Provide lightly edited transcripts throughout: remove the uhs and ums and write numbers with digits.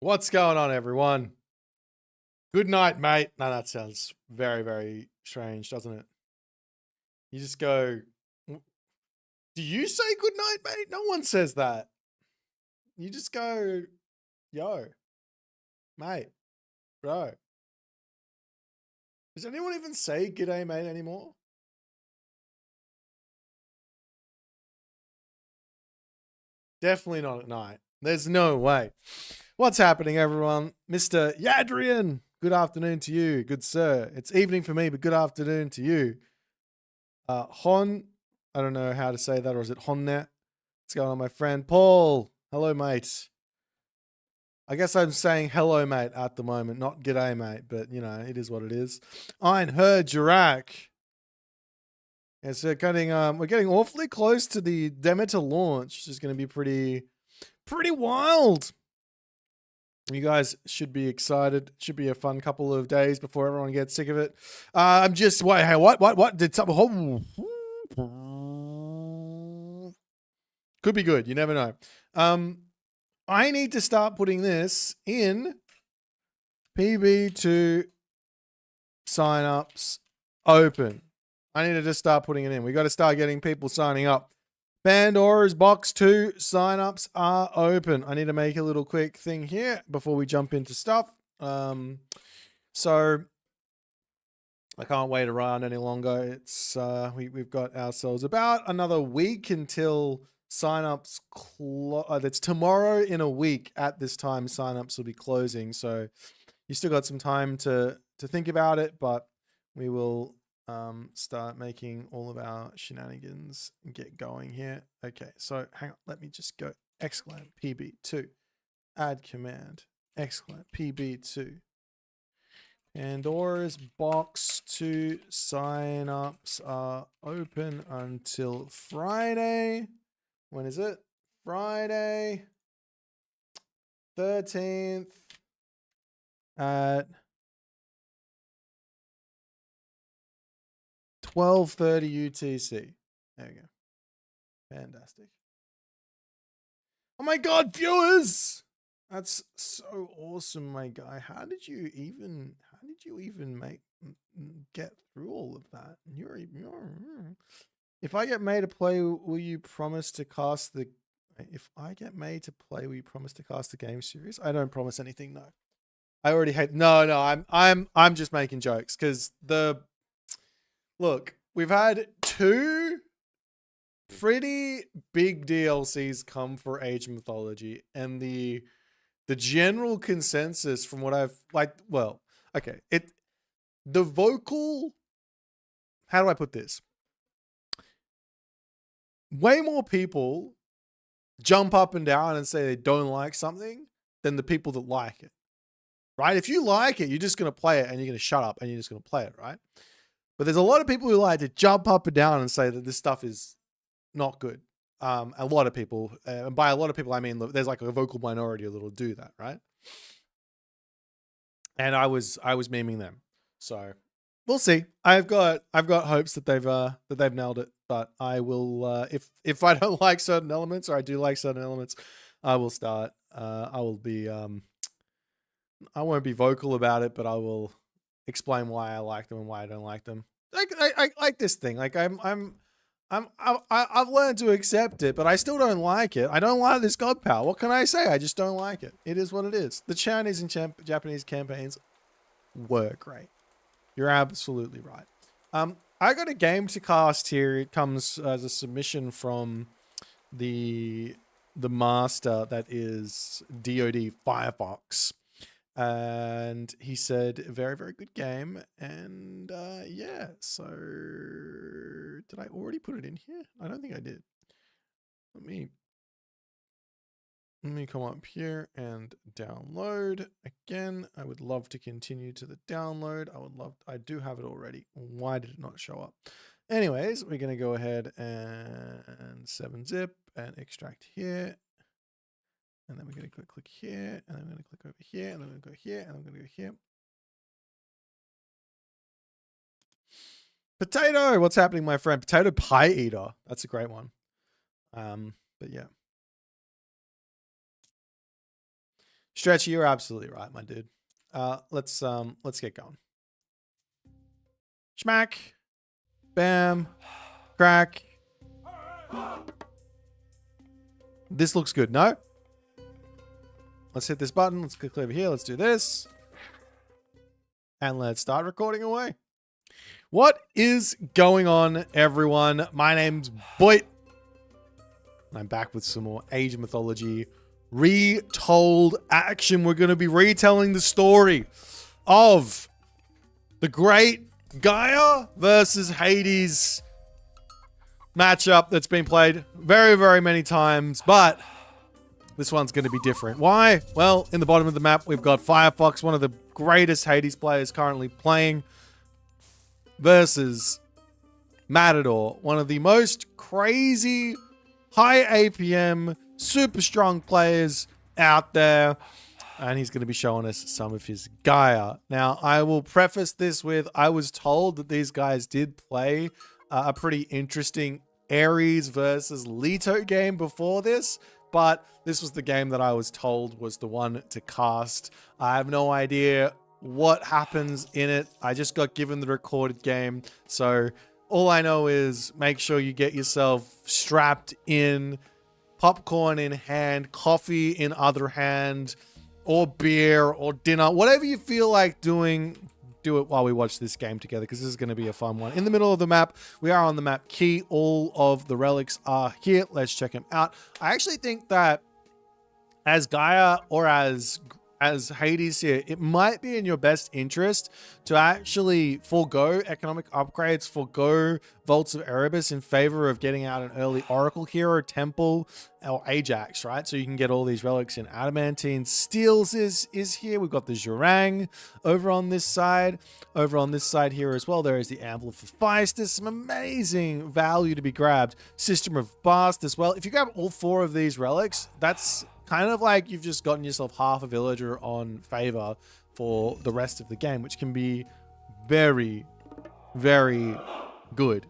What's going on, everyone? Good night, mate. No, that sounds very, very strange, doesn't it? You just go, do you say good night, mate? No one says that. You just go, yo, mate, bro. Does anyone even say g'day, mate, anymore? Definitely not at night. There's no way. What's happening, everyone? Mr. Yadrian, good afternoon to you, good sir. It's evening for me, but good afternoon to you. Hon, I don't know how to say that, or is it Honnet? What's going on, my friend? Paul, hello, mate. I guess I'm saying hello, mate, at the moment, not g'day, mate, but, you know, it is what it is. Ein her Jirak. Yeah, so we're getting awfully close to the Demeter launch, which is going to be pretty wild. You guys should be excited. It should be a fun couple of days before everyone gets sick of it. I'm just, wait, hey, what? Did something, could be good. You never know. I need to start putting this in PB2 signups open. I need to just start putting it in. We got to start getting people signing up. Pandora's box 2 signups are open. I need to make a little quick thing here before we jump into stuff. So I can't wait around any longer. It's we've got ourselves about another week until signups that's tomorrow in a week at this time. Signups will be closing, so you still got some time to think about it, but we will start making all of our shenanigans get going here. Okay, so hang on, let me just go exclamation pb2 add command exclamation pb2 Pandora's box 2 signups are open until Friday. When is it? Friday 13th at 12:30 UTC. There we go. Fantastic. Oh my God, viewers! That's so awesome, my guy. How did you even get through all of that? If I get made to play, will you promise to cast the? If I get made to play, will you promise to cast the game series? I don't promise anything, no. I already hate. No. I'm just making jokes because look, we've had 2 pretty big DLCs come for Age of Mythology, and the general consensus from what I've okay, the vocal, how do I put this? Way more people jump up and down and say they don't like something than the people that like it, right? If you like it, you're just going to play it and you're going to shut up and you're just going to play it, right? But there's a lot of people who like to jump up and down and say that this stuff is not good. A lot of people, and by a lot of people, I mean, there's like a vocal minority that'll do that, right? And I was memeing them. So we'll see. I've got hopes that they've nailed it, but I will, if I don't like certain elements or I do like certain elements, I will start, I will be, I won't be vocal about it, but I will explain why I like them and why I don't like them. I like this thing. Like I've learned to accept it, but I still don't like it. I don't like this god power. What can I say? I just don't like it. It is what it is. The Chinese and Japanese campaigns were great. You're absolutely right. I got a game to cast here. It comes as a submission from the master that is DoD Firefox. And he said, very, very good game. And yeah, so did I already put it in here? I don't think I did. Let me come up here and download. Again, I would love to continue to the download. I do have it already. Why did it not show up? Anyways, we're going to go ahead and 7-zip and extract here. And then we're going to click here, and then I'm going to click over here, and then I'm going to go here, and I'm going to go here. Potato, what's happening, my friend? Potato Pie Eater. That's a great one. But yeah. Stretchy, you're absolutely right, my dude. Let's get going. Schmack. Bam. Crack. This looks good, no? Let's hit this button. Let's click over here. Let's do this. And let's start recording away. What is going on, everyone? My name's Boit. And I'm back with some more Age of Mythology retold action. We're going to be retelling the story of the great Gaia versus Hades matchup that's been played very, very many times, but this one's going to be different. Why? Well, in the bottom of the map, we've got Firefox, one of the greatest Hades players currently playing, versus Matador, one of the most crazy, high APM, super strong players out there. And he's going to be showing us some of his Gaia. Now, I will preface this with, I was told that these guys did play a pretty interesting Ares versus Leto game before this, but this was the game that I was told was the one to cast. I have no idea what happens in it. I just got given the recorded game. So all I know is make sure you get yourself strapped in, popcorn in hand, coffee in other hand, or beer or dinner, whatever you feel like doing, do it while we watch this game together, because this is going to be a fun one. In the middle of the map, we are on the map key. All of the relics are here. Let's check them out. I actually think that as Gaia or as Hades here, it might be in your best interest to actually forego economic upgrades, forego Vaults of Erebus in favor of getting out an early Oracle Hero, Temple, or Ajax, right? So you can get all these relics in Adamantine. Steels is here. We've got the Zhurang over on this side. Over on this side here as well, there is the Ample of Hephaestus. Some amazing value to be grabbed. System of Bast as well. If you grab all 4 of these relics, that's kind of like you've just gotten yourself half a villager on favor for the rest of the game, which can be very, very good.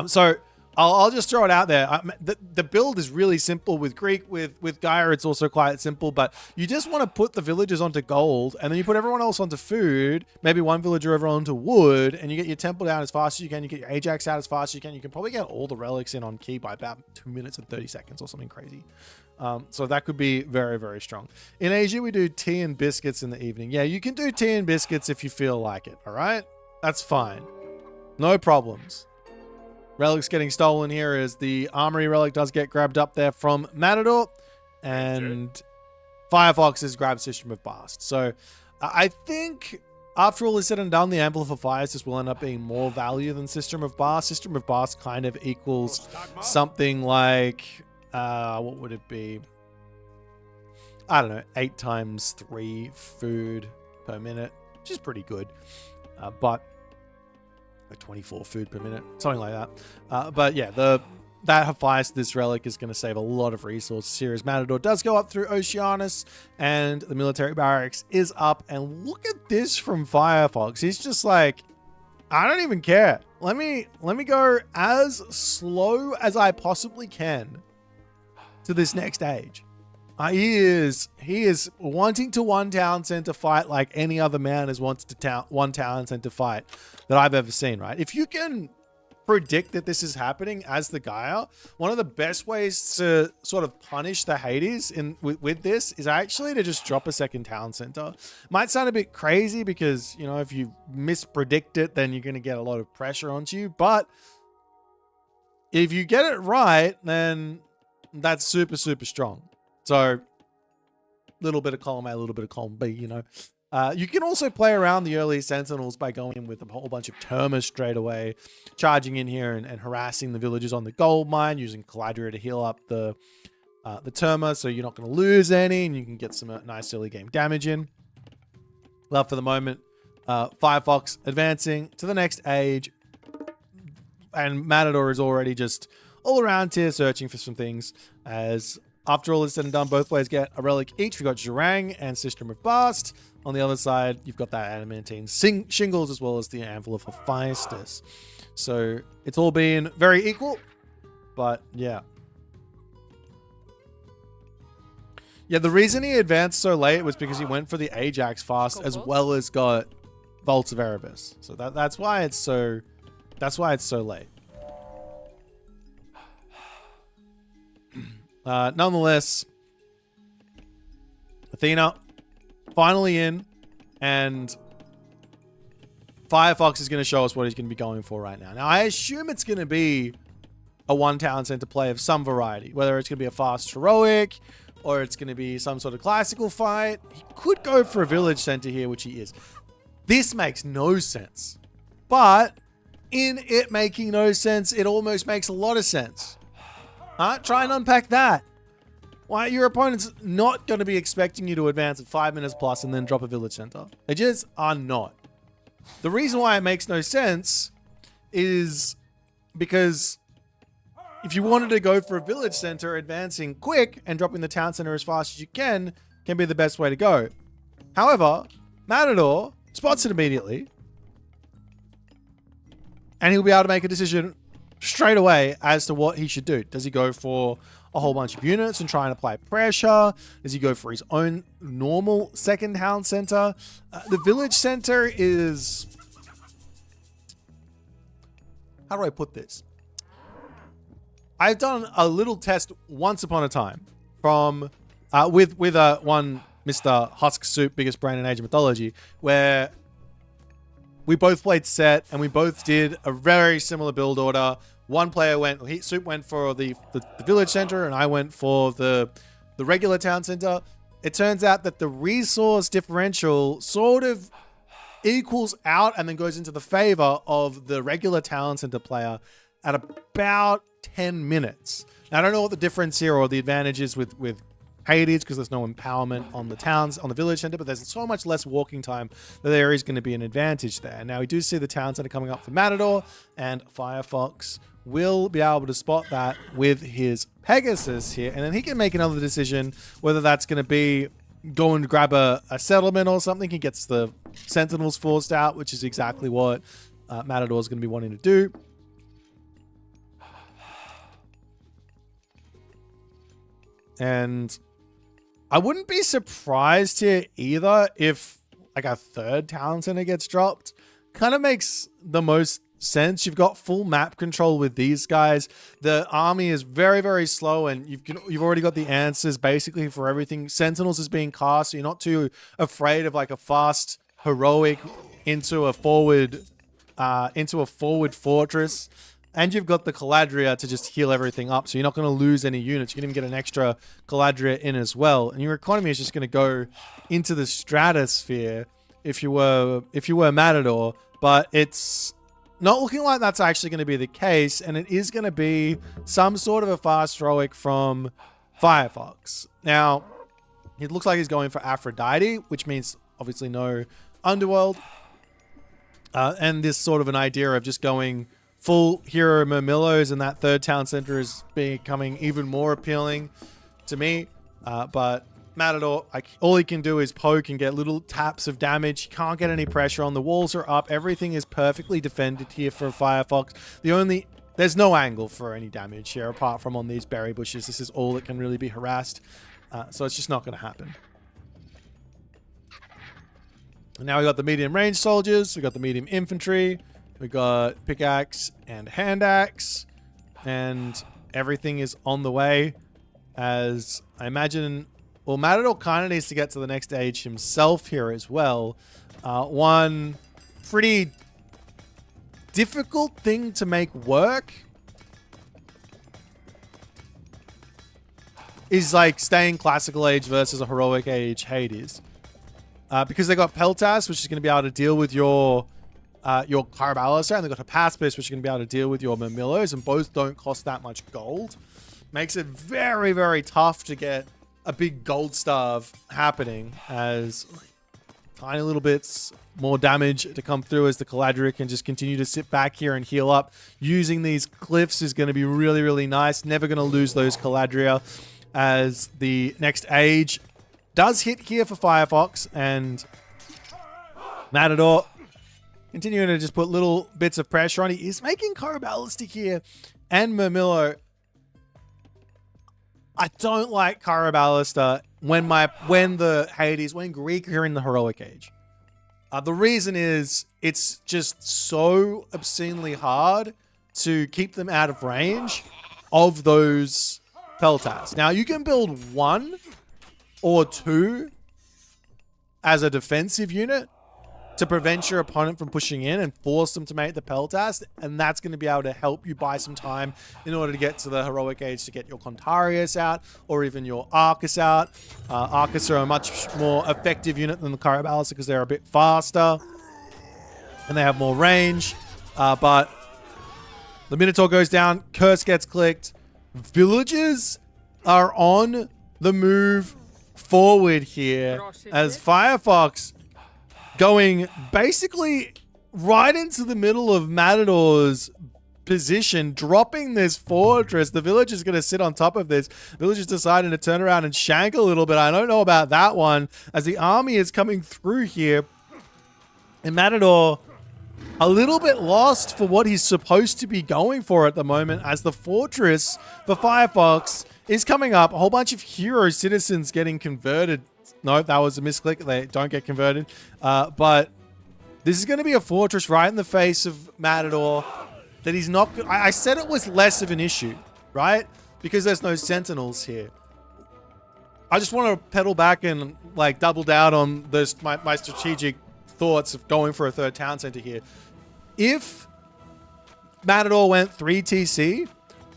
So I'll just throw it out there. The build is really simple with Greek. With Gaia, it's also quite simple, but you just want to put the villagers onto gold, and then you put everyone else onto food, maybe one villager over onto wood, and you get your temple down as fast as you can. You get your Ajax out as fast as you can. You can probably get all the relics in on key by about 2 minutes and 30 seconds or something crazy. So that could be very, very strong. In Asia, we do tea and biscuits in the evening. Yeah, you can do tea and biscuits if you feel like it, all right? That's fine. No problems. Relics getting stolen here is the Armory relic does get grabbed up there from Matador, and Firefox is grabbed System of Bast. So I think after all is said and done, the Ample of Hephaestus will end up being more value than System of Bast. System of Bast kind of equals something like, what would it be? I don't know, 8 times 3 food per minute, which is pretty good. But like 24 food per minute, something like that. But yeah, that Hephaestus relic is going to save a lot of resources here as Matador does go up through Oceanus, and the military barracks is up. And look at this from Firefox. He's just like, I don't even care. Let me go as slow as I possibly can to this next age. He is wanting to one town center fight like any other man has wanted to one town center fight that I've ever seen, right? If you can predict that this is happening as the Gaia, one of the best ways to sort of punish the Hades with this is actually to just drop a second town center. Might sound a bit crazy because, you know, if you mispredict it, then you're going to get a lot of pressure onto you. But if you get it right, then that's super, super strong. So, little bit of column A, a little bit of column B, you know. You can also play around the early Sentinels by going in with a whole bunch of Terma straight away, charging in here and harassing the villagers on the gold mine, using Calidria to heal up the Terma, so you're not going to lose any, and you can get some nice early game damage in. Love for the moment. Firefox advancing to the next age, and Matador is already just all around here searching for some things as... After all is said and done, both players get a relic each. We've got Zhurang and System of Bast. On the other side, you've got that Adamantine shingles as well as the Anvil of Hephaestus. So it's all been very equal, but yeah. Yeah, the reason he advanced so late was because he went for the Ajax fast as well as got Vaults of Erebus. So that's why it's so late. Nonetheless, Athena finally in, and Firefox is going to show us what he's going to be going for right now. Now, I assume it's going to be a one town center play of some variety, whether it's going to be a fast heroic or it's going to be some sort of classical fight. He could go for a village center here, which he is. This makes no sense, but in it making no sense, it almost makes a lot of sense. Try and unpack that. Why your opponent's not going to be expecting you to advance at 5 minutes plus and then drop a village center. They just are not. The reason why it makes no sense is because if you wanted to go for a village center, advancing quick and dropping the town center as fast as you can be the best way to go. However, Matador spots it immediately, and he'll be able to make a decision straight away as to what he should do. Does he go for a whole bunch of units and try and apply pressure? Does he go for his own normal second town center? The village center is... How do I put this? I've done a little test once upon a time from with one Mr. Husk Soup, biggest brain in Age of Mythology, where we both played set and we both did a very similar build order. One player Soup went for the village center and I went for the regular town center. It turns out that the resource differential sort of equals out and then goes into the favor of the regular town center player at about 10 minutes. Now, I don't know what the difference here or the advantage is with Hades, because there's no empowerment on the village center, but there's so much less walking time that there is going to be an advantage there. Now, we do see the town center coming up for Matador, and Firefox will be able to spot that with his Pegasus here, and then he can make another decision whether that's going to be go and grab a settlement or something. He gets the Sentinels forced out, which is exactly what Matador is going to be wanting to do. And I wouldn't be surprised here either if like a third town center gets dropped. Kind of makes the most sense. You've got full map control with these guys. The army is very, very slow, and you've already got the answers basically for everything. Sentinels is being cast, so you're not too afraid of like a fast heroic into a forward fortress. And you've got the Caladria to just heal everything up, so you're not going to lose any units. You can even get an extra Caladria in as well. And your economy is just going to go into the stratosphere if you were Matador. But it's not looking like that's actually going to be the case, and it is going to be some sort of a fast heroic from Firefox. Now, it looks like he's going for Aphrodite, which means obviously no Underworld. And this sort of an idea of just going full hero Murmillos, and that third town center is becoming even more appealing to me. But Matador, all he can do is poke and get little taps of damage. He can't get any pressure on. The walls are up. Everything is perfectly defended here for Firefox. There's no angle for any damage here apart from on these berry bushes. This is all that can really be harassed. So it's just not going to happen. And now we got the medium range soldiers. We got the medium infantry. We got pickaxe and hand axe, and everything is on the way. As I imagine, well, Matador kind of needs to get to the next stage himself here as well. One pretty difficult thing to make work is like staying classical age versus a heroic age Hades, because they got Peltas, which is going to be able to deal with your Caraballos, and they've got Hypaspis, which is going to be able to deal with your Murmillos, and both don't cost that much gold. Makes it very, very tough to get a big gold starve happening, as tiny little bits more damage to come through as the Caladria can just continue to sit back here and heal up. Using these cliffs is going to be really, really nice. Never going to lose those Caladria, as the next age does hit here for Firefox, and Matador continuing to just put little bits of pressure on. He is making Caraballistic here and Murmillo. I don't like Karabalista when Greek are in the heroic age. The reason is it's just so obscenely hard to keep them out of range of those Peltas. Now, you can build 1 or 2 as a defensive unit to prevent your opponent from pushing in and force them to make the Peltas, and that's going to be able to help you buy some time in order to get to the heroic age to get your Contarius out or even your Arcus out. Arcus are a much more effective unit than the Karabalista because they're a bit faster and they have more range. But the Minotaur goes down, Curse gets clicked. Villagers are on the move forward here as Firefox going basically right into the middle of Matador's position, dropping this fortress. The Villager's going to sit on top of this. Villager's deciding to turn around and shank a little bit. I don't know about that one as the army is coming through here. And Matador a little bit lost for what he's supposed to be going for at the moment as the fortress for Firefox is coming up. A whole bunch of hero citizens getting converted. No, that was a misclick. They don't get converted. But this is going to be a fortress right in the face of Matador that he's not... I said it was less of an issue, right? Because there's no sentinels here. I just want to pedal back and like double down on this, my strategic thoughts of going for a third town center here. If Matador went 3 TC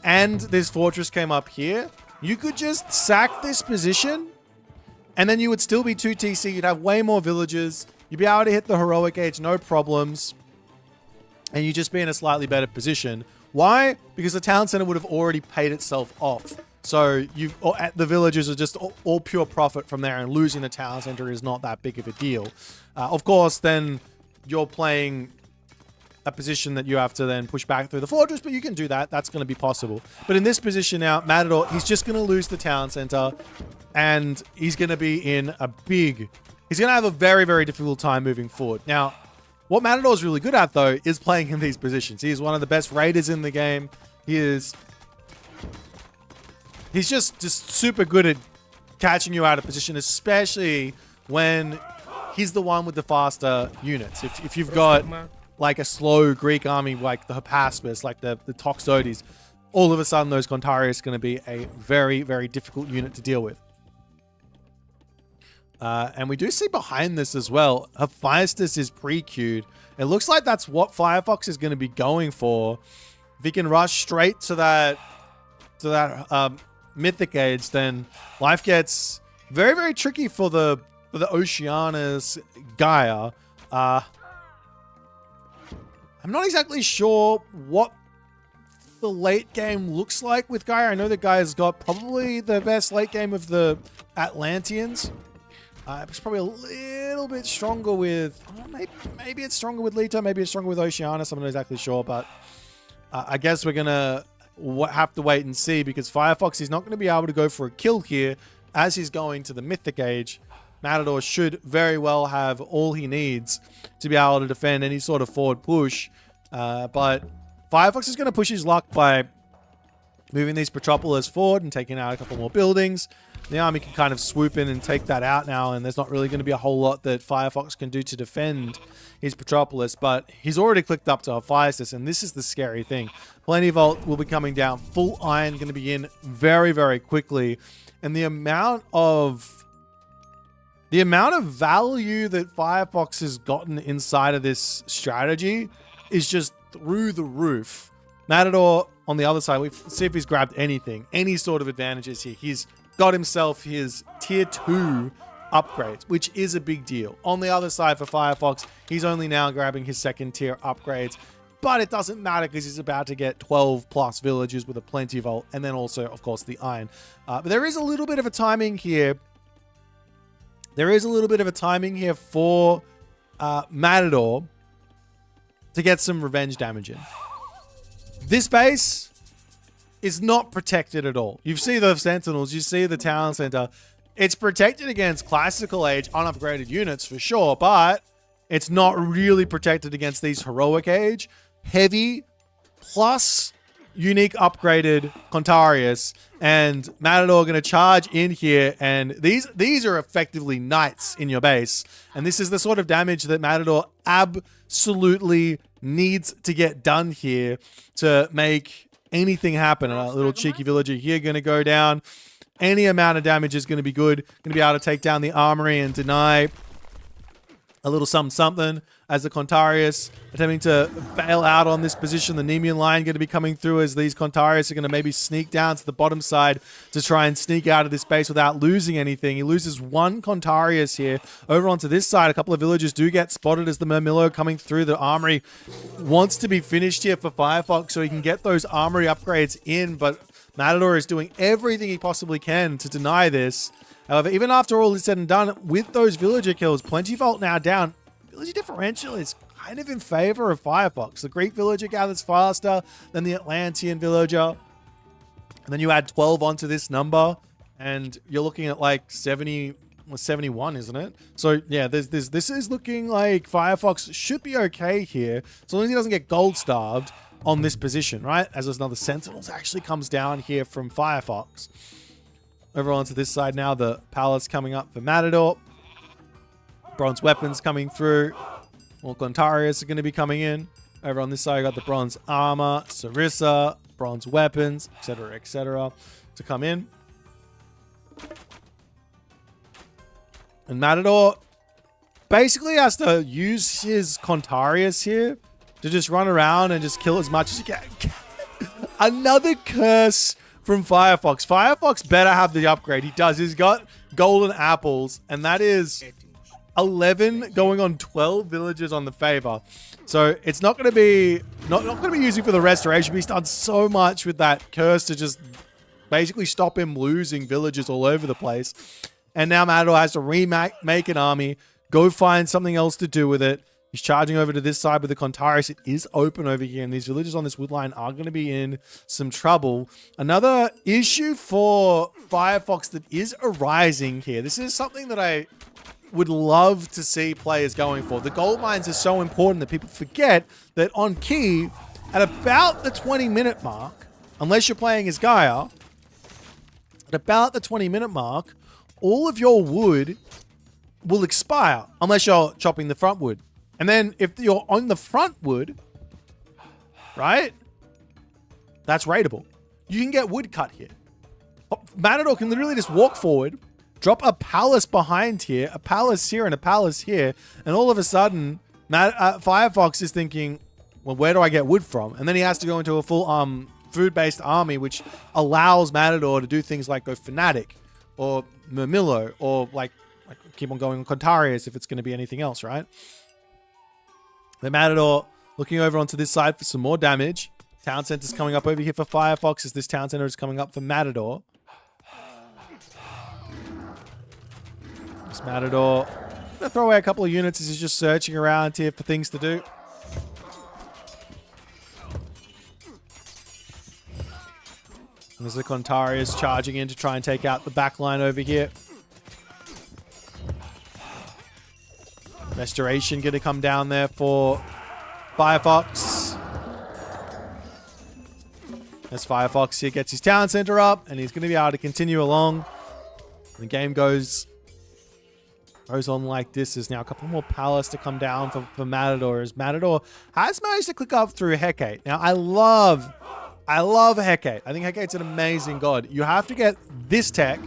and this fortress came up here, you could just sack this position and then you would still be 2 TC. You'd have way more villagers. You'd be able to hit the heroic age, no problems. And you'd just be in a slightly better position. Why? Because the town center would have already paid itself off. So the villagers are just all pure profit from there, and losing the town center is not that big of a deal. Of course, then you're playing a position that you have to then push back through the fortress, but you can do that. That's going to be possible. But in this position now, Matador, he's just going to lose the town center, and he's going to be in a big... He's going to have a very, very difficult time moving forward. Now, what Matador is really good at, though, is playing in these positions. He's one of the best raiders in the game. He's just super good at catching you out of position, especially when he's the one with the faster units. If you've got like a slow Greek army like the Hypaspis, like the Toxotes, all of a sudden those Contarius are going to be a very, very difficult unit to deal with. And we do see behind this as well, Hephaestus is pre-queued. It looks like that's what Firefox is going to be going for. If he can rush straight to that Mythic age, then life gets very, very tricky for the Oceanus Gaia. I'm not exactly sure what the late game looks like with Gaia. I know that Gaia's got probably the best late game of the Atlanteans. It's probably a little bit stronger with... maybe it's stronger with Leto, maybe it's stronger with Oceanus. I'm not exactly sure, but I guess we're going to have to wait and see, because Firefox is not going to be able to go for a kill here as he's going to the Mythic Age. Matador should very well have all he needs to be able to defend any sort of forward push. But Firefox is going to push his luck by moving these Petropolis forward and taking out a couple more buildings. The army can kind of swoop in and take that out now, and there's not really going to be a whole lot that Firefox can do to defend his Petropolis, but he's already clicked up to Hephaestus, and this is the scary thing. Plenty Vault will be coming down. Full Iron going to be in very, very quickly, and the amount of value that Firefox has gotten inside of this strategy is just through the roof. Matador, on the other side, let's see if he's grabbed anything, any sort of advantages here. He's got himself his tier 2 upgrades, which is a big deal. On the other side for Firefox, he's only now grabbing his 2nd tier upgrades, but it doesn't matter because he's about to get 12 plus villages with a Plenty Vault, and then also, of course, the Iron. But there is a little bit of a timing here. There is a little bit of a timing here for Matador to get some revenge damage in. This base is not protected at all. You see the Sentinels, you see the Town Center. It's protected against Classical Age unupgraded units for sure, but it's not really protected against these Heroic Age, heavy, plus unique upgraded Contarius, and Matador are going to charge in here, and these are effectively knights in your base, and this is the sort of damage that Matador absolutely needs to get done here to make anything happen. A little cheeky villager here going to go down. Any amount of damage is going to be good. Going to be able to take down the armory and deny a little something as the Contarius attempting to bail out on this position. The Nemean line going to be coming through as these Contarius are going to maybe sneak down to the bottom side to try and sneak out of this base without losing anything. He loses one Contarius here. Over onto this side, a couple of villagers do get spotted as the Murmillo coming through. The armory wants to be finished here for Firefox so he can get those armory upgrades in, but Matador is doing everything he possibly can to deny this. However, even after all is said and done, with those villager kills, Plentyvault now down, villager differential is kind of in favor of Firefox. The Greek villager gathers faster than the Atlantean villager. And then you add 12 onto this number, and you're looking at like 70 or 71, isn't it? So yeah, this is looking like Firefox should be okay here, as long as he doesn't get gold starved on this position, right? As there's another Sentinels actually comes down here from Firefox. Over onto this side now, the Palace coming up for Matador. Bronze weapons coming through. More Contarius are going to be coming in. Over on this side, you got the bronze armor, Sarissa, bronze weapons, etc., to come in. And Matador basically has to use his Contarius here to just run around and just kill as much as he can. Another curse from Firefox. Firefox better have the upgrade. He does. He's got golden apples, and that is 11 going on 12 villagers on the favor. So it's not going to be not going to be using for the restoration. But he's done so much with that curse to just basically stop him losing villagers all over the place. And now Matador has to remake an army, go find something else to do with it. He's charging over to this side with the Contarius. It is open over here, and these villagers on this wood line are going to be in some trouble. Another issue for Firefox that is arising here. This is something that I would love to see players going for. The gold mines are so important that people forget that on key, at about the 20-minute mark, unless you're playing as Gaia, at about the 20-minute mark, all of your wood will expire unless you're chopping the front wood. And then if you're on the front wood, right, that's raidable. You can get wood cut here. Matador can literally just walk forward, drop a palace behind here, a palace here, and a palace here, and all of a sudden, Firefox is thinking, well, where do I get wood from? And then he has to go into a full food-based army, which allows Matador to do things like go Fanatic, or Murmillo, or like keep on going on Contarius if it's going to be anything else, right? The Matador looking over onto this side for some more damage. Town Center's coming up over here for Firefox as this Town Center is coming up for Matador. This Matador going to throw away a couple of units as he's just searching around here for things to do. And there's the Contarius charging in to try and take out the back line over here. Restoration going to come down there for Firefox. As Firefox here gets his town center up, and he's going to be able to continue along. The game goes on like this. There's now a couple more palace to come down for Matador, as Matador has managed to click up through Hecate. Now, I love Hecate. I think Hecate's an amazing god. You have to get this tech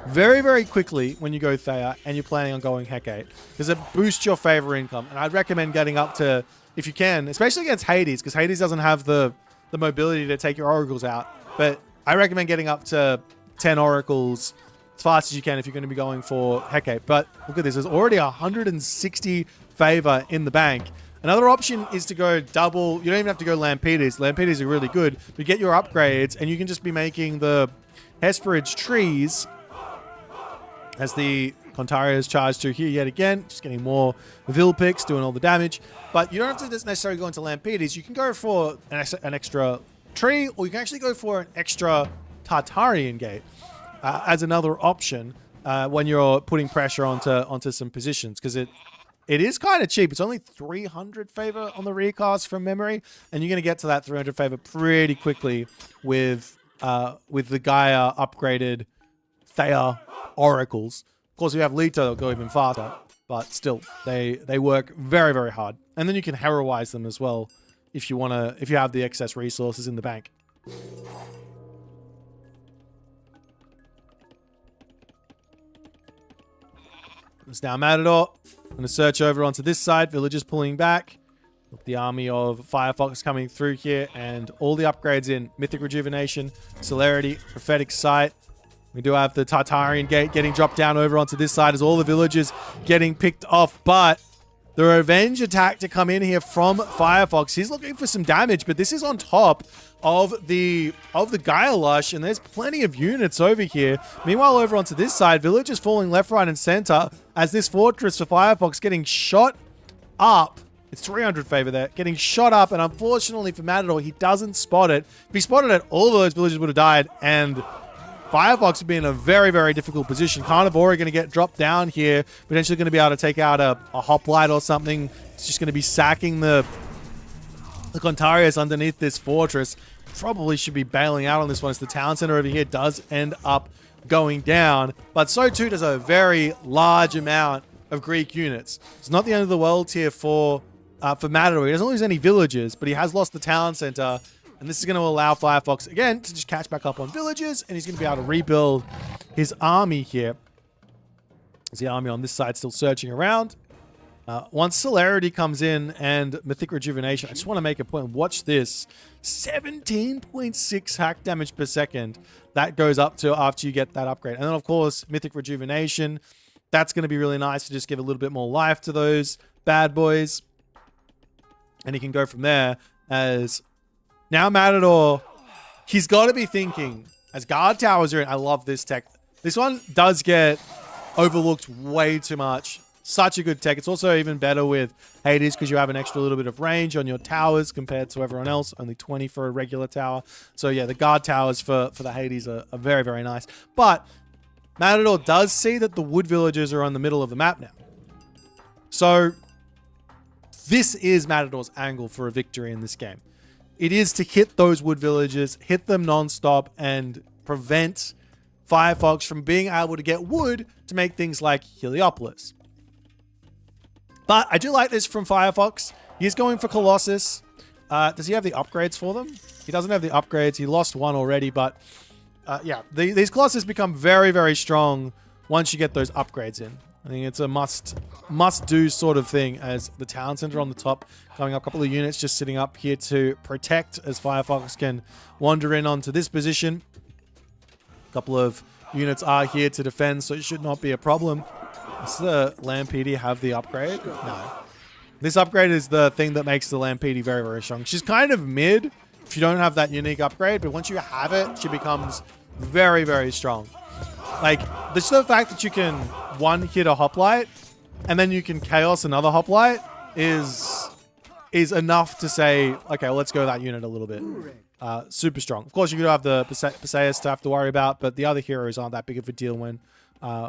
very, very quickly when you go Thea and you're planning on going Hecate, because it boosts your favor income. And I'd recommend getting up to, if you can, especially against Hades, because Hades doesn't have the mobility to take your oracles out. But I recommend getting up to 10 oracles as fast as you can if you're going to be going for Hecate. But look at this. There's already 160 favor in the bank. Another option is to go double. You don't even have to go Lampedes. Lampedes are really good. But get your upgrades, and you can just be making the Hesperid's trees as the Contarius charge through here yet again. Just getting more Vil picks, doing all the damage. But you don't have to necessarily go into Lampedes. You can go for an extra tree, or you can actually go for an extra Tartarian gate as another option when you're putting pressure onto some positions, because it is kind of cheap. It's only 300 favor on the recast from memory, and you're going to get to that 300 favor pretty quickly with the Gaia upgraded Thea oracles. Of course, if you have Leto, they'll go even faster, but still, they work very, very hard. And then you can heroize them as well if you have the excess resources in the bank. It's now Matador. I'm going to search over onto this side. Villagers pulling back. The army of Firefox coming through here. And all the upgrades in Mythic Rejuvenation, Celerity, Prophetic Sight. We do have the Tartarian Gate getting dropped down over onto this side as all the villagers getting picked off. But the revenge attack to come in here from Firefox. He's looking for some damage, but this is on top of the Gaia Lush, and there's plenty of units over here. Meanwhile, over onto this side, villagers falling left, right, and center as this fortress for Firefox getting shot up. It's 300 favor there, getting shot up, and unfortunately for Matador, he doesn't spot it. If he spotted it, all of those villagers would have died, and Firefox would be in a very, very difficult position. Carnivore are going to get dropped down here, potentially going to be able to take out a hoplite or something. It's just going to be sacking the Contarius underneath this fortress. Probably should be bailing out on this one as the town center over here does end up going down. But so too does a very large amount of Greek units. It's not the end of the world here for Matador. He doesn't lose any villagers, but he has lost the town center. And this is going to allow Firefox, again, to just catch back up on villagers. And he's going to be able to rebuild his army here. There's the army on this side still searching around. Once Celerity comes in and Mythic Rejuvenation, I just want to make a point. Watch this. 17.6 hack damage per second. That goes up to after you get that upgrade. And then, of course, Mythic Rejuvenation. That's going to be really nice to just give a little bit more life to those bad boys. And he can go from there as... Now Matador, he's got to be thinking, as guard towers are in, I love this tech. This one does get overlooked way too much. Such a good tech. It's also even better with Hades because you have an extra little bit of range on your towers compared to everyone else. Only 20 for a regular tower. So yeah, the guard towers for the Hades are very, very nice. But Matador does see that the wood villagers are on the middle of the map now. So this is Matador's angle for a victory in this game. It is to hit those wood villagers, hit them non-stop, and prevent Firefox from being able to get wood to make things like Heliopolis. But I do like this from Firefox. He's going for Colossus. Does he have the upgrades for them? He doesn't have the upgrades. He lost one already, but yeah, these Colossus become very, very strong once you get those upgrades in. I think it's a must-do sort of thing as the town center on the top, coming up a couple of units just sitting up here to protect as Firefox can wander in onto this position. A couple of units are here to defend, so it should not be a problem. Does the Lampede have the upgrade? No. This upgrade is the thing that makes the Lampede very, very strong. She's kind of mid if you don't have that unique upgrade, but once you have it, she becomes very, very strong. Like, just the fact that you can one-hit a hoplite and then you can chaos another hoplite is enough to say, okay, well, let's go that unit a little bit. Super strong. Of course, you do have the Perseus to have to worry about, but the other heroes aren't that big of a deal when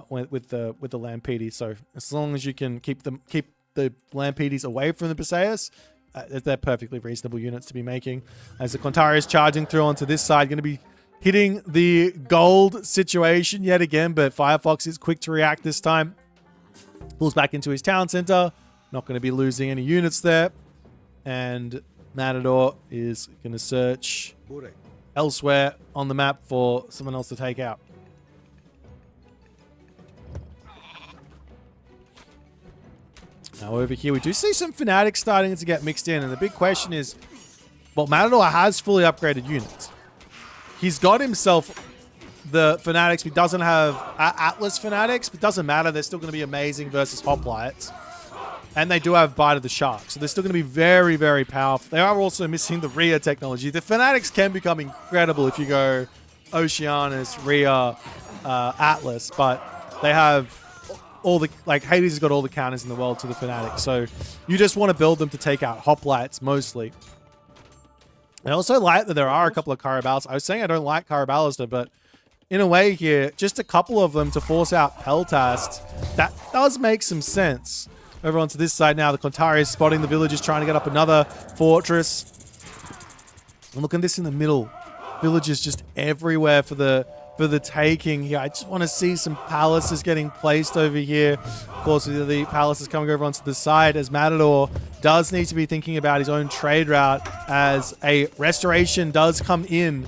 with the Lampedes. So as long as you can keep the Lampedes away from the Perseus, they're perfectly reasonable units to be making. As the Contari is charging through onto this side, going to be hitting the gold situation yet again, but Firefox is quick to react this time. Pulls back into his town center. Not going to be losing any units there. And Matador is going to search elsewhere on the map for someone else to take out. Now over here, we do see some Fanatics starting to get mixed in. And the big question is, well, Matador has fully upgraded units. He's got himself the Fanatics, but he doesn't have Atlas Fanatics, but it doesn't matter. They're still going to be amazing versus Hoplites. And they do have Bite of the Shark, so they're still going to be very, very powerful. They are also missing the Rhea technology. The Fanatics can become incredible if you go Oceanus, Rhea, Atlas, but they have all the, like, Hades has got all the counters in the world to the Fanatics, so you just want to build them to take out Hoplites mostly. I also like that there are a couple of Caraballas. I was saying I don't like Caraballister, but in a way here, just a couple of them to force out Peltast, that does make some sense. over onto this side now. The Kontari is spotting the villagers trying to get up another fortress. And look at this in the middle. Villagers just everywhere for the taking here. I just want to see some palaces getting placed over here. Of course, the palaces coming over onto the side as Matador does need to be thinking about his own trade route as a restoration does come in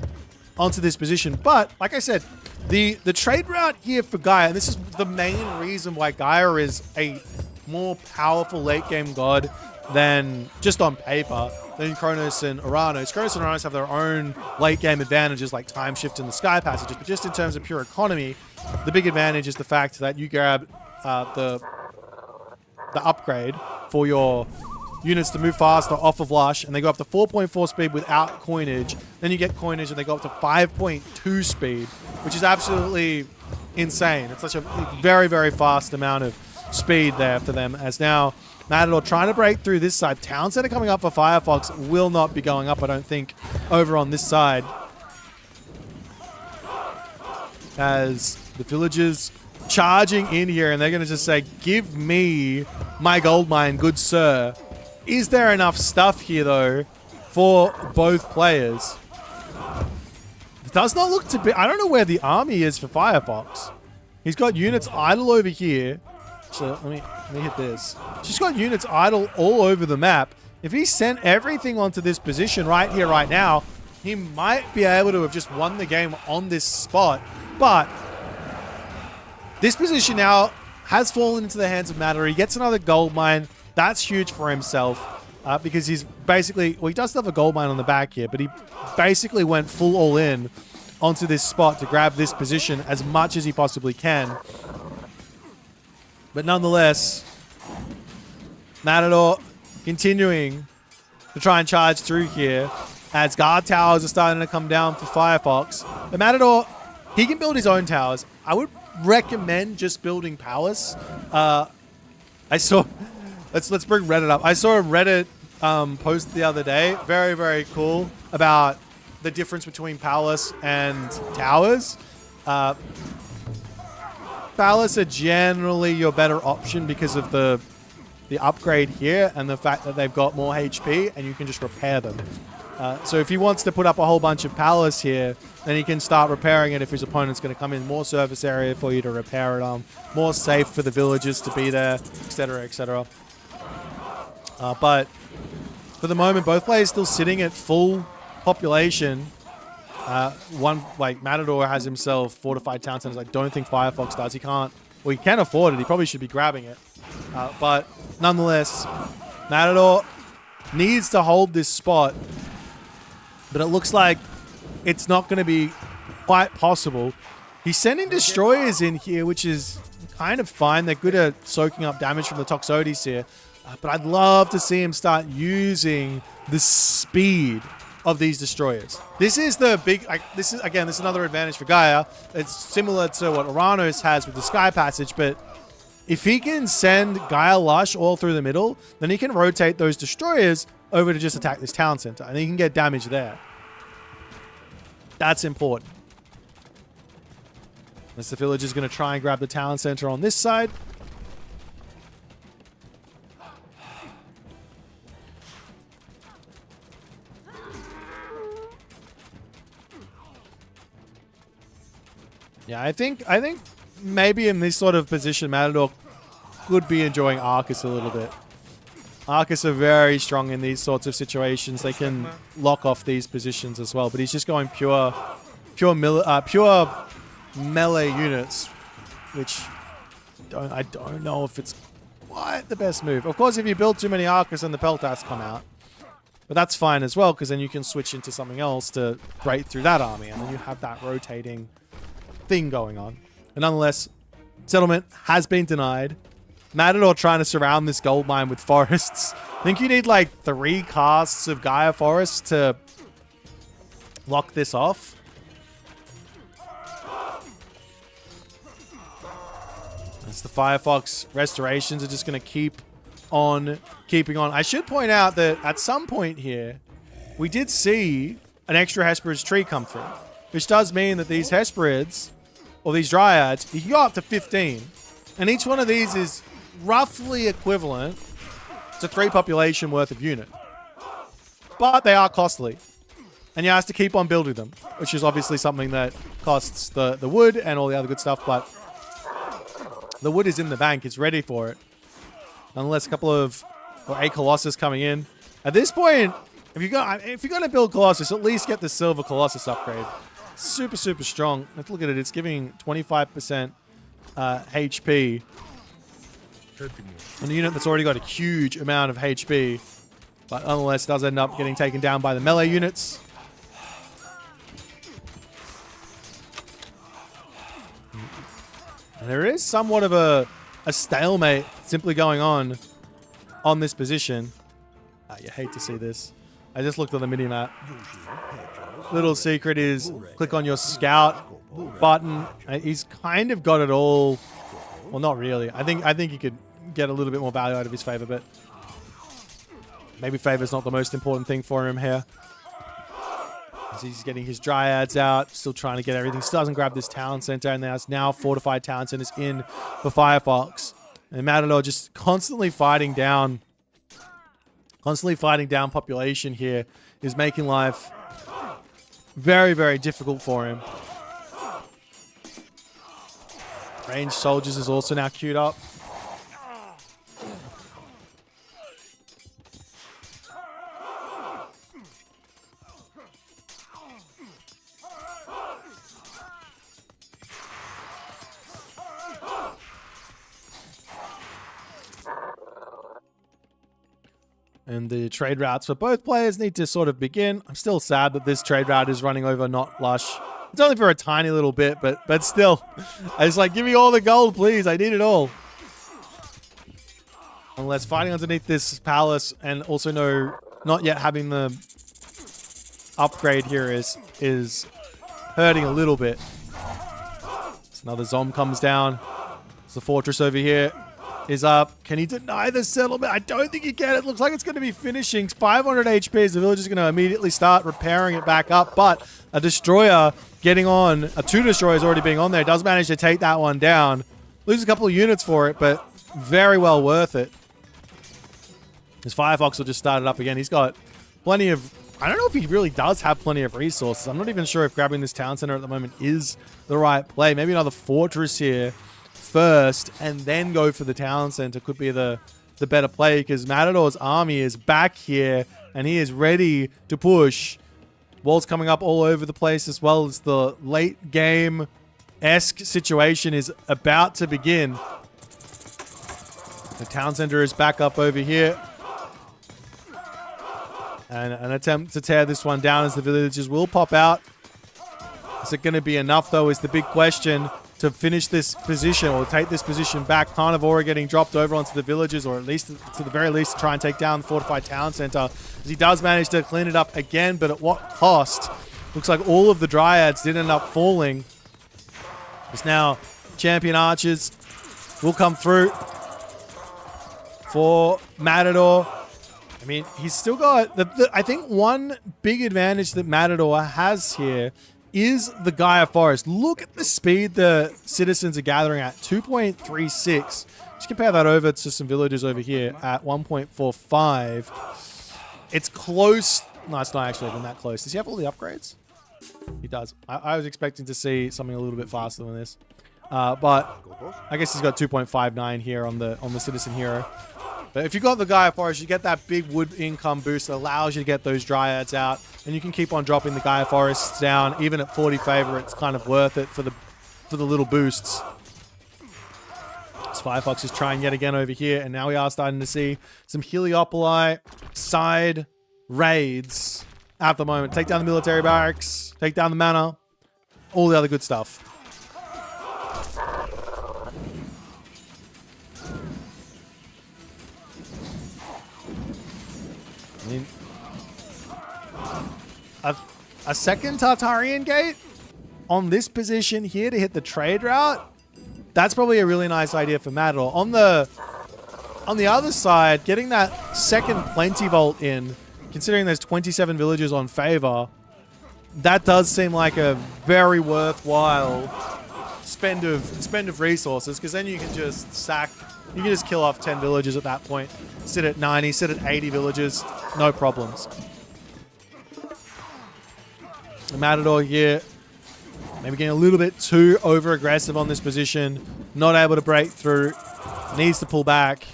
onto this position. But like I said, the trade route here for Gaia, and this is the main reason why Gaia is a more powerful late game god than just on paper than Kronos and Uranus. Kronos and Uranus have their own late game advantages like time shift and the sky passages, but just in terms of pure economy, the big advantage is the fact that you grab the upgrade for your units to move faster off of Lush, and they go up to 4.4 speed without coinage. Then you get coinage and they go up to 5.2 speed, which is absolutely insane. It's such a very, very fast amount of speed there for them, as now Matador trying to break through this side. Town Center coming up for Firefox will not be going up, I don't think, over on this side. As the villagers charging in here, and they're going to just say, give me my gold mine, good sir. Is there enough stuff here, though, for both players? It does not look to be... I don't know where the army is for Firefox. He's got units idle over here. So let me hit this. She's got units idle all over the map. If he sent everything onto this position right here, right now, he might be able to have just won the game on this spot. But this position now has fallen into the hands of Matador. He gets another gold mine. That's huge for himself because he's basically... Well, he does have a gold mine on the back here, but he basically went full all in onto this spot to grab this position as much as he possibly can. But nonetheless, Matador continuing to try and charge through here as guard towers are starting to come down for Firefox. But Matador, he can build his own towers. I would recommend just building palace. I saw... Let's bring Reddit up. I saw a Reddit post the other day. Very, very cool about the difference between palace and towers. Palace are generally your better option because of the upgrade here and the fact that they've got more HP and you can just repair them. So if he wants to put up a whole bunch of palace here, then he can start repairing it if his opponent's going to come in. More surface area for you to repair it on. More safe for the villagers to be there, etc., etc. But for the moment, both players still sitting at full population. One, like, Matador has himself fortified town centers. I don't think Firefox does. He can't... Well, he can afford it. He probably should be grabbing it. But nonetheless, Matador needs to hold this spot. But it looks like it's not going to be quite possible. He's sending destroyers in here, which is kind of fine. They're good at soaking up damage from the Toxotes here. But I'd love to see him start using the speed of these destroyers. This is the big... this is another advantage for Gaia. It's similar to what Uranus has with the Sky Passage, but if he can send Gaia Lush all through the middle, then he can rotate those destroyers over to just attack this town center, and he can get damage there. That's important. As the village is going to try and grab the town center on this side. Yeah, I think maybe in this sort of position, Matador could be enjoying Arcus a little bit. Arcus are very strong in these sorts of situations. They can lock off these positions as well. But he's just going pure melee units, which I don't know if it's quite the best move. Of course, if you build too many Arcus, then the Peltas come out. But that's fine as well, because then you can switch into something else to break through that army, and then you have that rotating thing going on. And nonetheless, settlement has been denied. Matador trying to surround this gold mine with forests. I think you need like 3 casts of Gaia Forest to lock this off. As the Firefox restorations are just going to keep on keeping on. I should point out that at some point here, we did see an extra Hesperids tree come through, which does mean that these Hesperids, or these Dryads, you can go up to 15. And each one of these is roughly equivalent to 3 population worth of unit. But they are costly. And you have to keep on building them, which is obviously something that costs the wood and all the other good stuff, but the wood is in the bank. It's ready for it. Unless a Colossus coming in. At this point, if you're going to build Colossus, at least get the Silver Colossus upgrade. Super, super strong. Let's look at it. It's giving 25% HP. And a unit that's already got a huge amount of HP. But nonetheless, does end up getting taken down by the melee units. And there is somewhat of a stalemate simply going on this position. You hate to see this. I just looked at the mini-map. Little secret is click on your scout button. He's kind of got it all. Well, not really. I think he could get a little bit more value out of his favor, but maybe favor's not the most important thing for him here. As he's getting his dryads out, still trying to get everything. Still doesn't grab this town center, and there's now fortified town centers in for Firefox. And Matador just constantly fighting down population here is making life very, very difficult for him. Ranged soldiers is also now queued up. And the trade routes for both players need to sort of begin. I'm still sad that this trade route is running over not lush. It's only for a tiny little bit, but still. I was like, give me all the gold, please. I need it all. Unless fighting underneath this palace and also not yet having the upgrade here is hurting a little bit. So another Zom comes down. There's the fortress over here. Is up. Can he deny the settlement? I don't think he can. It looks like it's going to be finishing. 500 HP. The village is going to immediately start repairing it back up. But a destroyer getting on. 2 destroyers already being on there. Does manage to take that one down. Loses a couple of units for it, but very well worth it. His Firefox will just start it up again. He's got plenty of... I don't know if he really does have plenty of resources. I'm not even sure if grabbing this town center at the moment is the right play. Maybe another fortress here first and then go for the town center could be the better play, because Matador's army is back here and he is ready to push. Walls coming up all over the place, as well as the late game-esque situation is about to begin. The town center is back up over here. And an attempt to tear this one down as the villagers will pop out. Is it going to be enough, though, is the big question to finish this position or take this position back. Carnivora getting dropped over onto the villages, or at least to the very least try and take down the fortified town center, as he does manage to clean it up again, but at what cost? Looks like all of the dryads did end up falling. As now champion archers will come through for Matador. I mean, he's still got I think one big advantage that Matador has here is the Gaia Forest. Look at the speed the citizens are gathering at, 2.36. Just compare that over to some villagers over here at 1.45. It's close. No, it's not actually even that close. Does he have all the upgrades? He does. I was expecting to see something a little bit faster than this. But I guess he's got 2.59 here on the citizen hero. But if you got the Gaia Forest, you get that big wood income boost that allows you to get those dryads out, and you can keep on dropping the Gaia Forests down. Even at 40 favor, it's kind of worth it for the little boosts. This Firefox is trying yet again over here, and now we are starting to see some Heliopoli side raids at the moment. Take down the military barracks, take down the manor, all the other good stuff. I mean, a second Tartarian gate on this position here to hit the trade route, that's probably a really nice idea for Matador. On the other side, getting that second Plenty Vault in, considering there's 27 villagers on favor, that does seem like a very worthwhile spend of resources, because then you can just sack You can just kill off 10 villagers at that point. Sit at 90, sit at 80 villagers. No problems. The Matador here, maybe getting a little bit too over-aggressive on this position. Not able to break through. Needs to pull back.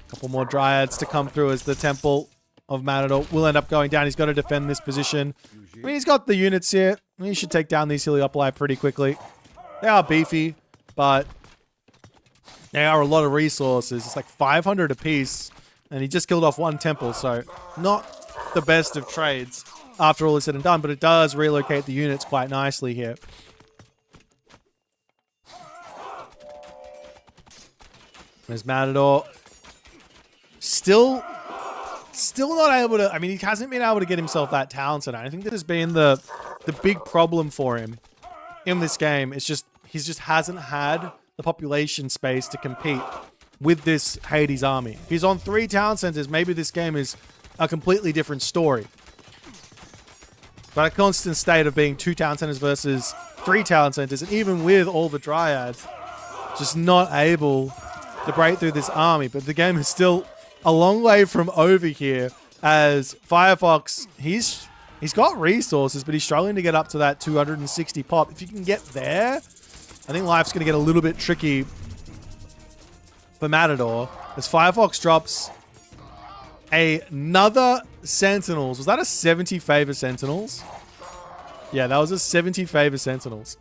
Couple more Dryads to come through as the Temple of Matador will end up going down. He's got to defend this position. I mean, he's got the units here. He should take down these Heliopoli pretty quickly. They are beefy, but they are a lot of resources. It's like 500 apiece, and he just killed off one temple, so not the best of trades after all is said and done, but it does relocate the units quite nicely here. There's Matador. Still not able to... I mean, he hasn't been able to get himself that talented. I think that has been the big problem for him in this game. It's just... he just hasn't had the population space to compete with this Hades army. If he's on 3 town centers, maybe this game is a completely different story. But a constant state of being 2 town centers versus 3 town centers, and even with all the Dryads, just not able to break through this army. But the game is still a long way from over here, as Firefox, he's got resources, but he's struggling to get up to that 260 pop. If you can get there, I think life's going to get a little bit tricky for Matador, as Firefox drops another Sentinels. Was that a 70 favor Sentinels? Yeah, that was a 70 favor Sentinels.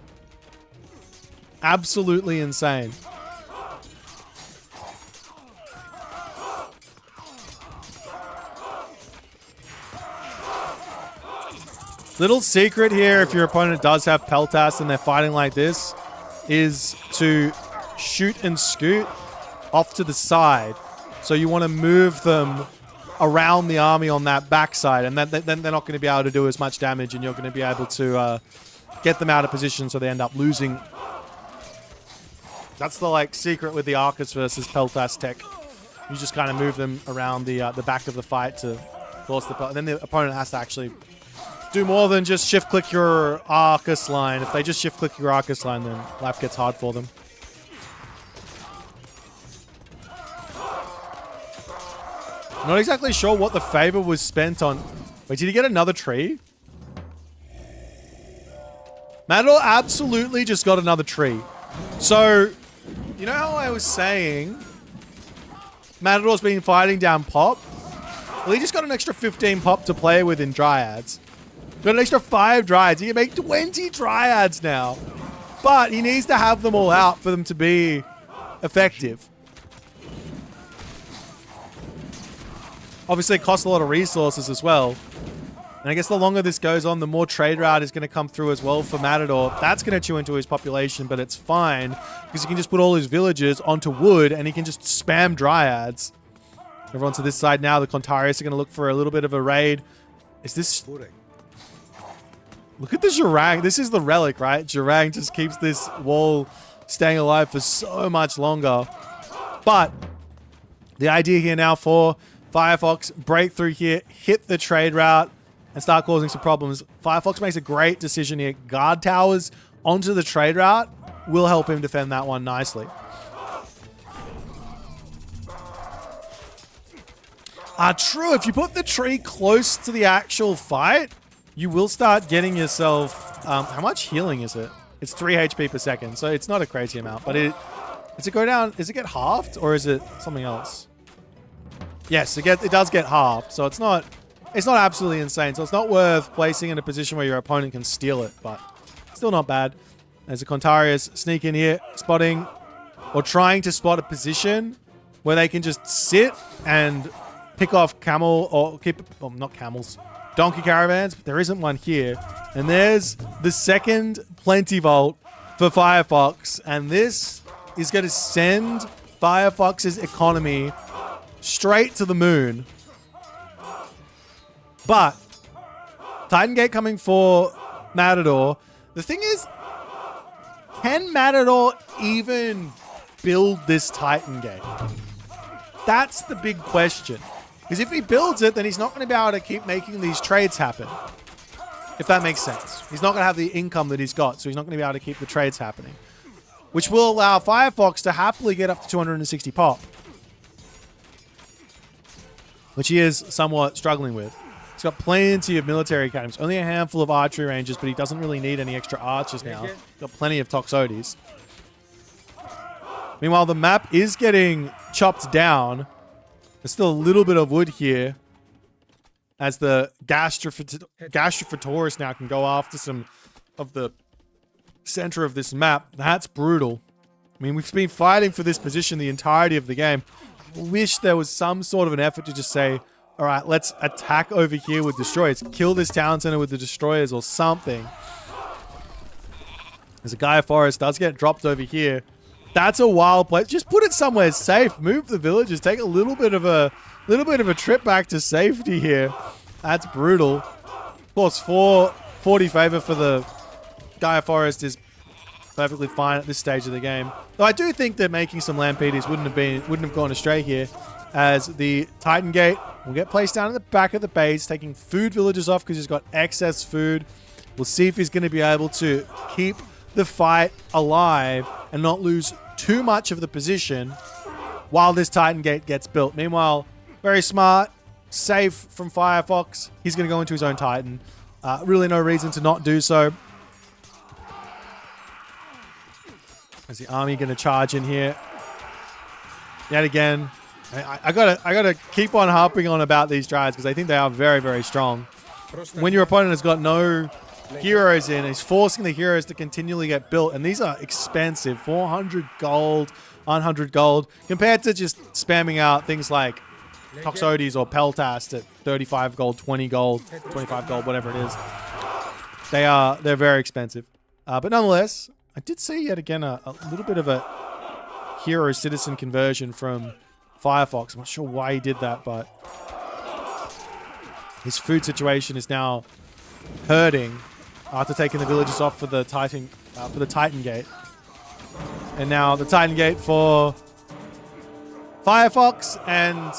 Absolutely insane. Little secret here, if your opponent does have Peltas and they're fighting like this, is to shoot and scoot off to the side. So you want to move them around the army on that backside, and then they're not going to be able to do as much damage, and you're going to be able to get them out of position so they end up losing. That's the like secret with the Arcus versus Peltas tech. You just kind of move them around the back of the fight to force the Peltas. Then the opponent has to actually do more than just shift-click your Arcus line. If they just shift-click your Arcus line, then life gets hard for them. I'm not exactly sure what the favor was spent on. Wait, did he get another tree? Matador absolutely just got another tree. So, you know how I was saying Matador's been fighting down pop? Well, he just got an extra 15 pop to play with in Dryads. Got an extra 5 Dryads. He can make 20 Dryads now. But he needs to have them all out for them to be effective. Obviously, it costs a lot of resources as well. And I guess the longer this goes on, the more trade route is going to come through as well for Matador. That's going to chew into his population, but it's fine because he can just put all his villagers onto wood and he can just spam Dryads. Over onto this side now. The Contarius are going to look for a little bit of a raid. Is this... Look at the Jurang. This is the relic, right? Jurang just keeps this wall staying alive for so much longer. But the idea here now for Firefox, break through here, hit the trade route, and start causing some problems. Firefox makes a great decision here. Guard towers onto the trade route will help him defend that one nicely. True, if you put the tree close to the actual fight, you will start getting yourself... how much healing is it? It's 3 HP per second, so it's not a crazy amount. But does it go down... Does it get halved, or is it something else? Yes, it does get halved, so it's not absolutely insane. So it's not worth placing in a position where your opponent can steal it, but still not bad. There's a Contarius sneak in here, spotting or trying to spot a position where they can just sit and pick off camel or keep... Well, not camels. Donkey caravans, but there isn't one here. And there's the second Plenty Vault for Firefox, and this is going to send Firefox's economy straight to the moon. But Titan Gate coming for Matador. The thing is, can Matador even build this Titan Gate? That's the big question. Because if he builds it, then he's not going to be able to keep making these trades happen. if that makes sense. He's not going to have the income that he's got, so he's not going to be able to keep the trades happening, which will allow Firefox to happily get up to 260 pop, which he is somewhat struggling with. He's got plenty of military academies, only a handful of archery ranges, but he doesn't really need any extra archers now. He's got plenty of Toxotes. Meanwhile, the map is getting chopped down. There's still a little bit of wood here, as the Gastrophosaurus now can go after some of the center of this map. That's brutal. I mean, we've been fighting for this position the entirety of the game. I wish there was some sort of an effort to just say, all right, let's attack over here with destroyers. Kill this town center with the destroyers or something. As a Gaia Forest does get dropped over here. That's a wild place. Just put it somewhere safe. Move the villagers. Take a little bit of a trip back to safety here. That's brutal. Of course, 40 favor for the Gaia Forest is perfectly fine at this stage of the game. Though I do think that making some Lampedes wouldn't have gone astray here, as the Titan Gate will get placed down in the back of the base, taking food villagers off because he's got excess food. We'll see if he's going to be able to keep the fight alive and not lose too much of the position while this Titan Gate gets built. Meanwhile, very smart, safe from Firefox. He's going to go into his own Titan. Really no reason to not do so. Is the army going to charge in here? Yet again, I gotta keep on harping on about these Dryads because I think they are very, very strong. When your opponent has got no heroes in, he's forcing the heroes to continually get built, and these are expensive. 400 gold, 100 gold, compared to just spamming out things like Toxotes or Peltast at 35 gold, 20 gold, 25 gold, whatever it is. They're very expensive. But nonetheless, I did see yet again a little bit of a hero citizen conversion from Firefox. I'm not sure why he did that, but his food situation is now hurting after taking the villagers off for the Titan Gate. And now the Titan Gate for Firefox, and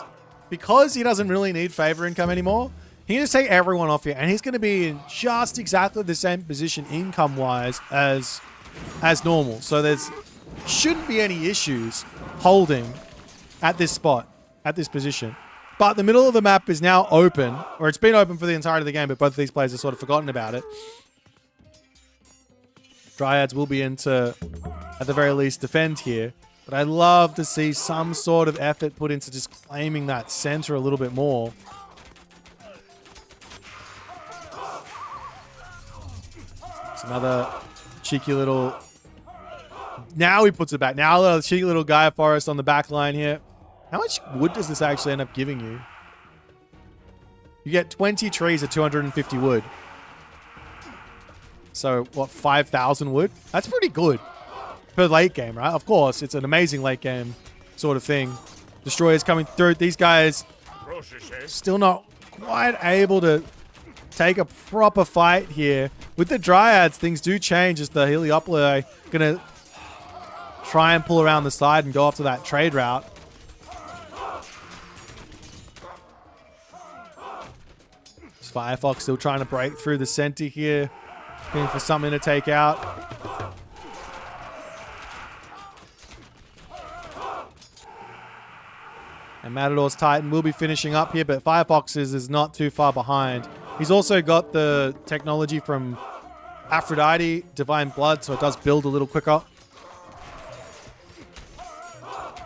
because he doesn't really need favor income anymore, he can just take everyone off here, and he's going to be in just exactly the same position income-wise as normal. So there's shouldn't be any issues holding at this spot, at this position. But the middle of the map is now open, or it's been open for the entirety of the game, but both of these players have sort of forgotten about it. Dryads will be in to, at the very least, defend here. But I'd love to see some sort of effort put into just claiming that center a little bit more. It's another cheeky little... Now he puts it back. Now a cheeky little Gaia Forest on the back line here. How much wood does this actually end up giving you? You get 20 trees at 250 wood. So, what, 5,000 wood? That's pretty good for late game, right? Of course, it's an amazing late game sort of thing. Destroyers coming through. These guys still not quite able to take a proper fight here. With the Dryads, things do change as the Heliopoli are going to try and pull around the side and go after that trade route. Firefox still trying to break through the center here. Looking for something to take out. And Matador's Titan will be finishing up here, but Firefox's is not too far behind. He's also got the technology from Aphrodite, Divine Blood, so it does build a little quicker.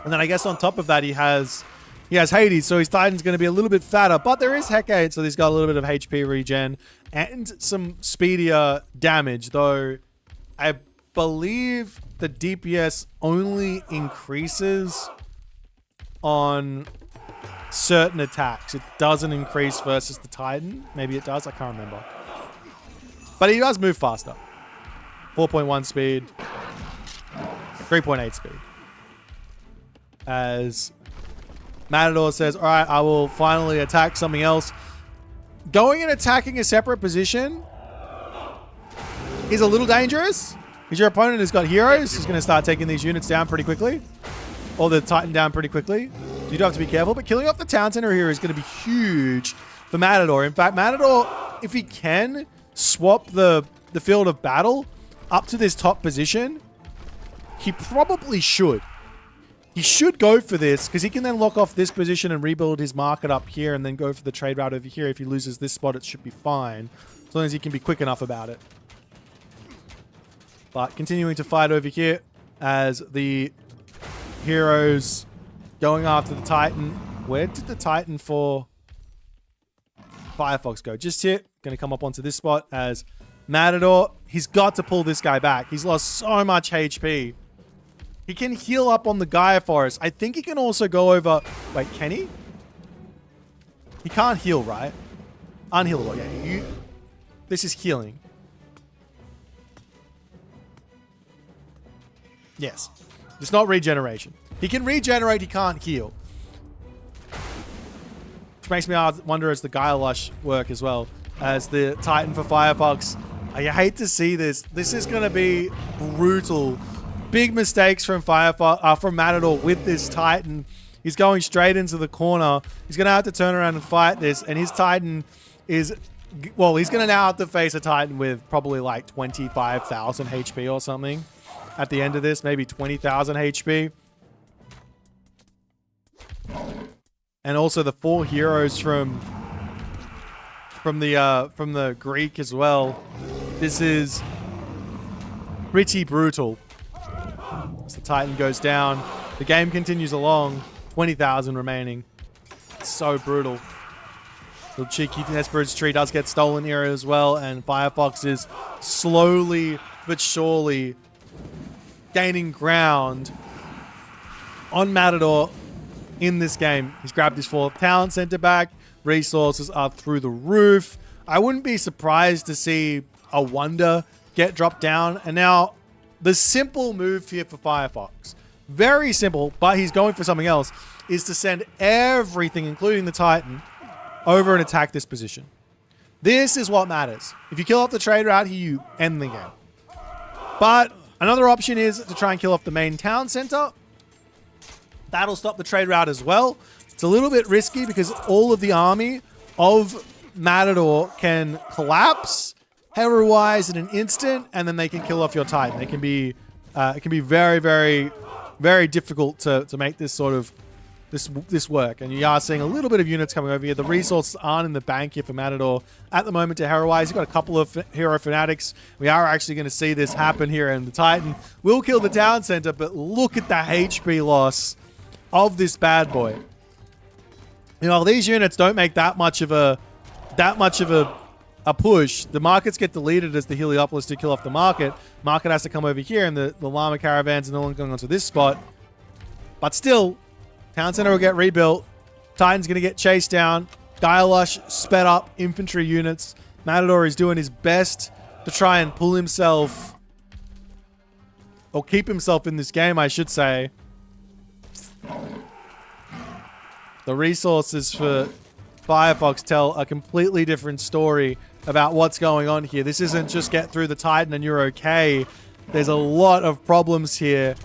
And then I guess on top of that, he has Hades, so his Titan's going to be a little bit fatter, but there is Hecate, so he's got a little bit of HP regen and some speedier damage, though I believe the DPS only increases on certain attacks. It doesn't increase versus the Titan. Maybe it does, I can't remember. But he does move faster. 4.1 speed, 3.8 speed. As Matador says, all right, I will finally attack something else. Going and attacking a separate position is a little dangerous because your opponent has got heroes. He's going to start taking these units down pretty quickly, or the Titan down pretty quickly. So you do have to be careful, but killing off the town center here is going to be huge for Matador. In fact, Matador, if he can, swap the field of battle up to this top position, he probably should. He should go for this because he can then lock off this position and rebuild his market up here and then go for the trade route over here. If he loses this spot, it should be fine. As long as he can be quick enough about it. But continuing to fight over here as the heroes going after the Titan. Where did the Titan for Firefox go? Just here. Going to come up onto this spot as Matador. He's got to pull this guy back. He's lost so much HP. He can heal up on the Gaia Forest. I think he can also go over... Wait, can he? He can't heal, right? Unhealable. Yeah, this is healing. Yes. It's not regeneration. He can regenerate, he can't heal. Which makes me wonder as the Gaia Lush work as well. As the Titan for Firefox. I hate to see this. This is going to be brutal. Big mistakes from from Matador with this Titan. He's going straight into the corner. He's going to have to turn around and fight this. And his Titan is... Well, he's going to now have to face a Titan with probably like 25,000 HP or something. At the end of this, maybe 20,000 HP. And also the 4 heroes from the Greek as well. This is pretty brutal. As the Titan goes down, the game continues along. 20,000 remaining. It's so brutal. The cheeky Hesperid's tree does get stolen here as well, and Firefox is slowly but surely gaining ground on Matador in this game. He's grabbed his 4th talent center back. Resources are through the roof. I wouldn't be surprised to see a Wonder get dropped down. And now the simple move here for Firefox, very simple, but he's going for something else, is to send everything, including the Titan, over and attack this position. This is what matters. If you kill off the trade route here, you end the game. But another option is to try and kill off the main town center. That'll stop the trade route as well. It's a little bit risky because all of the army of Matador can collapse hero-wise in an instant, and then they can kill off your Titan. It can be very, very, very difficult to make this sort of this work. And you are seeing a little bit of units coming over here. The resources aren't in the bank here for Matador at the moment to hero-wise. You've got a couple of hero fanatics. We are actually going to see this happen here, and the Titan will kill the town center, but look at the HP loss of this bad boy. You know, these units don't make that much of a push. The markets get deleted as the Heliopolis do kill off the market. Market has to come over here, and the llama caravans and no one going onto this spot. But still, town center will get rebuilt. Titan's going to get chased down. Dialush sped up infantry units. Matador is doing his best to try and pull himself, or keep himself in this game, I should say. The resources for Firefox tell a completely different story about what's going on here. This isn't just get through the Titan and you're okay. There's a lot of problems here.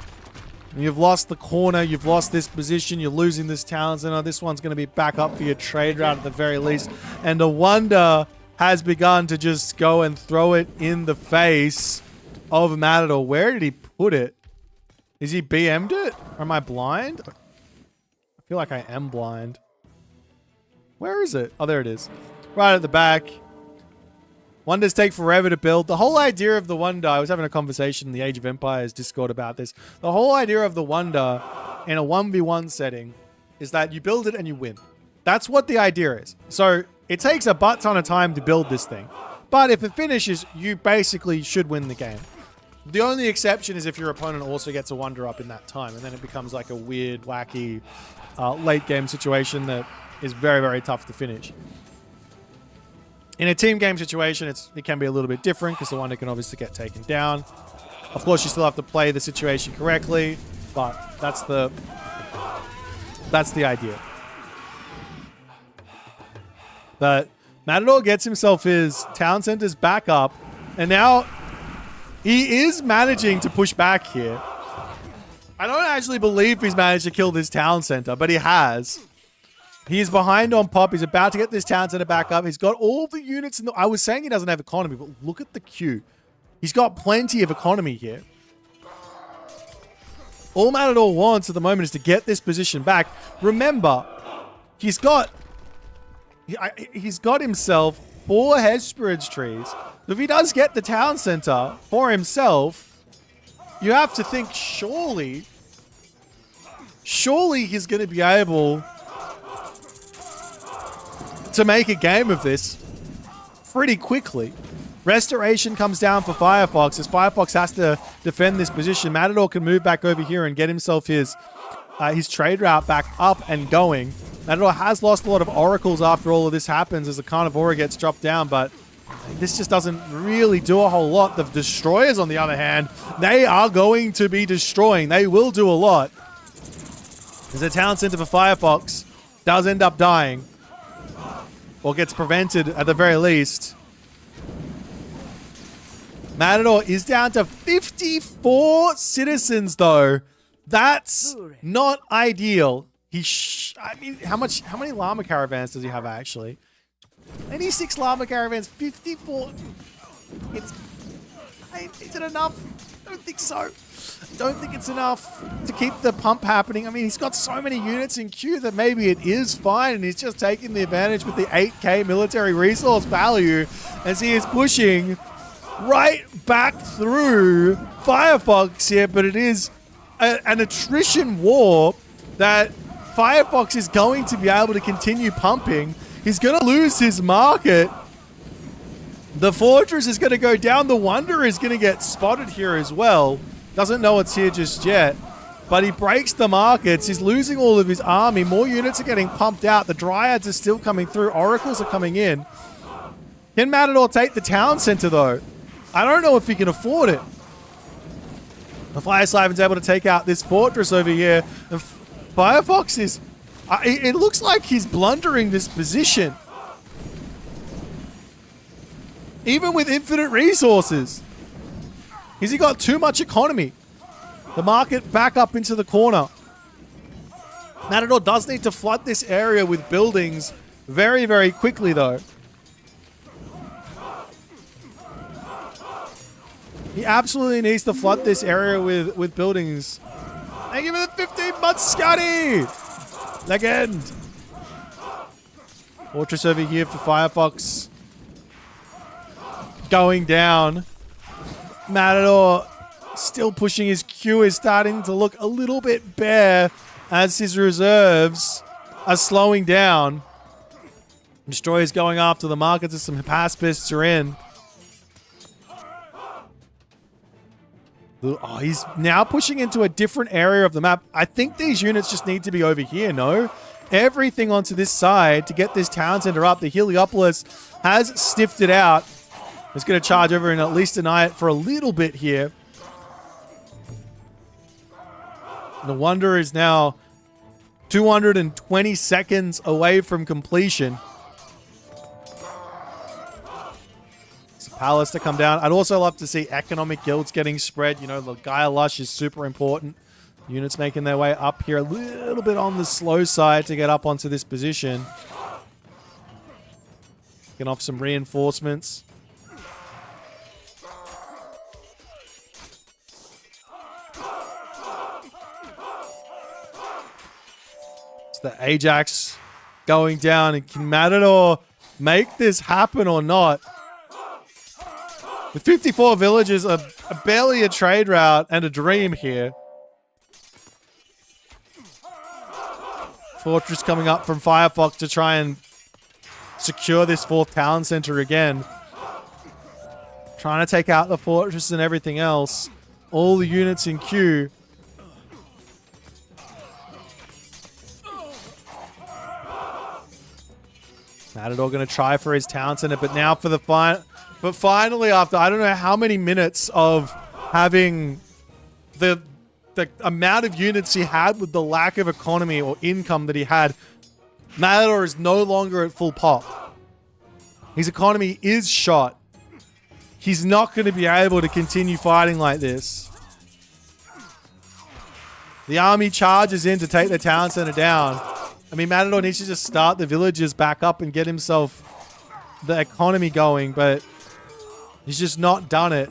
You've lost the corner. You've lost this position. You're losing this talent center. This one's going to be back up for your trade route at the very least. And the Wonder has begun to just go and throw it in the face of Matador. Where did he put it? Is he BM'd it? Or am I blind? I feel like I am blind. Where is it? Oh, there it is. Right at the back. Wonders take forever to build. The whole idea of the Wonder, I was having a conversation in the Age of Empires Discord about this. The whole idea of the Wonder in a 1v1 setting is that you build it and you win. That's what the idea is. So it takes a butt ton of time to build this thing. But if it finishes, you basically should win the game. The only exception is if your opponent also gets a Wonder up in that time, and then it becomes like a weird, wacky late game situation that is very, very tough to finish. In a team game situation, it can be a little bit different because the Wonder can obviously get taken down. Of course, you still have to play the situation correctly, but that's the idea. But Matador gets himself his town centers back up, and now he is managing to push back here. I don't actually believe he's managed to kill this town center, but he has. He is behind on pop. He's about to get this town center back up. He's got all the units in the... I was saying he doesn't have economy, but look at the queue. He's got plenty of economy here. All Matador wants at the moment is to get this position back. Remember, he's got himself 4 Hesperid's trees. So if he does get the town center for himself, you have to think surely he's going to be able to make a game of this pretty quickly. Restoration comes down for Firefox as Firefox has to defend this position. Matador can move back over here and get himself his trade route back up and going. Matador has lost a lot of oracles after all of this happens as the Carnivora gets dropped down, but this just doesn't really do a whole lot. The Destroyers, on the other hand, they are going to be destroying. They will do a lot. As a town center for Firefox does end up dying, or gets prevented at the very least. Matador is down to 54 citizens, though. That's not ideal. I mean, how many llama caravans does he have, actually? 26 llama caravans, 54. Is it enough? I don't think so. I don't think it's enough to keep the pump happening. I mean, he's got so many units in queue that maybe it is fine, and he's just taking the advantage with the 8k military resource value as he is pushing right back through Firefox here, but it is an attrition war that Firefox is going to be able to continue pumping. He's going to lose his market. The fortress is going to go down. The Wonder is going to get spotted here as well. Doesn't know it's here just yet, but he breaks the markets. He's losing all of his army. More units are getting pumped out. The Dryads are still coming through. Oracles are coming in. Can Matador take the town center, though? I don't know if he can afford it. The Fire Slavin's able to take out this fortress over here. And Firefox is... it looks like he's blundering this position. Even with infinite resources. Has he got too much economy? The market back up into the corner. Matador does need to flood this area with buildings very, very quickly, though. He absolutely needs to flood this area with buildings. Thank you for the 15 months, Scotty! Legend! Fortress over here for Firefox. Going down. Matador still pushing. His queue is starting to look a little bit bare as his reserves are slowing down. Destroyers going after the markets as some pacifists are in. Oh, he's now pushing into a different area of the map. I think these units just need to be over here, no? Everything onto this side to get this town center up. The Heliopolis has sniffed it out. It's going to charge over and at least deny it for a little bit here. The Wonder is now 220 seconds away from completion. Palace to come down. I'd also love to see economic guilds getting spread. You know, the Gaia Lush is super important. Units making their way up here a little bit on the slow side to get up onto this position. Getting off some reinforcements. It's the Ajax going down. And can Matador make this happen or not? With 54 villages, barely a trade route and a dream here. Fortress coming up from Firefox to try and secure this 4th town center again. Trying to take out the fortress and everything else. All the units in queue. Matador going to try for his town center, but now for the final... But finally, after I don't know how many minutes of having the amount of units he had with the lack of economy or income that he had, Matador is no longer at full pop. His economy is shot. He's not going to be able to continue fighting like this. The army charges in to take the town center down. I mean, Matador needs to just start the villagers back up and get himself the economy going, but he's just not done it.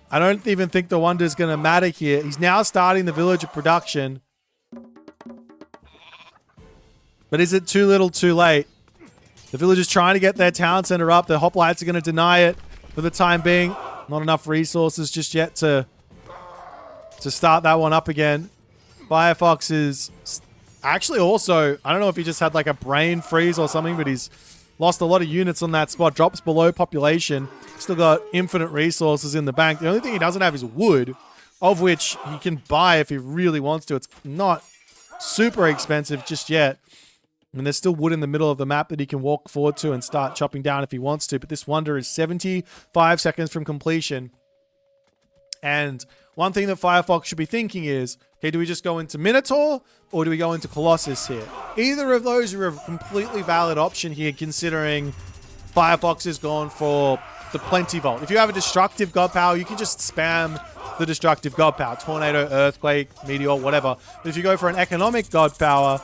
I don't even think the wonder is going to matter here. He's now starting the villager production. But is it too little too late? The villagers trying to get their town center up. The hoplites are going to deny it for the time being. Not enough resources just yet to start that one up again. Firefox is actually also, I don't know if he just had like a brain freeze or something, but he's lost a lot of units on that spot. Drops below population. Still got infinite resources in the bank. The only thing he doesn't have is wood, of which he can buy if he really wants to. It's not super expensive just yet. I mean, there's still wood in the middle of the map that he can walk forward to and start chopping down if he wants to. But this wonder is 75 seconds from completion. And one thing that Firefox should be thinking is, okay, do we just go into Minotaur or do we go into Colossus here? Either of those are a completely valid option here, considering Firefox has gone for the Plenty Vault. If you have a destructive god power, you can just spam the destructive god power. Tornado, earthquake, meteor, whatever. But if you go for an economic god power,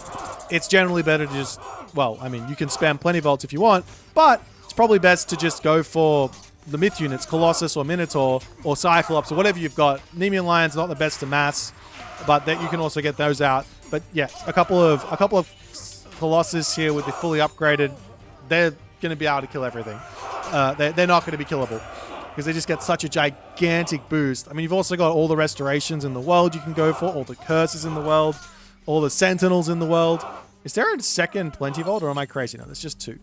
it's generally better to just, well, I mean, you can spam Plenty Vaults if you want, but it's probably best to just go for the myth units, Colossus or Minotaur or Cyclops or whatever you've got. Nemean Lion's not the best to mass, but that you can also get those out. But yeah, a couple of Colossus here with the fully upgraded, they're going to be able to kill everything. They're not going to be killable because they just get such a gigantic boost. I mean, you've also got all the restorations in the world you can go for, all the curses in the world, all the sentinels in the world. Is there a second Plenty Vault or am I crazy? No, there's just two.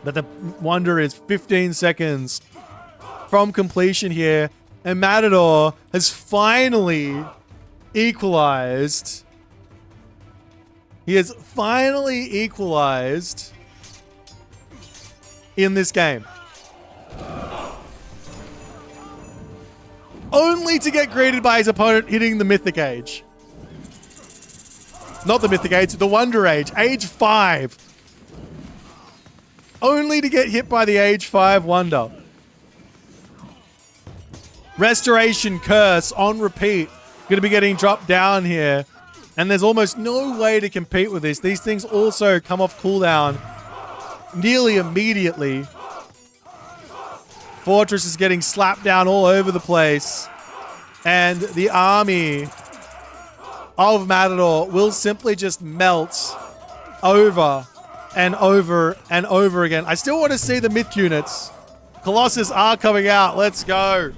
But the wonder is 15 seconds from completion here. And Matador has finally equalized. He has finally equalized in this game. Only to get greeted by his opponent hitting the Mythic Age. Not the Mythic Age, the Wonder Age. Age 5. Only to get hit by the Age 5 Wonder. Restoration Curse on repeat. Going to be getting dropped down here. And there's almost no way to compete with this. These things also come off cooldown nearly immediately. Fortress is getting slapped down all over the place. And the army of Matador will simply just melt over and over and over again. I still want to see the myth units. Colossus are coming out. Let's go.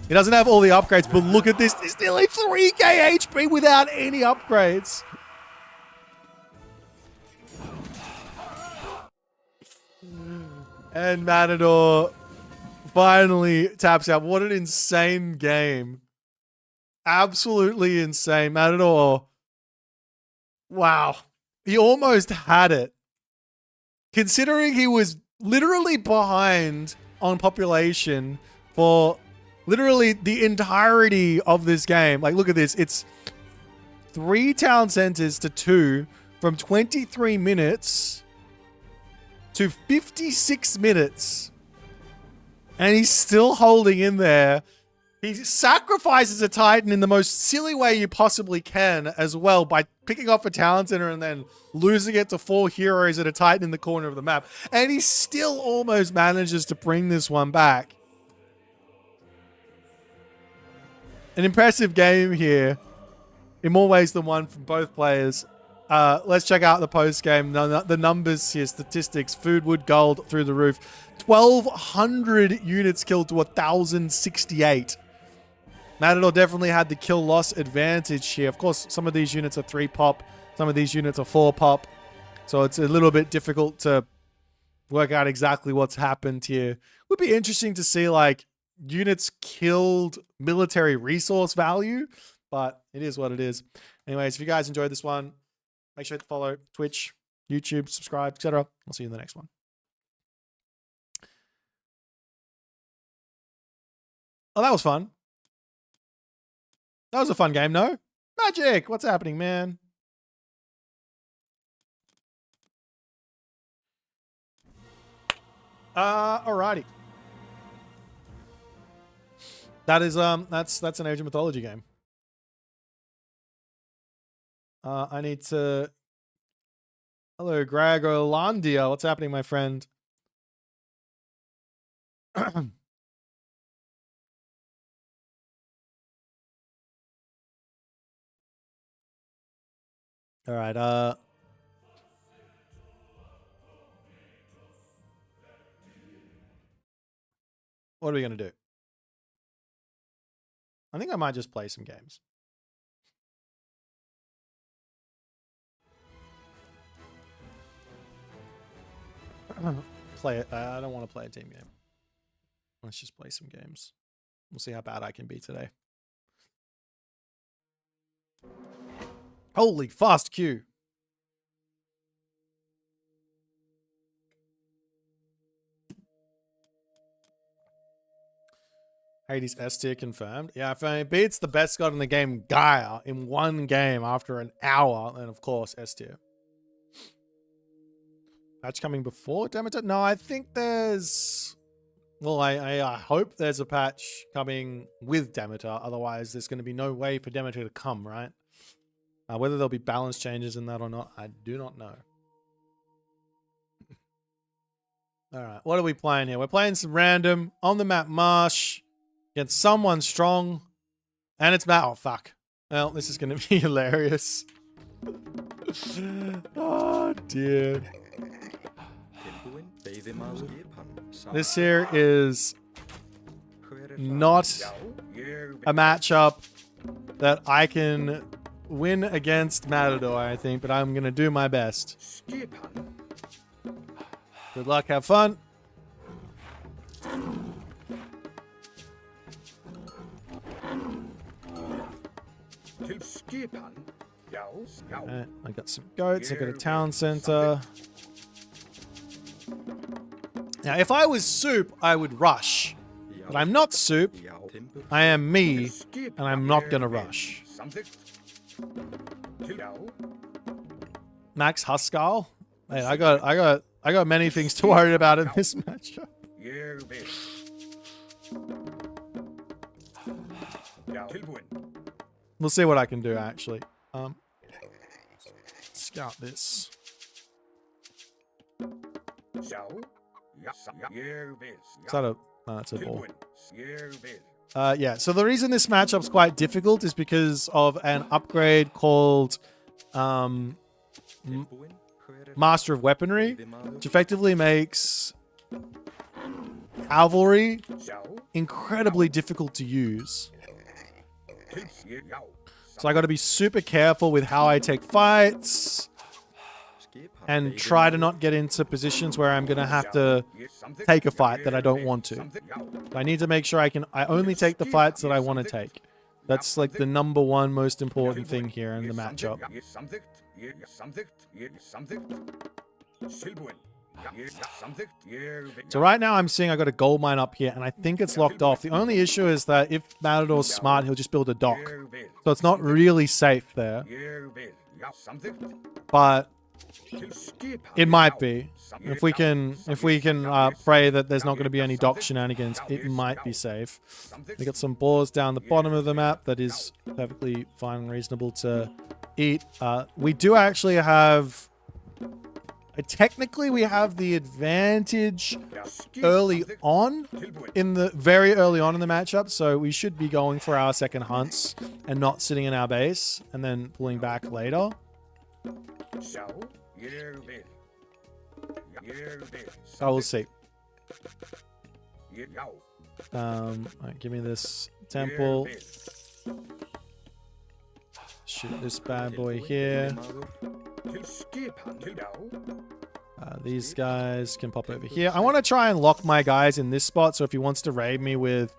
He doesn't have all the upgrades, but look at this. There's nearly 3k HP without any upgrades. And Matador finally taps out. What an insane game. Absolutely insane. Matador. Wow. He almost had it. Considering he was literally behind on population for literally the entirety of this game. Like, look at this. It's 3 town centers to 2 from 23 minutes to 56 minutes. And he's still holding in there. He sacrifices a Titan in the most silly way you possibly can as well by picking off a town center and then losing it to 4 heroes at a Titan in the corner of the map. And he still almost manages to bring this one back. An impressive game here in more ways than one from both players. Let's check out the post game. The numbers here, statistics, food, wood, gold through the roof. 1,200 units killed to 1,068. Matador definitely had the kill loss advantage here. Of course, some of these units are 3 pop. Some of these units are 4 pop. So it's a little bit difficult to work out exactly what's happened here. Would be interesting to see like units killed military resource value, but it is what it is. Anyways, if you guys enjoyed this one, make sure to follow Twitch, YouTube, subscribe, etc. I'll see you in the next one. Oh, that was fun. That was a fun game, no? Magic! What's happening, man? Alrighty. That is that's an Age of Mythology game. I need to... Hello, Greg Orlandia. What's happening, my friend? All right, what are we going to do? I think I might just play some games. Play it. I don't want to play a team game. Let's just play some games. We'll see how bad I can be today. Holy fast queue. Hades S tier confirmed. Yeah, if it beats the best god in the game, Gaia, in one game after an hour, then of course S tier. Patch coming before Demeter? No, I think there's... Well, I hope there's a patch coming with Demeter. Otherwise, there's going to be no way for Demeter to come, right? Whether there'll be balance changes in that or not, I do not know. All right, what are we playing here? We're playing some random on the map Marsh against someone strong. And it's Matt. Oh, fuck. Well, this is going to be hilarious. Oh, dear. This here is not a matchup that I can win against Matador, I think, but I'm going to do my best. Good luck, have fun. Right, I got some goats, I got a town center. Now, if I was Soup, I would rush. But I'm not Soup. I am me, and I'm not gonna rush. Max Huskal? Man, I got many things to worry about in this matchup. We'll see what I can do, actually. Scout this. Is that a... No, that's a ball. Yeah, so the reason this matchup's quite difficult is because of an upgrade called Master of Weaponry, which effectively makes cavalry incredibly difficult to use. So I got to be super careful with how I take fights and try to not get into positions where I'm going to have to take a fight that I don't want to. I need to make sure I only take the fights that I want to take. That's like the #1 most important thing here in the matchup. So right now I'm seeing I got a gold mine up here and I think it's locked off. The only issue is that if Matador's smart, he'll just build a dock. So it's not really safe there. But it might be. If we can pray that there's not going to be any dock shenanigans, it might be safe. We got some boars down the bottom of the map that is perfectly fine and reasonable to eat. We do actually have... Technically, we have the advantage early on, very early on in the matchup, so we should be going for our second hunts and not sitting in our base and then pulling back later. I will see. Alright, give me this temple. Shoot this bad boy here. These guys can pop over here. I want to try and lock my guys in this spot, so if he wants to raid me with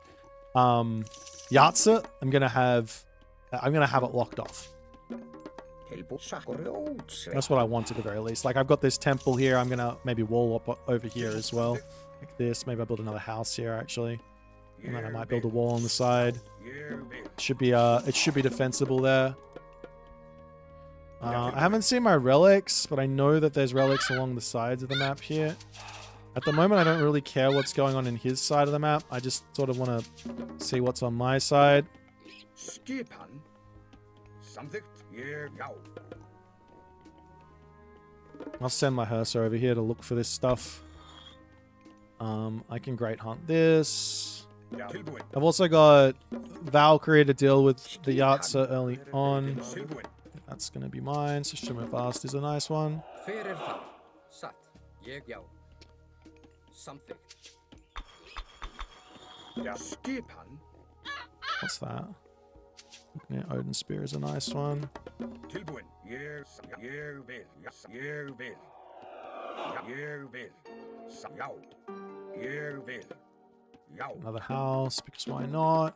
Yatsa, I'm gonna have it locked off. That's what I want at the very least. Like, I've got this temple here. I'm gonna maybe wall up over here as well, like this. Maybe I'll build another house here actually, and then I might build a wall on the side. It should be defensible there. I haven't seen my relics, but I know that there's relics along the sides of the map here. At the moment, I don't really care what's going on in his side of the map. I just sort of want to see what's on my side. I'll send my Hersa over here to look for this stuff. I can great hunt this. I've also got Valkyrie to deal with the Yatsa early on. That's going to be mine. So Shimmer Fast is a nice one. What's that? Yeah, Odin Spear is a nice one. Another house, because why not?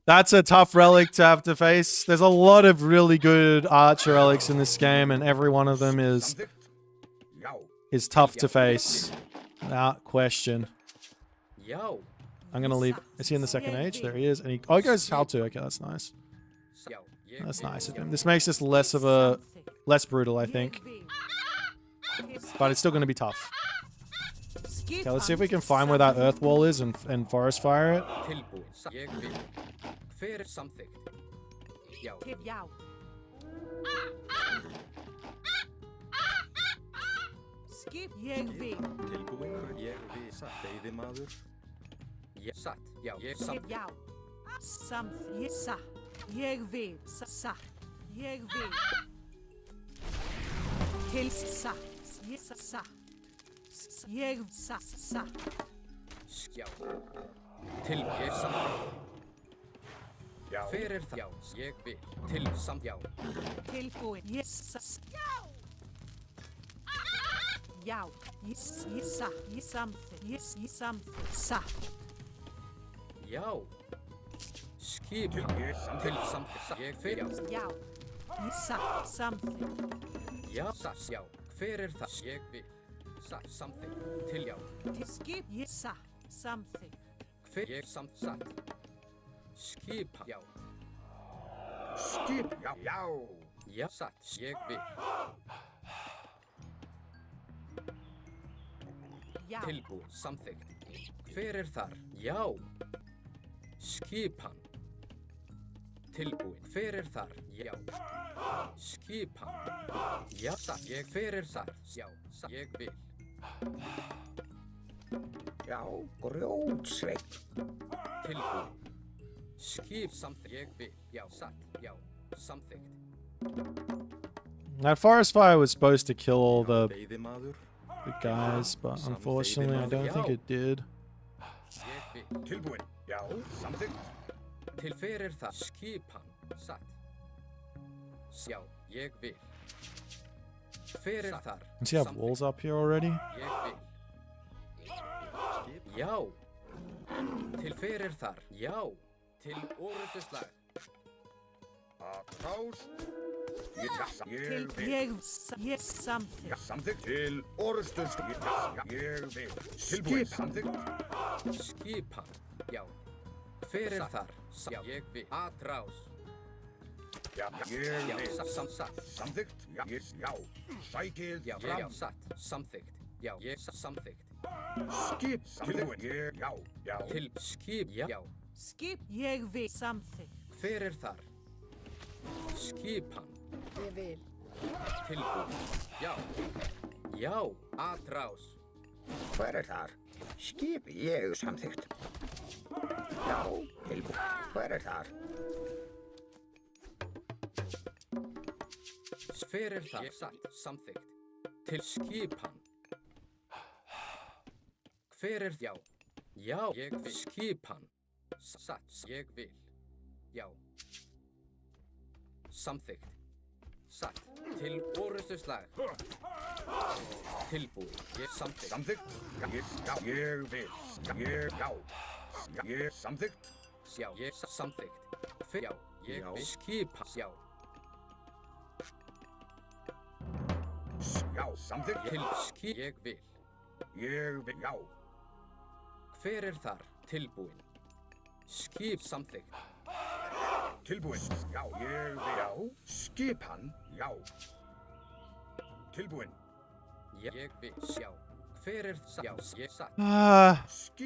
That's a tough relic to have to face. There's a lot of really good archer relics in this game, and every one of them is tough to face. Without question. I'm gonna leave. Is he in the second age? There he is. And he goes how to. Okay, that's nice. That's nice of him. This makes this less brutal, I think. But it's still gonna be tough. Okay, let's see if we can find where that earth wall is and forest fire it. That forest fire was supposed to kill all the guys, but unfortunately I don't think it did. Does he have walls up here already?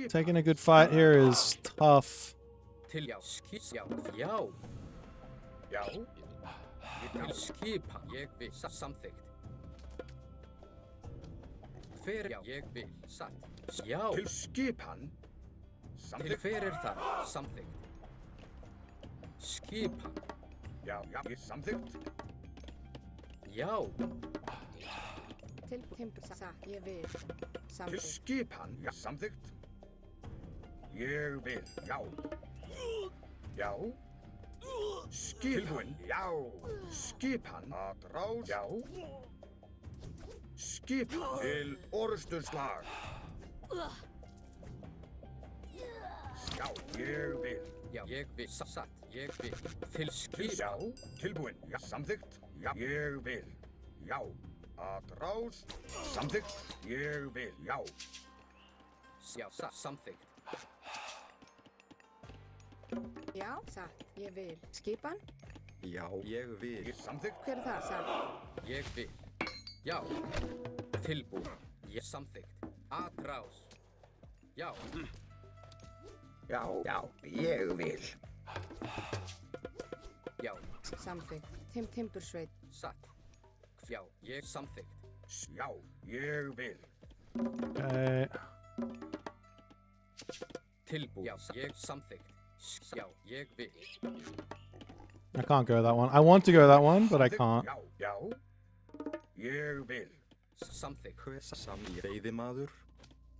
Taking a good fight here is tough. Til já, já, já. Já. Til skipan, ég vil, samþykkt. Hver já, ég vil, satt. Já. Til skipan. Til hver það, samþykkt. Skipan. Já, ég samþykkt. Já. Til timbur, satt, ég vil, Til samþykkt. skipan, já, samþykkt. Ég vil, já. Já. Skipan, já. Skipan, að ráð, já. Skipan til orrustuslag. Já, ég vil. Já, ég vil, satt, ég vil. Til skipan. Já, tilbúin, já, samþykkt. Já, ég vil. Já. Að ráð, samþykkt. Ég vil, já. Já, samþykkt. Já, satt, ég vil. Skipan? Já, ég vil. Ég samþykkt. Hver það, satt? Ég vil. Já. Tilbúin. Ég samþykkt. Atrás. Já. Já, ég vil. Já. Samþykkt. Timbursveit. Satt. Já, ég samþykkt. Já, ég vil. Okay. Tilbúin. Já, ég samþykkt. Já, ég vil. I can't go that one. I want to go that one, but I can't. Já, já. Ég vil. Samþykkt. Hver sam ég veiðimaður?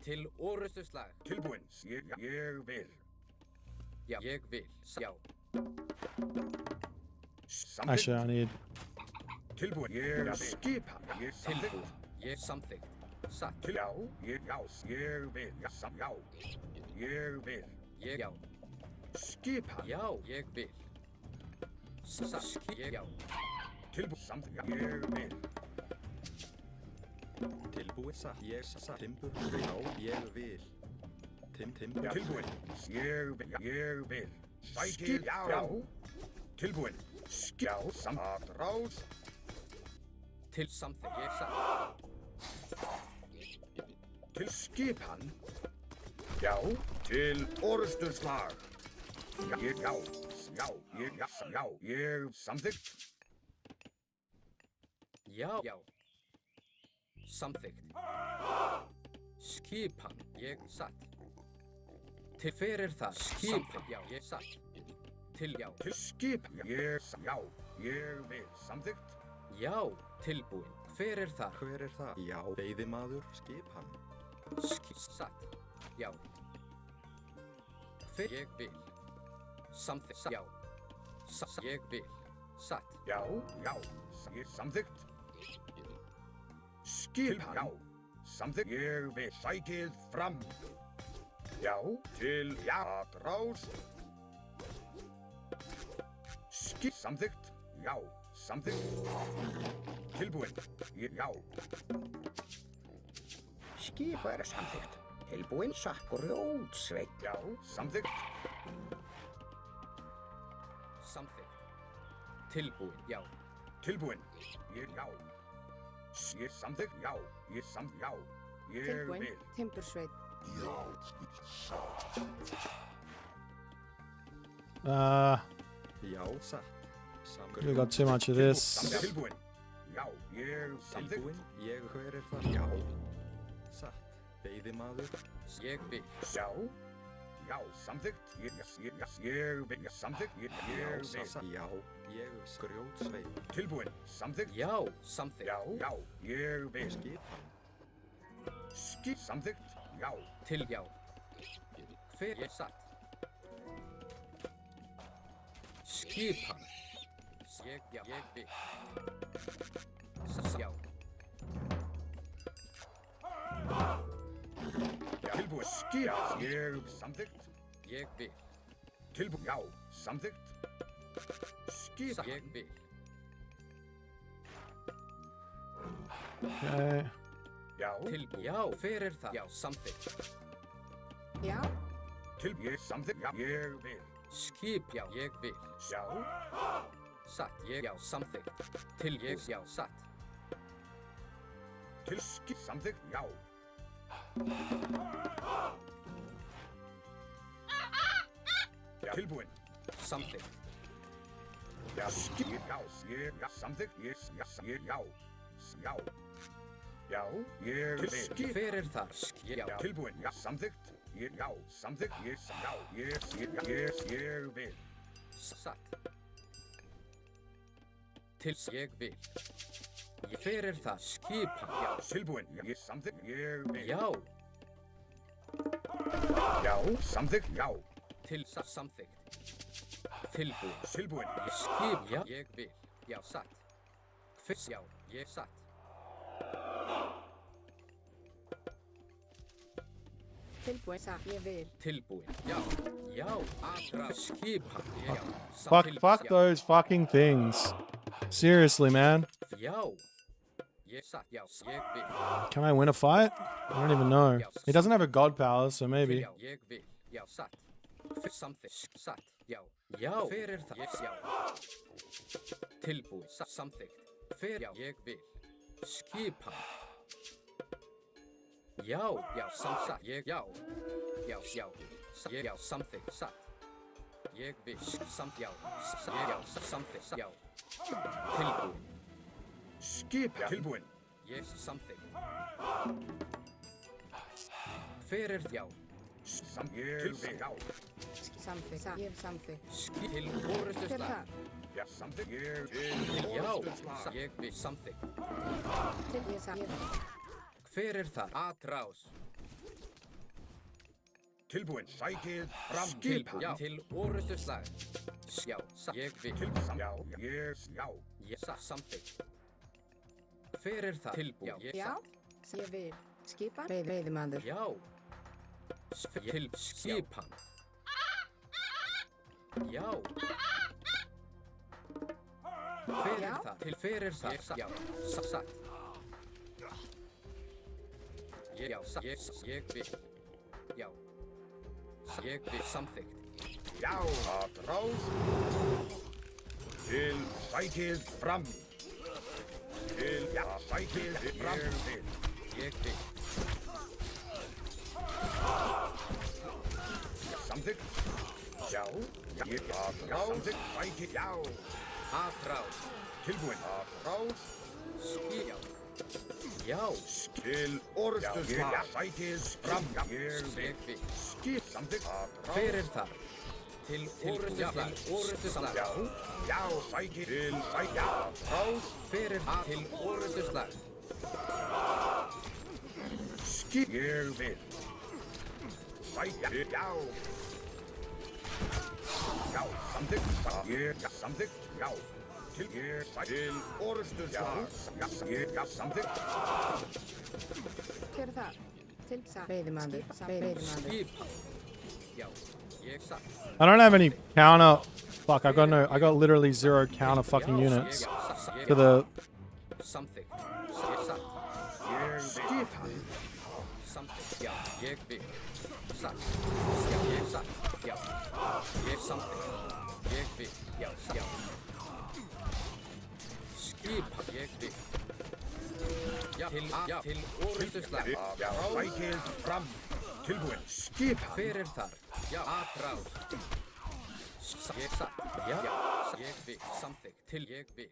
Til orrustuslag. Tilbúin. Ég vil. Já, ég vil. Já. Actually, I Samþykkt. need. Tilbúin. Ég skipan. Ég samþykkt. Tilbúin. Ég samþykkt. Satt. Til já. Ég vil. Já. Ég vil. Ég já. Skipan. Já, ég vil. Ég já. Tilbúin. Samþykkt. Ég vil. Tilbúið satt. Ég satt. Timbur. Já, ég vil. Timbur. Tilbúin. Ég vil. Sækir. Já. Tilbúin. Já. Að ráð. Til samþykkt. Ég satt. Til skipan. Já. Til orrustuslag. Já. Ég samþykkt. Já. Já. Samþykkt. Skipan. Ég satt. Til hver það? Skipan. Já, ég satt. Til já. Til skipan. Ég vil. Samþykkt. Já, tilbúin. Hver það? Hver það? Já, veiðimaður. Skipan. Satt. Já. Hver ég vil. Samþykkt. Já. Ég vil. Satt. Já. Ég samþykkt. Skipan. Já. Samþykkt. Ég vil. Sækið fram. Já. Til að ráð. Samþykkt. Já. Samþykkt. Tilbúin. Já. Skipa er samþykkt. Tilbúinn satt grjótsveit. Já. Samþykkt. Samþykkt. Tilbúin. Já. Tilbúin. Já. Ég samþykkt. Já. Já. Ég Tilbúin. vil. Timbursveit. Já, satt. We got too much of this. Tilbúin. Já. Ég samþykkt. Tilbúinn. Ég hver það? Já. Satt. Veiðimaður. Ég vil. Já. Já. Samþykkt. Ég vil. Samþykkt. Ég vil. Satt. Já, ég grjótsveit. Tilbúin. Samþykkt. Já, samþykkt. Já. Ég vil. Skipan. Samþykkt. Já. Til já. Hver ég satt. Skipan. Ég vil. Já. Tilbúin. Ég samþykkt. Ég vil. Tilbúin. Já. Samþykkt. Ég vil. Okay. Já. Tilbúin. Já, hver það? Já, samþykkt. Já. Ég samþykkt. Já. Ég vil. Skip. Já, ég vil. Já. Satt. Ég já, samþykkt. Til ég já, satt. Til samþykkt. Já. Já. Tilbúin. Samþykkt. Já. Já. Já. Samþykkt. Já. Já. Já. Ég vil. Hver er þar? Já. Tilbúin. Já. Samþykkt. Já. Samþykkt. Já. Ég vil. Satt. Til ég vil. Hver er það? Skipan. Já. Tilbúin. Ég samþykkt. Ég vil. Já. Já. Samþykkt. Já. Til samþykkt. Tilbúin. Tilbúin. Ég skip. Já. Ég vil. Já. Satt. Hver? Já. Ég satt. Tilbúin. Satt. Ég vil. Tilbúin. Já. Já. Aðra. Skipan. Já. Fuck those fucking things. Seriously, man. Já. Ég satt. Já. Ég vil. Can I win a fight? I don't even know. He doesn't have a god power, so maybe. Já. Ég vil. Já. Satt. Samþykkt. Satt. Já. Já. Hver er það? Ég. Já. Tilbúin. Samþykkt. Hver? Já. Ég vil. Skipan. Já. Já. Samsatt. Ég. Já. Já. Já. Ég. Já. Samþykkt. Satt. Ég vil. Já. Já. Samþykkt. Já. Tilbúin. Skip. Tilbúin. Ég. Samþykkt. Hver er já? Ég vil. Já. Samþykkt. Satt. Ég samþykkt. Til orustu Hver er slag. það? Já. Samþykkt. Ég Já. vil. Ég vil samþykkt. Til ég satt. Ég vil. Hver er það? Atrás. Tilbúin. Sækið fram. Tilbúin. Já. Til orustu slag. Já. Ég vil. Já. Já. Ég samþykkt. Hver er það? Tilbúin. Ég Já. Ég vil. Skipan. Veiðimaður. Já. Til skipan. Já. Hver er Já. það? Til hver er það? Já. Satt. Já. Ég vil. Já. Ég vil samþykkt. Já. Atrás. Til sækið fram. Til sækið fram. Ég vil. Samþykkt. Já. Ég atrás. Samþykkt. Sækið. Já. Atrás. Tilbúin. Atrás. Já. Já. Til orustu slag. Já. Sækið fram. Ég vil. Skip. Samþykkt. Atrás. Hver er þar? Til orustu slag. Orustu slag. Já. Já. Sækið. Til sækið. Já. Atrás. Hver er það? Til orustu slag. Skip. Ég vil. Sækið. Já. Já. Samþykkt. Já. Samþykkt. Já. Til orustu slag. Já. Samþykkt. Hver er það? Til satt. Veiðimaður. Veiðimaður. Skipan. Já. Ég satt. I don't have any counter. Fuck, I got literally 0 counter fucking units to the. Samþykkt. Ég satt. Skipan. Samþykkt. Já. Ég vil. Satt. Já. Ég satt. Já. Ég samþykkt. Ég vil. Já. Já. Skipan. Ég vil. Já. Til orustu slag. Já. Sækið fram. Tilbúin. Skipan. Hver er þar? Já. Atrás. Ég satt. Já. Ég vil. Samþykkt. Til ég vil.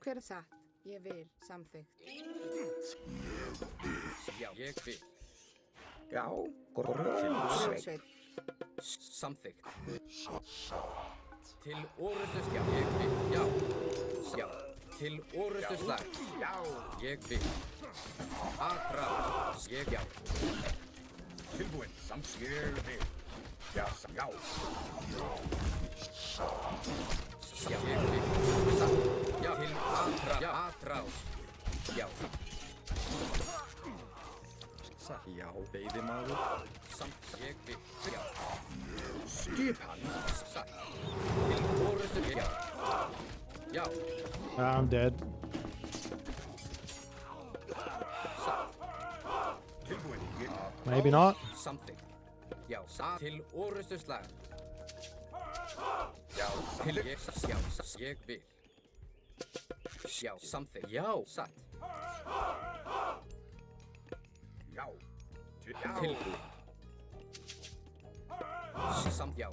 Hver er satt? Ég vil. Samþykkt. Já. Ég vil. Já. Grjótsveit. Sveit. Samþykkt. Til orustu slag. Ég vil. Já. Já. Til orustu slag. Já. Ég vil. Atrás. Ég já. Tilbúin. Ég vil. Já. Já. Já. Ég vil. Satt. Já. Til atrás. Já. Atrás. Já. Já, veiðimaður. Samt. Ég vil. Já. Skipan. Satt. Til orustu. Já. Já. I'm dead. Satt. Tilbúin. Maybe not. Samþykkt. Já. Satt. Til orustu slag. Já. Til ég satt. Já. Ég vil. Já. Samþykkt. Já. Satt. Já. Já. Tilbúin. Já,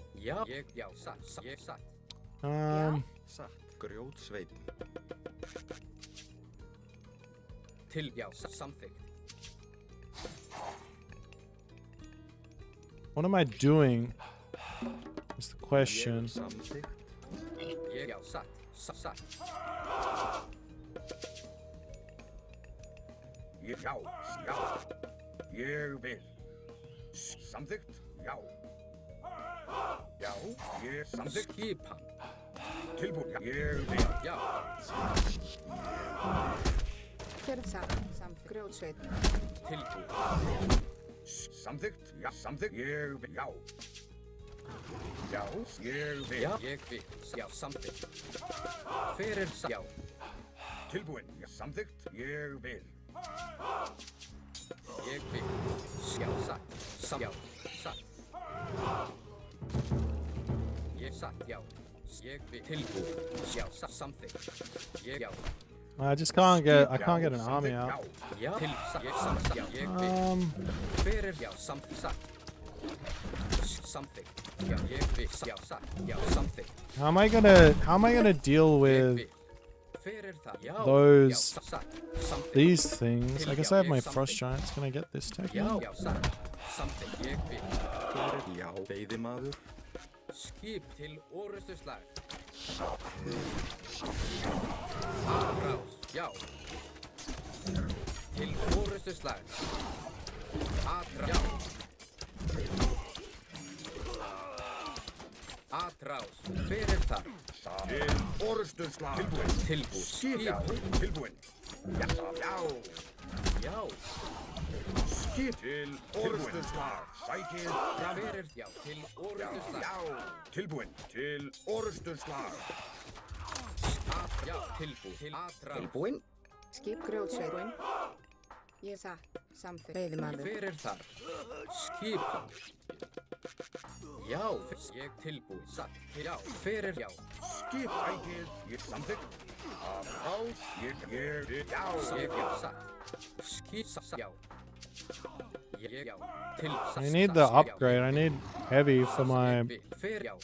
já, já, satt, ég satt. Satt. Grjótsveinn. Já, samþykkt. What am I doing? Is the question. Samþykkt. Já, satt. Já, já. Ég vil. Samþykkt? Já. Já, ég samþykkt. Skipan. Tilbúin. Ég vil. Já, Hver er satt? Samþykkt. Grjótsveit. tilbúið. Samþykkt? Já, samþykkt. Ég vil. Já. Já, ég vil. Já, ég vil. Já, samþykkt. Hver er satt? Já, Tilbúin. Já, samþykkt. Ég vil. ég vil. Já, satt. Já, satt. Ég satt, já. Ég vil. Tilbúið. Já, samþykkt. Ég, já. I just can't get. I can't get an army Samþykkt, out. já. Já, satt. Ég satt. Já, ég vil. Hver er, já, satt. Samþykkt. Já, ég vil. Já, satt. Já, samþykkt. How am I gonna? How am I gonna deal Ég with vil. Hver er það? Já, those- já, satt. Samþykkt. these things? I guess I have my frost giants. Can I get this Já, technique? já, satt. Samþykkt. Ég vil. Já. Veiðimaður. Skip til orustuslag. Atrás, já. Til orustuslag. Atrás, já. Atrás, hver er það? Til orustuslag. Tilbúin. Tilbúið. Já, Skip, tilbúin. Já, já. já. Skip til orustuslag. Sækið fram. Hver er, já, til orustuslag. Já, tilbúin. Til orustuslag. Já, tilbúið. Til atrás. Tilbúin. Skip grjótsveit. Ég er satt. Samþykkt. Veiðimaður. Hver er þar? Skipan. Já, ég tilbúið. Satt. Já, hver er, já. Skip sækið. Ég samþykkt. Atrás. Ég. Já. Ég, já, satt. Skip, já. Ég, já. Til, I need the upgrade. I need heavy for my Hver, já.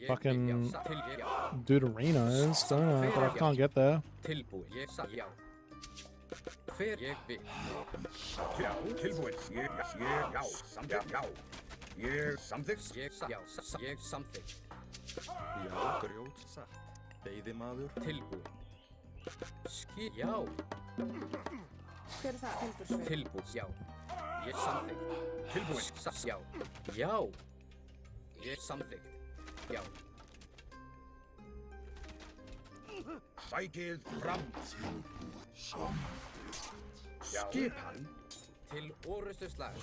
fucking Til, já. Deuterinos, don't I? But I can't get there. Tilbúið. Ég, satt, já. Hver, ég vil. Já, tilbúin. Já. Samþykkt. Já. Ég samþykkt. Ég, já, ég samþykkt. Já. Grjót. Satt. Veiðimaður. Tilbúið. Skip, já. Hver er það? Timbursveit. Tilbúið, já. Ég samþykkt. Tilbúin. Satt, já. Já. Ég samþykkt. Já. Sækið fram. Skip hann. Til orustuslag.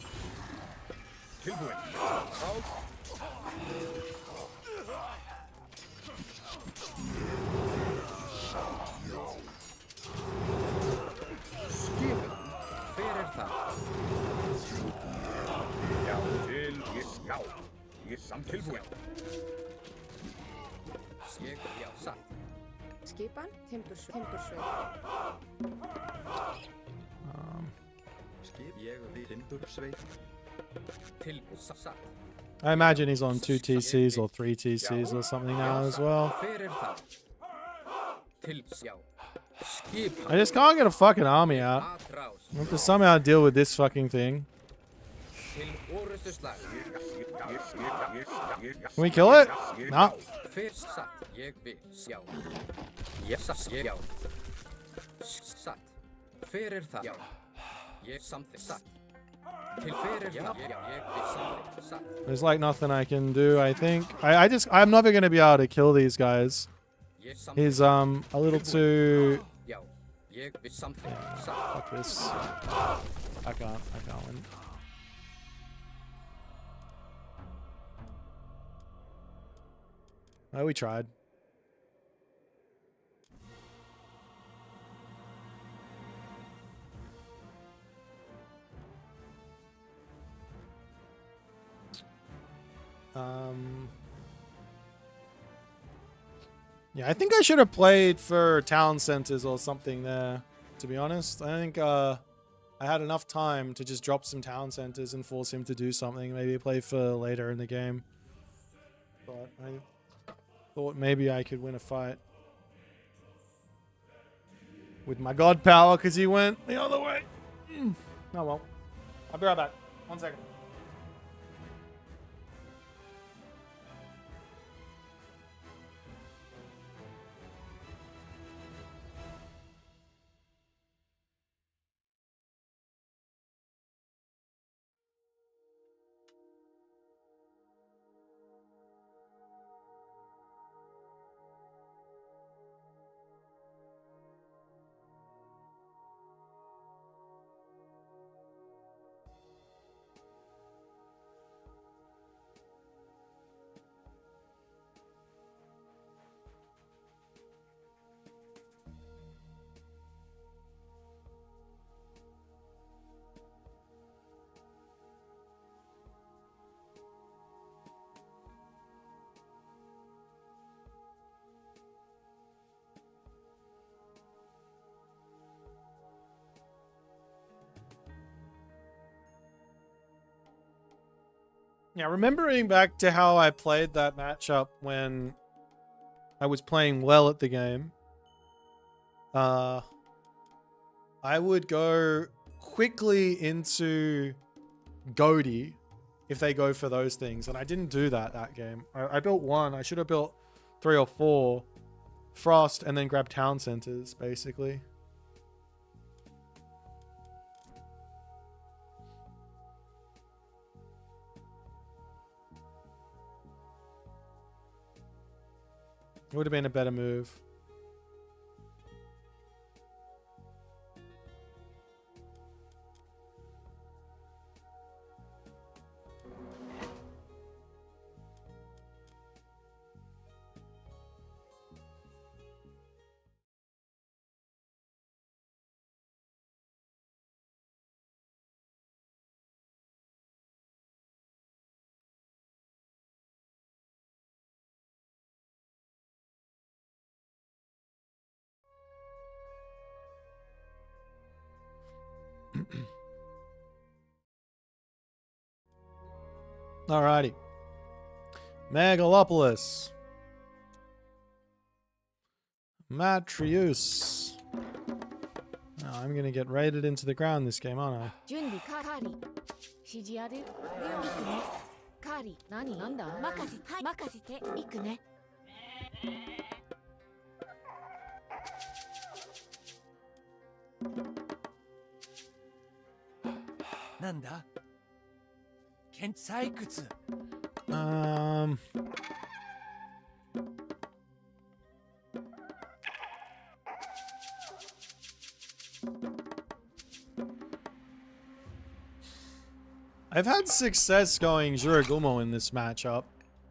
Tilbúin. Atrás. Skip hann. Hver er það? Já, til. Já. Ég samt tilbúin. Ég, já, satt. Skipan. Timbursveit. Skip. Ég við. Timbursveinn. Tilbúið, satt. I imagine he's on 2 TCs or 3 TCs or something now as well. Hver er það? Til, já. Skip, I just can't get a fucking army out. atrás. I have to somehow deal with this fucking thing. Til orustuslag. Can we kill it? No. Hver satt? Ég vil, já. Ég satt, ég, já. Satt. Hver er það? Já. Ég samþykkt, satt. Til hver er það? Já, ég vil samþykkt, satt. There's like nothing I can do, I think. I'm never going to be able to kill these guys. Ég samþykkt, He's a little too... já. Ég vil samþykkt, satt. Fuck this. I can't win. Oh, we tried. Yeah, I think I should have played for town centers or something there, to be honest. I think I had enough time to just drop some town centers and force him to do something. Maybe play for later in the game. but I thought maybe I could win a fight with my god power because he went the other way. Oh well. I'll be right back. 1 second. Yeah, remembering back to how I played that matchup when I was playing well at the game, I would go quickly into Goaty if they go for those things, and I didn't do that game. I built one. I should have built 3 or 4 Frost and then grab town centers, basically. It would have been a better move. Alrighty. Megalopolis. Matrius. Oh, I'm gonna get raided into the ground this game, aren't I? 準備カーリー指示あるレオ行くねカーリー何なんだ任せて任せて行くねなんだ採掘 I've had success going Jiragumo in this matchup.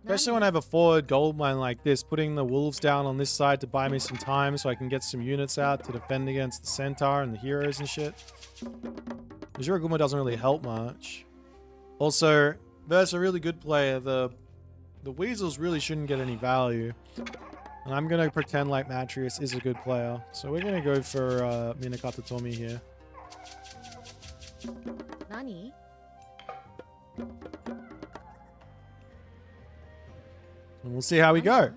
Especially when I have a forward gold mine like this, putting the wolves down on this side to buy me some time so I can get some units out to defend against the centaur and the heroes and shit. The Jiragumo doesn't really help much. Also, versus a really good player, the weasels really shouldn't get any value. And I'm going to pretend like Matrius is a good player. So we're going to go for Minakata Tomi here. 何 And we'll see how we go.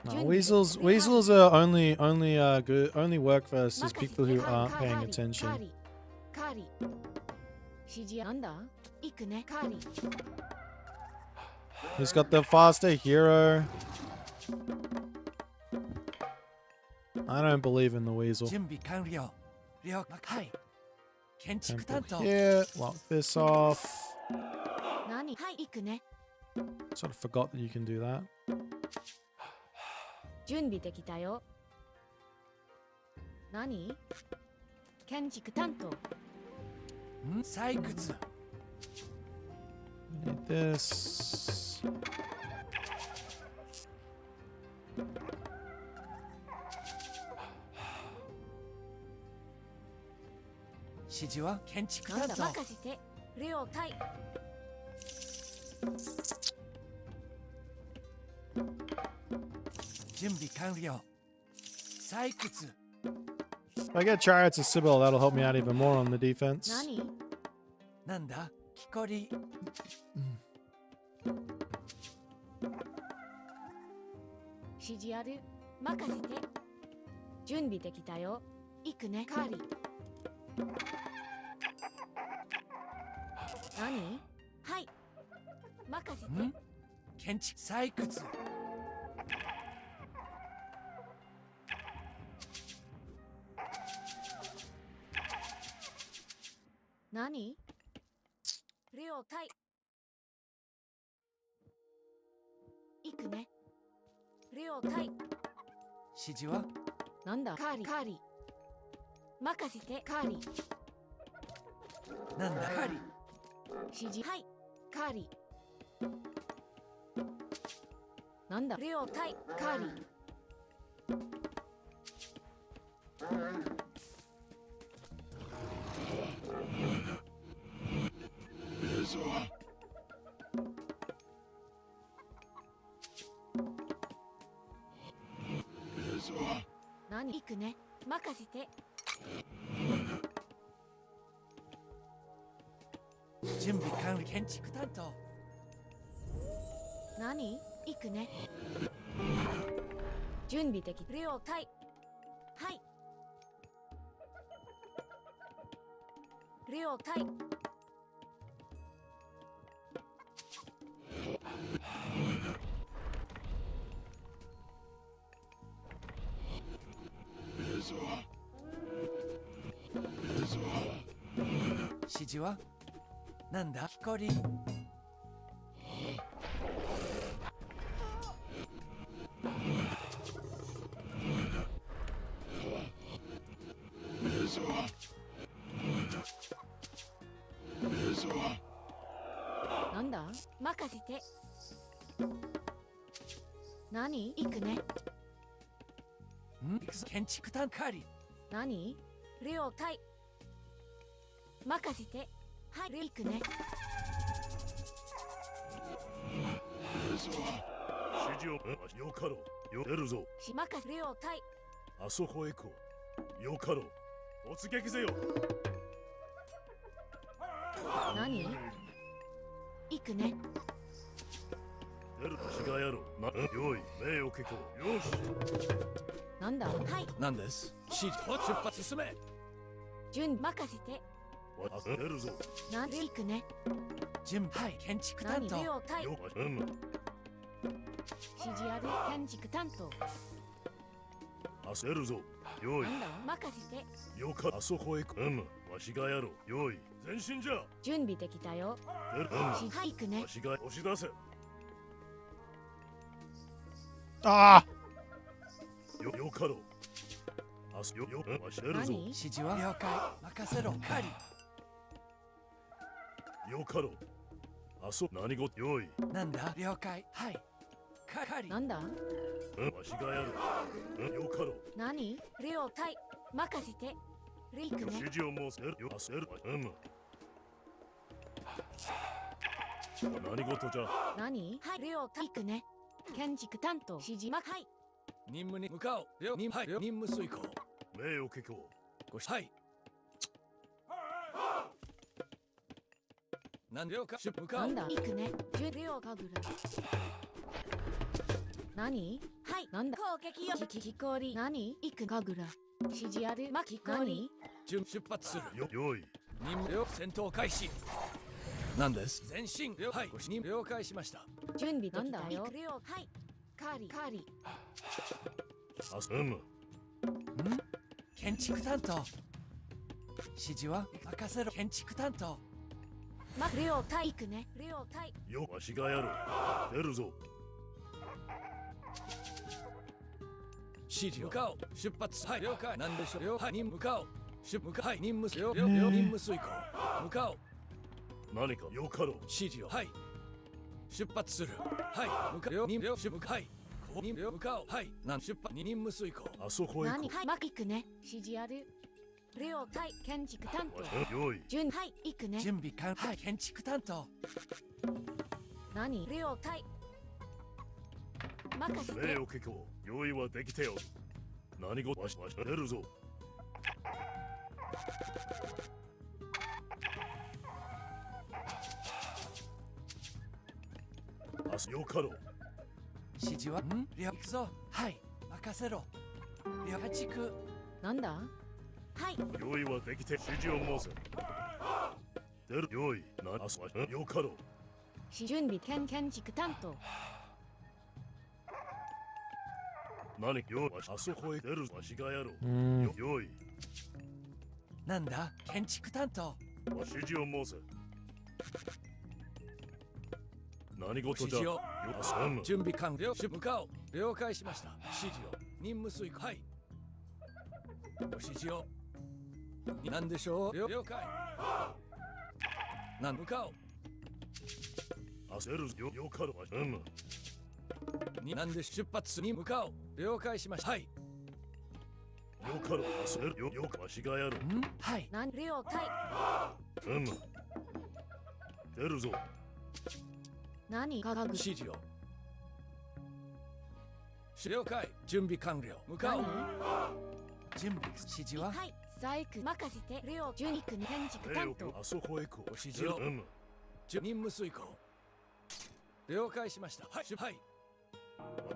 No, weasels are only work versus people who aren't paying attention. カーリー指示なんだ行くねカーリー He's got the faster hero. I don't believe in the weasel. 準備完了了解建築担 Temple 当 here. Lock this off. 何はい行くね Sort of forgot that you can do that. 準備できたよ何建築担当採掘 Need this. 指示は建築なんだ担当任せて了解準備完了採掘 If I get Chariots of Sibyl, that'll help me out even more on the defense. 何なんだ光指示ある任せて準備できたよ行くねカーリ何はい任せてん建築採掘何了解行くね了解指示はなんだカーリ任せてカーリなんだカリ指示はいカーリなんだ了解カーリ何行くね任せて準備管理建築担当何行くね準備的了解はい了解指示はなんだ光なんだ任せて何行くねん建築担当何了解任せてはい行くね指示をよかろうよ出るぞし任せ了解あそこへ行こうよかろう突撃ぜよ何行くね出る違がやろなよい命をけこうよしなんだはいなんです指示出発進め準備任せて出るぞなんで行くね準備はい建築担何当了解よ指示ある建築担当出るぞよいなんだ任せてよかあそこへ行くわしがやろうよい前進じゃ準備できたよ出るはい行くねわしが押し出せAh! よかろうわし出るぞ何指示は了解任せろカリよかろう何事よいなんだ了解はいカリなんだわしがやるよかろう何了解任せて行くね指示をもうせるよせる何事じゃ何はい了解行くね建築担当指示はい任務に向かおう任務遂行命をけこごしはい何了解向かおうんなだ行くね重量かぐら何はいなんだ攻撃よ聞こり何行くかぐら指示ある巻きこり出発するよい任務了戦闘開始何です前進はいご任了解しました準備なんだよはいカーリ建築担当指示は任せろ建築担当了解行くね了解よわしがやろう出るぞ指示向かおう出発はい了解何でしょう了解任務向かおう出向かはい任務任務遂行向かおう何かよかろう指示をはい出発するはい向かおう任務出向かはい任務向かおうはい出発任務遂行あそこへ行こ何はい行くね指示ある了解建築担当うよいはい行くね準備完はい建築担当何了解任せて命をけこう用意はできておる何事わし出るぞ明日よかろう。指示は行くぞ。はい、任せろ。家畜。なんだ。はい。用意はできて指示を申せ。出る用意な明日はよかろう。準備建築担当。何用意あそこへ出るわしがやろう。用意なんだ、建築担当。指示を申せ。何事じゃ。指示を準備完了。向かおう。了解しました。指示を任務遂行。はい。ご指示を。何でしょう。了解。向かおう。焦るよかろう。なんで出発に向かおう。了解しました。はい。よかろう。焦るよかわしがやろう。はい。了解。出るぞ。何科学。指示を。了解。準備完了。向かおう。準備指示は。はい。細工任せて。準備建築担当。あそこへ行こう。ご指示を。任務遂行。了解しました。はい。はい。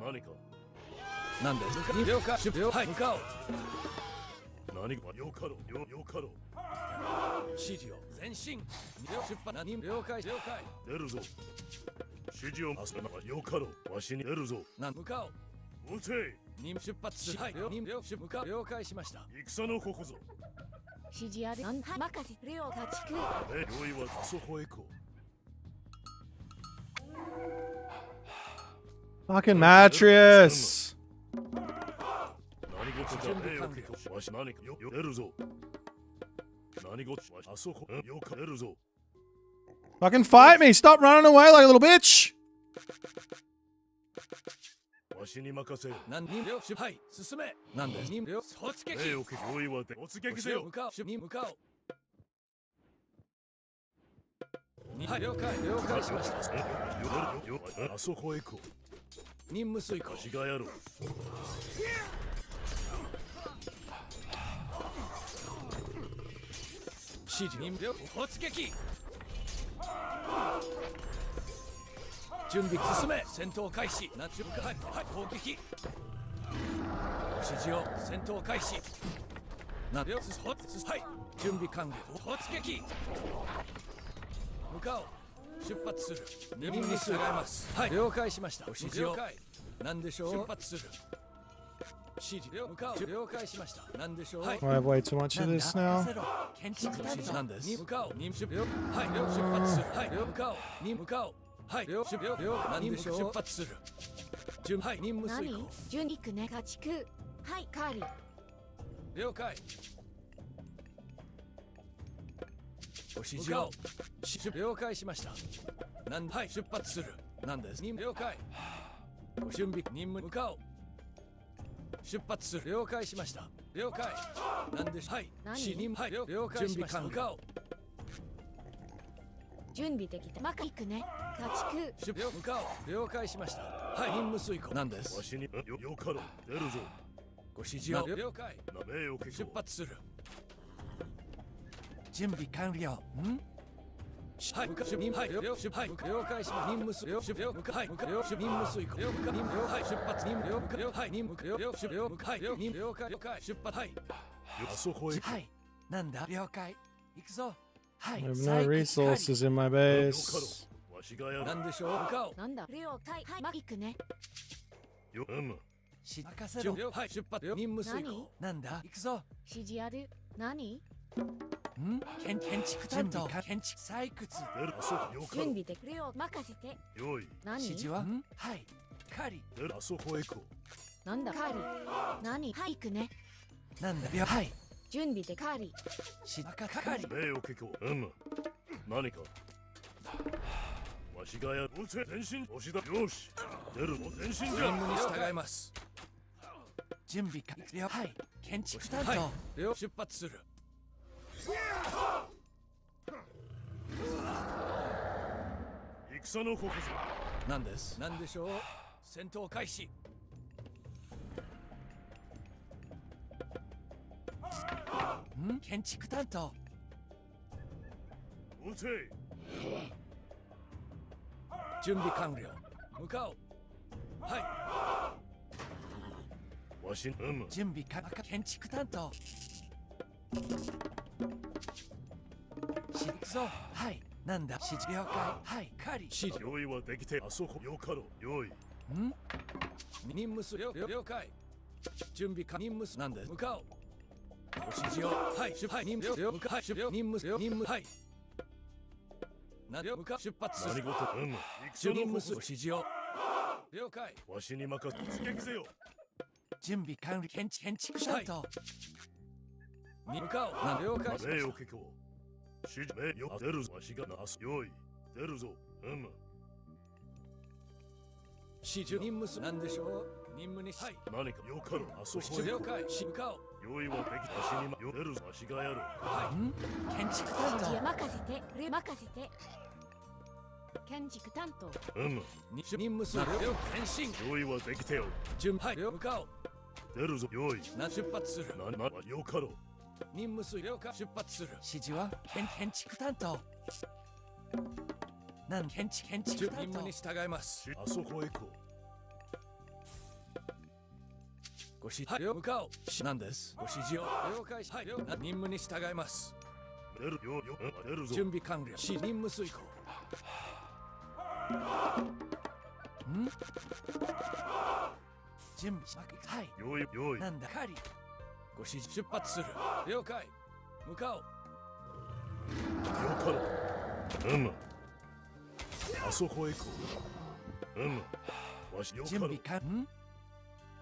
何か。なんで了解。はい。向かおう。何かよかろう。よかろう。指示を前進。出発。何了解。出るぞ。指示をあそこよかろう。わしに出るぞ。向かおう。撃て。出発する。はい。向かう。了解しました。戦のここぞ。指示ある。任せて。家畜。用意はあそこへ行こう。Fucking mattress. 何事じゃねえよ。わし何かよ出るぞ。何事あそこよか出るぞ。Fucking fight me. Stop running away like a little bitch. わしに任せよ。はい。進め。なんで突撃。用意はで突撃せよ。向かおう。はい。了解しました。あそこへ行こう。任務遂行。わしがやろう。指示突撃。準備進め。戦闘開始。はい。攻撃。指示を戦闘開始。はい。準備完了。突撃。向かおう。出発する。任務に従います。はい。了解しました。指示を。何でしょう。出発する。指示向かおう。了解しました。何でしょう。はい。 I have way too much of this now. 建築指示なんです。向かおう。はい。出発する。はい。向かおう。向かおう。はい。何でしょう。出発する。はい。任務遂行。準備ね。家畜。はい。カーリー。了解。ご指示を。了解しました。はい。出発する。なんです。了解。ご準備。任務向かおう。出発する。了解しました。了解。なんでしょう。はい。はい。了解しました。向かおう。準備できた。行くね。家畜。向かおう。了解しました。はい。任務遂行。なんです。わしによかろう。出るぞ。ご指示を。了解。出発する。準備完了。はい。了解します。任務遂行。はい。任務遂行。はい。出発。はい。了解。出発。はい。あそこへ。はい。なんだ。了解。行くぞ。はい。 I have no resources in my base. わしがやろう。なんでしょう。向かおう。なんだ。了解。はい。行くね。任せろ。はい。出発。任務遂行。なんだ。行くぞ。指示ある。何。建築担当。建築採掘。準備で任せて。用意。何。指示は。はい。カリ。あそこへ行こう。なんだ。カリ。何。はい。行くね。なんだ。はい。準備でカリ。カリ。何か。わしがやる。前進。押しだ。よし。出る。前進じゃ。任務に従います。準備完了。はい。建築担当。出発する。戦のここぞ。なんです。なんでしょう。戦闘開始。建築担当。撃て。準備完了。向かおう。はわし、い。準備完了。建築担当。行くぞ。はい。なんだ。指示了解。はい。狩り。指示。用意はできて、あそこよかろ。用意。任務数了解。準備完。任務数なんです。向かおう。ご指示を。はい。出発。任務了解。はい。任務。はい。何を向か出発する。何事。行くぞの任務数。こご指示を。了解。わしに任せ。出撃せよ。準備完了。建築担当。に向かおう。何了解しま名した。誉結構。指示名よ。出るぞ。わしがなす。用意。出るぞ。指示任務数なんでしょう。任務に。はい。何かよかろ。あそこ了解。向かおう。用意はできた。わしに出るぞ。わしがやる。はい。建築担指示当。任せて任せて建築担当任務数前進。用意はできておる。準備。はい。向かおう。出るぞ。用意。出発する。よかろ。任務数了解。出発する。指示は建築担当。建築担当。任務に従います。あそこへ行こご指示。はい。向かおう。なんです。ご指示を了解し。はい。任務に従います。う。出るぞ。準備完了。任務遂行。準備。はい。用意。なんだ。狩り。ご指示。出発する。了解。向かおう。よかろ。あそこへ行こう。わしよかろ。準備完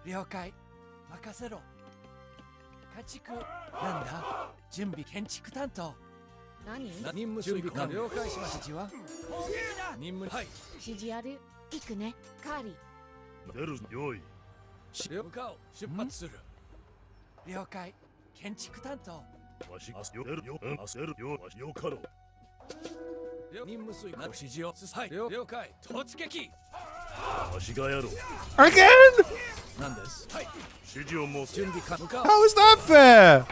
了解。任せろ。家畜。なんだ。準備建築担当。何任務準備完了解しました。指示は任務。はい。指示ある行くねカーリ出るぞ。用意。向かおう。出発する。了解。建築担当。わし出るよ。出るよ。わしよかろ。任務遂行。ご指示を。はい。了解。突撃。わしがやろう。 Again? なんです。はい。指示を持つ。準備完了。 How is that fair?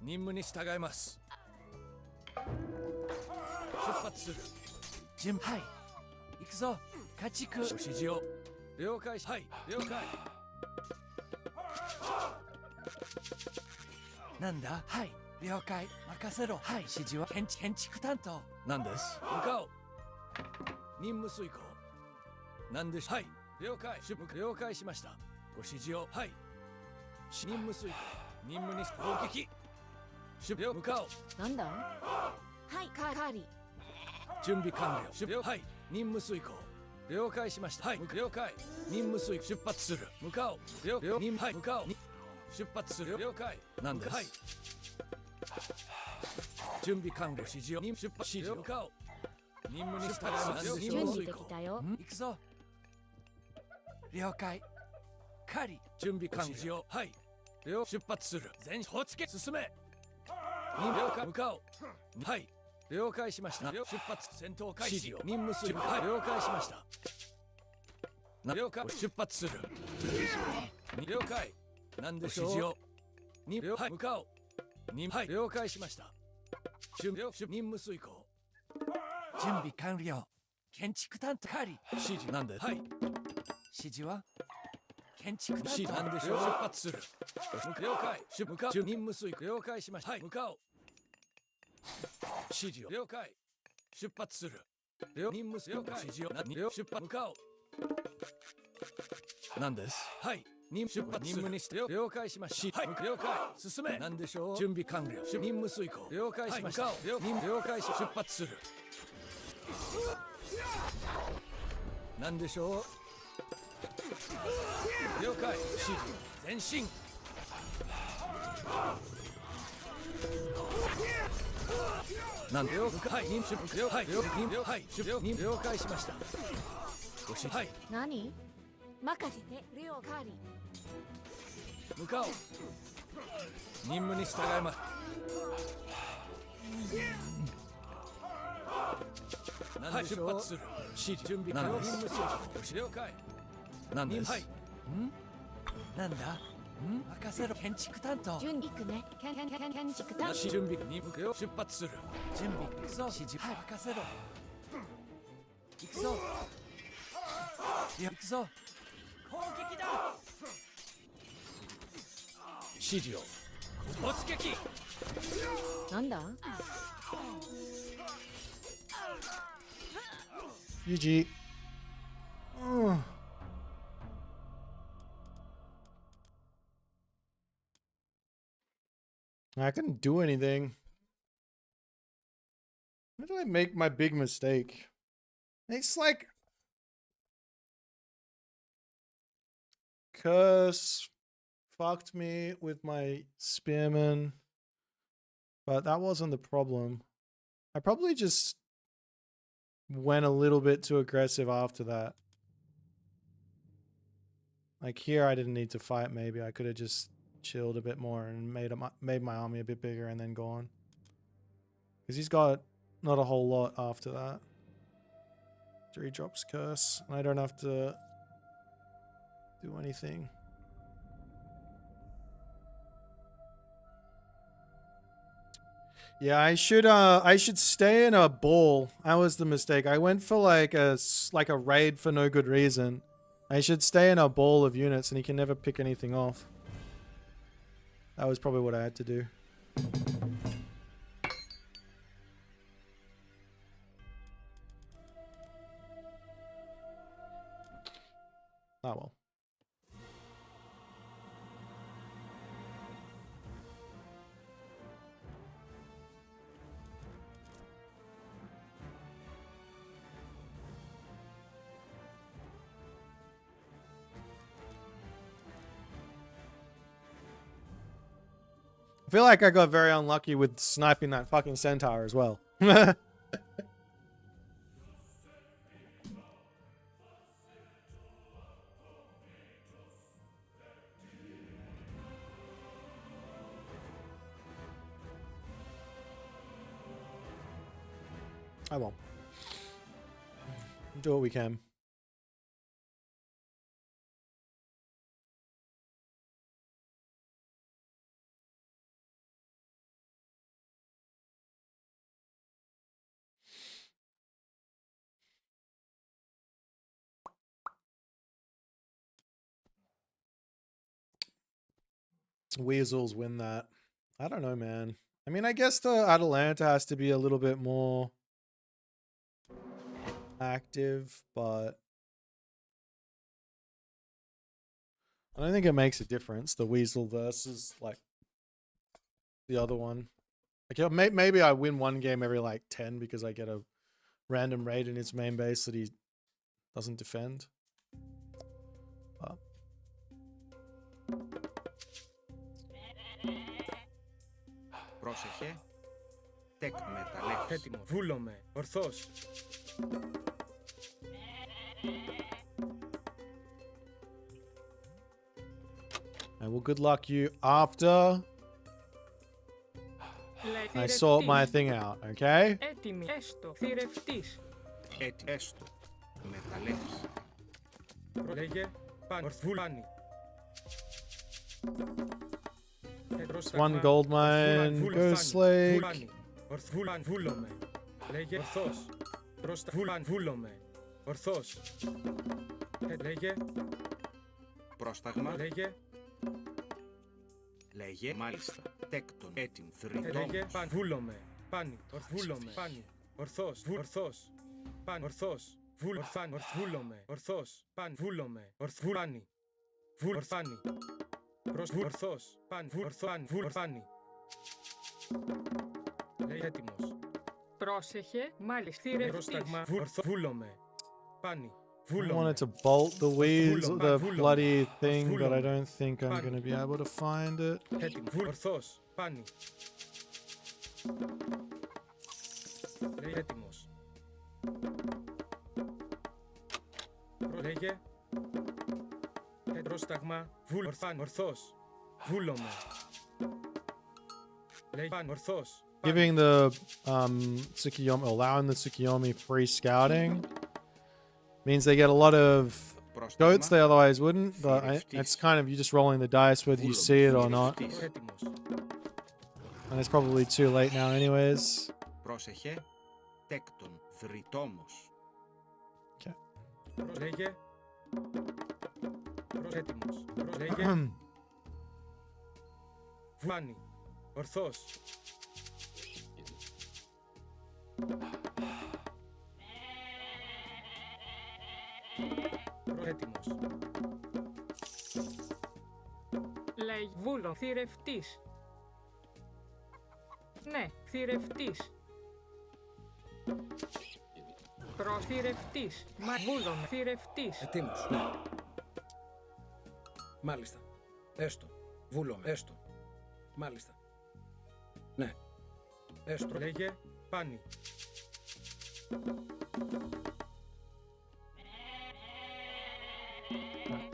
任務に従います。出発する。準備。はい。行くぞ。家畜。ご指示を。了解し。はい。了解。なんだ。はい。了解。任せろ。はい。指示は建築担当。なんです。向かおう。任務遂行。なんでし。はい。了解。了解しました。ご指示を。はい。任務遂行。任務に攻撃。向かおう。なんだはいカーリ準備完了。はい。任務遂行。了解しました。はい。了解。任務遂行。出発する。向かおう。はい。向かおう。出発する。了解。なんです。はい。準備完了。指示を。出発。指示を。向かおう。任務に従います。準備できたよ行くぞ。了解。狩り。準備完了。はい。出発する。全突撃。進め。了解。向かおう。はい。了解しました。出発。戦闘開始。任務遂行。はい。了解しました。了解。出発する。了解。何でしょう。指示を。はい。向かおう。はい。了解しました。任務遂行。準備完了。建築担当。狩り。指示なんで。はい。指示は建築担当。指示なんでしょう。出発する。了解。向かう。任務遂行。了解しました。はい。向かおう。指示を。了解。出発する。任務了解。指示を。出発。向かおう。なんです。はい。出発。任務にして了解しました。はい。了解。進め。なんでしょう。準備完了。任務遂行。了解しました。了解し出発する。なんでしょう。了解。指示。前進。なんでよ。はい。了解しました。ご指示。はい。何任せてレオカーリ向かおう。任務に従います。はい。出発する。指示。準備完了。任務遂行。了解。なんです。はい。なんだ任せろ建築担当準備行くね建築担なし準備に向けよ出発する準備行くぞ指示はい任せろ行くぞいや行くぞ攻撃だ指示を突撃なんだ GG. I couldn't do anything. Where did I make my big mistake? It's like curse fucked me with my spearman, but that wasn't the problem. I probably just went a little bit too aggressive after that. Like here, I didn't need to fight. Maybe I could have just chilled a bit more and made my army a bit bigger and then gone. Because he's got not a whole lot after that. 3 drops curse. And I don't have to do anything. Yeah, I should stay in a ball. That was the mistake. I went for like a raid for no good reason. I should stay in a ball of units and he can never pick anything off. That was probably what I had to do. Oh well. I feel like I got very unlucky with sniping that fucking centaur as well. I won't. Do what we can. Weasels win that. I don't know, man. I mean, I guess the Atalanta has to be a little bit more active, but I don't think it makes a difference. The Weasel versus like the other one. Like maybe I win one game every like 10 because I get a random raid in his main base that he doesn't defend. But Πρόσεχε. Τεκ μεταλλεύς. έτοιμο βούλομαι ορθώς I will good luck you after I sort my thing out, okay? Έτοιμη, έστω, θηρευτής. Έστω. Μεταλλεύς. λέγε παν ορθβουλάνι One gold mine, Ghost Lake. ορθβουλάν βούλομαι λέγε ορθώς προς τα βούλομαι ορθώς λέγε Πρόσταγμα. λέγε Λέγε. Μάλιστα. Τέκτον. Έτοιμ. Θρητό. λέγε παν βούλομαι πάνι ορθβούλομαι πάνι ορθώς ορθώς παν ορθώς ορθάν ορθβούλομαι ορθώς παν βούλομαι ορθβουλάνι ορθάνι προς ορθώς παν ορθάνι λέγε έτοιμος Πρόσεχε, μάλιστα, θηρευτής. πρόσταγμα βούλομαι πάνι I wanted to bolt the weasel, the bloody thing, but I don't think I'm going to be able to find it. έτοιμο ορθώς πάνι λέγε έτοιμος λέγε πρόσταγμα ορθάν ορθώς βούλομαι λέγε παν ορθώς Giving the Tsukiyomi, allowing the Tsukiyomi free scouting means they get a lot of Goats, they otherwise wouldn't, but it's kind of you just rolling the dice whether you see it or not. Έτοιμος. And it's probably too late now anyways. Πρόσεχε. Τέκτον. Θρητόμος. Λέγε. Έτοιμος. Λέγε. Βάνι. Ορθός. Έτοιμος. Λέει βούλο, θηρευτής. Ναι, θηρευτής. Προθηρευτής. Μα βούλο, θηρευτής. Ετοίμος, ναι. Μάλιστα. Έστω. Βούλομαι, έστω. Μάλιστα. Ναι. Έστω. Λέγε. Πάνι.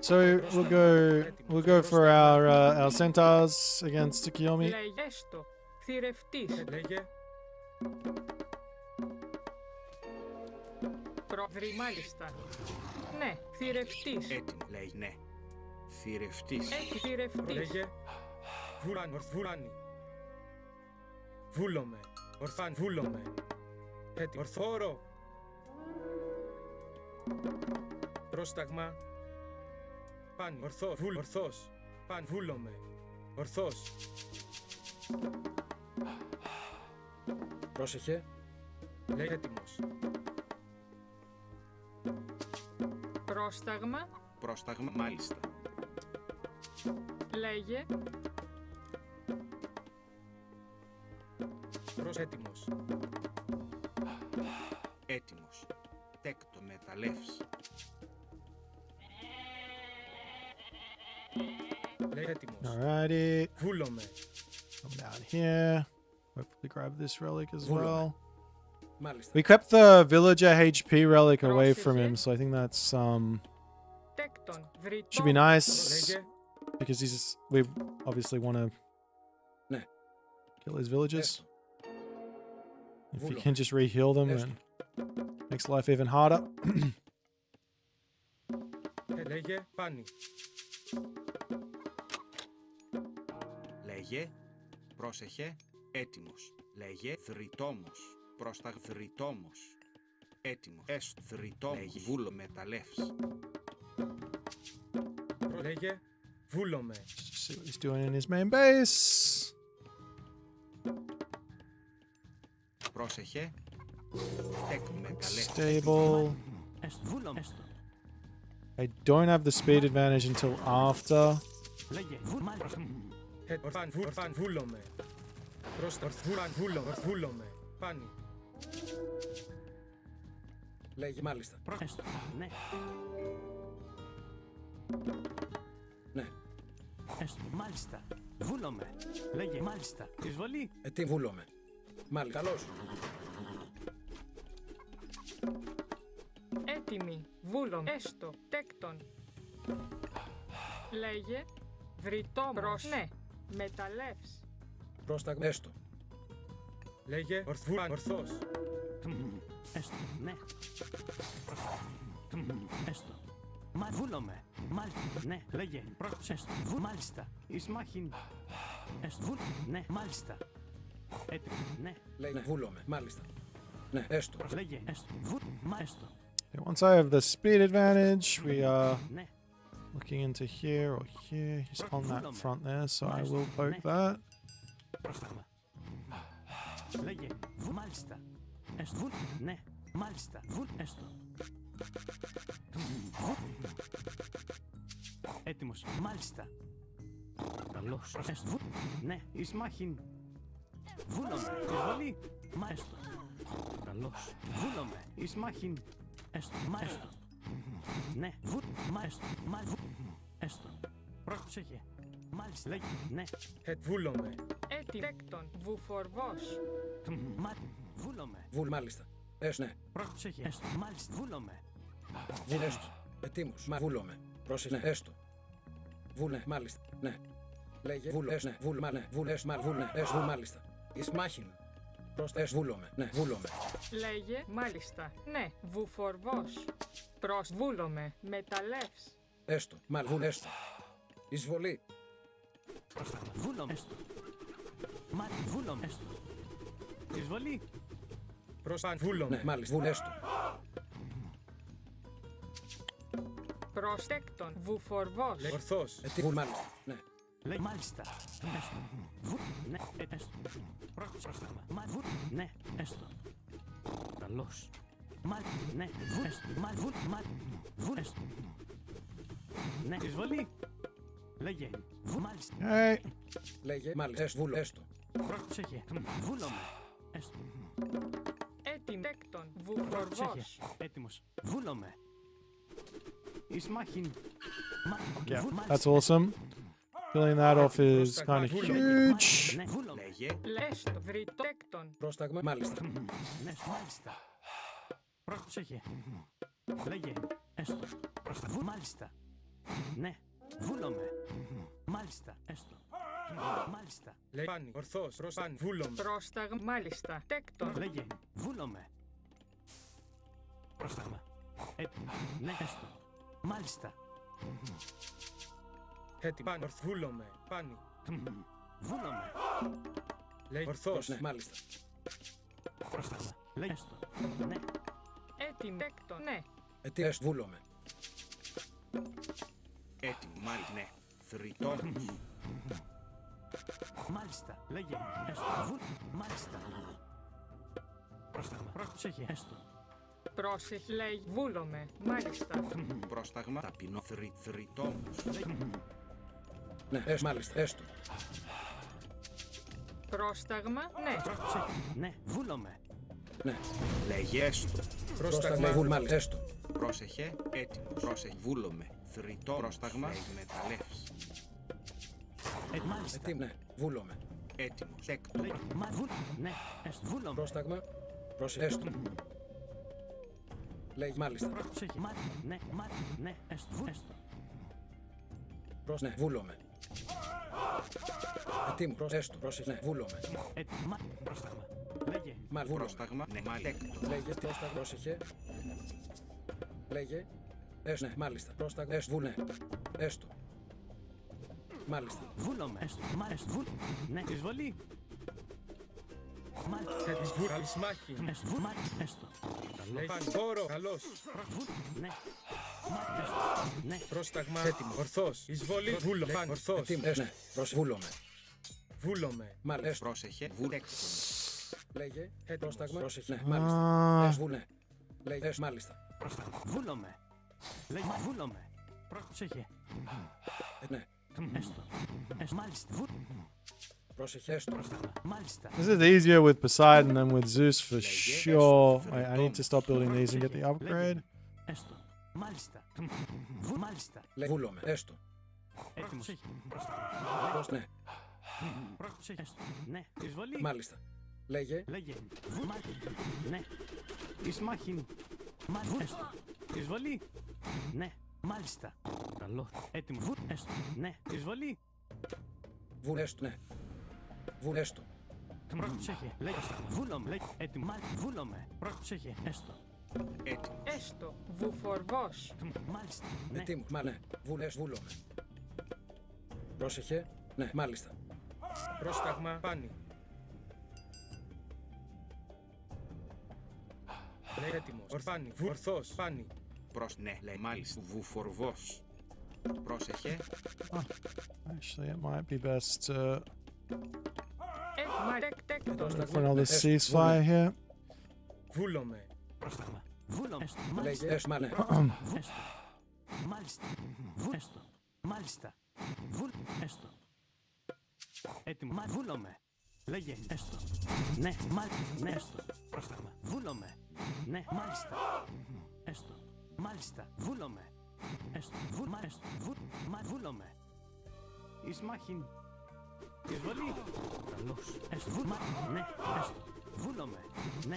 So we'll go for our centaurs against Tsukiyomi. Λέει έστω, θηρευτής. Λέγε. Προδρή, μάλιστα. Ναι, θηρευτής. Έτοιμο. Λέει ναι. Θηρευτής. Θηρευτής. Λέγε. Βούλαν. Βούλανι. Βούλομαι. Ορθάν. Βούλομαι. Έτοιμο. Ορθόρο. Πρόσταγμα. Πάνι. Ορθό. Βούλ. Ορθός. Πάν. Βούλομαι. Ορθός. Πρόσεχε. Λέει έτοιμος. Πρόσταγμα. Πρόσταγμα. Μάλιστα. Λέγε. Έτοιμος. Έτοιμος. Τέκτον. Μεταλλεύς. Λέει έτοιμος. Alrighty. Βούλομαι. Come down here. Hopefully grab this relic as well. Μάλιστα. We kept the villager HP relic away from him, so I think that's Τέκτον. Βρυτό. should be nice Λέγε. because we obviously want to Ναι. kill his villagers. Έστω. If you Βούλο. can just re-heal them, Έστω. then makes life even harder. Λέγε. Πάνι. Λέγε. Πρόσεχε. Έτοιμος. Λέγε. Θρητόμος. Θρητόμος. Έτοιμος. Έστω. Θρητόμος. Λέγε. Βούλο. Μεταλλεύς. Λέγε. Βούλομαι. See what he's doing in his main base. Πρόσεχε. Τέκτον. Μεταλλεύς. Stable. I don't have the speed advantage until after. Ορθάν. Βούλομαι. Βούλομαι. Πάνι. Λέγε. Μάλιστα. Ναι. Ναι. Μάλιστα. Βούλομαι. Λέγε. Μάλιστα. Εισβολή. Τι βούλομαι. Μάλιστα. Καλώς. Έτοιμη. Βούλο. Έστω. Τέκτον. Λέγε. Βρυτό. Ναι. Μεταλλεύς. Πρόσταγμα. Έστω. Λέγε. Ορθός. Έστω, ναι. Έστω. Μα βούλομαι. Μάλιστα, ναι. Λέγε. Έστω. Μάλιστα. Ισμάχιν. Έστω. Ναι. Μάλιστα. Έτοιμο. Ναι. Λέγε. Βούλομαι. Μάλιστα. Ναι. Έστω. Λέγε. Έστω. Έστω. Okay, once I have the speed advantage, we are Ναι. looking into here or here. He's on that front there, so I will poke that. Πρόσταγμα. Λέγε. Μάλιστα. Έστω. Ναι. Μάλιστα. Έστω. Έτοιμος. Μάλιστα. Καλώς. Έστω. Ναι. Ισμάχιν. Βούλομαι. Εισβολή. Μάλιστα. Καλώς. Βούλομαι. Ισμάχιν. Έστω. Μάλιστα. Ναι. Μάλιστα. Μάλιστα. Έστω. Πρόσεχε. Μάλιστα. Λέγε. Ναι. Βούλομαι. Τέκτον. Βουφορβός. Βούλομαι. Μάλιστα. Έστω. Ναι. Πρόσεχε. Έστω. Μάλιστα. Βούλομαι. Έστω. Ετοίμος. Βούλομαι. Πρόσεχε. Ναι. Έστω. Βούλε. Μάλιστα. Ναι. Λέγε. Βούλο. Έστω. Ναι. Βούλε. Ναι. Βούλε. Έστω. Μάλιστα. Ισμάχιν. Πρόστα. Βούλομαι. Ναι. Βούλομαι. Λέγε. Μάλιστα. Ναι. Βουφορβός. Προσβούλομαι. Μεταλλεύς. Έστω. Μάλλον έστω. Εισβολή. Βούλομαι. Έστω. Βούλομαι. Έστω. Εισβολή. Προσβούλομαι. Ναι, μάλιστα. Βουλ έστω. Προστέκτον. Βουφορβός. Ορθώς. Βουλ μάλιστα. Ναι. Λέει μάλιστα. Έστω. Ναι, έστω. Πρόσταγμα. Ναι, έστω. Καλώς. Ναι, έστω. Έστω. Ναι, εισβολή. Λέγε. Μάλιστα. Hey. Λέγε. Μάλιστα. Έστω. Βουλ έστω. Πρόσεχε. Βούλομαι. Έστω. Έτιμτέκτον. Πρόσεχε. Βουφορβός. Έτοιμος. Βούλομαι. Εις μάχην. Yeah, that's awesome. Killing that off is kind of huge. Ναι, βούλομαι. Λέστο. Βρυτέκτον. Πρόσταγμα. Μάλιστα. Ναι, μάλιστα. Πρόσεχε. Λέγε. Έστω. Μάλιστα. Ναι. Βούλομαι. Μάλιστα. Έστω. Μάλιστα. Λέει πάνι. Ορθώς. Προσπάνι. Βούλομαι. Πρόσταγμα. Μάλιστα. Τέκτον. Λέγε. Βούλομαι. Πρόσταγμα. Έτοιμο. Ναι, έστω. Μάλιστα. Έτοιμο. Πάνι. Βούλομαι. Πάνι. Βούλομαι. Λέει ορθώς. Ναι, μάλιστα. Πρόσταγμα. Λέγε. Έστω. Ναι. Έτιμτέκτον. Ναι. Έστω. Βούλομαι. Έτοιμο, μάλιστα, ναι. Θρητό. Μάλιστα. Λέγε. Έστω. Μάλιστα. Πρόσταγμα. Πρόσεχε. Έστω. Πρόσεχε. Λέει. Βούλομαι. Μάλιστα. Πρόσταγμα. Ταπεινό. Θρητό. Ναι, έστω. Μάλιστα. Έστω. Πρόσταγμα. Ναι. Πρόσεχε. Ναι. Βούλομαι. Ναι. Λέγε έστω. Πρόσταγμα. Βουλ μάλιστα. Έστω. Πρόσεχε. Έτοιμο. Πρόσεχε. Βούλομαι. Θρητό. Πρόσταγμα. Εκμεταλλεύς. Μάλιστα. Έτοιμο. Ναι. Βούλομαι. Έτοιμο. Έκτο. Λέγε. Ναι. Έστω. Βούλομαι. Πρόσταγμα. Πρόσεχε. Έστω. Λέγε. Μάλιστα. Πρόσεχε. Ναι. Ναι. Έστω. Έστω. Ναι. Βούλομαι. Έτοιμο. Έστω. Πρόσεχε. Ναι. Βούλομαι. Έτοιμο. Πρόσταγμα. Λέγε. Μάλιστα. Πρόσταγμα. Ναι, μάλιστα. Λέγε. Πρόσταγμα. Πρόσεχε. Λέγε. Έστω. Ναι. Μάλιστα. Πρόσταγμα. Έστω. Βουλ. Ναι. Έστω. Μάλιστα. Βούλομαι. Έστω. Βούλ. Ναι. Εισβολή. Μάλιστα. Καλής μάχη. Έστω. Έστω. Λέει πάνι. Χώρο. Καλώς. Ναι. Έστω. Ναι. Πρόσταγμα. Έτοιμο. Ορθώς. Εισβολή. Βούλομαι. Πάνι. Ορθώς. Έτοιμο. Έστω. Ναι. Πρόσεχε. Βούλομαι. Βούλομαι. Μάλιστα. Πρόσεχε. Βούλεξον. Λέγε. Έτοιμος. Πρόσταγμα. Πρόσεχε. Ναι. Μάλιστα. Έστω. Βουλ. Ναι. Λέγε. Έστω. Μάλιστα. Πρόσταγμα. Βούλομαι. Λέγε. Βούλομαι. Πρόσεχε. Ναι. Έστω. Έστω. Μάλιστα. Πρόσεχε. Έστω. Πρόσταγμα. Μάλιστα. This is easier with Poseidon than with Zeus for sure. Wait, I need to stop building these and get the upgrade. Έστω. Μάλιστα. Μάλιστα. Βούλομαι. Έστω. Έτοιμος. Ναι. Πρόσεχε. Έστω. Ναι. Εισβολή. Μάλιστα. Λέγε. Λέγε. Ναι. Εις μάχην. Έστω. Εισβολή. Ναι. Μάλιστα. Καλό. Έτοιμο. Έστω. Ναι. Εισβολή. Βουλ. Έστω. Ναι. Βουλ. Έστω. Πρόσεχε. Λέγε. Βούλομαι. Λέγε. Έτοιμο. Βούλομαι. Πρόσεχε. Έστω. Έτοιμο. Έστω. Βουφορβός. Μάλιστα. Ναι. Έτοιμο. Μα ναι. Βουλ. Έστω. Βούλομαι. Πρόσεχε. Ναι. Μάλιστα. Πρόσταγμα. Πάνι. Λέει έτοιμος. Ορθάνι. Ορθώς. Πάνι. Ναι, λέει μάλιστα. Βουφορβός. Πρόσεχε. Actually, it might be best to Τέκτον. put all this ceasefire here. Βούλομαι. Πρόσταγμα. Βούλομαι. Έστω. Λέγε. Μάλιστα. Έστω. Μα ναι. Έστω. Μάλιστα. Έστω. Μάλιστα. Βουλ. Έστω. Έτοιμο. Βούλομαι. Λέγε. Έστω. Ναι. Μάλιστα. Ναι. Έστω. Πρόσταγμα. Βούλομαι. Ναι. Μάλιστα. Έστω. Μάλιστα. Βούλομαι. Έστω. Βούλομαι. Εις μάχην. Εισβολή. Καλώς. Έστω. Ναι. Έστω. Βούλομαι. Ναι.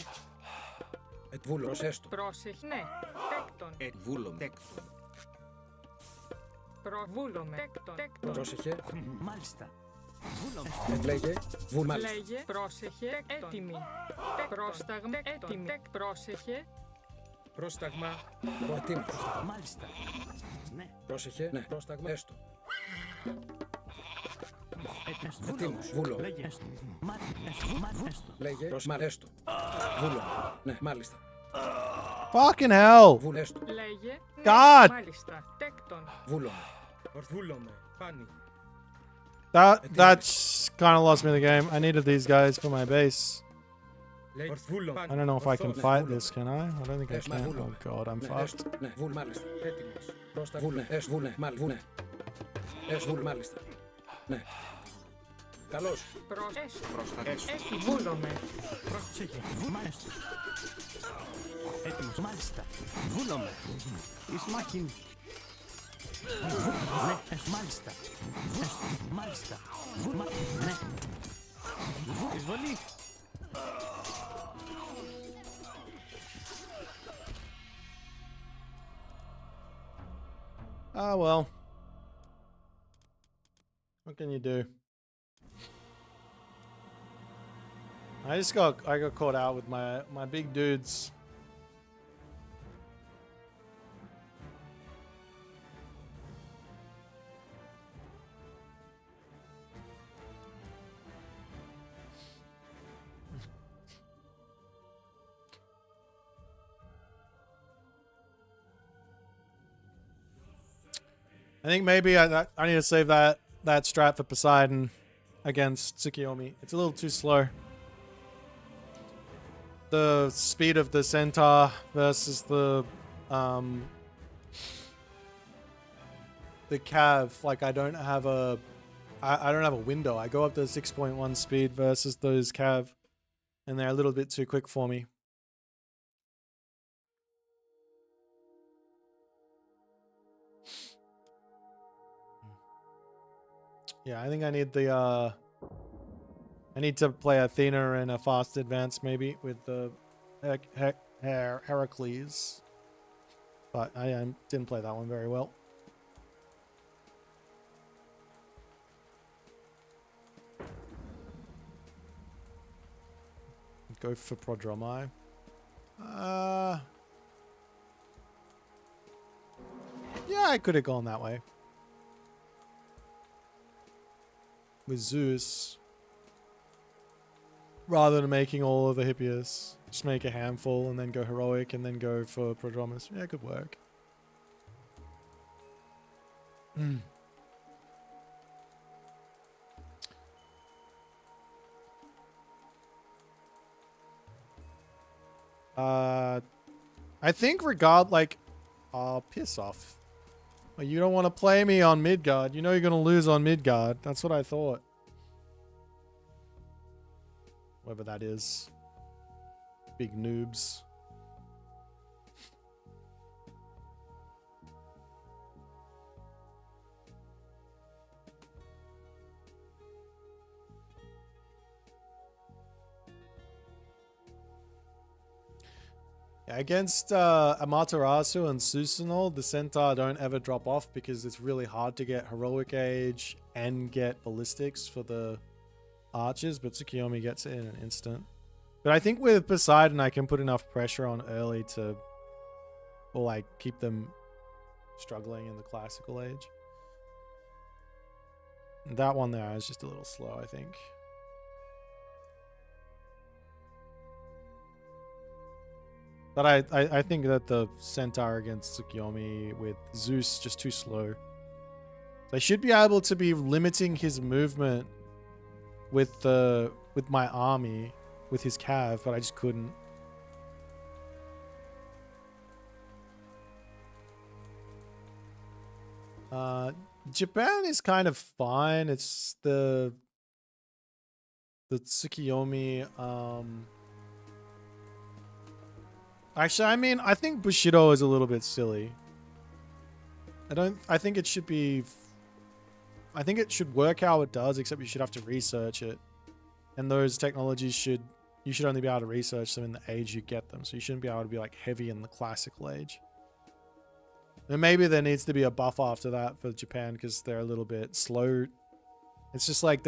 Βούλος. Έστω. Πρόσεχε. Ναι. Τέκτον. Βούλομαι. Τέκτον. Προβούλομαι. Τέκτον. Πρόσεχε. Μάλιστα. Βούλομαι. Λέγε. Βουλ. Μάλιστα. Λέγε. Πρόσεχε. Έτοιμη. Πρόσταγμα. Έτοιμη. Πρόσεχε. Πρόσταγμα. Προτίμω. Μάλιστα. Ναι. Πρόσεχε. Ναι. Πρόσταγμα. Έστω. Έτοιμος. Βούλο. Λέγε. Έστω. Έστω. Λέγε. Μα έστω. Βούλο. Ναι. Μάλιστα. Fucking hell. Βούλο. Έστω. Λέγε. Ναι. God. Μάλιστα. Τέκτον. Βούλο. Ορθούλομαι. Πάνι. That's kind of lost me the game. I needed these guys for my base. Ορθούλομαι. I don't know if I can fight this, can I? I don't think I can. Oh god, I'm Ναι. fucked. Έστω. Ναι. Βούλ. Μάλιστα. Έτοιμος. Πρόσταγμα. Βούλ. Ναι. Έστω. Βούλ. Ναι. Μάλιστα. Βούλ. Ναι. Έστω. Βούλ. Μάλιστα. Ναι. Καλώς. Έχει βούλομαι. Πρόσεχε. Μάλιστα. Έτοιμος. Μάλιστα. Βούλομαι. Εις μάχην. Ναι. Μάλιστα. Μάλιστα. Ναι. Εισβολή. Ah, well. What can you do? I got caught out with my big dudes. I think maybe I need to save that strat for Poseidon against Tsukiyomi. It's a little too slow. The speed of the centaur versus the cav, like I don't have a window. I go up to 6.1 speed versus those cav, and they're a little bit too quick for me. Yeah, I think I need the I need to play Athena and a fast advance maybe with the Heracles. But I didn't play that one very well. Go for Prodromi. Yeah, I could have gone that way. With Zeus. Rather than making all of the Hippias. Just make a handful and then go heroic and then go for Prodromus. Yeah, it could work. I think piss off. Well, you don't want to play me on Midgard. You know you're going to lose on Midgard. That's what I thought. Whatever that is. Big noobs. Against Amaterasu and Susanoo, the Centaur don't ever drop off because it's really hard to get Heroic Age and get Ballistics for the archers, but Tsukiyomi gets it in an instant. But I think with Poseidon, I can put enough pressure on early to, or like, keep them struggling in the Classical Age. And that one there is just a little slow, I think. But I think that the Centaur against Tsukiyomi with Zeus just too slow. So I should be able to be limiting his movement with my army, with his cav, but I just couldn't. Japan is kind of fine. It's the Tsukiyomi actually, I mean, I think Bushido is a little bit silly. I think it should be... I think it should work how it does, except you should have to research it. And those technologies you should only be able to research them in the age you get them. So you shouldn't be able to be like heavy in the Classical Age. And maybe there needs to be a buff after that for Japan because they're a little bit slow. It's just like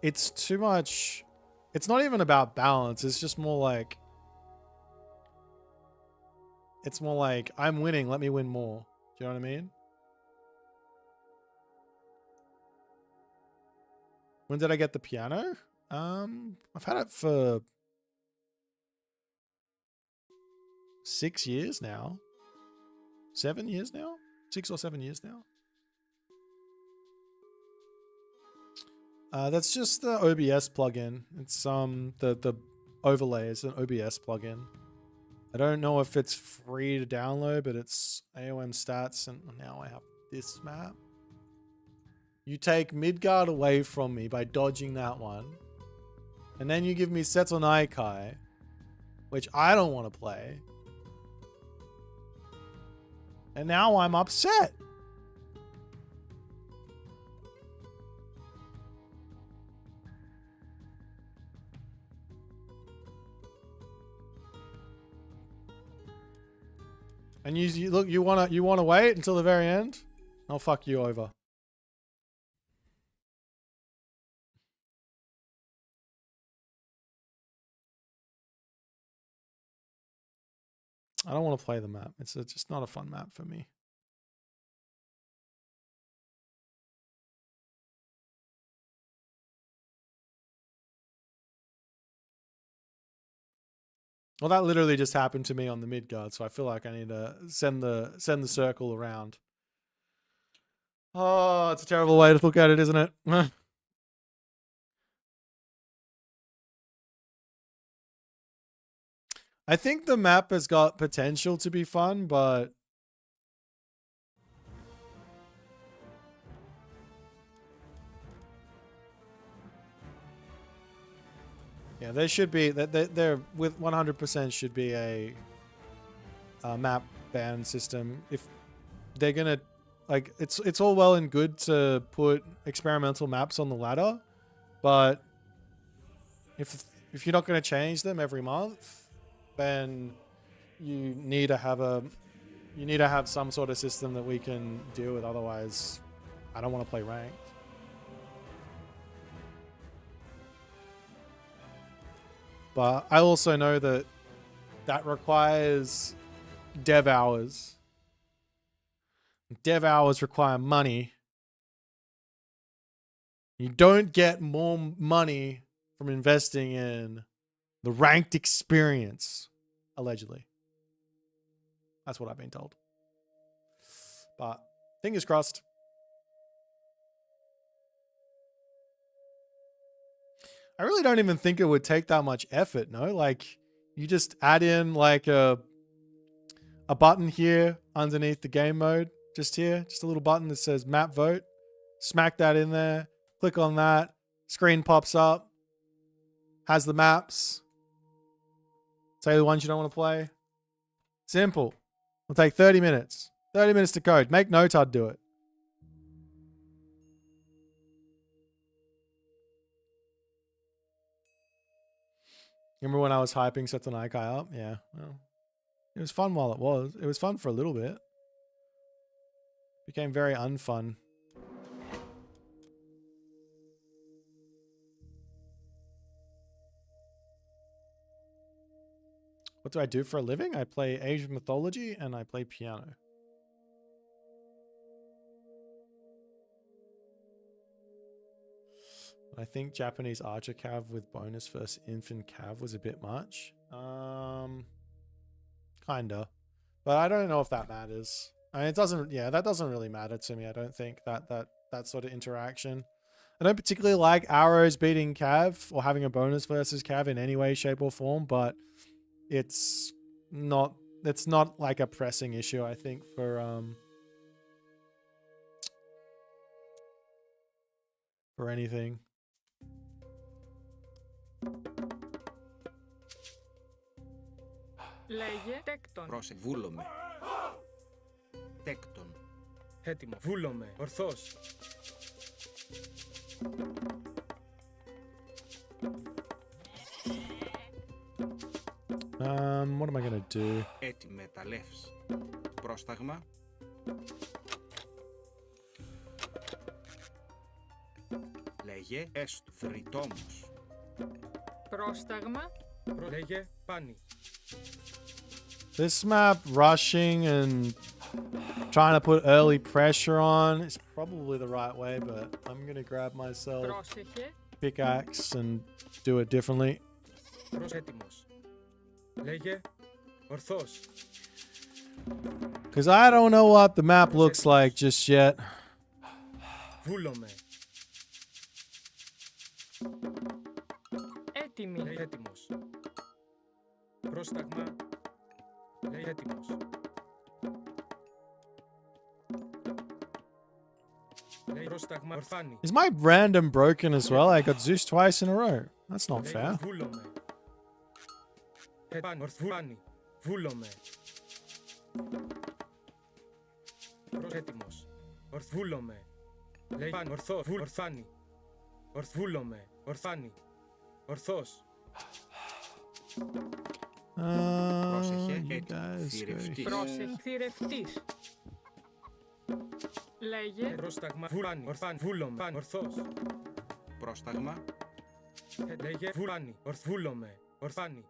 it's too much... It's not even about balance. It's just more like... it's more like I'm winning, let me win more. Do you know what I mean? When did I get the piano? I've had it for 6 years now. 7 years now? 6 or 7 years now. That's just the OBS plugin. It's the overlay is an OBS plugin. I don't know if it's free to download, but it's AoM stats, and now I have this map. You take Midgard away from me by dodging that one, and then you give me Setonai Kai, which I don't want to play. And now I'm upset. And you look, you wanna wait until the very end? I'll fuck you over. I don't want to play the map. It's just not a fun map for me. Well, that literally just happened to me on the Midgard, so I feel like I need to send the circle around. Oh, it's a terrible way to look at it, isn't it? I think the map has got potential to be fun, but yeah, there should be there with 100% should be a map ban system. If they're gonna like, it's all well and good to put experimental maps on the ladder, but if you're not gonna change them every month, then you need to have some sort of system that we can deal with. Otherwise, I don't want to play ranked. But I also know that requires dev hours. Dev hours require money. You don't get more money from investing in the ranked experience, allegedly. That's what I've been told. But fingers crossed. I really don't even think it would take that much effort, no? Like, you just add in like a button here underneath the game mode. Just here. Just a little button that says map vote. Smack that in there. Click on that. Screen pops up. Has the maps. Say the ones you don't want to play. Simple. It'll take 30 minutes. 30 minutes to code. Make Notad do it. Remember when I was hyping Setonai Kai up? Yeah. Well, it was fun while it was. It was fun for a little bit. Became very unfun. What do I do for a living? I play Asian mythology and I play piano. I think Japanese archer cav with bonus versus infant cav was a bit much. Kinda. But I don't know if that matters. I mean, it doesn't, yeah, that doesn't really matter to me. I don't think that sort of interaction. I don't particularly like arrows beating cav or having a bonus versus cav in any way, shape or form, but it's not like a pressing issue, I think, for anything. Λέγε τέκτον. Πρόσε, βούλομαι. Τέκτον. Έτοιμο. Βούλομαι. Ορθώς. What am I gonna do? Έτοιμε τα λεύς. Πρόσταγμα. Λέγε έστω. Θρητόμος. Πρόσταγμα. Λέγε πάνι. This map, rushing and trying to put early pressure on is probably the right way, but I'm going to grab myself Πρόσεχε. pickaxe and do it differently. Έτοιμος. Λέγε. Ορθός. Because I don't know what the map looks like just yet. Βούλομαι. Έτοιμη. Λέει έτοιμος. Πρόσταγμα. Λέει έτοιμος. Λέει πρόσταγμα. Ορφάνη. Is my random broken as well? I got Zeus twice in a row. That's not Λέει fair. βούλομαι. Ορφάνη. Βούλομαι. Έτοιμος. Ορθβούλομαι. Λέει παν. Ορθό. Ορθάνη. Ορθβούλομαι. Ορθάνη. Ορθός. You guys go. Πρόσεχε. Θηρευτής. Λέγε. Πρόσταγμα. Βουλάνη. Ορθάνη. Βούλομαι. Παν. Ορθός. Πρόσταγμα. Λέγε. Βουλάνη. Ορθβούλομαι. Ορθάνη.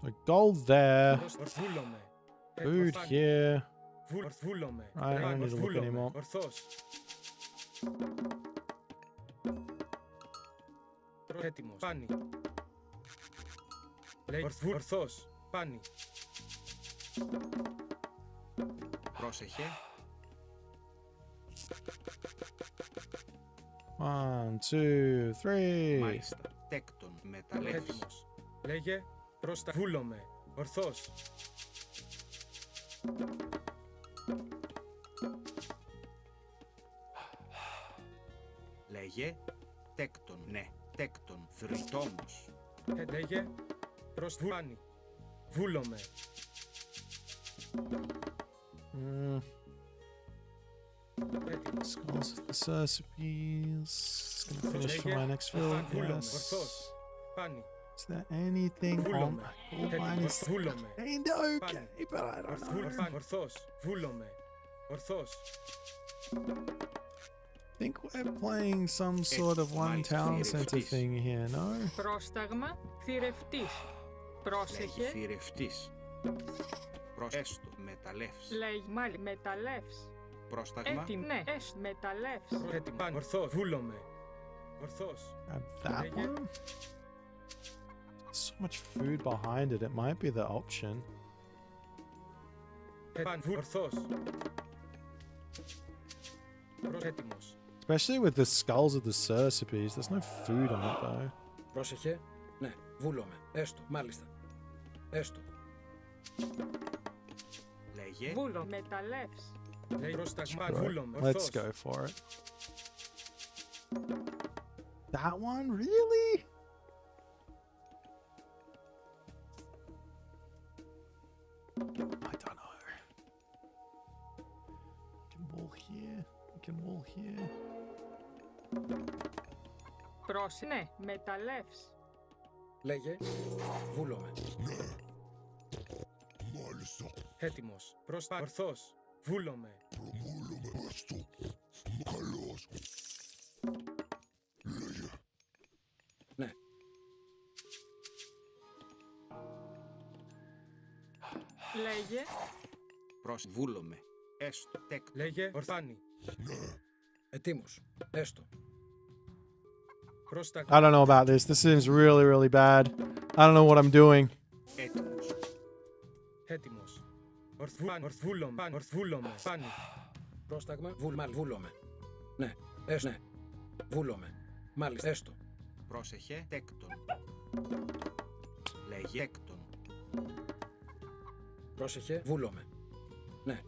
So gold there. Ορθβούλομαι. Food here. Ορθβούλομαι. I don't need to look anymore. Ορθός. Έτοιμος. Πάνι. Λέει ορθός. Πάνι. Πρόσεχε. 1, 2, 3. Μάλιστα. Τέκτον. Μεταλλεύς. Έτοιμος. Λέγε πρόστα. Βούλομαι. Ορθός. Λέγε. Τέκτον. Ναι. Τέκτον. Θρητόμος. Λέγε προς βουλάνη. Βούλομαι. Skulls of the Cercipes. It's gonna finish for my next field. Yes. Ορθός. Πάνι. Is there anything on Βούλομαι. mine is Βούλομαι. kinda okay, but I don't know. Ορθός. Βούλομαι. Ορθός. I think we're playing some sort of one town center thing here, no? Πρόσταγμα. Θηρευτής. Πρόσεχε. Λέγει θηρευτής. Έστω. Μεταλλεύς. Λέγει μάλι. Μεταλλεύς. Πρόσταγμα. Έτοιμη. Ναι. Έστω. Μεταλλεύς. Έτοιμο. Ορθός. Βούλομαι. Ορθός. Grab that one. So much food behind it, it might be the option. Ορθός. Έτοιμος. Especially with the skulls of the Cercipes, there's no food on it though. Πρόσεχε. Ναι. Βούλομαι. Έστω. Μάλιστα. Έστω. Λέγε. Βούλο. Μεταλλεύς. Λέει πρόσταγμα. Right, Βούλομαι. let's Ορθός. go for it. That one? Really? I don't know. We can wall here. We can wall here. Ναι. Μεταλλεύς. Λέγε. Βούλομαι. Έτοιμος. Πρόστα. Ορθός. Βούλομαι. Ναι. Λέγε. Βούλομαι. Έστω. Τέκτον. Λέγε. Ορθάνη. Ετοίμος. Έστω. Πρόσταγμα. I don't know about this. This seems really, really bad. I don't know what I'm doing. Έτοιμος. Έτοιμος. Ορθβούλομαι. Ορθβούλομαι. Πάνι. Πρόσταγμα. Βούλομαι. Ναι. Έστω. Ναι. Βούλομαι. Μάλιστα. Έστω. Πρόσεχε. Τέκτον. Λέγε. Τέκτον. Πρόσεχε. Βούλομαι. Ναι.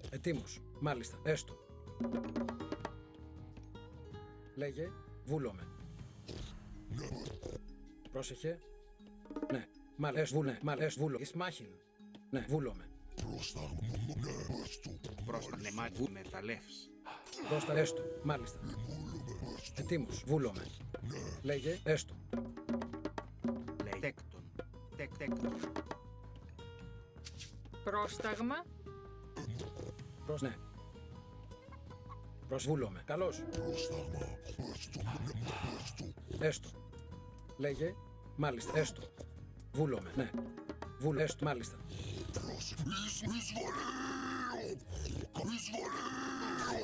Ετοίμος. Μάλιστα. Έστω. Λέγε. Βούλομαι. Πρόσεχε. Ναι. Μάλιστα. Βούλε. Μάλιστα. Βούλο. Ισμάχιν. Ναι. Βούλομαι. Πρόσταγμα. Ναι. Βου. Μεταλλεύς. Πρόστα. Έστω. Μάλιστα. Ετοίμος. Βούλομαι. Λέγε. Έστω. Λέγε. Τέκτον. Τέκτον. Πρόσταγμα. Ναι. Προσβούλομαι. Καλώς. Έστω. Λέγε. Μάλιστα, έστω. Βούλομαι, ναι. Έστω, μάλιστα.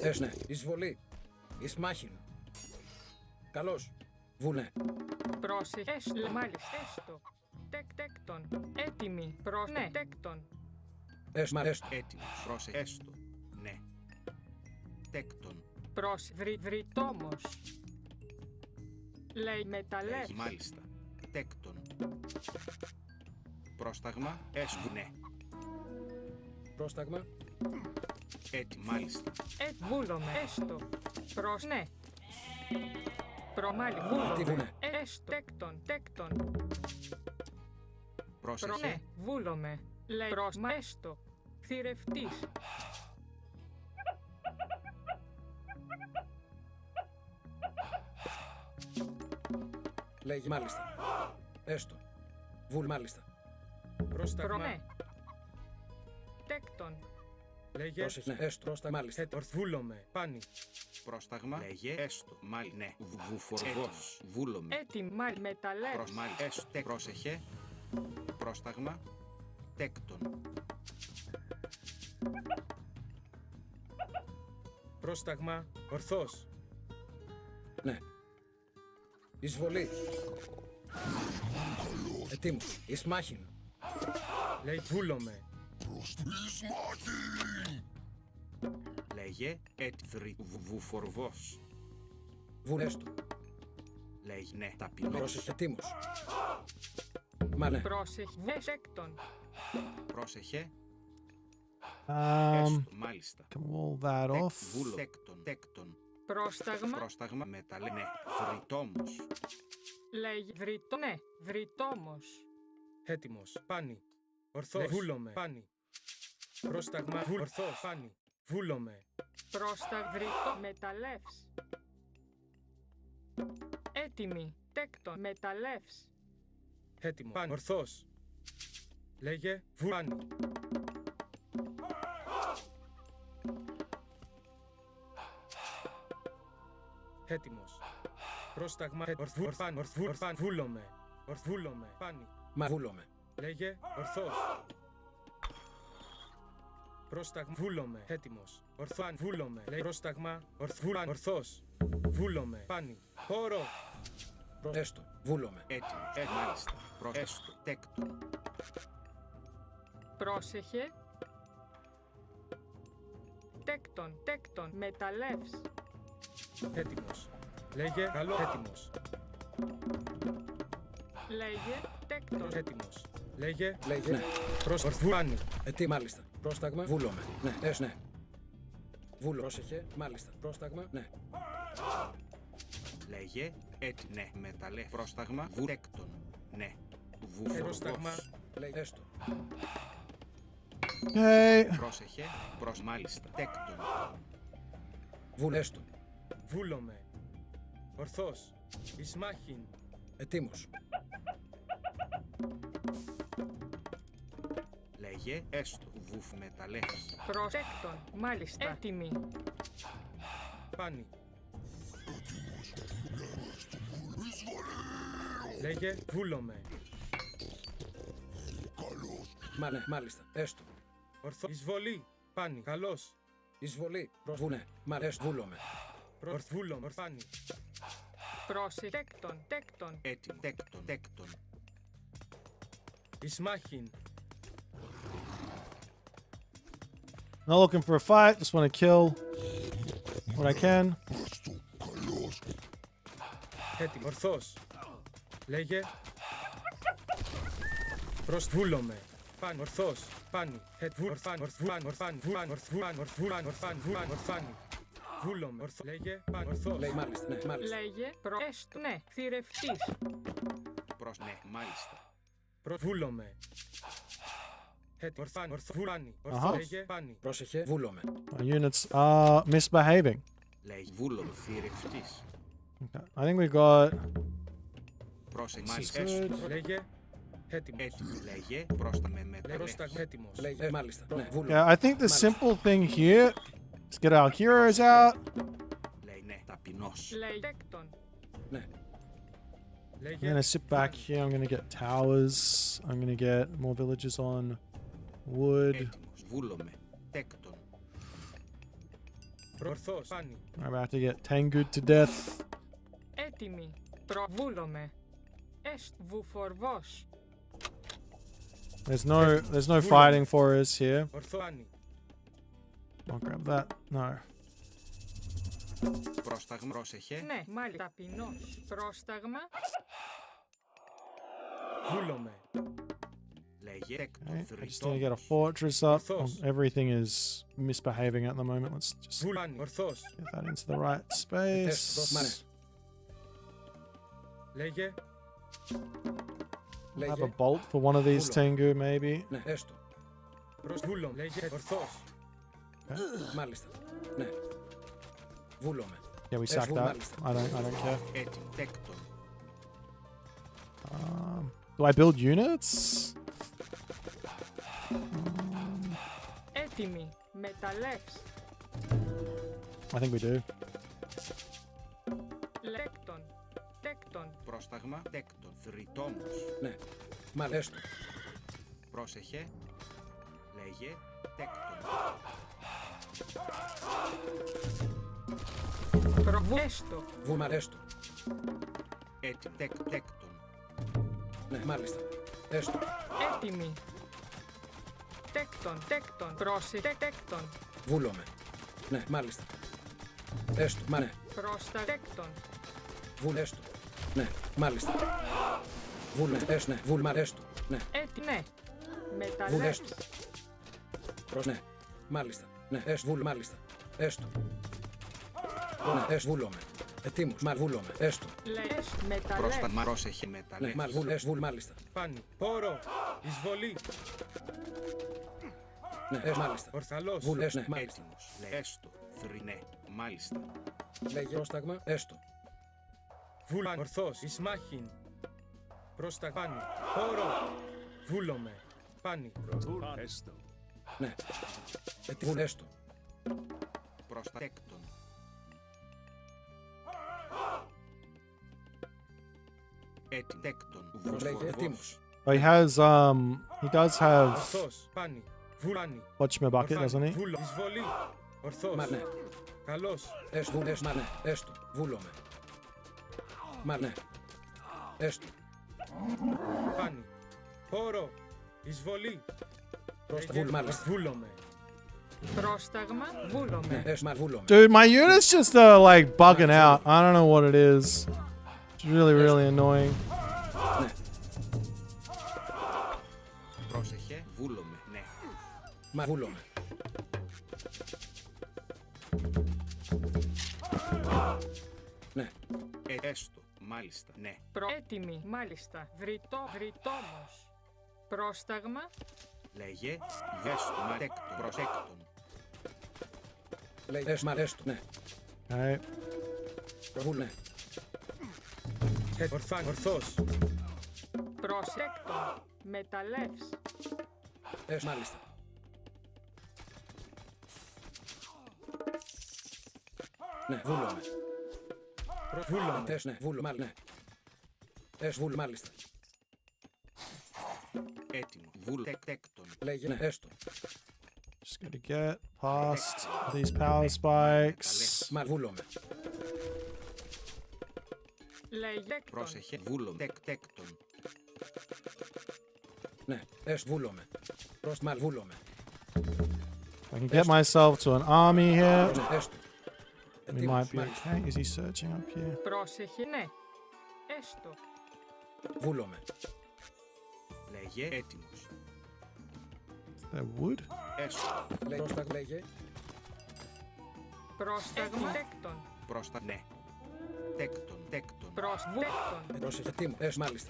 Έστω, ναι. Εισβολή. Ισμάχιν. Καλώς. Βούλε. Πρόσεχε, μάλιστα, έστω. Τέκτον. Έτοιμοι. Ναι, τέκτον. Έστω. Έτοιμο. Πρόσεχε. Έστω. Ναι. Τέκτον. Βρυτόμος. Λέει μεταλλεύς. Μάλιστα. Τέκτον. Πρόσταγμα. Έστω. Ναι. Πρόσταγμα. Έτοιμο. Μάλιστα. Βούλομαι, έστω. Ναι. Προμάλι, βούλομαι. Έστω. Τέκτον. Πρόσεχε. Ναι, βούλομαι. Λέει πρόσμα, έστω. Θηρευτής. Λέγει μάλιστα. Έστω. Μάλιστα. Πρόσταγμα. Ναι. Τέκτον. Λέγε. Πρόσεχε. Ναι. Έστω. Πρόσταγμα. Μάλιστα. Βούλομαι. Πάνι. Πρόσταγμα. Λέγε. Έστω. Μάλι. Ναι. Βουφορβός. Βούλομαι. Έτοιμη. Μάλι. Μεταλλεύς. Μάλι. Έστω. Πρόσεχε. Πρόσταγμα. Τέκτον. Πρόσταγμα. Ορθός. Ναι. Εισβολή. Ετοίμος. Ισμάχιν. Λέει βούλομαι. Λέγε. Βουφορβός. Βουλέστο. Λέγε. Ναι. Ταπεινός. Πρόσεχε. Ετοίμος. Μα ναι. Πρόσεχε. Τέκτον. Πρόσεχε. Um, Μάλιστα. can wall that off. Τέκτον. Πρόσταγμα. Πρόσταγμα μεταλλέ. Ναι. Βρυτόμος. Λέει ναι. Βρυτόμος. Έτοιμος. Πάνι. Ορθός. Βούλομαι. Πάνι. Πρόσταγμα. Ορθός. Πάνι. Βούλομαι. Βρυτό. Μεταλλεύς. Έτοιμη. Τέκτον. Μεταλλεύς. Έτοιμο. Πάνι. Ορθός. Λέγε. Πάνι. Έτοιμος. Πρόσταγμα. Βούλομαι. Βούλομαι. Πάνι. Μα βούλομαι. Λέγε. Ορθός. Πρόσταγμα. Βούλομαι. Έτοιμος. Ορθάν. Βούλομαι. Λέει πρόσταγμα. Ορθός. Βούλομαι. Πάνι. Χώρο. Έστω. Βούλομαι. Έτοιμος. Μάλιστα. Έστω. Τέκτον. Πρόσεχε. Τέκτον. Μεταλλεύς. Έτοιμος. Λέγε. Καλό. Έτοιμος. Λέγε. Τέκτον. Έτοιμος. Λέγε. Ναι. Πάνι. Μάλιστα. Πρόσταγμα. Βούλομαι. Ναι. Ναι. Βούλο. Πρόσεχε. Μάλιστα. Πρόσταγμα. Ναι. Λέγε. Ναι. Μεταλλέ. Πρόσταγμα. Τέκτον. Ναι. Πρόσταγμα. Λέγε. Έστω. Okay. Πρόσεχε. Μάλιστα. Τέκτον. Βούλεστο. Βούλομαι. Ορθός. Ισμάχιν. Ετοίμος. Λέγε. Έστω. Βουφ μεταλλές. Προσέκτον. Μάλιστα. Έτοιμη. Πάνι. Λέγε. Βούλομαι. Μα ναι, μάλιστα. Έστω. Ορθό. Εισβολή. Πάνι. Καλώς. Εισβολή. Βουνέ. Μ' αρέσει. Βούλομαι. Βούλομαι. Ορφάνι. Τέκτον. Έτοιμο. Τέκτον. Ισμάχιν. Not looking for a fight. Just want to kill what I can. Έτοιμο. Ορθός. Λέγε. Βούλομαι. Πάνι. Ορθός. Πάνι. Ορφάνι. Βούλομαι. Λέγε. Πάνι. Ορθός. Λέει μάλιστα. Ναι, μάλιστα. Λέγε. Έστω. Ναι. Θηρευτής. Ναι, μάλιστα. Βούλομαι. Ορφάνι. Λέγε. Πάνι. Πρόσεχε. Βούλομαι. My units are misbehaving. Λέγε. Βούλομαι. Θηρευτής. Okay. I think we got. Πρόσεχε. This is Μάλιστα. good. Λέγε. Έτοιμος. Λέγε. Πρόσταμε με Πρόσταγμα. Έτοιμος. Λέγε. Μάλιστα. Ναι. Yeah, I think the simple thing here is get our heroes out. Λέει ναι. Ταπεινός. Λέει τέκτον. Ναι. I'm gonna sit back here. I'm gonna get towers. I'm gonna get more villagers on wood. Έτοιμος. Βούλομαι. Τέκτον. Ορθός. Πάνι. I'm about to get tangoed to death. Έτοιμοι. Προβούλομαι. Εστ βουφορβός. There's no fighting for us here. Ορθό. Πάνι. I'll grab that. No. Πρόσταγμα. Πρόσεχε. Ναι, μάλιστα. Ταπεινός. Πρόσταγμα. Βούλομαι. Λέγε. Τέκτον. Okay, I just need to get a Θρητόμος. fortress up. Orthos. Everything is misbehaving at the moment. Let's just Βούλανι. Ορθός. get that into the right Μάνε. space. Λέγε. Have a Λέγε. bolt for one of these Tengu, maybe. Ναι, έστω. Προς βούλομαι. Λέγε. Ορθός. Μάλιστα. Ναι. Βούλομαι. Yeah, we Yes, sack we'll that. manage I don't care. Έτοιμο. Τέκτον. Do I build units? Έτοιμοι. Μεταλλεύς. I think we do. Λέκτον. Τέκτον. Πρόσταγμα. Τέκτον. Θρητόμος. Ναι. Μάλιστα. Έστω. Πρόσεχε. Λέγε. Τέκτον. Προβέστο. Βούλμα. Έστω. Έτοιμο. Τέκτον. Ναι, μάλιστα. Έστω. Έτοιμοι. Τέκτον. Τέκτον. Πρόσεχε. Τέκτον. Βούλομαι. Ναι, μάλιστα. Έστω. Μα ναι. Πρόστα. Τέκτον. Βούλ. Έστω. Ναι, μάλιστα. Βούλ. Έστω. Ναι. Βούλμα. Έστω. Ναι. Ναι. Βούλ. Μεταλλεύς. Έστω. Προς ναι. Μάλιστα. Ναι. Έστω. Βούλ. Μάλιστα. Έστω. Ναι. Έστω. Βούλομαι. Ετοίμος. Μα βούλομαι. Έστω. Λες. Μεταλλεύς. Πρόσταγμα. Πρόσεχε. Ναι, Μεταλλεύς. μα βούλ. Έστω. Βούλ. Μάλιστα. Πάνι. Πόρο. Εισβολή. Ναι, έστω. Μάλιστα. Ορθαλός. Βούλ. Έστω. Ναι, μάλιστα. Έτοιμος. Έστω. Θρηνέ. Μάλιστα. Λέγε πρόσταγμα. Έστω. Βούλαν. Ορθός. Ισμάχιν. Πρόσταγμα. Πάνι. Πόρο. Βούλομαι. Πάνι. Έστω. Ναι. Βούλ. Έστω. Πρόστα. Τέκτον. Έτοιμο. Τέκτον. Λέγε ετοίμος. Oh, he does have Ορθός. Πάνι. Βούλανι. Watchman bucket, doesn't he? Βούλο. Εισβολή. Ορθός. Μα ναι. Καλός. Έστω. Βούλ. Έστω. Μα ναι. Έστω. Βούλομαι. Μα ναι. Έστω. Πάνι. Πόρο. Εισβολή. Πρόστα. Βούλ. Μάλιστα. Βούλομαι. Πρόσταγμα. Ναι. Βούλομαι. Έστω. Μα βούλομαι. Dude, my unit's just like bugging out. I don't know what it is. It's really annoying. Ναι. Πρόσεχε. Βούλομαι. Ναι. Μα βούλομαι. Ναι. Έστω. Μάλιστα. Ναι. Έτοιμοι. Μάλιστα. Βρυτόμος. Πρόσταγμα. Λέγε. Δέστο. Μα τέκτον. Προσέκτον. Λέγε. Έστω. Μα έστω. Ναι. Okay. Βούλ. Ναι. Ορθάν. Ορθός. Προσέκτον. Μεταλλεύς. Έστω. Μάλιστα. Ναι. Βούλομαι. Βούλομαι. Έστω. Ναι. Βούλω. Μάλιστα. Ναι. Έστω. Βούλ. Μάλιστα. Έτοιμο. Βούλ. Τέκτον. Λέγε. Ναι. Έστω. Just gotta get past these power spikes. Μα βούλομαι. Λέγε. Πρόσεχε. Βούλομαι. Τέκτον. Ναι. Έστω. Βούλομαι. Προς μα βούλομαι. I can get myself to an army here. Ναι. Έστω. We might be okay. Is he searching up here? Πρόσεχε. Ναι. Έστω. Βούλομαι. Λέγε. Έτοιμος. Is there wood? Έστω. Λέγε. Πρόσταγμα. Λέγε. Πρόσταγμα. Τέκτον. Πρόστα. Ναι. Τέκτον. Τέκτον. Τέκτον. Πρόσεχε. Τίμο. Έστω. Μάλιστα.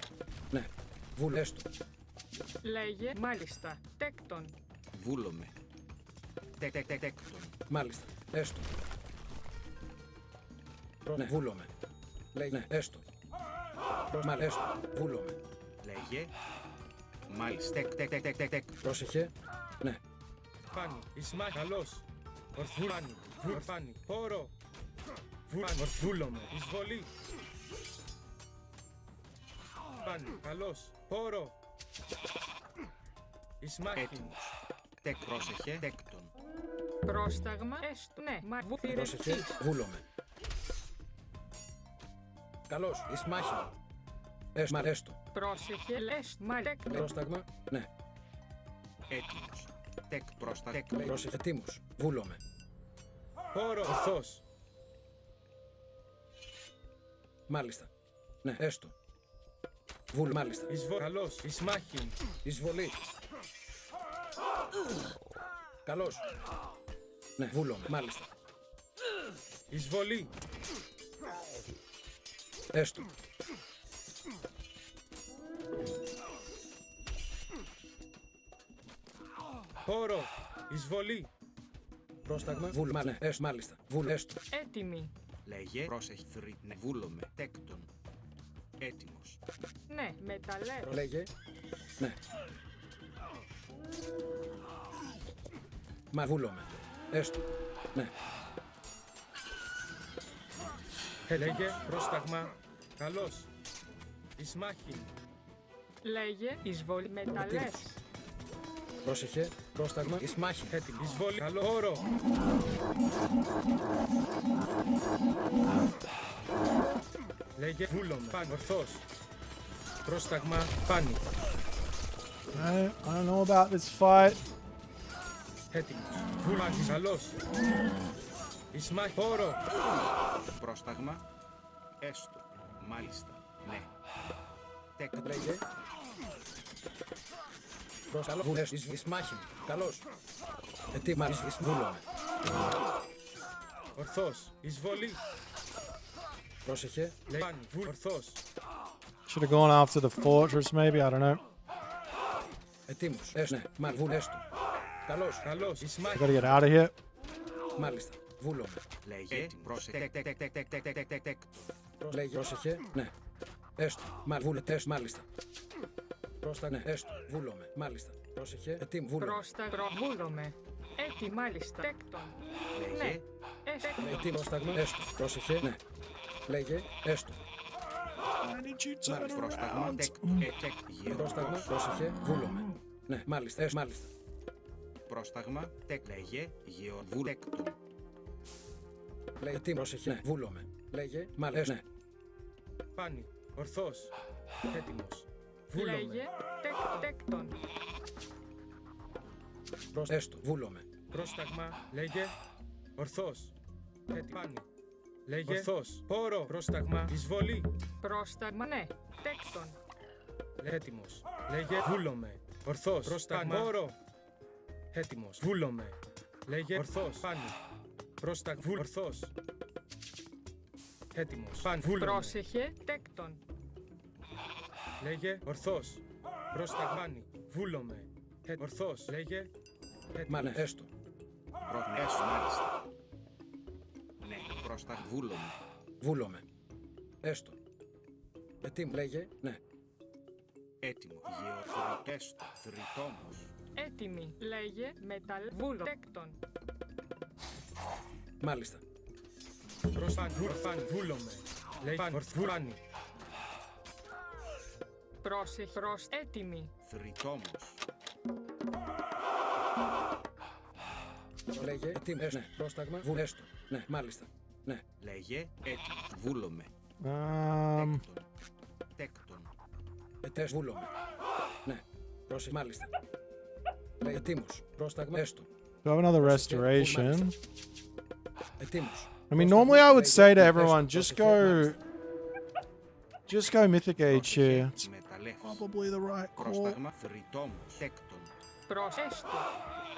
Ναι. Βούλ. Έστω. Λέγε. Μάλιστα. Τέκτον. Βούλομαι. Τέκτον. Μάλιστα. Έστω. Ναι. Βούλομαι. Λέγε. Ναι. Έστω. Μα έστω. Βούλομαι. Λέγε. Μάλιστα. Τέκτον. Πρόσεχε. Ναι. Πάνι. Ισμάχ. Καλός. Ορθούλανι. Ορθάνι. Πόρο. Βούλανι. Ορθούλομαι. Εισβολή. Πάνι. Καλώς. Πόρο. Ισμάχιν. Έτοιμος. Τεκ πρόσεχε. Τέκτον. Πρόσταγμα έστω. Ναι, μα Πρόσεχε, βούλομαι. Καλώς, εις μάχη. Μα έστω. Πρόσεχε, λες, μα τέκτον. Πρόσταγμα, ναι. Έτοιμος. Τεκ πρόστα. Τεκ. Πρόσεχε, τίμους. Βούλομαι. Πόρο. Ορθός. Μάλιστα. Ναι, έστω. Βούλ, μάλιστα. Καλώς. Ισμάχιν. Εισβολή. Καλώς. Ναι, βούλομαι, μάλιστα. Εισβολή. Έστω. Πόρο. Εισβολή. Πρόσταγμα, βούλ, ναι, έστω, μάλιστα. Βούλ, έστω. Έτοιμη. Λέγε πρόσεχε. Ναι, βούλομαι. Τέκτον. Έτοιμος. Ναι, μεταλλεύω. Λέγε. Ναι. Μα βούλομαι. Έστω. Ναι. Λέγε. Πρόσταγμα. Καλώς. Ισμάχιν. Λέγε, εισβολή μεταλλές. Πρόσεχε. Πρόσταγμα. Εις μάχη. Έτοιμη. Εισβολή. Καλό. Πόρο. Λέγε. Βούλομαι. Πάνι. Ορθός. Πρόσταγμα. Πάνι. I don't know about this fight. Έτοιμος. Βούλμαχιν. Καλώς. Ισμάχιν. Πόρο. Πρόσταγμα. Έστω. Μάλιστα. Ναι. Τεκ. Λέγε. Πρόσταγμα. Βούλ, έστω. Εις μάχη. Καλώς. Ετοίμα. Εις βούλομαι. Ορθός. Εισβολή. Πρόσεχε. Λέγε. Πάνι. Βούλ. Ορθός. Should have gone after the fortress, maybe. I don't know. Ετοίμος. Έστω. Ναι. Μα βούλ, έστω. Καλώς. Καλώς. I Ισμάχιν. gotta get out of here. Μάλιστα. Βούλομαι. Λέγε. Πρόσεχε. Τεκ. Τεκ. Τεκ. Τεκ. Τεκ. Τεκ. Τεκ. Λέγε. Πρόσεχε. Ναι. Έστω. Μα βούλε. Έστω. Μάλιστα. Πρόστα. Ναι. Έστω. Βούλομαι. Μάλιστα. Πρόσεχε. Ετοίμ. Βούλομαι. Πρόσταγμα. Βούλομαι. Έτι, μάλιστα. Τέκτον. Ναι. Λέγε. Έστω. Ετοίμ. Πρόσταγμα. Έστω. Πρόσεχε. Ναι. Λέγε. Έστω. I need you to turn Πρόσταγμα. around. Τεκ. Τεκ. Γύρω. Πρόσταγμα. Πρόσεχε. Βούλομαι. Ναι. Μάλιστα. Έστω. Μάλιστα. Πρόσταγμα. Τεκ. Λέγε. Γύρω. Βούλ. Τέκτον. Λέγε. Τι. Πρόσεχε. Ναι. Βούλομαι. Λέγε. Μάλιστα. Ναι. Πάνι. Ορθός. Έτοιμος. Λέγε, Βούλομαι. τέκτον. Έστω. Βούλομαι. Πρόσταγμα. Λέγε. Ορθός. Πάνι. Λέγε. Ορθός. Πόρο. Πρόσταγμα. Εισβολή. Πρόσταγμα, ναι. Τέκτον. Έτοιμος. Λέγε. Βούλομαι. Ορθός. Πρόσταγμα. Πόρο. Έτοιμος. Βούλομαι. Λέγε. Ορθός. Πάνι. Πρόσταγμα. Βούλ. Ορθός. Έτοιμος. Πάνι. Βούλομαι. Πρόσεχε, τέκτον. Λέγε. Ορθός. Πρόσταγμάνι. Βούλομαι. Ορθός. Λέγε. Μα ναι. Έστω. Έστω. Μάλιστα. Ναι. Πρόσταγμα. Βούλομαι. Βούλομαι. Έστω. Ετοίμ. Λέγε. Ναι. Έτοιμο. Γύρω. Έστω. Θρητόμος. Έτοιμη. Λέγε, μεταλλ. Βούλο. Τέκτον. Μάλιστα. Πρόσταγμα. Βούλομαι. Λέγε. Ορθβουράνι. Πρόσεχε, έτοιμη. Θρητόμος. Λέγε. Ετοίμ. Ναι. Πρόσταγμα. Βούλ. Έστω. Ναι. Μάλιστα. Ναι. Λέγε. Έτοιμο. Βούλομαι. Um, Τέκτον. Ετές. Βούλομαι. Ναι. Πρόσεχε. Μάλιστα. Λέγε. Ετοίμος. Πρόσταγμα. Έστω. do I have another restoration? Ετοίμος. I mean, normally I would say to everyone, just go Mythic Age here. It's Μεταλλεύς. probably the right call. Πρόσταγμα. Θρητόμος. Τέκτον. Πρόσεστο.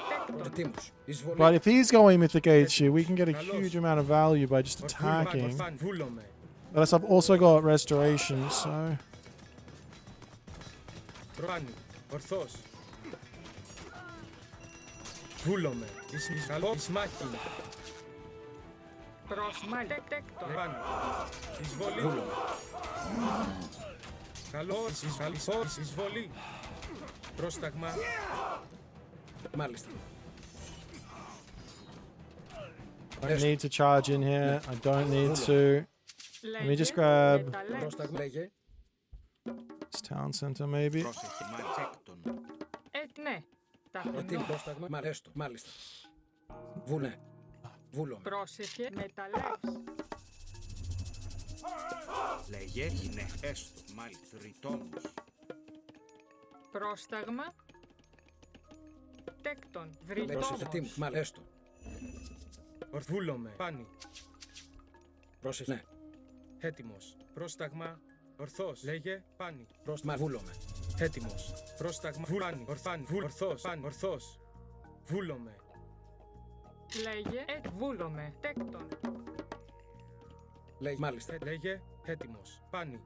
Τέκτον. Ετοίμος. Εισβολή. But if he's going Mythic Age here, we can get a huge amount of value by just attacking. Βούλομαι. But I've also got restoration, so Πάνι. Ορθός. Βούλομαι. Καλό. Ισμάχιν. Πρόσμα. Τέκτον. Πάνι. Εισβολή. Βούλομαι. Καλός. Εισβολή. Πρόσταγμα. Μάλιστα. I don't need to charge in here. I don't need to. Let me just grab. Πρόσταγμα. Λέγε. It's town center, maybe. Πρόσεχε, μάλιστεκτον. Ναι. Τα Ετοίμο χωνό. πρόσταγμα. Έστω. Μάλιστα. Βουνέ. Βούλομαι. Πρόσεχε, μεταλλεύς. Λέγε, είναι έστω, μάλιστα, ρητόμος. Πρόσταγμα. Τέκτον, Πρόσεχε. Ετοίμο. βρυτόμος. Έστω. Βούλομαι. Πάνι. Πρόσεχε. Ναι. Έτοιμος. Πρόσταγμα. Ορθός. Λέγε. Πάνι. Πρόσταγμα. Βούλομαι. Έτοιμος. Πρόσταγμα. Πάνι. Ορθάνι. Ορθός. Πάνι. Ορθός. Βούλομαι. Λέγε, βούλομαι. Τέκτον. Λέγε. Μάλιστα. Λέγε. Έτοιμος. Πάνι.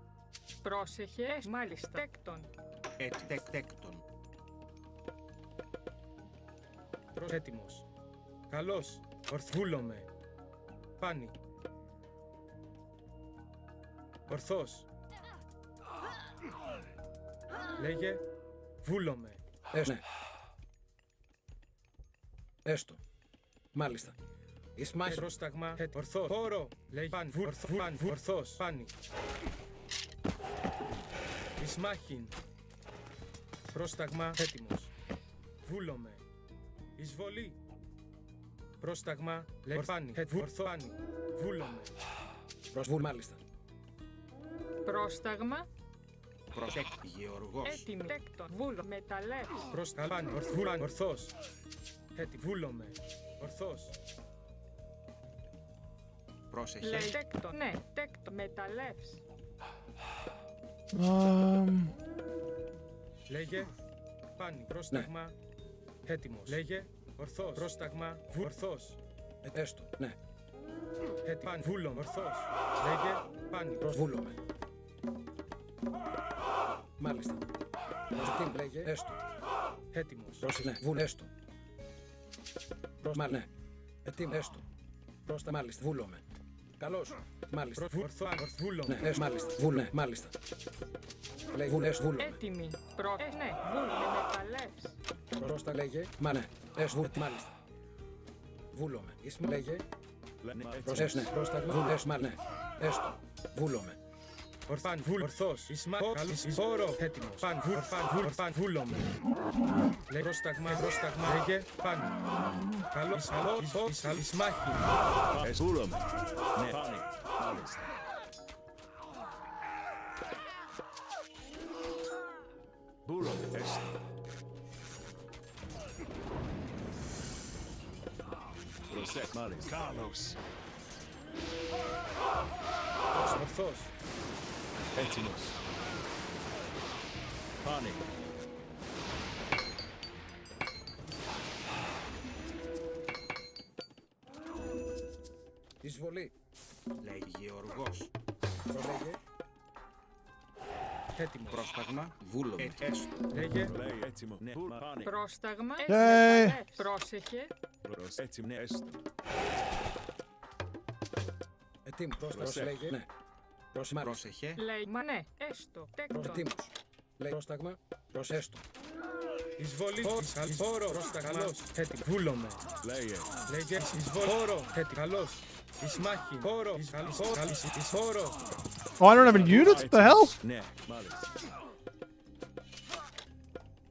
Πρόσεχε, μάλιστα. Τέκτον. Τέκτον. Έτοιμος. Καλός. Βούλομαι. Πάνι. Ορθός. Λέγε. Βούλομαι. Έστω. Ναι. Έστω. Μάλιστα. Ισμάχη. Πρόσταγμα. Ορθός. Πόρο. Λέγε. Πάνι. Ορθός. Πάνι. Ισμάχην. Πρόσταγμα. Έτοιμος. Βούλομαι. Εισβολή. Πρόσταγμα. Λέγε. Πάνι. Ορθό. Πάνι. Βούλομαι. Προσβούλ. Μάλιστα. Πρόσταγμα. Προσέχ, Γεωργός. Έτοιμη. Τέκτον. Βούλο. Μεταλλεύς. Πρόσταγμα. Πάνι. Ορθός. Βούλομαι. Ορθός. Πρόσεχε. Λέει τέκτον. Ναι, τέκτον. Μεταλλεύς. Λέγε. Πάνι. Πρόσταγμα. Έτοιμος. Λέγε. Ορθός. Πρόσταγμα. Ορθός. Έστω. Ναι. Πάνι. Βούλομαι. Ορθός. Λέγε. Πάνι. Προσβούλομαι. Μάλιστα. Προσεχτήν. Λέγε. Έστω. Έτοιμος. Πρόσεχε. Ναι. Βούλ. Έστω. Ναι. Ετοίμο. Έστω. Πρόστα. Μάλιστα. Βούλομαι. Καλώς. Μάλιστα. Βούλομαι. Ναι. Μάλιστα. Βούλ. Ναι. Μάλιστα. Λέει. Βούλ. Έστω. Βούλομαι. Έτοιμη. Ναι, βούλουμε. Μεταλλεύς. Πρόστα. Λέγε. Μα ναι. Έστω. Βούλ. Μάλιστα. Βούλομαι. Ίσμα. Λέγε. Προσέσου. Ναι. Πρόστα. Βούλ. Έστω. Μα ναι. Έστω. Βούλομαι. Ορθός. Πόρο. Έτοιμος. Βούλομαι. Λέγε. Πρόσταγμα. Λέγε. Πάνι. Καλός. Ισμάχη. Βούλομαι. Ναι. Πάνι. Μάλιστα. Βούλομαι. Έστω. Προσέχ. Μάλιστα. Καλώς. Ορθός. Έτοιμος. Πάνι. Εισβολή. Λέει Γεωργός. Πρόσεχε. Έτοιμος. Πρόσταγμα. Βούλομαι. Έστω. Λέγε. Λέει έτοιμο. Ναι. Πάνι. Πρόσταγμα. Hey. Μεταλλεύς. Πρόσεχε. Έτοιμο. Ναι. Έστω. Ετοίμο. Πρόστα. Προσέχε. Λέγε. Ναι. Πρόσεχε. Πρόσεχε. Λέει, μα ναι, έστω. Τέκτον. Ετοίμος. Λέει. Πρόσταγμα. Προσέστο. Εισβολή. Πόρο. Πρόσταγμα. Έτοιμο. Βούλομαι. Λέγε. Λέγε. Εισβολή. Πόρο. Έτοιμο. Καλός. Ισμάχη. Πόρο. Πόρο. Oh, I don't have any units? What the hell? Ναι. Μάλιστα.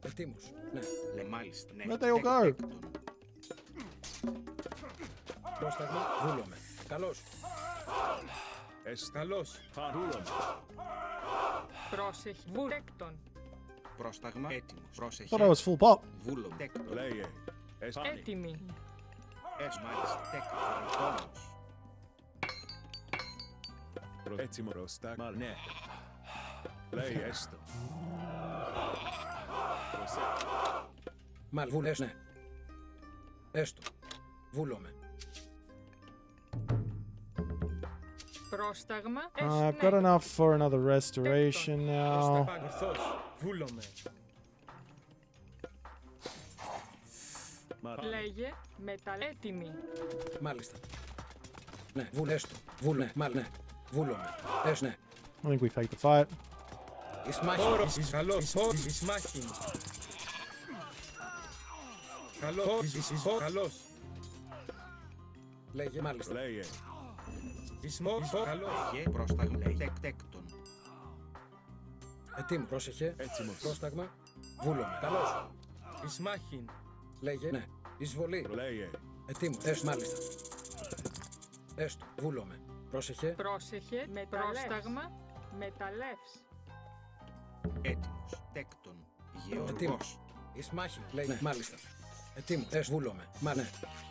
Ετοίμος. Ναι. Λέει μάλιστα. Ναι. Where'd they all go? Τέκτον. Πρόσταγμα. Βούλομαι. Καλώς. Έστω. Καλός. Βούλομαι. Πρόσεχε. Τέκτον. Πρόσταγμα. Έτοιμος. Πρόσεχε. Thought I was full pop. Βούλομαι. Τέκτον. Λέγε. Έστω. Έτοιμη. Μάλιστα. Τέκτον. Ρητόμος. Έτοιμο. Πρόσταγμα. Ναι. Λέει έστω. Προσέχ. Μάλιστα. Βούλες. Ναι. Έστω. Βούλομαι. Πρόσταγμα. I've got enough for another restoration now. Ορθός. Βούλομαι. Λέγε. Έτοιμη. Μάλιστα. Ναι. Βούλες. Βούλε. Μάλιστα. Ναι. Βούλομαι. Έστω. Ναι. I think we take the fight. Ισμάχη. Πόρο. Καλός. Ισμάχη. Καλός. Λέγε. Μάλιστα. Λέγε. Καλός. Λέγε. Πρόσταγμα. Λέει. Τέκτον. Ετοίμο. Πρόσεχε. Έτσιμος. Πρόσταγμα. Βούλομαι. Καλώς. Ισμάχιν. Λέγε. Ναι. Εισβολή. Λέγε. Ετοίμο. Έστω. Μάλιστα. Έστω. Βούλομαι. Πρόσεχε. Πρόσεχε. Πρόσταγμα. Μεταλλεύς. Έτοιμος. Τέκτον. Ετοίμο. Γεωργός. Ισμάχιν. Λέγε. Ναι. Μάλιστα. Ετοίμο. Έστω. Βούλομαι. Μα ναι.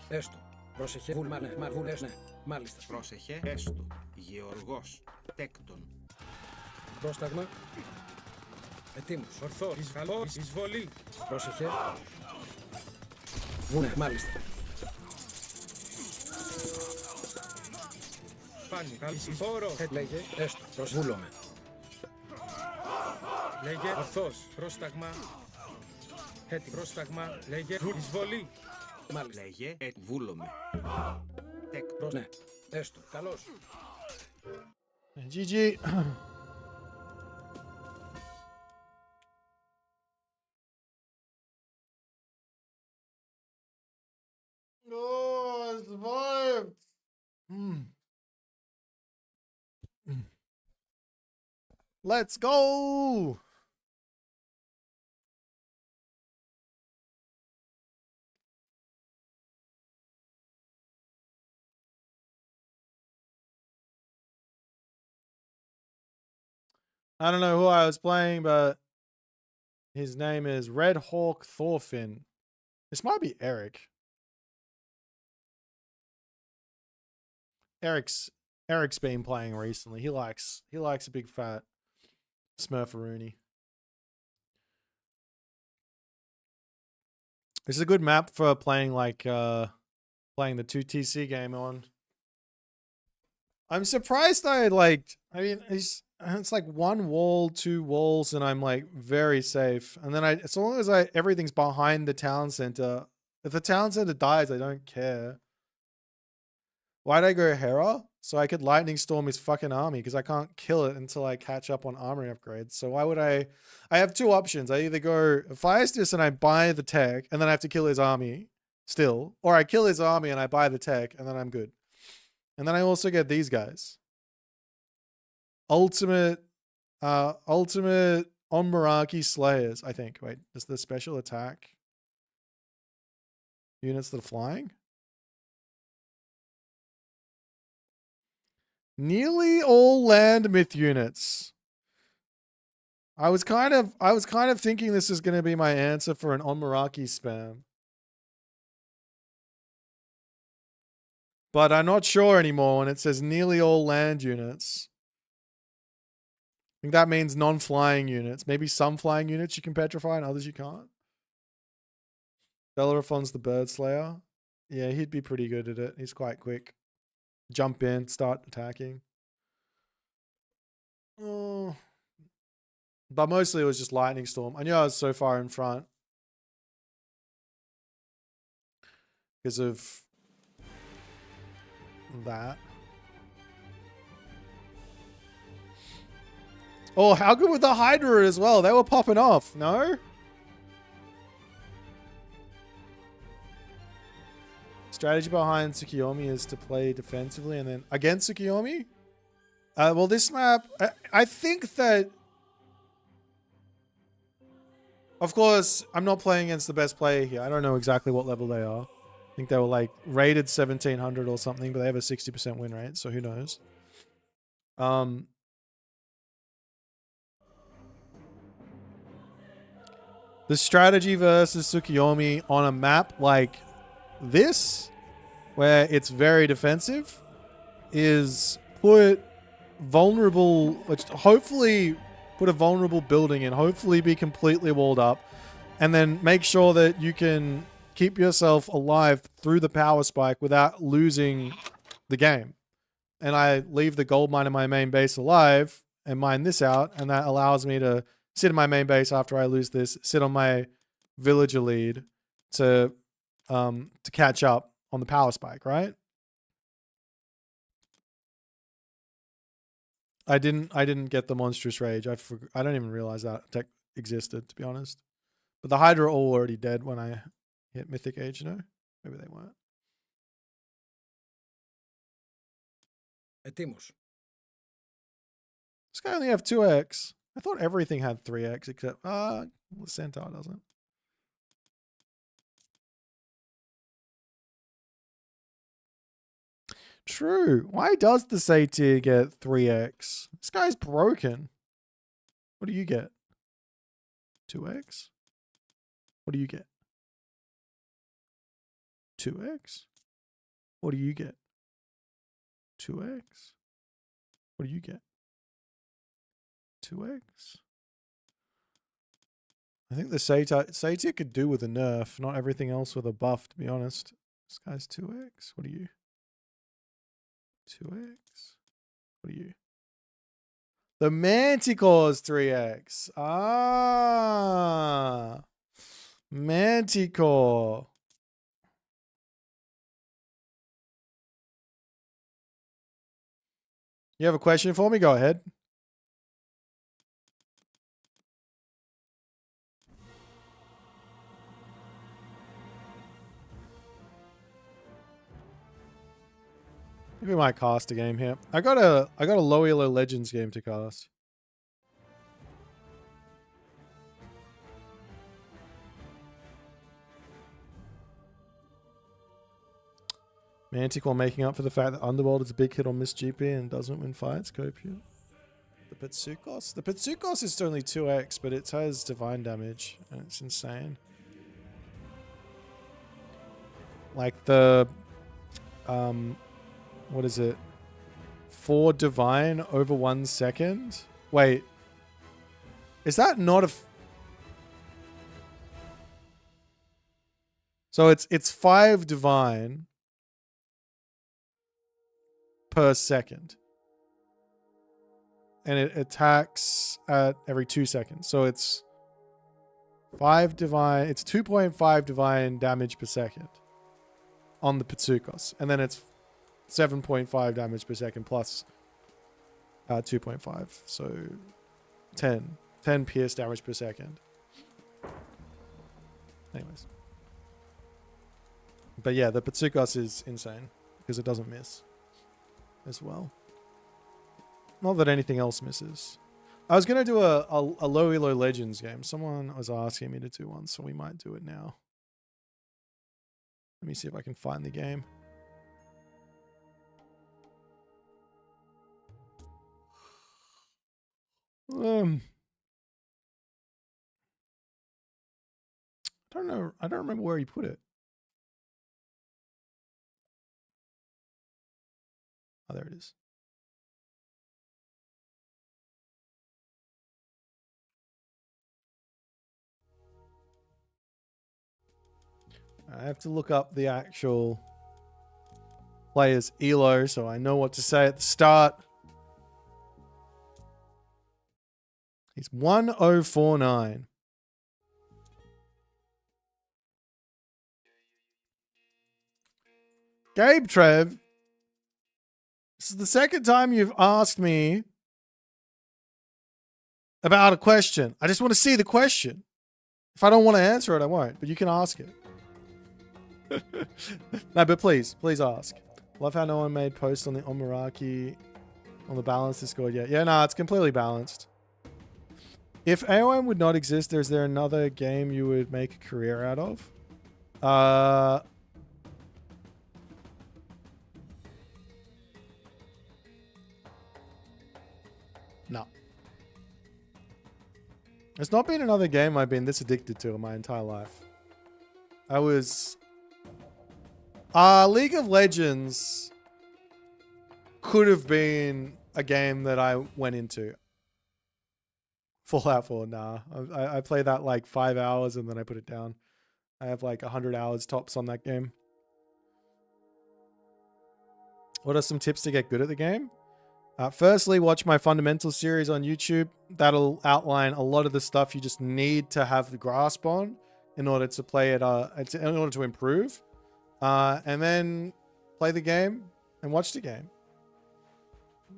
Έστω. Πρόσεχε. Βούλ. Μα ναι. Μα βούλ. Ναι. Μάλιστα. Πρόσεχε. Έστω. Γεωργός. Τέκτον. Πρόσταγμα. Ετοίμος. Ορθός. Εισβολή. Πρόσεχε. Βούνε. Μάλιστα. Πάνι. Φόρο. Λέγε. Έστω. Προσβούλομαι. Λέγε. Ορθός. Πρόσταγμα. Έτοιμο. Πρόσταγμα. Λέγε. Εισβολή. Μάλιστα. Λέγε. Βούλομαι. Τέκτον. Ναι. Έστω. Καλώς. GG. Oh, I survived. Let's go. I don't know who I was playing, but his name is Red Hawk Thorfinn. This might be Eric. Eric's been playing recently. He likes a big fat Smurferoonie. This is a good map for playing like playing the 2TC game on. I'm surprised I mean it's like one wall, two walls, and I'm like very safe. And then as long as everything's behind the town center. If the town center dies, I don't care. Why'd I go Hera? So I could lightning storm his fucking army because I can't kill it until I catch up on armory upgrades. So why would I have two options. I either go Hephaestus and I buy the tech and then I have to kill his army still, or I kill his army and I buy the tech and then I'm good. And then I also get these guys. Ultimate Onmaraki Slayers, I think. Wait, is the special attack units that are flying? Nearly all land myth units. I was kind of thinking this is going to be my answer for an Onmaraki spam. But I'm not sure anymore when it says nearly all land units. I think that means non-flying units. Maybe some flying units you can petrify and others you can't. Bellerophon's the bird slayer. Yeah, he'd be pretty good at it. He's quite quick. Jump in, start attacking. Oh. But mostly it was just lightning storm. I knew I was so far in front because of that. Oh, how good with the Hydra as well? They were popping off, no? Strategy behind Tsukiyomi is to play defensively and then against Tsukiyomi? Well, this map, I think that... Of course, I'm not playing against the best player here. I don't know exactly what level they are. I think they were like rated 1700 or something, but they have a 60% win rate, so who knows? The strategy versus Tsukiyomi on a map like this, where it's very defensive, is put vulnerable, hopefully put a vulnerable building in, hopefully be completely walled up, and then make sure that you can keep yourself alive through the power spike without losing the game. And I leave the gold mine in my main base alive and mine this out, and that allows me to sit in my main base after I lose this, sit on my villager lead to catch up on the power spike, right? I didn't get the monstrous rage. I don't even realize that tech existed, to be honest. But the Hydra are all already dead when I hit Mythic Age, you know? Maybe they weren't. Ετοίμος. This guy only have 2x. I thought everything had 3x except Centaur doesn't. True. Why does the Satyr get 3x? This guy's broken. What do you get? 2x? What do you get? 2x? What do you get? 2x? What do you get? 2x? I think the Satyr could do with a nerf, not everything else with a buff, to be honest. This guy's 2x. What are you? 2x? What are you? The Manticore's 3x. Ah. Manticore. You have a question for me? Go ahead. Maybe we might cast a game here. I got a low elo Legends game to cast. Manticore making up for the fact that Underworld is a big hit on Miss GP and doesn't win fights. Copia. The Pitsukos? The Pitsukos is only 2x, but it has divine damage, and it's insane. Like the what is it? 4 divine over 1 second? Wait. Is that not a so it's 5 divine per second. And it attacks at every 2 seconds. So it's 5 divine, it's 2.5 divine damage per second on the Pitsukos. And then it's 7.5 damage per second plus 2.5. So 10 pierce damage per second. Anyways. But yeah, the Pitsukos is insane because it doesn't miss as well. Not that anything else misses. I was going to do a low elo Legends game. Someone was asking me to do one, so we might do it now. Let me see if I can find the game. I don't know. I don't remember where he put it. Oh, there it is. I have to look up the actual player's elo so I know what to say at the start. He's 1049. Gabe Trev, this is the second time you've asked me about a question. I just want to see the question. If I don't want to answer it, I won't, but you can ask it. No, but please ask. Love how no one made posts on the Omaraki on the balance Discord yet. Yeah, no, it's completely balanced. If AoM would not exist, is there another game you would make a career out of? No. There's not been another game I've been this addicted to in my entire life. I was... League of Legends could have been a game that I went into. Fallout 4, nah. I played that like 5 hours and then I put it down. I have like 100 hours tops on that game. What are some tips to get good at the game? Firstly, watch my Fundamental series on YouTube. That'll outline a lot of the stuff you just need to have the grasp on in order to play it, in order to improve. And then play the game and watch the game.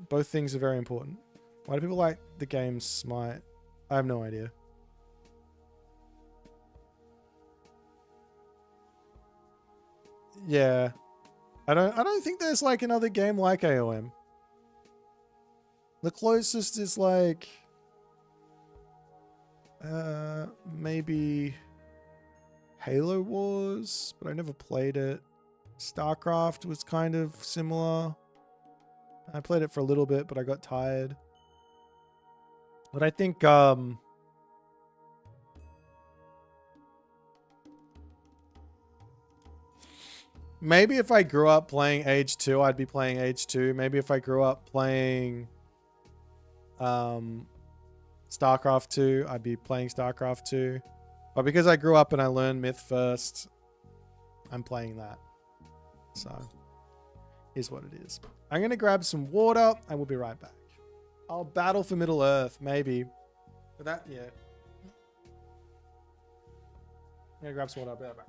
Both things are very important. Why do people like the game Smite? I have no idea. Yeah. I don't think there's like another game like AoM. The closest is like Maybe Halo Wars, but I never played it. StarCraft was kind of similar. I played it for a little bit, but I got tired. But I think maybe if I grew up playing Age 2, I'd be playing Age 2. Maybe if I grew up playing StarCraft 2, I'd be playing StarCraft 2. But because I grew up and I learned Myth first, I'm playing that. So, here's what it is. I'm going to grab some water and we'll be right back. I'll battle for Middle Earth, maybe. But that, yeah. I'm going to grab some water. I'll be right back.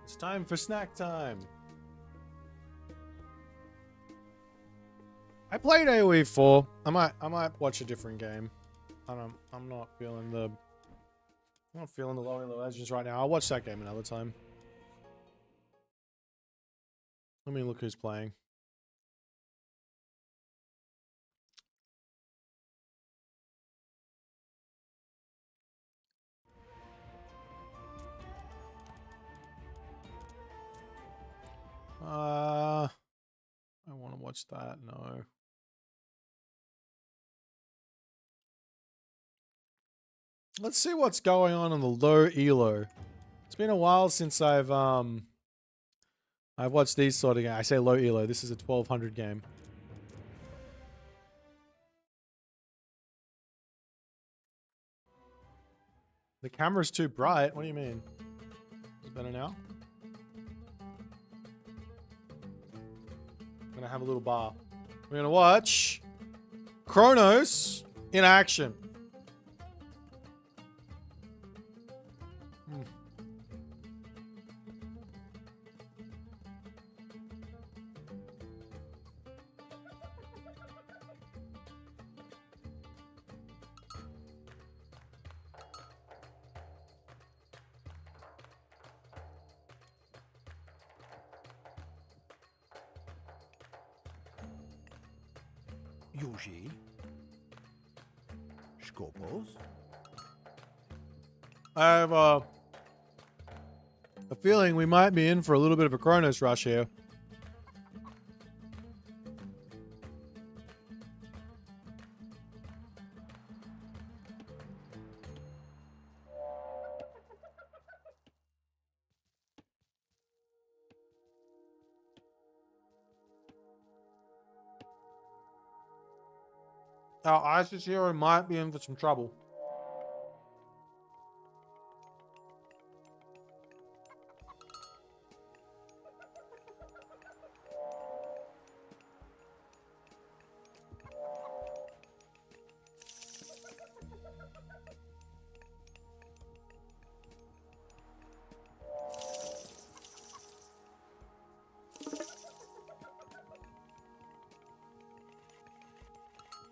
It's time for snack time. I played AoE 4. I might watch a different game. I'm not feeling the Lonely Legends right now. I'll watch that game another time. Let me look who's playing. I want to watch that. No. Let's see what's going on in the low elo. It's been a while since I've watched these sort of games. I say low elo. This is a 1200 game. The camera's too bright. What do you mean? Is it better now? I'm gonna have a little bar. We're gonna watch Kronos in action. Yuji? Skopos? I have a feeling we might be in for a little bit of a Kronos rush here. Our ISIS hero might be in for some trouble.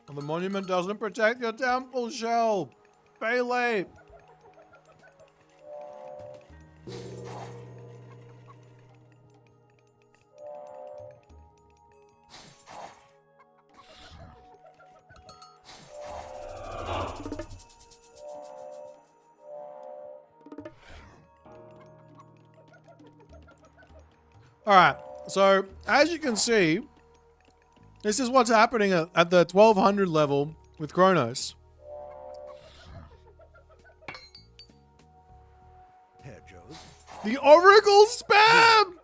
The monument doesn't protect your temple, Shell. Pay late. All right. So, as you can see, this is what's happening at the 1200 level with Kronos. The Oracle spam!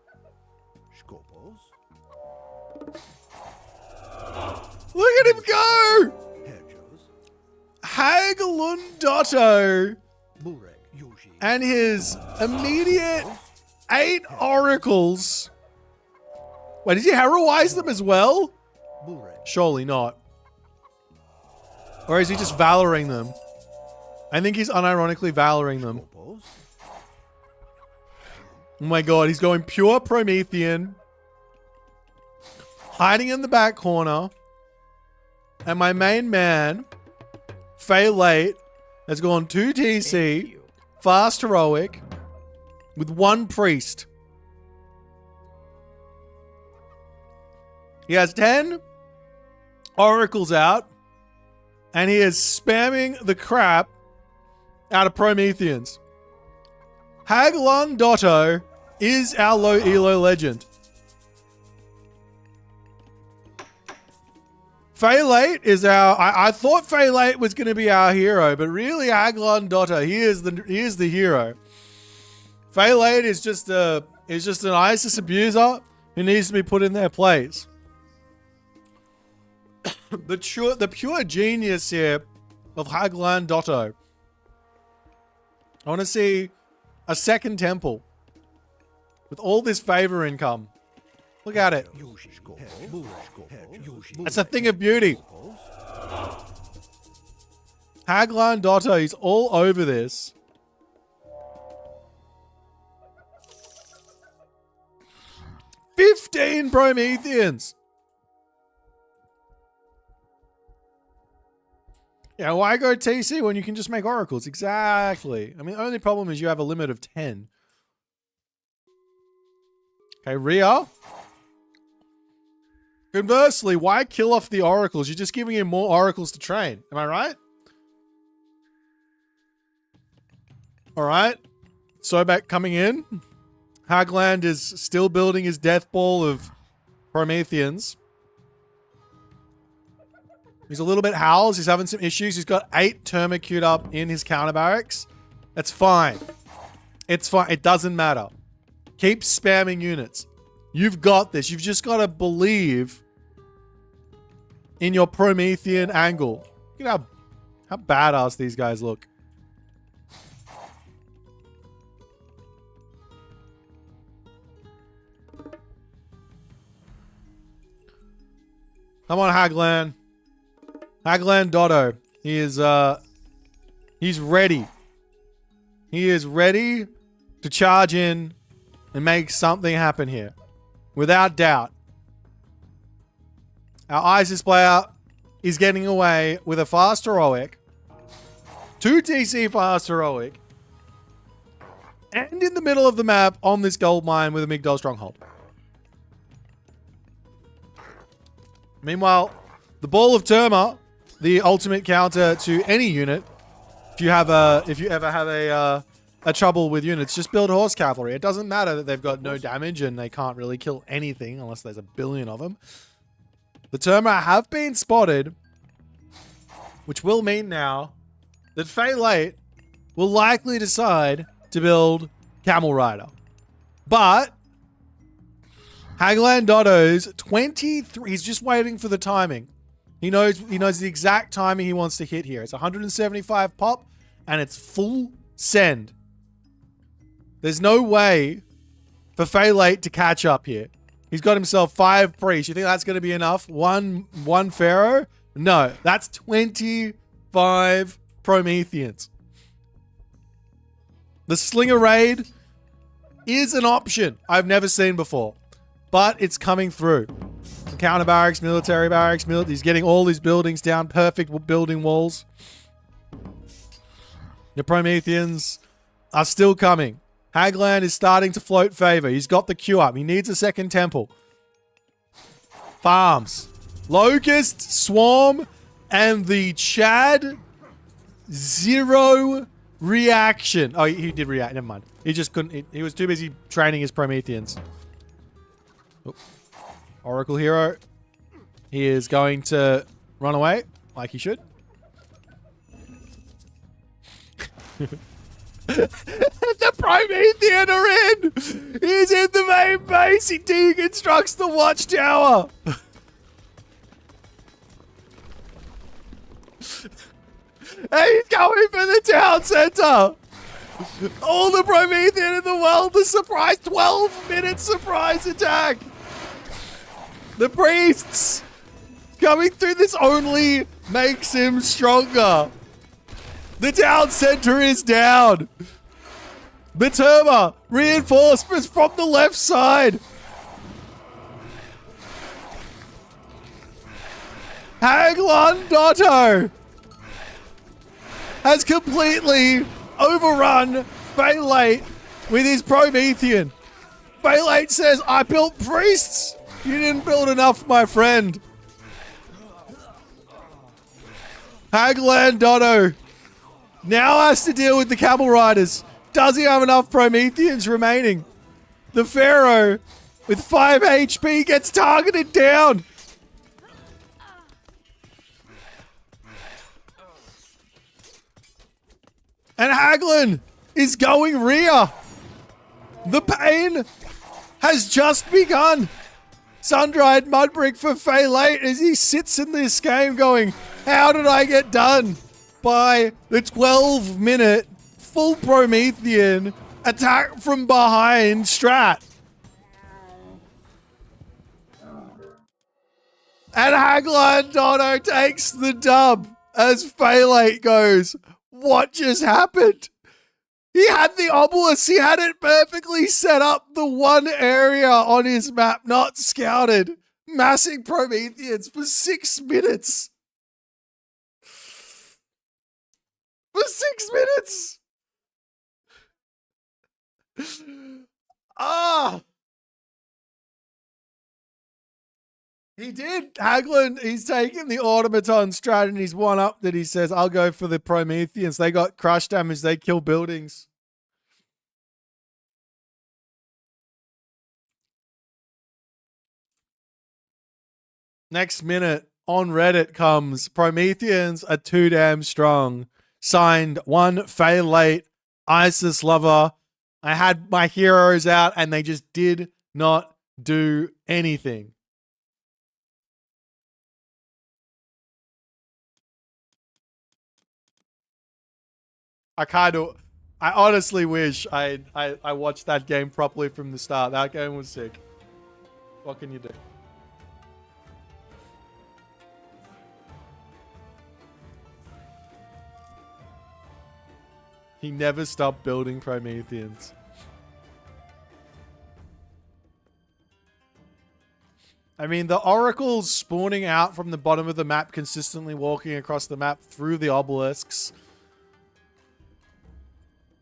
Look at him go! Haglundotto and his immediate 8 oracles. Wait, did he heroize them as well? Surely not. Or is he just valoring them? I think he's unironically valoring them. Oh my god, he's going pure Promethean. Hiding in the back corner. And my main man, Fey Late, has gone 2 TC, fast heroic, with 1 priest. He has 10 oracles out, and he is spamming the crap out of Prometheans. Haglund Dotto is our low elo legend. Phaelate is our... I thought Phaelate was going to be our hero, but really Haglund Dotto, he is the hero. Phaelate is just an ISIS abuser who needs to be put in their place. The pure genius here of Haglund Dotto. I want to see a second temple with all this favor income. Look at it. That's a thing of beauty. Haglund Dotto, he's all over this. $15 Prometheans. Yeah, why go TC when you can just make oracles? Exactly. I mean, the only problem is you have a limit of 10. Okay, Rhea. Conversely, why kill off the oracles? You're just giving him more oracles to train. Am I right? Alright. Sobek coming in. Haglund is still building his death ball of Prometheans. He's a little bit howls. He's having some issues. He's got 8 Terma queued up in his counter barracks. That's fine. It's fine. It doesn't matter. Keep spamming units. You've got this. You've just got to believe in your Promethean angle. Look at how badass these guys look. Come on, Haglund. Haglund Dotto. He is, he's ready. He is ready to charge in and make something happen here. Without doubt. Our ISIS player is getting away with a fast heroic. 2 TC fast heroic. And in the middle of the map on this gold mine with a Migdol stronghold. Meanwhile, the Ball of Terma, the ultimate counter to any unit. If you ever have a trouble with units, just build horse cavalry. It doesn't matter that they've got no damage and they can't really kill anything unless there's a billion of them. The Terma have been spotted, which will mean now that Phaelate will likely decide to build Camel Rider. But Haglund Dotto's 23, he's just waiting for the timing. He knows the exact timing he wants to hit here. It's 175 pop and it's full send. There's no way for Phaelate to catch up here. He's got himself 5 priests. You think that's going to be enough? One pharaoh? No, that's 25 Prometheans. The Slinger Raid is an option I've never seen before, but it's coming through. Counter barracks, military barracks, he's getting all these buildings down, perfect building walls. The Prometheans are still coming. Haglund is starting to float favor. He's got the queue up. He needs a second temple. Farms. Locust, Swarm, and the Chad. 0 reaction. Oh, he did react. Never mind. He just couldn't. He was too busy training his Prometheans. Oh. Oracle hero. He is going to run away like he should. The Promethean are in! He's in the main base! He deconstructs the watchtower! And he's going for the town center! All the Promethean in the world, the surprise 12-minute surprise attack! The priests coming through this only makes him stronger. The town center is down. Baturma, reinforcements from the left side. Haglan Dotto has completely overrun Phaelate with his Promethean. Phaelate says, I built priests. You didn't build enough, my friend. Haglan Dotto now has to deal with the Camel Riders. Does he have enough Prometheans remaining? The Pharaoh with 5 HP gets targeted down. And Haglan is going rear. The pain has just begun. Sun-dried Mudbrick for Phaelate as he sits in this game going, how did I get done by the 12-minute full Promethean attack from behind strat? And Haglan Dono takes the dub as Phaelate goes, what just happened? He had the obelisk. He had it perfectly set up. The one area on his map not scouted. Massing Prometheans for 6 minutes. For 6 minutes. He did. Haglan, he's taken the automaton strat and he's one up that he says, I'll go for the Prometheans. They got crush damage. They kill buildings. Next minute on Reddit comes, Prometheans are too damn strong. Signed, one Phaelate, Isis lover. I had my heroes out and they just did not do anything. I honestly wish I watched that game properly from the start. That game was sick. What can you do? He never stopped building Prometheans. I mean, the oracles spawning out from the bottom of the map, consistently walking across the map through the obelisks,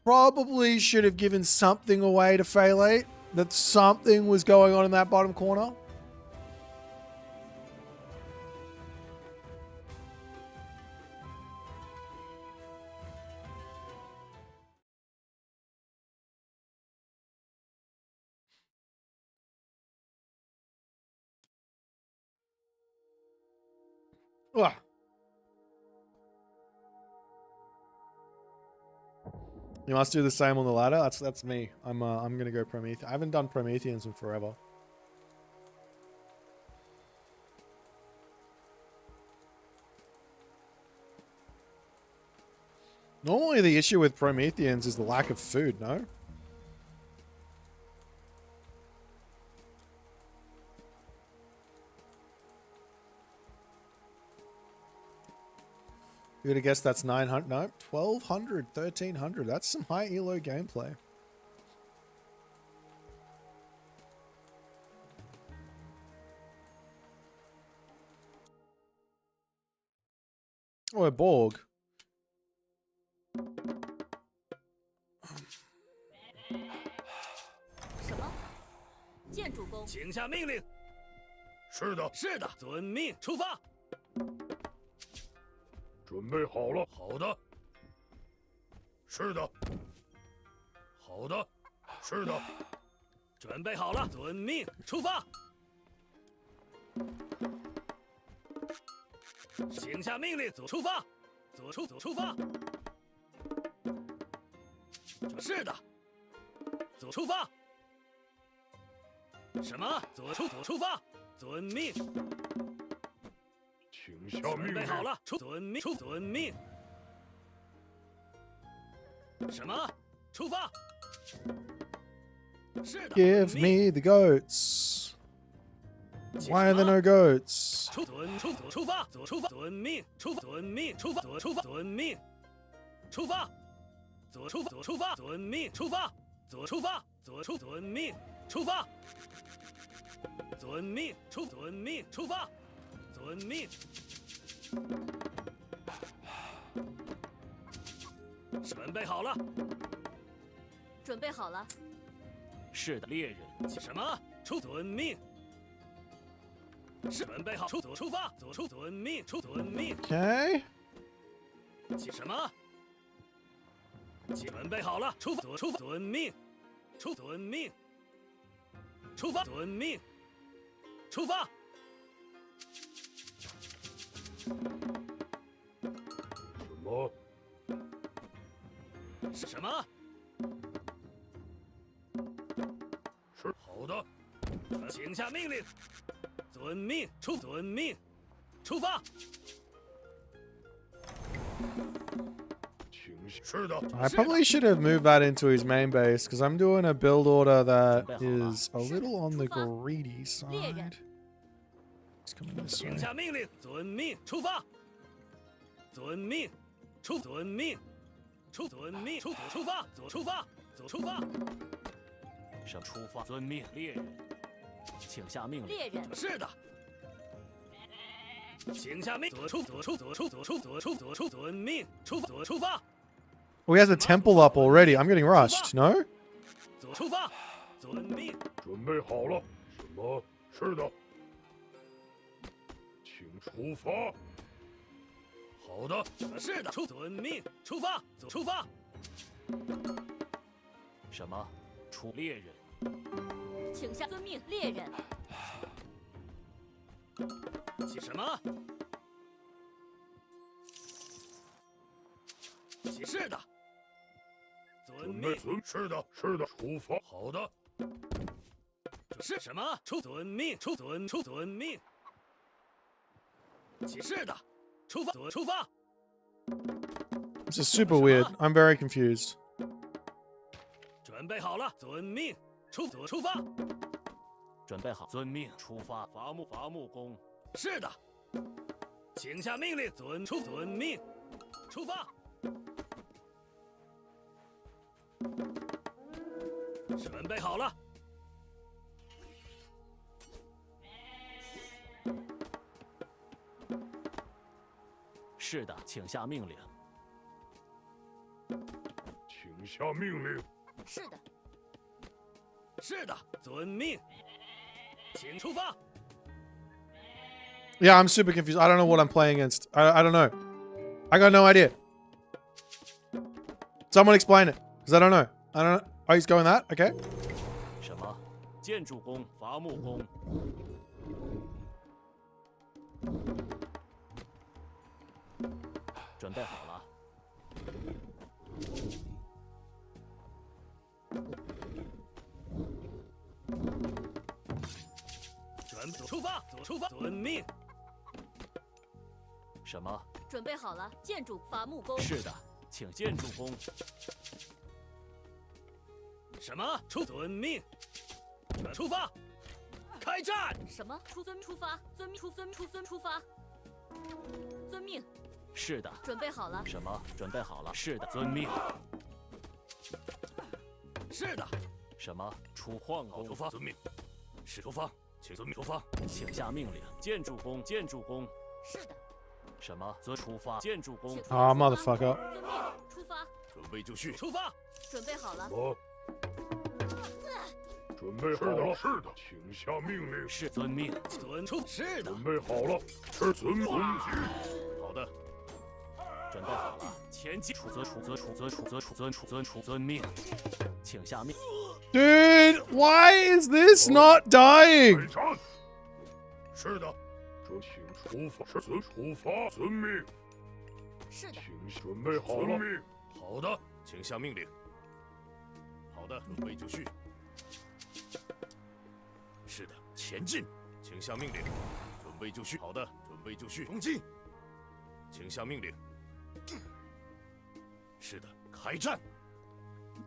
probably should have given something away to Phaelate, that something was going on in that bottom corner. Ugh. You must do the same on the ladder. That's me. I'm gonna go Promethean. I haven't done Prometheans in forever. Normally the issue with Prometheans is the lack of food, no? You would have guessed that's 900. No, 1200, 1300. That's some high elo gameplay. Oh, a Borg. 什么？见主公。请下命令。是的，是的，遵命，出发。准备好了。好的。是的。好的。是的。准备好了，遵命，出发。请下命令，出发。出发。是的。出发。什么？出发。遵命。请下命令。准备好了，遵命。什么？出发。是的。Give me the goats. Why are there no goats? 出发。遵命。遵命。出发。遵命。出发。出发。遵命。出发。出发。遵命。出发。遵命。遵命。出发。遵命。准备好了。准备好了。是的，猎人。什么？遵命。准备好。出发。遵命。遵命。 Okay. 什么？准备好了。出发。遵命。遵命。出发。遵命。出发。什么？是好的。请下命令。遵命。遵命。出发。是的。 I probably should have moved that into his main base because I'm doing a build order that is a little on the greedy side. He's coming this way. 请下命令。遵命。出发。遵命。遵命。遵命。出发。出发。出发。什么？出发。遵命，猎人。请下命令。猎人。是的。请下命。遵命。出发。 Oh, he has a temple up already. I'm getting rushed. No? 出发。遵命。准备好了。什么？是的。请出发。好的。是的。遵命。出发。出发。什么？出猎人。请下遵命，猎人。什么？是的。 遵命。是的，是的，出发。好的。是什么？遵命。遵命。是的。出发。 This is super weird. I'm very confused. 准备好了。遵命。出发。准备好。遵命。出发。伐木工。是的。请下命令。遵命。出发。 准备好了。是的，请下命令。请下命令。是的。是的，遵命。请出发。 Yeah, I'm super confused. I don't know what I'm playing against. I don't know. I got no idea. Someone explain it, because I don't know. I don't know. Oh, he's going that? Okay. 什么？建筑工、伐木工。准备好了。出发。遵命。什么？准备好了，建筑伐木工。是的，请建筑工。 什么？遵命。出发。开战。什么？出发。出发。遵命。是的。准备好了。什么？准备好了。是的。遵命。是的。什么？出矿工。出发。遵命。是出发。请遵命出发。请下命令。建筑工。是的。什么？则出发。建筑工。Ah, motherfucker. 遵命。出发。准备就绪。出发。准备好了。准备好了。是的，请下命令。是遵命。是的。准备好了。是遵命。好的。准备好了。前进。处遵命。请下命。 Dude, why is this not dying? 是的，请出发。是出发。遵命。是的。请准备好了。好的，请下命令。好的，准备就绪。是的，前进，请下命令。准备就绪。好的，准备就绪。攻击，请下命令。是的，开战。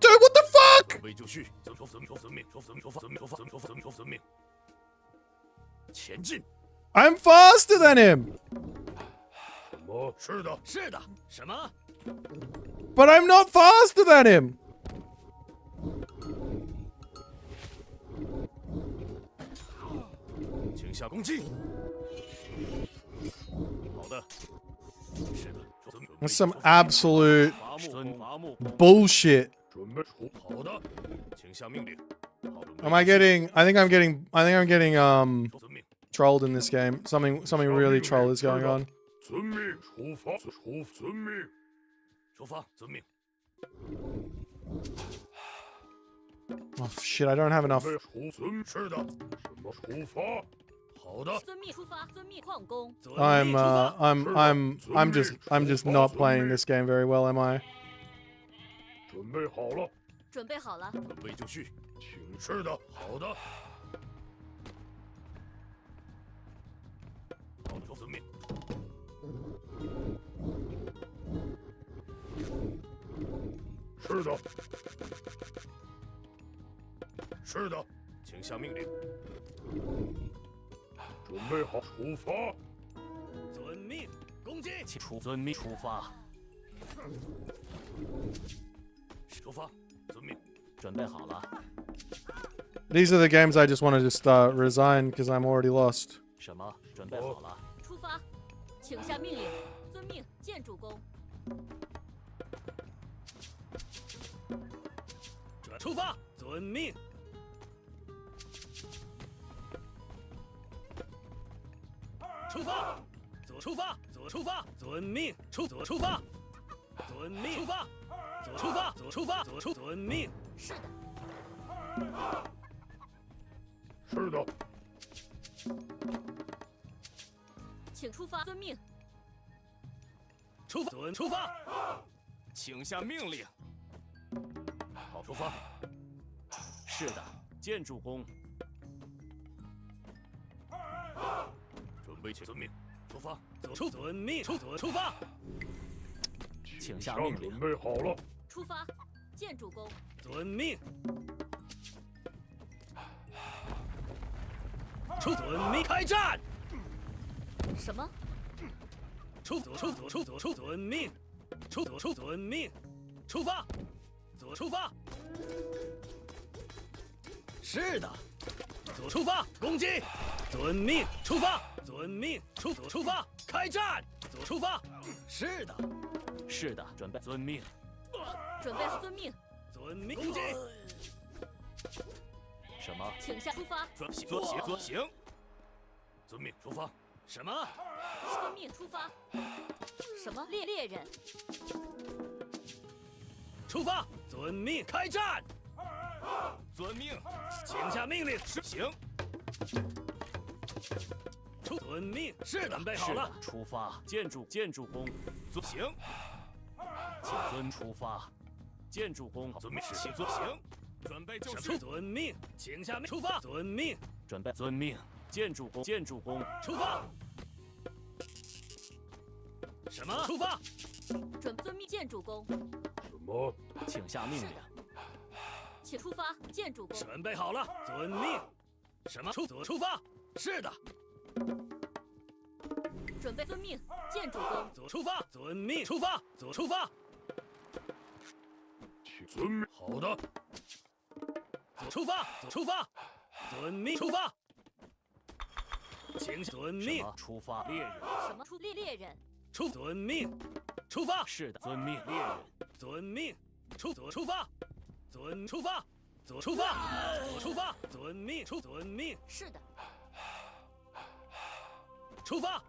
Dude, what the fuck? 准备就绪。前进。 I'm faster than him. 是的，是的。什么？ But I'm not faster than him. 请下攻击。好的。是的。 That's some absolute bullshit. 准备好的，请下命令。 Am I getting? I think I'm getting trolled in this game. Something really troll is going on. 遵命出发，遵命出发，遵命。 Oh shit! I don't have enough. 是的，什么出发？好的。遵命出发，遵命矿工。 I'm just not playing this game very well, am I? 准备好了。准备好了。准备就绪，请。是的，好的。好的，遵命。是的。是的，请下命令。准备好，出发。遵命，攻击。遵命出发。出发，遵命。准备好了。 These are the games I just want to just resign because I'm already lost. 什么？准备好了。出发，请下命令。遵命，建筑工。出发，遵命。 出发，左出发，左出发，遵命，左出发，遵命，出发，左出发，左出发，左出，遵命。是的。是的。请出发，遵命。出发，出发，请下命令。好，出发。是的，建筑工。 准备遵命，出发，遵命，出发，请下命令。准备好了。出发，建筑工。遵命。遵命，开战。什么？遵命，遵命，出发，左出发。是的，左出发，攻击。遵命，出发。 遵命，出发，开战！左出发，是的，是的，准备遵命，准备好遵命，遵命，攻击。什么？请下出发，行，遵命出发。什么？遵命出发。什么？猎人。出发，遵命，开战！遵命，请下命令。行。 遵命，是的，准备好了。出发，建筑工，行。请遵出发，建筑工，遵命，请遵行。准备就绪。遵命，请下命，出发。遵命，准备遵命，建筑工，出发。什么？出发。准遵命，建筑工。什么？请下命令。请出发，建筑工。准备好了，遵命。什么？出发。是的。 准备遵命，建筑工。左出发，遵命，出发，左出发。遵命，好的。左出发，遵命，出发。请遵命，出发，猎人。什么？猎人。遵命，出发。是的，遵命，猎人。遵命，左出发，出发，左出发，遵命，遵命。是的。 出发！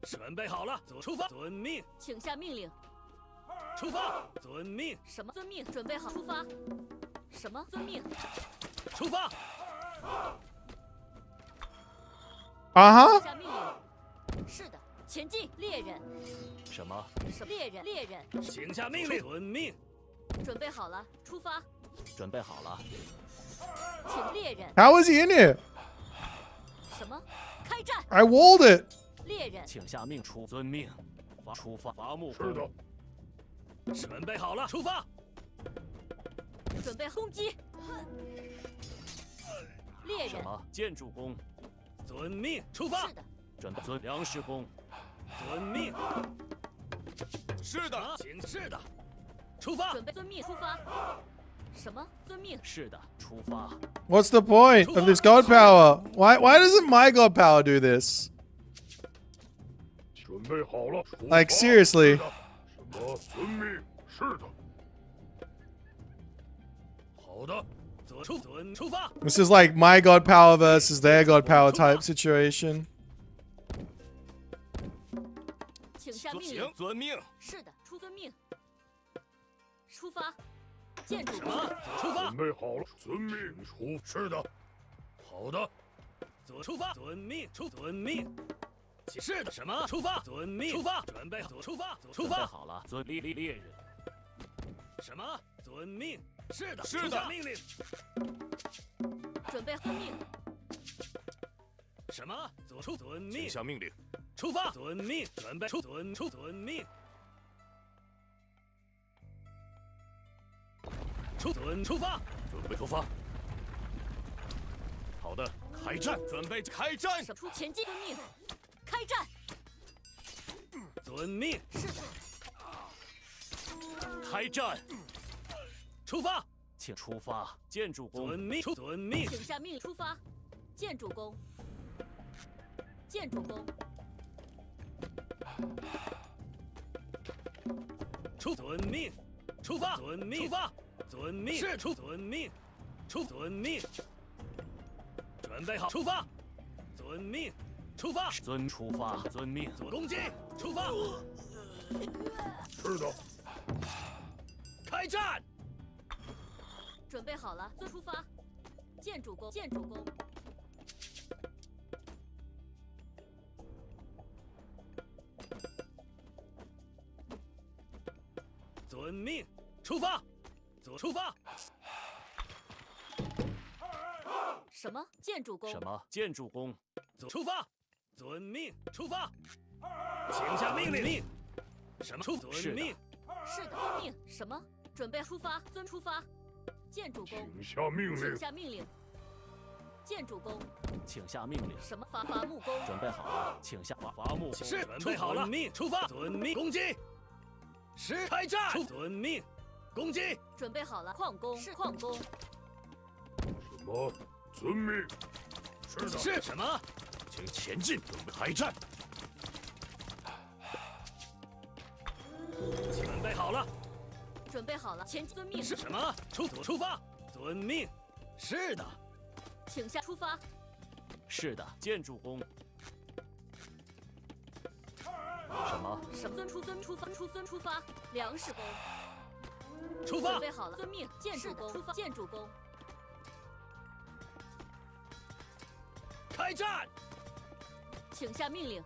准备好了，左出发，遵命，请下命令。出发，遵命。什么？遵命，准备好出发。什么？遵命。出发。啊哈。下命令。是的。前进，猎人。什么？猎人，请下命令。遵命。准备好了，出发。准备好了。请猎人。 How is he in here? 什么？开战！ I walled it. 猎人，请下命出。遵命。出发。伐木。是的。准备好了，出发。准备攻击。猎人。什么？建筑工。遵命，出发。是的。准备遵粮食工。遵命。是的，请是的。出发。准备遵命出发。什么？遵命。是的，出发。 What's the point of this god power? Why doesn't my god power do this? 准备好了。 Like seriously. 什么？遵命。是的。好的。出发。 This is like my god power versus their god power type situation. 请下命令。遵命。是的，出遵命。出发。建筑。什么？出发。准备好了。遵命。是的。好的。出发。遵命。遵命。是的。什么？出发。遵命。出发。准备好。出发。出发。好了。遵猎人。什么？遵命。是的。是的。命令。准备遵命。什么？遵命。下命令。出发。遵命。准备遵命。出发。准备出发。好的，开战。准备开战。出前进。遵命。开战。遵命。是的。开战。出发。请出发。建筑工。遵命。遵命。请下命令出发。建筑工。建筑工。遵命。出发。遵命。出发。遵命。是遵命。遵命。准备好。出发。遵命。出发。出发。遵命。攻击。出发。是的。开战。准备好了，出发。建筑工。建筑工。遵命。出发。出发。什么？建筑工。什么？建筑工。出发。遵命。出发。请下命令。什么？遵命。是的，遵命。什么？准备出发。出发。建筑工。请下命令。请下命令。建筑工。请下命令。什么？伐木工。准备好了，请下伐木。是。准备好了。命。出发。遵命。攻击。是。开战。遵命。攻击。准备好了，矿工。是矿工。什么？遵命。是的。是什么？请前进，准备开战。准备好了。准备好了，前遵命。是什么？出发。遵命。是的。请下出发。是的，建筑工。什么？出发。粮食工。出发。准备好了，遵命。建筑工。出发。建筑工。开战。请下命令。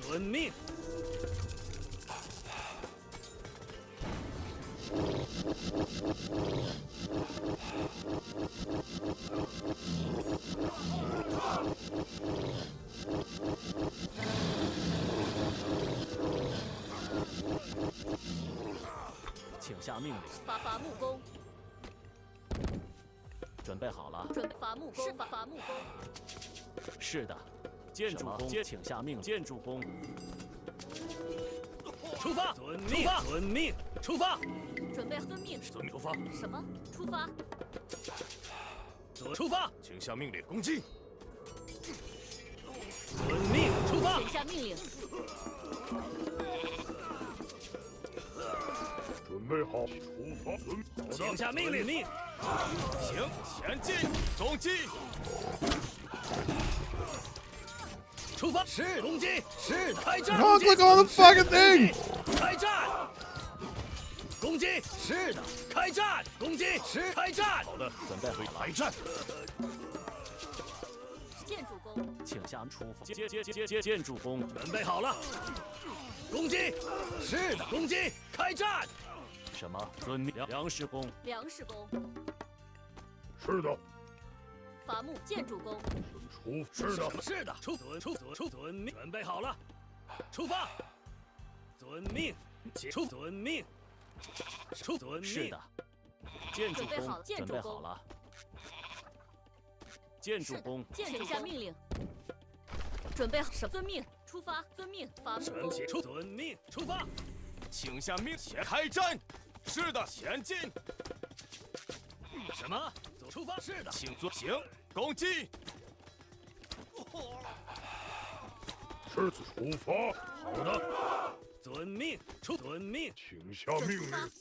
遵命。请下命令。伐木工。准备好了。准备伐木工。是伐木工。是的。建筑工。请下命令。建筑工。出发。遵命。遵命。出发。准备遵命。遵命出发。什么？出发。出发。请下命令。攻击。遵命。出发。请下命令。准备好。出发。好的。请下命令。行，前进，攻击。出发。是攻击。是开战。Oh, click on the fucking thing. 开战。攻击。是的。开战。攻击。是开战。好的，准备好开战。工，请向出发。建筑工准备好了，攻击！是的，攻击！开战！什么？遵命。粮食工，粮食工。是的。伐木建筑工。是的。是的。遵命。准备好了，出发。遵命。遵命。遵命。是的。建筑工准备好了。建筑工，请下命令。准备好，遵命，出发，遵命，伐木工。遵命，出发。请下命，开战。是的，前进。什么？走，出发。是的，请行，攻击。是出发。好的。遵命，遵命，请下命令。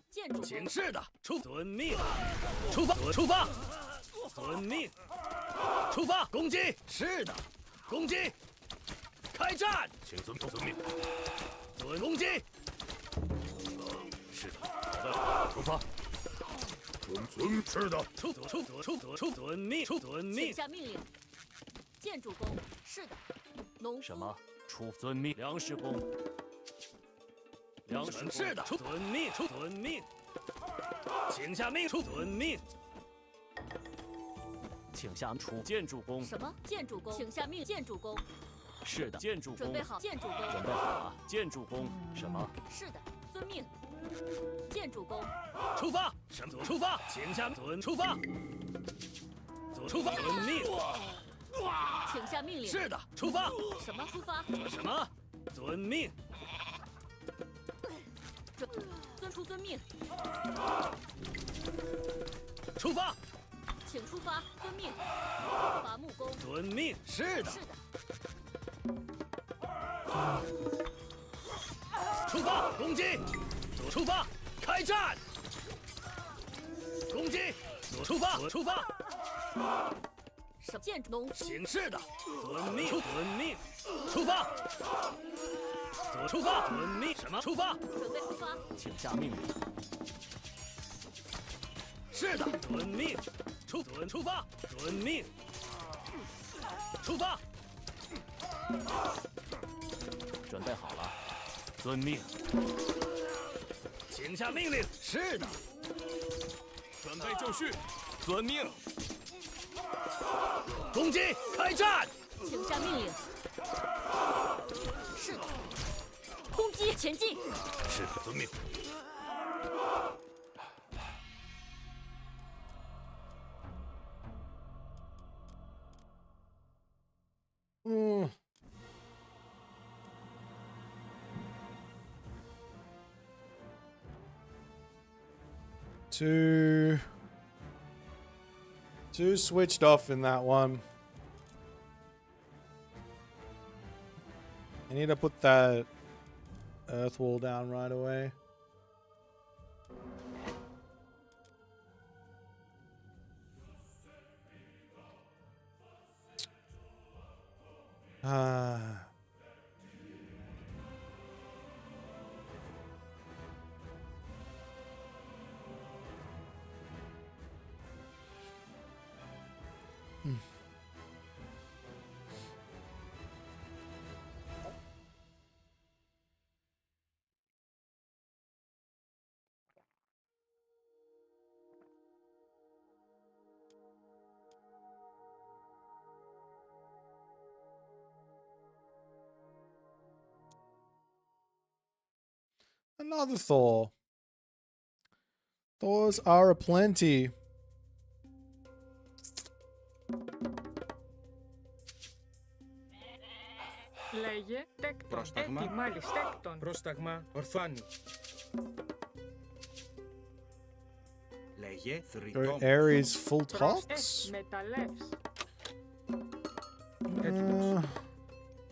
建筑请示的，遵命，出发，出发，遵命，出发，攻击，是的，攻击，开战，请遵命，攻击，是的，好的，出发，是的，遵命，请下命令，建筑工，是的，农夫，什么？遵命，粮食工。粮食是的，遵命，遵命，请下命，遵命，请下建筑工。什么？建筑工，请下命，建筑工。是的，建筑工。准备好，建筑工。准备好了，建筑工。什么？是的，遵命，建筑工。出发，什么？出发，请下出发，出发，遵命，请下命令。是的，出发。什么？出发。什么？遵命。遵命，出发，请出发，遵命，伐木工，遵命，是的，是的，出发，攻击，左出发，开战，攻击，左出发，左出发，什么建筑农夫，请示的，遵命，遵命，出发。左出发，遵命，什么？出发，准备出发，请下命令。是的，遵命，出发，遵命，出发，准备好了，遵命，请下命令。是的，准备就绪，遵命，攻击，开战，请下命令。是的。攻击，前进！是的，遵命。Too switched off in that one. I need to put that earth wall down right away. Another Thor. Thors are aplenty. Λέγε τέκτον. Πρόσταγμα. Μάλιστα τέκτον. Πρόσταγμα ορφάνη. Λέγε Go θρητόμος. Ares full talks? Μεταλλεύς.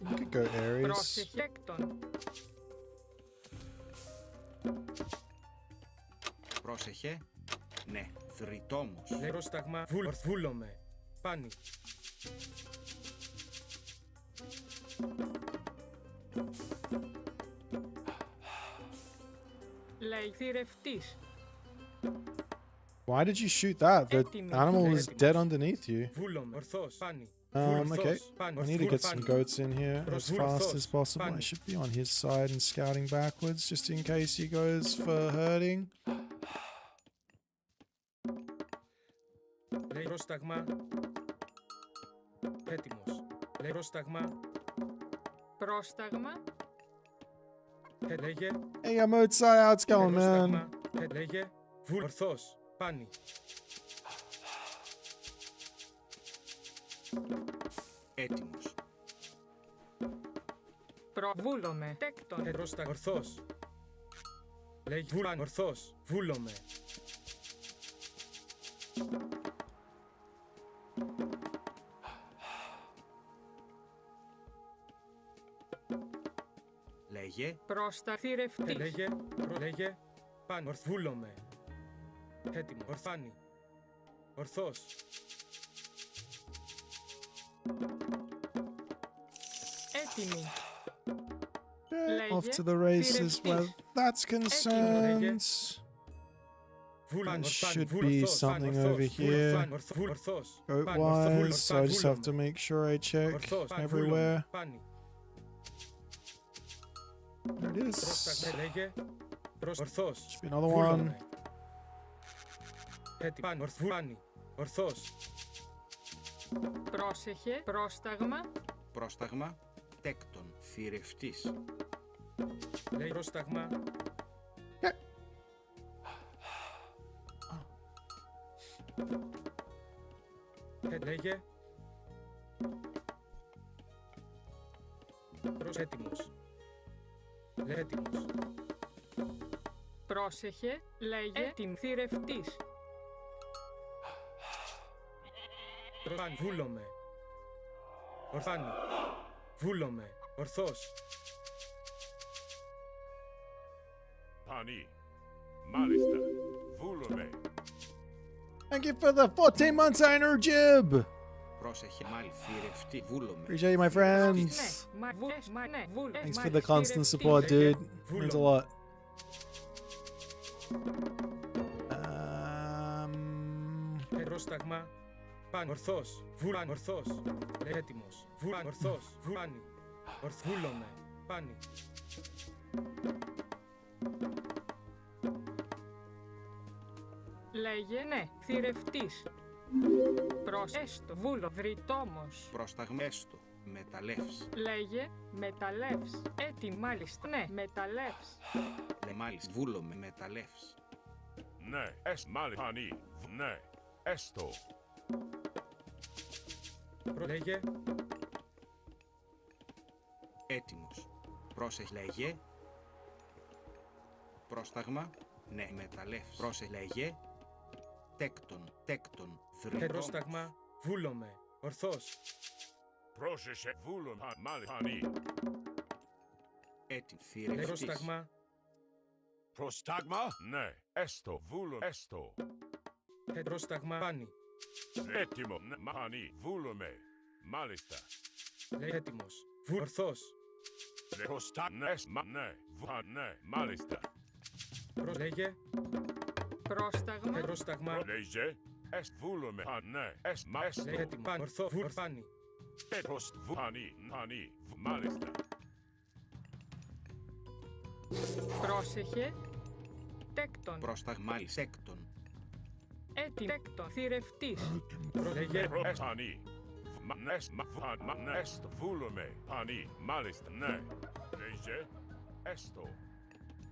We could go Ares. Πρόσεχε τέκτον. Πρόσεχε. Ναι, θρητόμος. Πρόσταγμα βούλομαι. Πάνι. Λέει θηρευτής. Why did you shoot that? The animal was dead underneath you. Βούλομαι. Ορθός. Πάνι. Okay. I need to get some goats in here as fast as possible. I should be on his side and scouting backwards just in case he goes for herding. Λέει πρόσταγμα. Έτοιμος. Λέει πρόσταγμα. Πρόσταγμα. Λέγε. Hey, I'm outside. How it's going, man? Λέγε. Ορθός. Πάνι. Έτοιμος. Προβούλομαι. Τέκτον. Πρόσταγμα. Ορθός. Λέγε. Βούλαν. Ορθός. Βούλομαι. Λέγε. Προσταθηρευτής. Λέγε. Λέγε. Πάνι. Βούλομαι. Έτοιμο. Ορθάνι. Ορθός. Έτοιμη. Off to the races where that's concerned. There should be something over here. Goat wise, so I just have to make sure I check everywhere. There it is. Should be another one. Πρόσεχε. Πρόσταγμα. Πρόσταγμα. Τέκτον. Θηρευτής. Λέει πρόσταγμα. Λέγε. Έτοιμος. Έτοιμος. Πρόσεχε. Λέγε. Έτοιμη. Θηρευτής. Βούλομαι. Ορθάνι. Βούλομαι. Ορθός. Πάνι. Μάλιστα. Βούλομαι. Thank you for the 14 months honor, Jib. Πρόσεχε. Μάλι. Θηρευτή. Βούλομαι. Appreciate you, my friends. Thanks for the constant support, dude. Means a lot. Πρόσταγμα. Πάνι. Ορθός. Βούλαν. Ορθός. Έτοιμος. Βούλαν. Ορθός. Βούλανι. Βούλομαι. Πάνι. Λέγε ναι. Θηρευτής. Έστω. Βούλο. Βρυτόμος. Πρόσταγμα. Έστω. Μεταλλεύς. Λέγε. Μεταλλεύς. Έτοιμη. Μάλιστα. Ναι. Μεταλλεύς. Μάλιστα. Βούλομαι. Μεταλλεύς. Ναι. Μάλιστα. Πάνι. Ναι. Έστω. Λέγε. Έτοιμος. Πρόσεχε. Λέγε. Πρόσταγμα. Ναι. Μεταλλεύς. Πρόσεχε. Λέγε. Τέκτον. Τέκτον. Θρητόμος. Πρόσταγμα. Βούλομαι. Ορθός. Πρόσεχε. Βούλομαι. Μάλιστα. Πάνι. Έτοιμο. Θηρευτής. Πρόσταγμα. Πρόσταγμα. Ναι. Έστω. Βούλομαι. Έστω. Πρόσταγμα. Πάνι. Έτοιμο. Ναι. Πάνι. Βούλομαι. Μάλιστα. Έτοιμος. Ορθός. Πρόσταγμα. Ναι. Ναι. Μάλιστα. Λέγε. Πρόσταγμα. Πρόσταγμα. Λέγε. Βούλομαι. Ναι. Έτοιμο. Ορθό. Βουρφάνι. Πάνι. Μάλιστα. Πρόσεχε. Τέκτον. Πρόσταγμα. Τέκτον. Έτοιμο. Τέκτον. Θηρευτής. Λέγε. Πάνι. Έστω. Βούλομαι. Πάνι. Μάλιστα. Ναι. Λέγε. Έστω.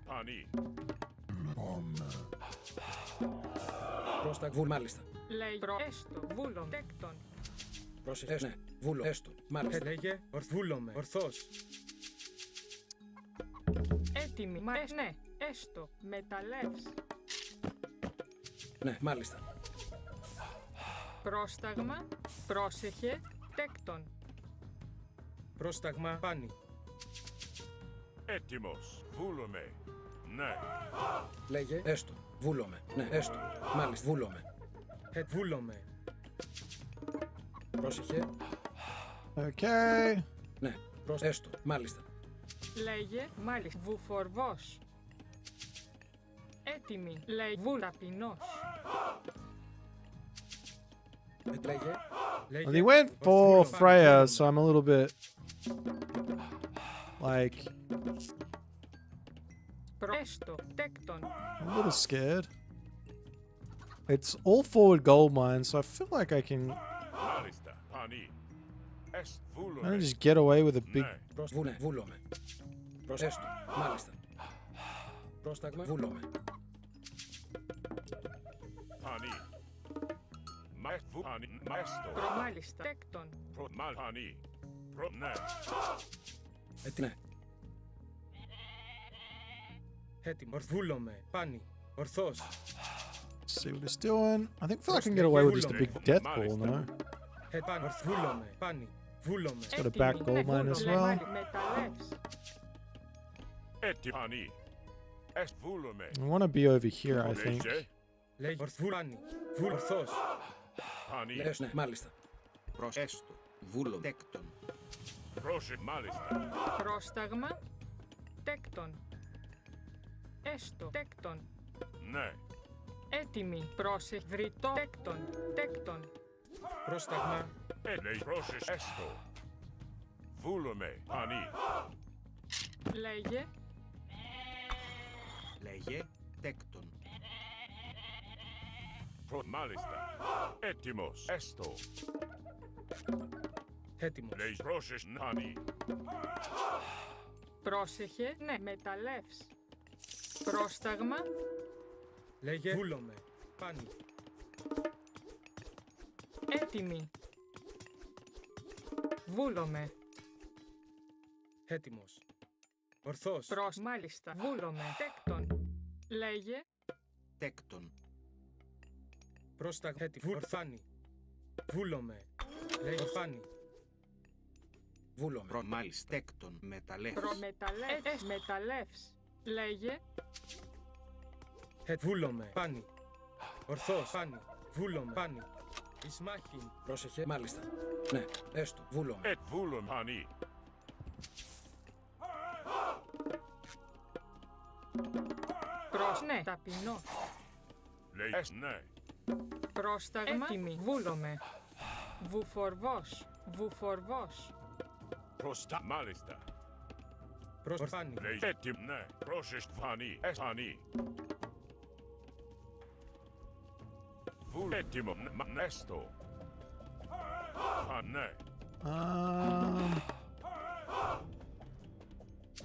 Πάνι. Πρόσταγμα. Βούλ. Μάλιστα. Λέγε. Έστω. Βούλο. Τέκτον. Πρόσεχε. Ναι. Βούλο. Έστω. Μάλιστα. Λέγε. Βούλομαι. Ορθός. Έτοιμη. Ναι. Έστω. Μεταλλεύς. Ναι. Μάλιστα. Πρόσταγμα. Πρόσεχε. Τέκτον. Πρόσταγμα. Πάνι. Έτοιμος. Βούλομαι. Ναι. Λέγε. Έστω. Βούλομαι. Ναι. Έστω. Μάλιστα. Βούλομαι. Βούλομαι. Πρόσεχε. Okay. Ναι. Έστω. Μάλιστα. Λέγε. Μάλιστα. Βουφορβός. Έτοιμη. Λέγε. Βουλαπινός. Λέγε. And he went for Freya, so I'm a little bit like Presto, tecton. I'm a little scared. It's all forward gold mine, so I feel like I can Malista, Pani. Est I Vulome. can just get away with a big. Ναι. Βούλομαι. Προσέστο. Μάλιστα. Πρόσταγμα. Βούλομαι. Pani. Maest Pani. Maesto. Προμάλιστα, τέκτον. Pro mal Pani. Pro ne. Ναι. Έτοιμο. Βούλομαι. Πάνι. Ορθώς. See what it's doing. I think I can get away with just a big death ball, no? Πάνω. Βούλομαι. Πάνι. Βούλομαι. Got a back gold mine as well. Μεταλλεύς. Etti Pani. Est Vulome. I want to be over here, I think. Lege. Λέει ορθούλανι. Ορθώς. Pani. Λες ναι. Μάλιστα. Προσέστο. Βούλο. Τέκτον. Proše Malista. Πρόσταγμα, τέκτον. Έστω, τέκτον. Ναι. Έτοιμη, πρόσεχ, βρυτό, τέκτον, τέκτον. Πρόσταγμα. Λέει Proše Esto. Vulome. Pani. Λέγε, Λέγε. Τέκτον. Pro Malista. Έτοιμος. Esto. Έτοιμος. Λέει Proše Pani. πρόσεχε, ναι, μεταλλεύς. Πρόσταγμα, Λέγε. Βούλομαι. Πάνι. έτοιμη. Βούλομαι, Έτοιμος. Ορθώς. μάλιστα, βούλομαι, τέκτον. Λέγε, Τέκτον. Πρόσταγμα. Έτοιμο. Ορθάνι. Βούλομαι. Λέει ορθάνι. Βούλομαι. Μάλιστα. Τέκτον. Μεταλλεύς. προμεταλλεύς, μεταλλεύς. Λέγε, Βούλομαι. Πάνι. Ορθώς. Πάνι. Βούλομαι. Πάνι. Ισμάχιν. Πρόσεχε. Μάλιστα. Ναι. Έστω. Βούλομαι. Et Vulum Pani. ναι, ταπεινό. Λέει Est ναι. Πρόσταγμα, έτοιμη, βούλομαι. Βουφορβός, βουφορβός. Prosta Malista. Ορθάνι. Λέει Έτοιμ ναι. Proše Pani. Est Pani. Vul Έτοιμο. Esto. Pan ναι.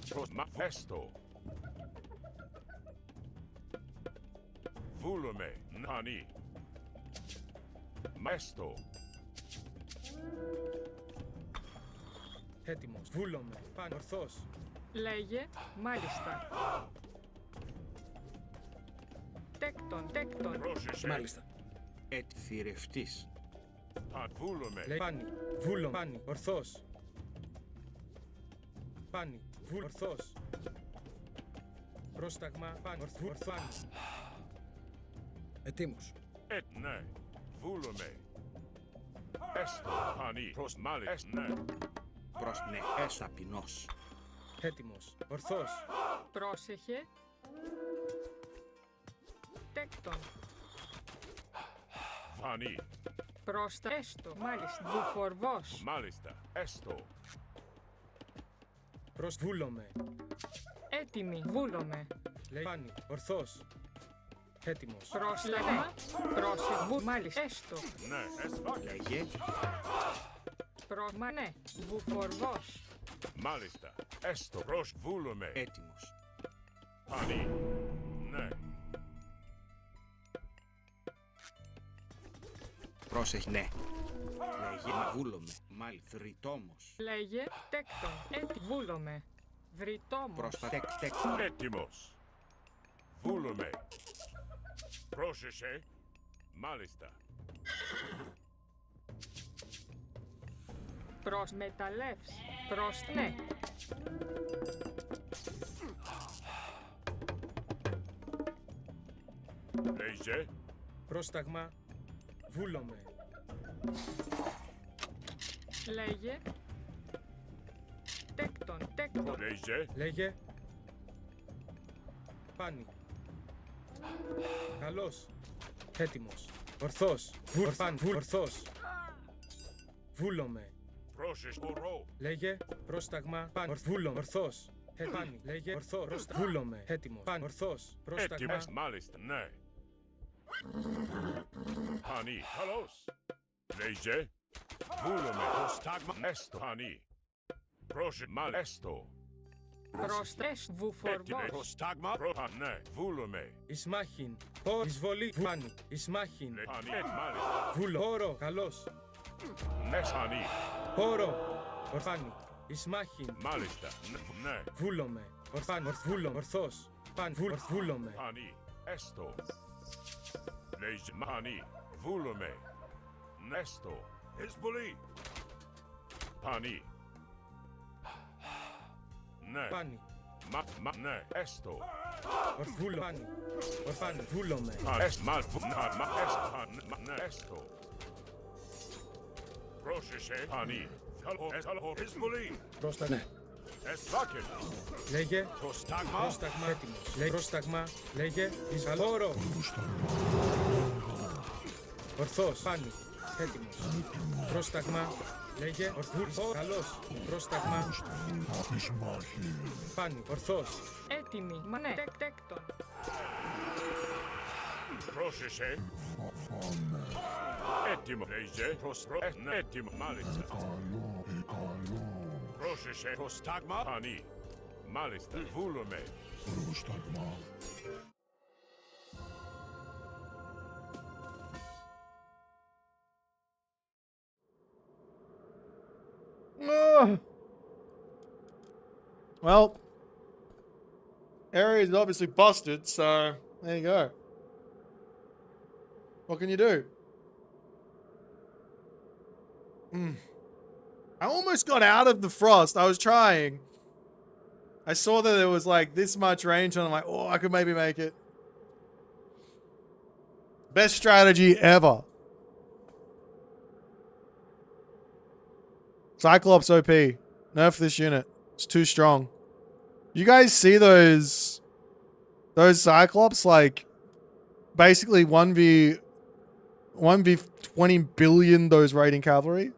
Prost Esto. Vulome. Pani. Maesto. Έτοιμος. Βούλομαι. Πάνι. Ορθώς. Λέγε, μάλιστα. Τέκτον, τέκτον. Proše Μάλιστα. Θηρευτής. Pan Vulome. Λέει πάνι. Βούλομαι. Πάνι. Ορθώς. Πάνι. Βούλ. Ορθώς. Πρόσταγμα. Πάνι. Ορθάνι. Ετοίμος. Et ναι. Vulome. Esto. Pani. Prost Mali. Est ναι. Προς ναι. Ταπεινός. Έτοιμος. Ορθώς. Πρόσεχε. Τέκτον. Pani. Πρόστα, έστω, μάλιστα. Βουφορβός. Malista. Esto. Προς βούλομαι. Έτοιμη, βούλομαι. Λέει πάνι. Ορθώς. Έτοιμος. Πρόσταγμα, πρόσεχε, μάλιστα. Έστω. Ναι. Esvake. Λέγε. Ναι, βουφορβός. Malista. Esto. Proš Vulome. Έτοιμος. Pani. Ναι. Πρόσεχε. Ναι. Λέγε. Μα βούλομαι. Μάλιστα. Θρητόμος. Λέγε, τέκτον. Βούλομαι. Βρυτόμος. Πρόστα. Τέκτον. Έτοιμος. Vulome. Πρόσεχε. Μάλιστα. Προς μεταλλεύς. Προς ναι. Λέγε. Πρόσταγμα. Βούλομαι. Λέγε. Τέκτον, τέκτον. Λέγε. Λέγε. Πάνι. Καλώς. Έτοιμος. Ορθώς. Βουρφάν. Ορθώς. Βούλομαι. Πρόσες ορό. Λέγε πρόσταγμα πάνω. Βούλομαι. Ορθός. Πάνι. Λέγε ορθός. Βούλομαι. Έτοιμος. Πάνω. Ορθός. Πρόσταγμα. Έτοιμος. Μάλιστα, ναι. Πανί. Καλώς. Λέγε. Βούλομαι. Πρόσταγμα. Έστω. Πανί. Πρόσες μάλιστα. Έστω. Προστρες Έτοιμε. βουφορβός. Πρόσταγμα. Ναι. Βούλομαι. Ισμάχιν. Εισβολή. Πάνι. Ισμάχιν. Πανί. Μάλιστα. Βούλο. Όρο. Καλώς. Ναι. Πανί. Όρο. Ορφάνι. Ισμάχιν. Μάλιστα. Ναι. Βούλομαι. Ορφάνι. Βούλομαι. Ορθός. Παν. Βούλομαι. Πανί. Έστω. Λέγε. Πανί. Βούλομαι. Έστω. Εισβολή. Πανί. Ναι. Πάνι. Ναι. Έστω. Ορφούλο. Πάνι. Ορφάνι. Βούλομαι. Έστω. Πρόσεχε. Πανί. Καλό. Εισβολή. Πρόσταγμα. Εστάκεν. Λέγε. Πρόσταγμα. Πρόσταγμα. Έτοιμος. Λέγε. Πρόσταγμα. Λέγε. Εισβαλόρο. Ορθός. Πάνι. Έτοιμος. Πρόσταγμα. Λέγε. Ορθούς. Καλώς. Πρόσταγμα. Πάνι. Ορθός. Έτοιμοι. Μανέ. Τέκτον. Πρόσεχε. Έτοιμο. Λέγε. Έτοιμο. Μάλιστα. Πρόσεχε. Πρόσταγμα. Πανί. Μάλιστα. Βούλομαι. Well, area is obviously busted, so there you go. What can you do? I almost got out of the frost. I was trying. I saw that there was like this much range, and I'm like, oh, I could maybe make it. Best strategy ever. Cyclops OP. Nerf this unit. It's too strong. You guys see those Cyclops, like basically 1v 20 billion those raiding cavalry?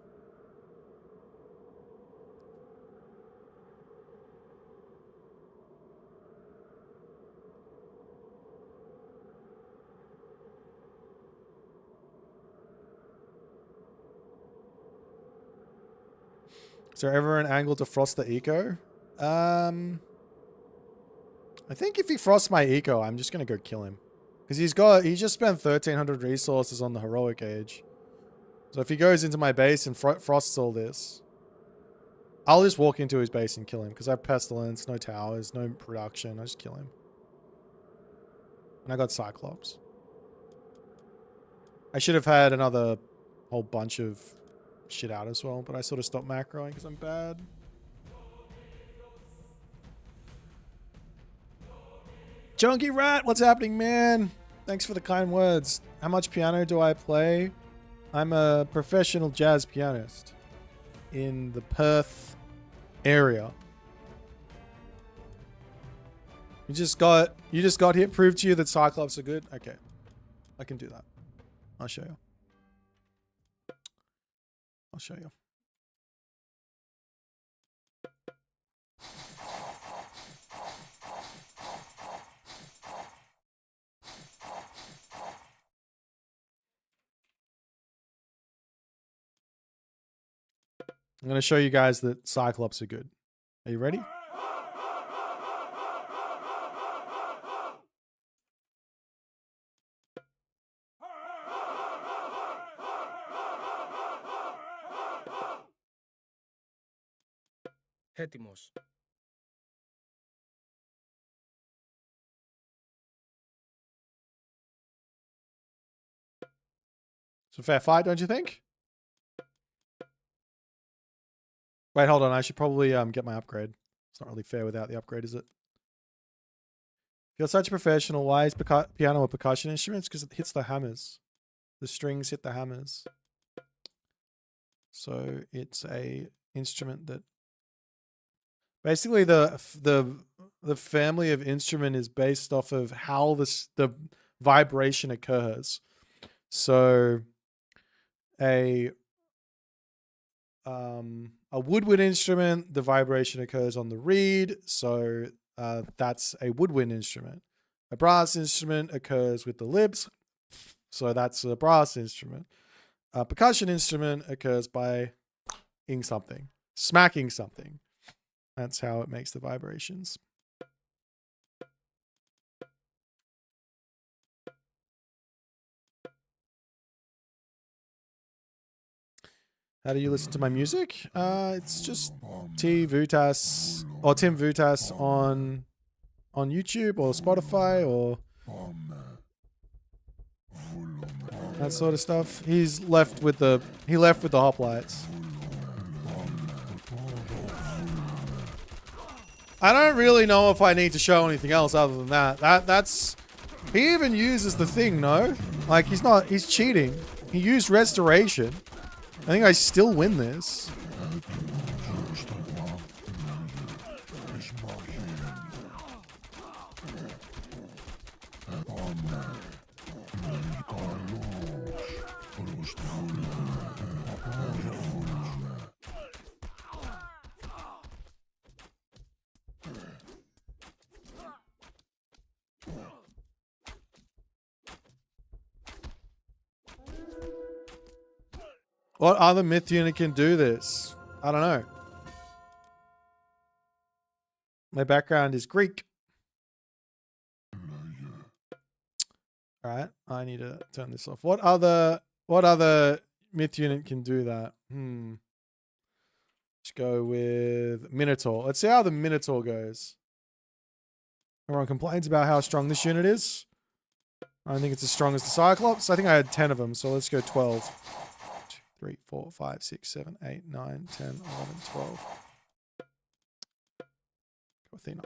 Is there ever an angle to frost the eco? I think if he frosts my eco, I'm just gonna go kill him. Because he just spent 1300 resources on the heroic age. So if he goes into my base and frosts all this, I'll just walk into his base and kill him. Because I have pestilence, no towers, no production. I just kill him. And I got Cyclops. I should have had another whole bunch of shit out as well, but I sort of stopped macroing because I'm bad. Junkie Rat, what's happening, man? Thanks for the kind words. How much piano do I play? I'm a professional jazz pianist in the Perth area. You just got here. Prove to you that Cyclops are good. Okay, I can do that. I'll show you. I'll show you. I'm going to show you guys that Cyclops are good. Are you ready? Έτοιμος. It's a fair fight, don't you think? Wait, hold on. I should probably get my upgrade. It's not really fair without the upgrade, is it? You're such a professional. Why is piano a percussion instrument? Because it hits the hammers. The strings hit the hammers. So it's a instrument that basically the family of instrument is based off of how the vibration occurs. So a a woodwind instrument, the vibration occurs on the reed, so that's a woodwind instrument. A brass instrument occurs with the lips, so that's a brass instrument. A percussion instrument occurs by ing something, smacking something. That's how it makes the vibrations. How do you listen to my music? It's just Tim Vutas on YouTube or Spotify or that sort of stuff. He left with the hoplites. I don't really know if I need to show anything else other than that. That's he even uses the thing, no? Like he's cheating. He used restoration. I think I still win this. What other myth unit can do this? I don't know. My background is Greek. All right, I need to turn this off. What other myth unit can do that? Let's go with Minotaur. Let's see how the Minotaur goes. Everyone complains about how strong this unit is. I don't think it's as strong as the Cyclops. I think I had 10 of them, so let's go 12. 3, 4, 5, 6, 7, 8, 9, 10, 11, 12. Go Athena.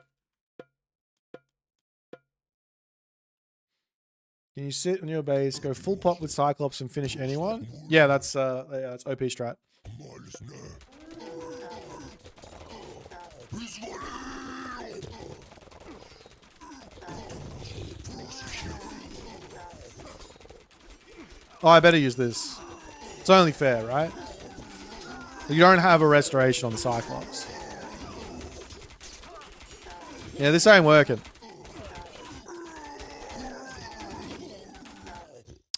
Can you sit on your base, go full pop with Cyclops and finish anyone? Yeah, that's OP strat. Oh, I better use this. It's only fair, right? You don't have a restoration on the Cyclops. Yeah, this ain't working.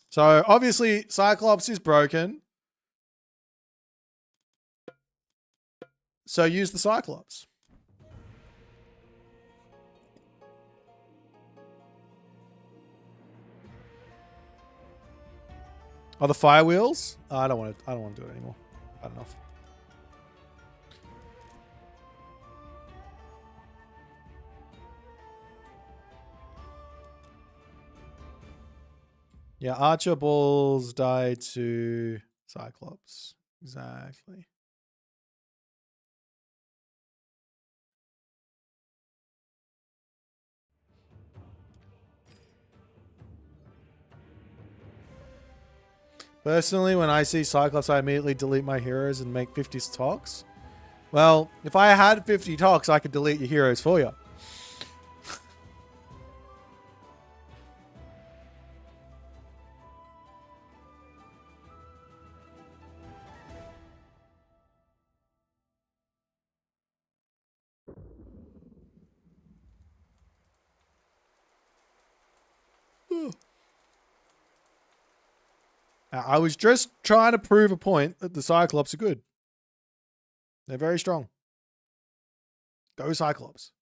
So, obviously, Cyclops is broken. So, use the Cyclops. Oh, the fire wheels? Oh, I don't want to do it anymore. Bad enough. Yeah, Archer balls die to Cyclops. Exactly. Personally, when I see Cyclops, I immediately delete my heroes and make 50 talks. Well, if I had 50 talks, I could delete your heroes for you. I was just trying to prove a point that the Cyclops are good. They're very strong. Go Cyclops.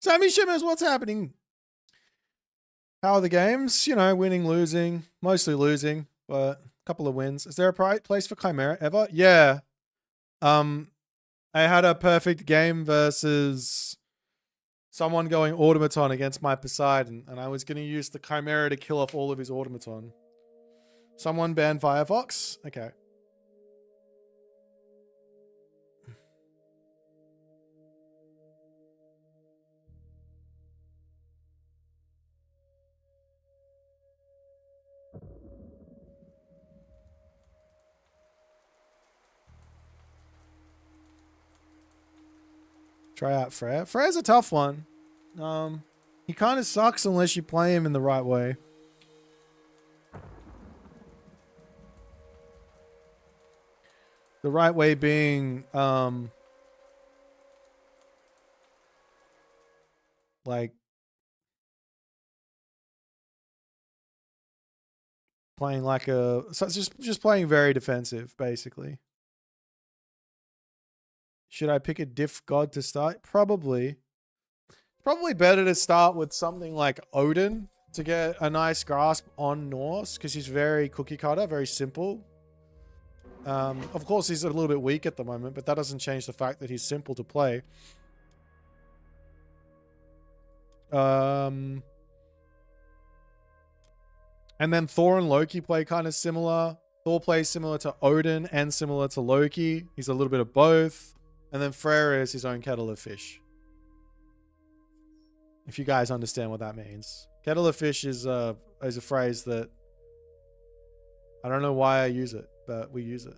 Sammy Shimmers, what's happening? How are the games? You know, winning, losing. Mostly losing, but a couple of wins. Is there a place for Chimera ever? Yeah. I had a perfect game versus someone going automaton against my Poseidon, and I was going to use the Chimera to kill off all of his automaton. Someone ban Firefox? Okay. Try out Frere. Frere's a tough one. He kind of sucks unless you play him in the right way. The right way being, like, playing like a, so it's just playing very defensive, basically. Should I pick a diff god to start? Probably. Probably better to start with something like Odin to get a nice grasp on Norse, because he's very cookie cutter, very simple. Of course, he's a little bit weak at the moment, but that doesn't change the fact that he's simple to play. And then Thor and Loki play kind of similar. Thor plays similar to Odin and similar to Loki. He's a little bit of both. And then Freyr is his own kettle of fish. If you guys understand what that means. Kettle of fish is a phrase that I don't know why I use it, but we use it.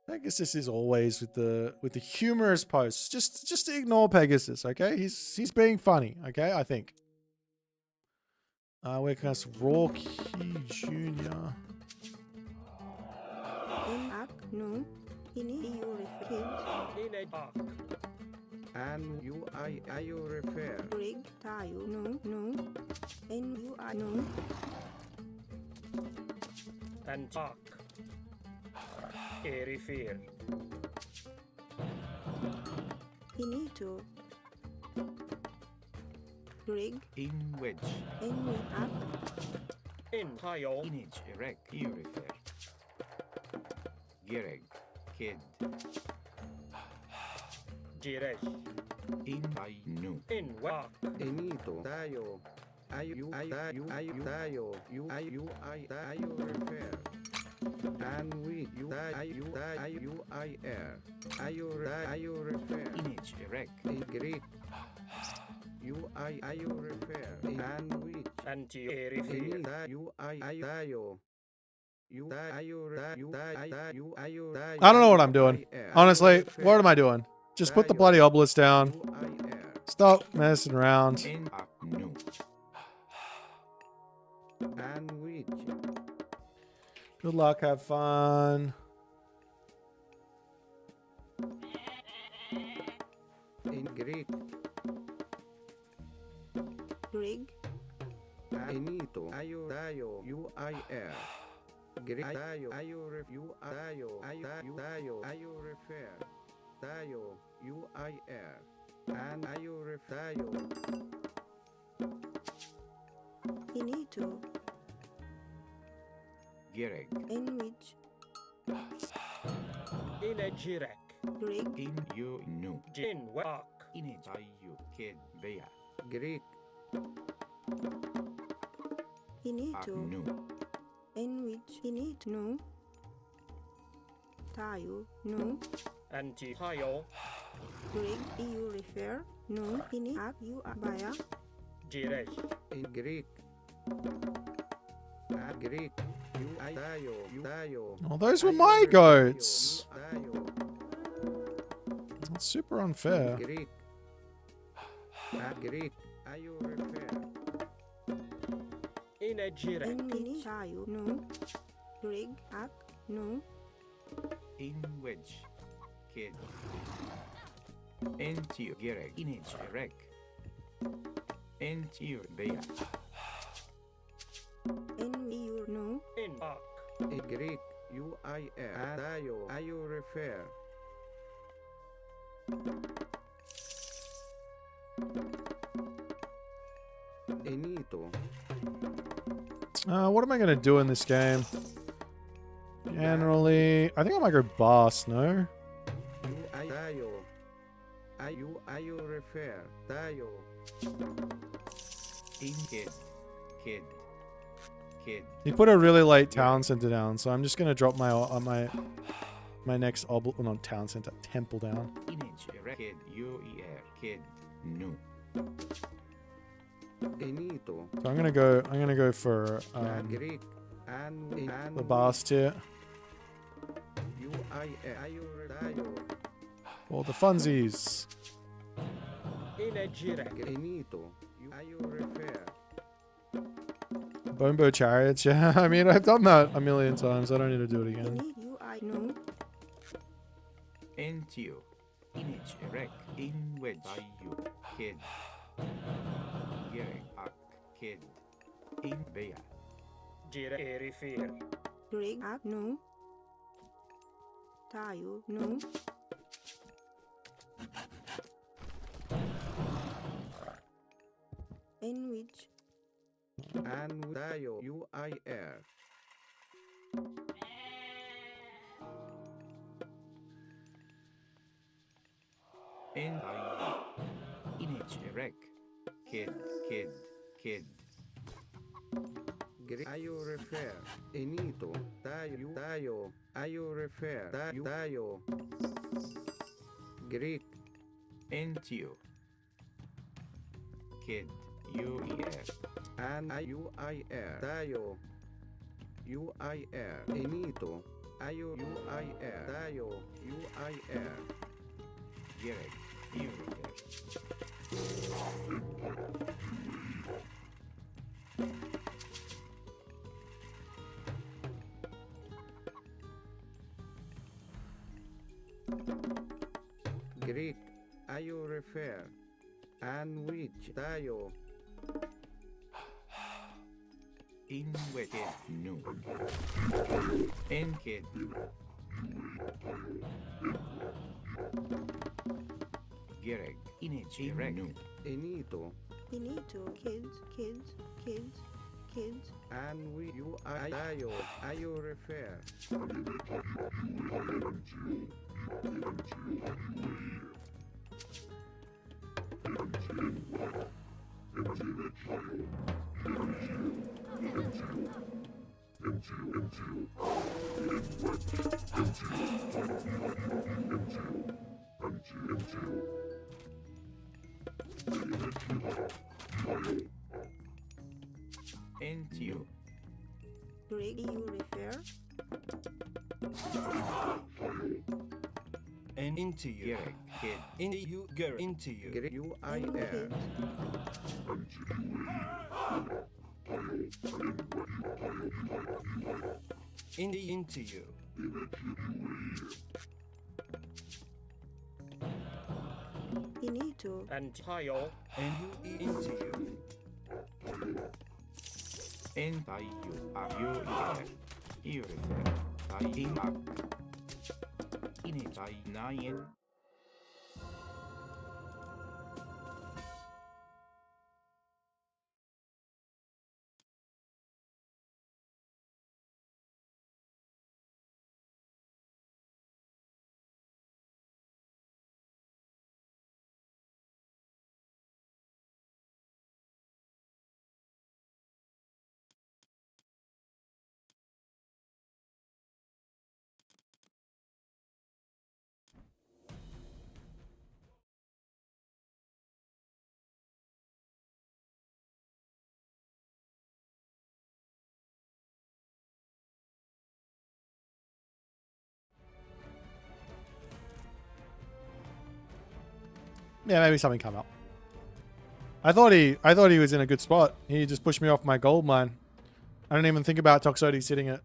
Pegasus is always with the humorous posts. Just ignore Pegasus, okay? He's being funny, okay? I think. Where can I Rocky Jr. No. Ini you refer. And you refer. Rig tayo no. And you are no. And talk. Refer. Ini to. Rig. In wedge. And we up. In tayo. Image erect. You refer. Gereg. Kid. Jirej. In I nu. In wak. Enito. Tayo. You tayo. You refer. And we you refer. Image erect. In Greek. You refer. And we And you refer. I don't know what I'm doing. Honestly, what am I doing? Just put the bloody obelisk down. Stop messing around. And which Good luck, have fun. in Greek. Rig. Enito. Tayo. UIR. Greek. Tayo. Refer. Tayo. UIR. And refer. Tayo. Inito. Gereg. In which. In a jirek. Rig. In you nu. In wak. In a tayo. Kid. Bea. Greek. Inito. Nu. In which. Init no. Tayo no. And tayo. Rig. You refer. No. Ini up you abaya. Jirej. In Greek. Greek. Tayo. Oh, those were my goats. That's super unfair. Greek. Greek. Refer. In a jirek. In mini tayo no. Rig. Ak no. In wedge. Kid. Into Gereg. Image erect. Into Bea. In you no. In wak. In Greek. UIR. Tayo. Refer. Enito. What am I going to do in this game? Generally, I think I might go boss, no? Tayo. Ayo refer. Tayo. In kid. Kid. He put a really late town center down, so I'm just gonna drop my my next not town center, temple down. Image kid. Kid. No. Benito. So I'm gonna go for Greek. And the boss tier. Tayo. All the funsies. Benito. Ayo refer. Bombo chariots, yeah. I mean, I've done that a million times. I don't need to do it again. Entio. Image erect. In wedge. You. Kid. Gerek. Ak. Kid. In bea. Gira refer. Greg no. Tayo no. In which And Tayo. UIR. In image erect. Kid. Ayo refer. Benito. Tayo. Ayo refer. Tayo. Greek. Entio. Kid. UER. And UIR. Tayo. UIR. Benito. Ayo UIR. Tayo. UIR. Gerek. UER. Greek. Ayo refer. And which. Tayo. In wicked. No. In kid. Gerek. Image erect. No. Benito. kids. And you are Tayo. Ayo refer. Entio. Greg, you refer? And into you. Kid. Into you. Girl. Into you. UIR. Into you. Inito. And Tayo. And you into you. And by you are you refer. I in up. In it I 9. Yeah, maybe something come up. I thought he was in a good spot. He just pushed me off my gold mine. I didn't even think about Toxotes sitting it.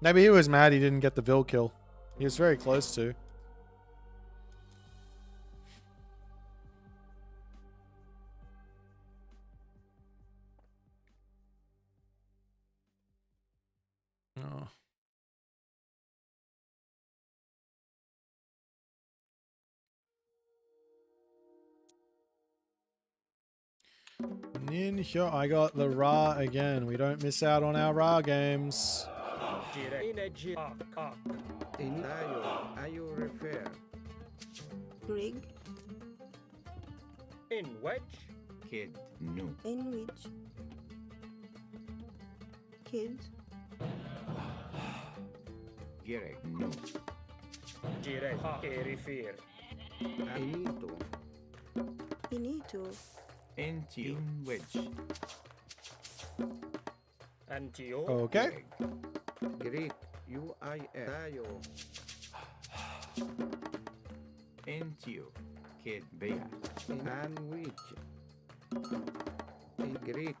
Maybe he was mad he didn't get the Vil kill. He was very close to. Oh. Ninja, I got the Ra again. We don't miss out on our Ra games. Ayo refer. Rig. In which? Kid. No. In which. Kids. Gerek. No. Direct. Refer. Inito. Inito. Entio. In which. Antio. Okay. Greek. UIS. Tayo. Entio. Kid. Bea. And which. In Greek.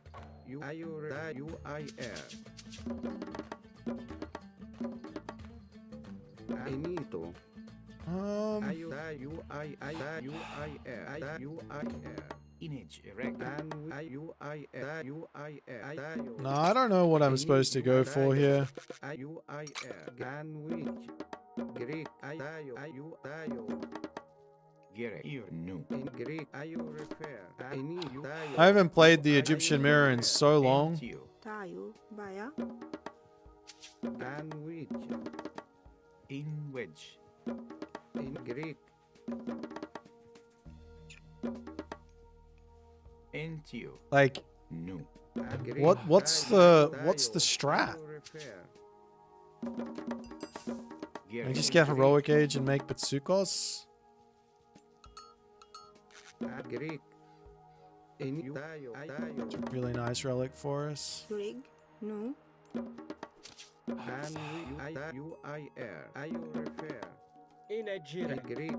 UIR. Inito. Image. Erect. No, I don't know what I'm supposed to go for here. Greek. Gerek. No. In Greek. I haven't played the Egyptian mirror in so long. Entio. Tayo. Baya. And which. In which. In Greek. Entio. Like, No. what's the strat? I just get heroic age and make Bitsukos? Greek. Really nice relic for us. Rig. No. And UIR. In a Greek.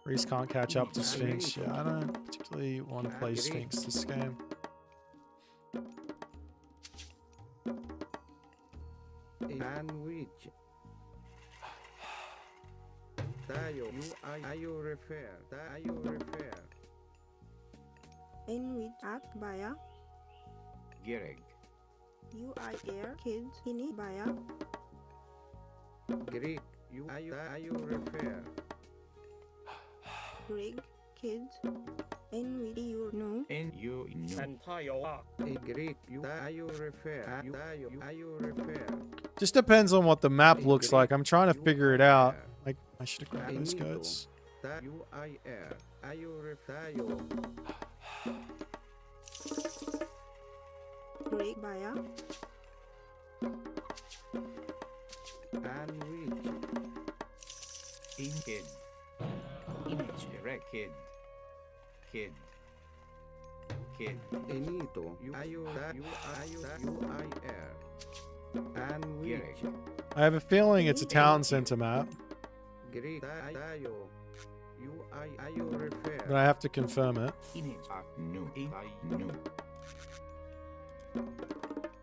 Reese can't catch up to Sphinx. Yeah, I don't particularly want to play Sphinx this game. And which. Tayo. refer. In which. Act. Baya. Gereg. UIR. Kids. Ini. Baya. Greek. refer. Rig. Kids. In which. You know. In you. No. and Tayo. In Greek. refer. refer. Just depends on what the map looks like. I'm trying to figure it out. Like, I should have grabbed those goats. UIR. Rig. Baya. And which. In kid. Image. Erect. Kid. Kid. Kid. Inito. UIR. And which. Gereg. I have a feeling it's a town center map, Greek. Tayo. refer. but I have to confirm it. Image. No. In I. No.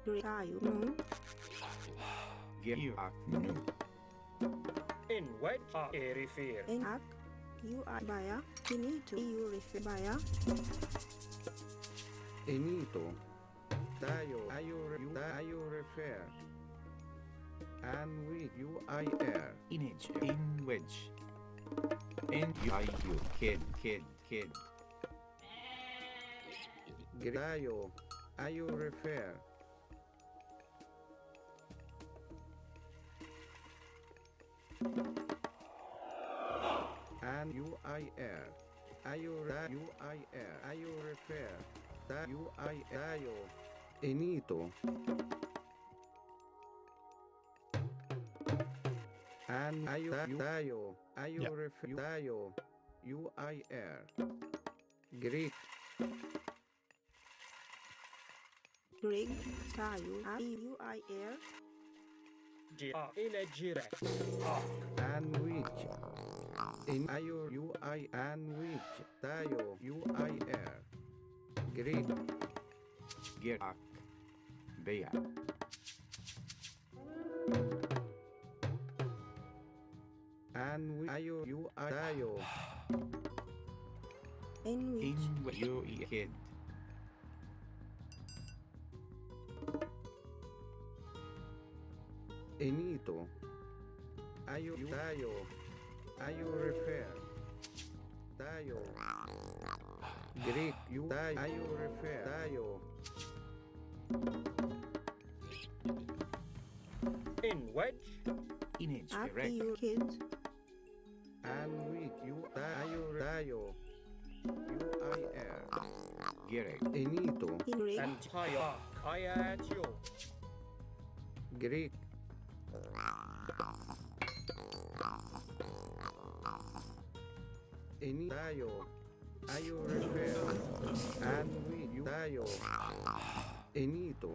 Rig. Tayo. No. Gereg. No. In which. Refer. In act. UI. Baya. Inito. You refer. Baya. Inito. Tayo. refer. And with UIR. Image. In which. In you. Kid. Kid. Kid. Tayo. refer. And UIR. refer. Tayo. Inito. And tayo. refer. Tayo. UIR. Greek. Rig. Tayo. UIR. In a direct. And which. In UI and which. Tayo. UIR. Greek. Gerak. Bea. And UI tayo. In which. In you. Kid. Inito. Tayo. refer. Tayo. Greek, you die, I you refer, Dio. In wedge. Image After erect. you kids. And weak, you die, you Dio. You I air. Gerek. Enito. In rig. And higher. I at you. Greek. Eni Dio. I you refer. And weak, you Dio. Enito.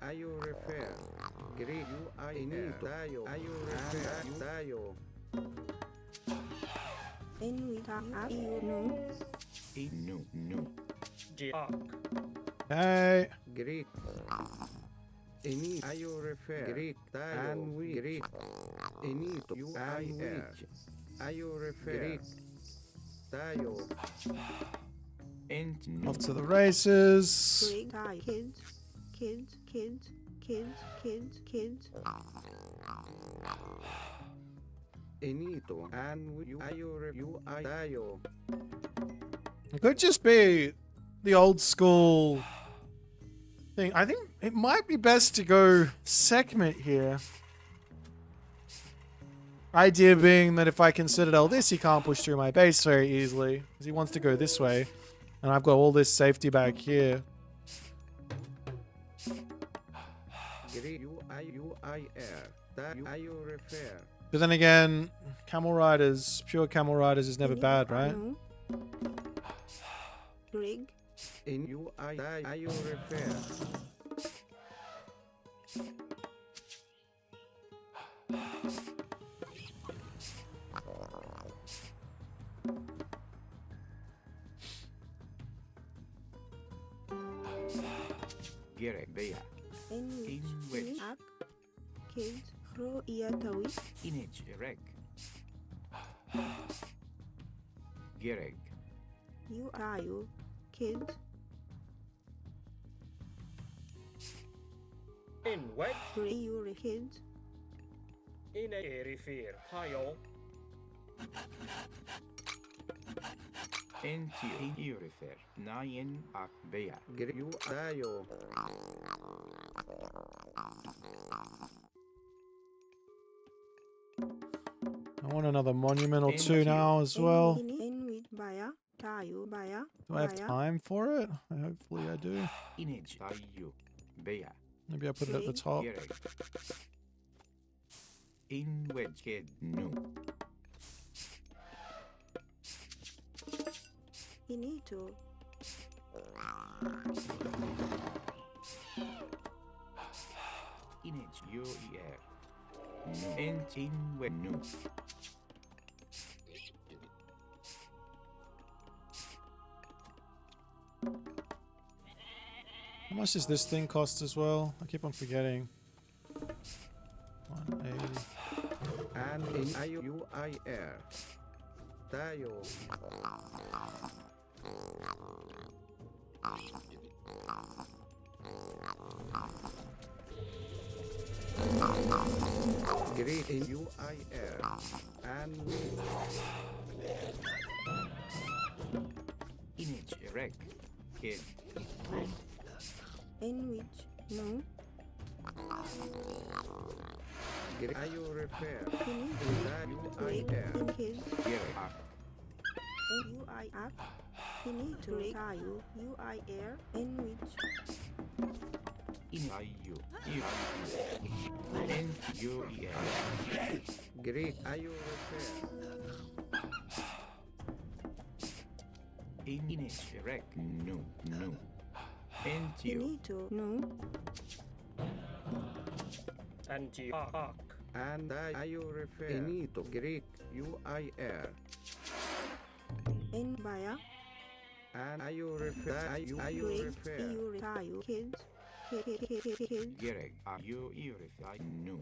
I you refer. Greek, you I Enito. Dio. I you refer. Dio. In with after you know. No. Jack. Hey. Greek. Eni I you refer. Greek. And we Greek. Enito. You I air. I you refer. Greek. Dio. Ent no. Off to the races. Rig. Die. Kids. Kids. Kids. Kids. Kids. Kids. Enito. And you I Dio. It could just be the old school thing. I think it might be best to go segment here. Idea being that if I can citadel this, he can't push through my base very easily. Because he wants to go this way. And I've got all this safety back here. You I air. That you refer. But then again, camel riders, pure camel riders is never bad, right? No. Rig. In you I you refer. Gerek Bea. In which? which. Ak. Kids. Ro iatawi. Image erect. Gerek. You are you. Kids. In wedge. Rig. You kids. In a refer. Tile. Entio. Urifer. Nayen ak Bea. You Dio. I want another monument or two now as well. In with Baya. Tayo. Baya. Do I have time for it? Hopefully I do. Image Ayu. Bea. Maybe I put it at the top. Gerek. In wedge head no. Inito. Image UER. No. Ent in wedge no. How much does this thing cost as well? I keep on forgetting. 180. And in you I air. Dio. Great in you I air. And we Image erect. Kid. In which. No. I you repair. Inito. You I Rig. air. In kids. Gerek ak. In you I act. Inito. Rig. Tayo. You I air. In which. In IU. Ent UER. Great I you repair. Image erect no. Entio. Inito. No. Anti-arc. And I you repair. Enito. Greek you I air. In Baya. And I you repair. I you Rig. repair. You tayo. Kids. Kids. Gerek you Urifer no.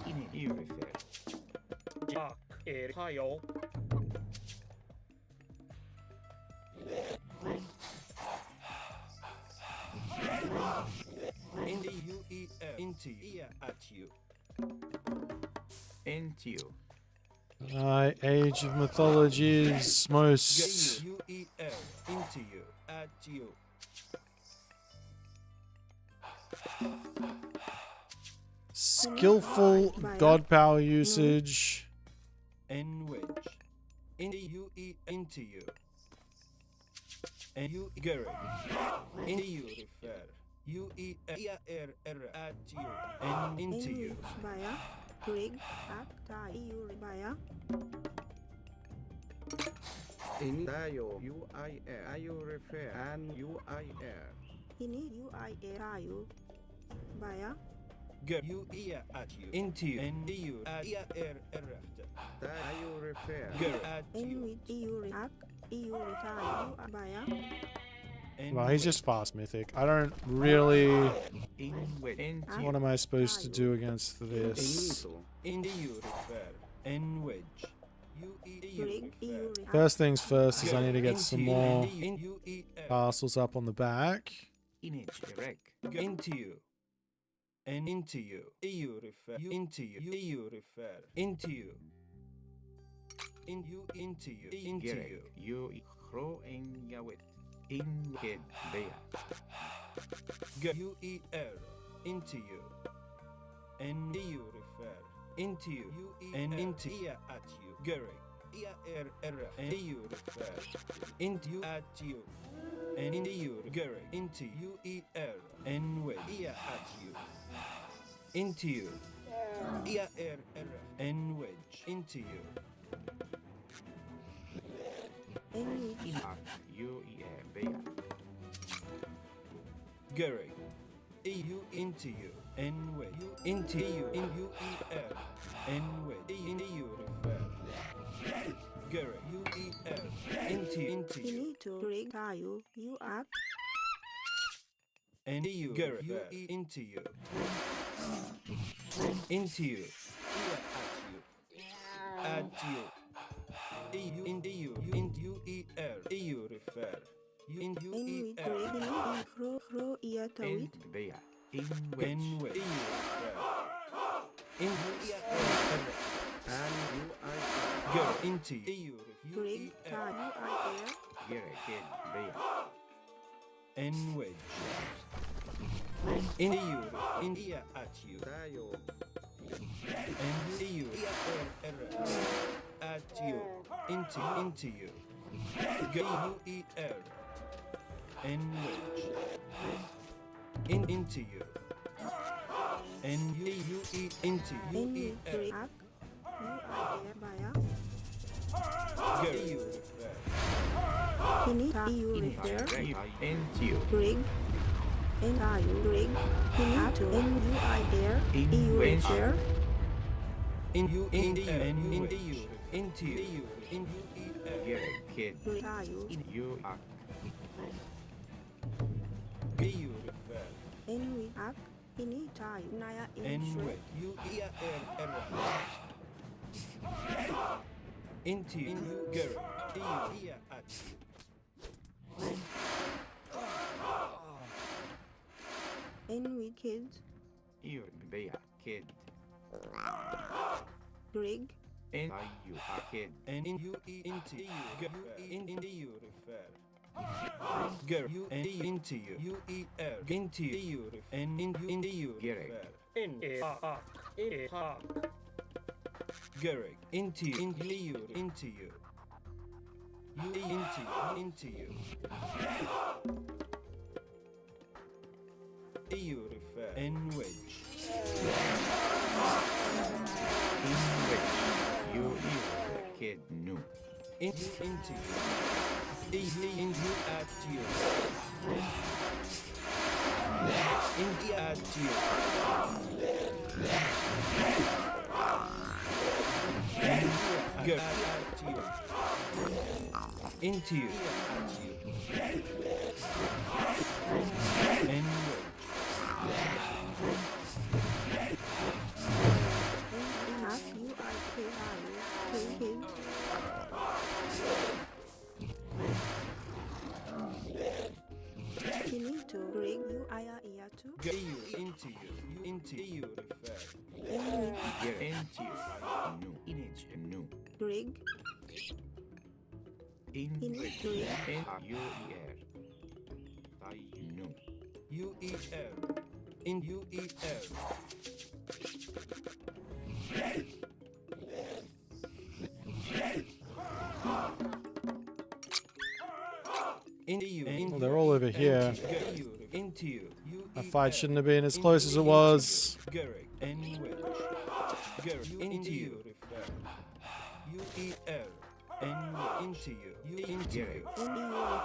In Urifer. Jack. Air. Tile. Into UER. Into ear at you. Entio. Age of Mythology's most skillful god power usage. N wedge. Into you, into you. And you, Gary. Into you, refer. You, at you, and into you. Baya. Rig. Ak. Tai. You. Baya. In tayo, UIR, ayo refer, and UIR. Ini. UIR. Tayo. Baya. Go you at you into you and you Tayo refer. Go at In you. with you. Ak. You. Tayo. Baya. Well, he's just fast mythic. I don't really. What am I supposed to do against this? Into you refer and wedge. First things first is I need to get some more castles up on the back. Into you. And into you. EU refer. You into you. EU refer. Into you. In you into you. Into you. You grow in Yawit. In kid Bea. Go you into you. And EU refer. Into you. And into at you. Gary. And EU refer. Into you at you. And into you. Gary. Into you. And with at you. Into you. And wedge. Into you. Gary. EU into you. And wedge. Into you. In you. And wedge. Into you. Refer. Gary. You. Into you. Ini to rig tayo. You. Ak. And you. Gary. You. Into you. Into you. At you. EU into you. Into you. EU refer. You in you. In with rig. Ini. Fro. Iya tawit. Bea. In wedge. EU refer. In you. And UIR. Go into you. Rig. Tayo. UIR. Gere kid Bea. And wedge. In you. In at you. Tayo. And you. At you. Into you. Go you. And wedge. Into you. And you. Into you. In with rig. Ak. UIR. Baya. Go you. Ini. Tayo. Refer. Into you. Rig. In tayo. Rig. Ini to. In UIR. EU refer. In you. In you. And into you. Into you. In you. Gere kid. Tayo. You are You refer. In with Ak. Ini tayo. Naya. And In. with you. Into you. Gary. EU. At you. In with kids. you Bea kid. Rig. And you are kid. And in you. Into you. Go into you. Refer. Go you. And into you. Into you. And into you. Gary. Refer. In Gary. Into you. Into you. Into you. You into you. Into you. EU refer. And wedge. In which you the kid knew. In you into you. In you at you. In you at you. Go at you. Into you at you. And wedge. Ak. UIK. Tayo. Kids. Ini to. Rig. UIR. Iya to. Go you into you. Into you refer. In with Get into you. New. Image new. rig. In In which rig. UER. I new. UER. In UER. Well, they're all over here. My fight shouldn't have been as close as it was.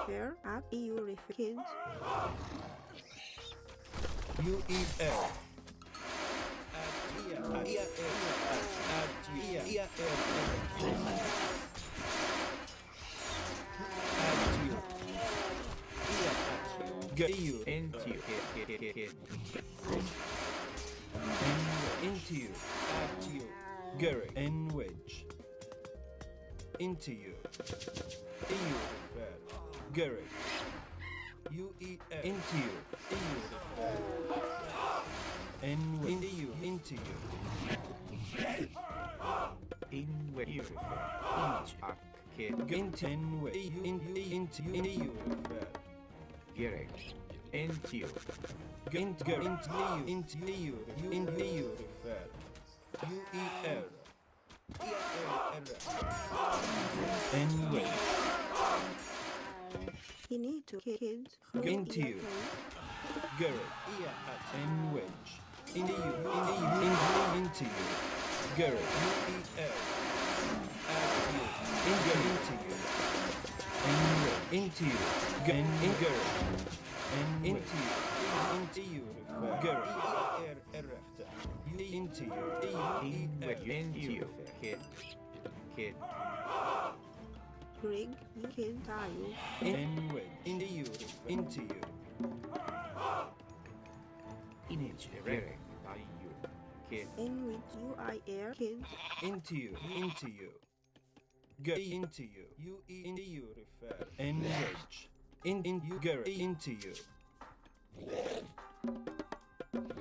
refer at EU refer kids. Gary and Wedge into you. EU refer. Gary. Into you. EU refer. And EU into you. In where you refer. Each arc kid. Into and way. Into EU refer. Gary. Into you. Into EU. Into EU. Into EU refer. UER. And way. You need to kids. Into you. Gary. And wedge. Into you. Into you. Gary. UER. Into you. And into you. And Gary. And into you. Into you. Gary. Into you. Into you. Kid. Greg, you kid, are you? And wedge. Into you. Into you. Image erect by you. Kid. In which you are air kids. Into you. Into you. Go into you. Into you refer. And wedge. In you. Gary. Into you.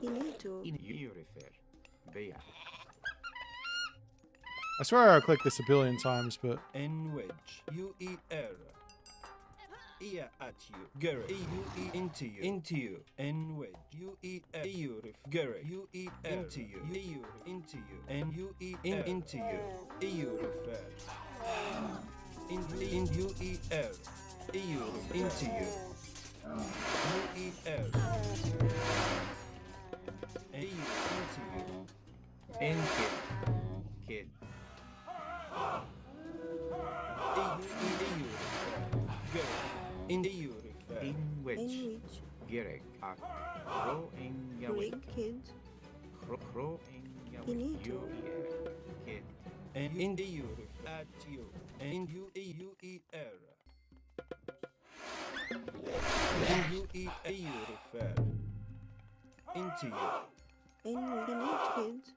You need to. In you refer. Bear. I swear I clicked this a billion times, but... N wedge. UER. Ear at you. Gary. UE into you. Into you. N wedge. UER. EU ref. Gary. UER. Into you. EU into you. N UE into you. EU refer. In UER. EU into you. UER. EU into you. N kid. In the EU refer. In which. Gerek. Crow in Greg, kids. Crow in You need to. Kid. And in the EU refer. At you. And UER. In EU refer. Into you. In we need kids.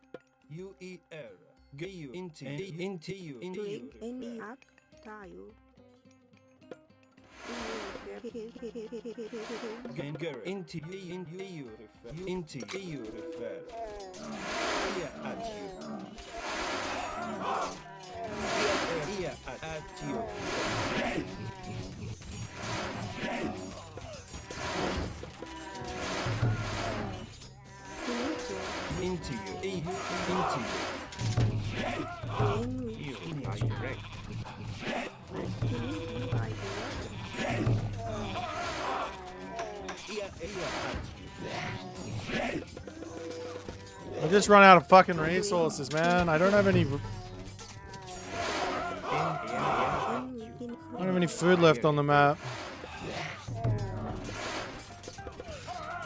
UER. Go you. Into you. Into you. Greg, in you. At you. Ganger into you. Into you refer. Into you refer. Here at you. Here at you. Into you. Into you. You are correct. I just run out of fucking resources, man. I don't have any... I don't have any food left on the map.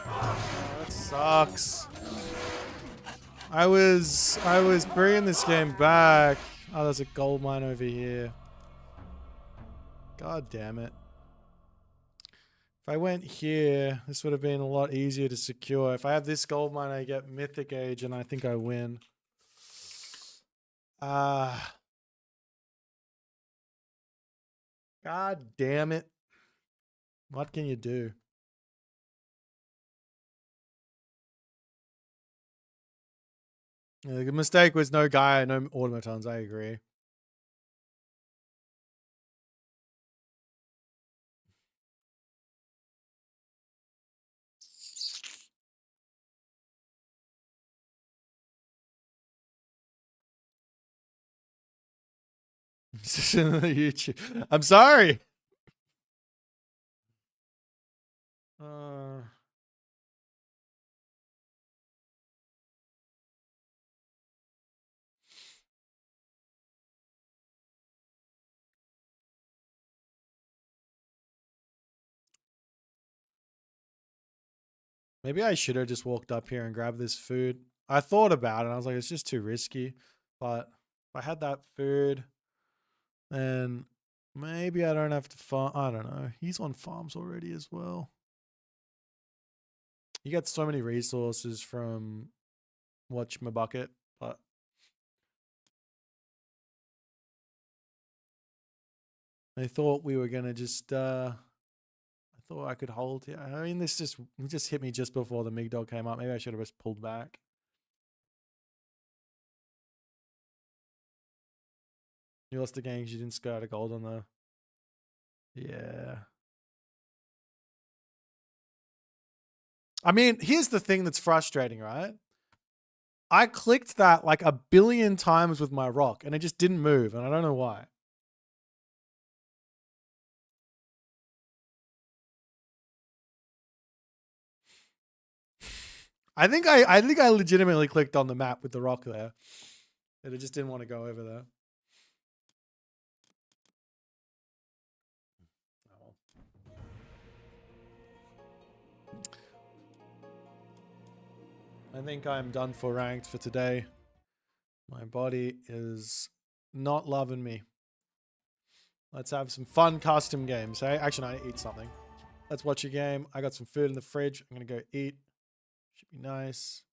Oh, that sucks. I was bringing this game back. Oh, there's a gold mine over here. God damn it. If I went here, this would have been a lot easier to secure. If I have this gold mine, I get Mythic Age, and I think I win. God damn it. What can you do? Yeah, the mistake was no guy, no automatons, I agree. YouTube. I'm sorry. Maybe I should have just walked up here and grabbed this food. I thought about it. I was like, it's just too risky. But if I had that food, then maybe I don't have to farm. I don't know. He's on farms already as well. You get so many resources from whatchmabucket, but I thought we were gonna just I thought I could hold here. I mean, this just hit me just before the Mig Dog came up. Maybe I should have just pulled back. You lost the game because you didn't score out a gold on the. Yeah. I mean, here's the thing that's frustrating, right? I clicked that like a billion times with my rock and it just didn't move, and I don't know why. I think I legitimately clicked on the map with the rock there. And it just didn't want to go over there. I think I'm done for ranked for today. My body is not loving me. Let's have some fun custom games, hey? Actually, no, I need to eat something. Let's watch a game. I got some food in the fridge. I'm going to go eat. Should be nice.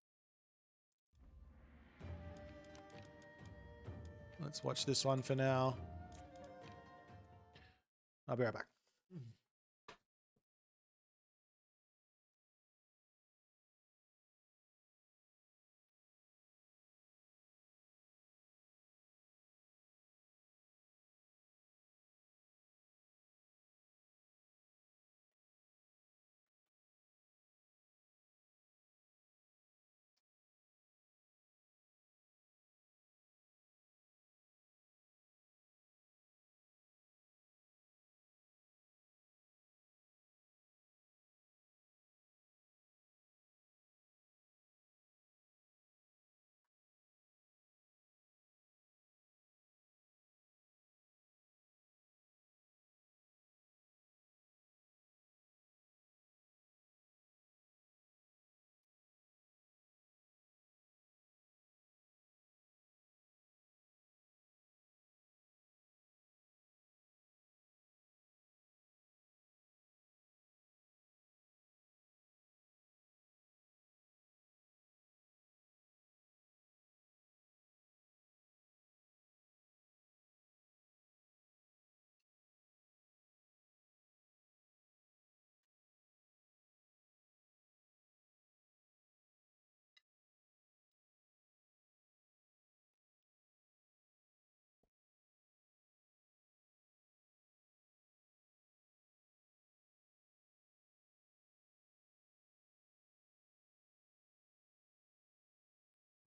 Let's watch this one for now. I'll be right back.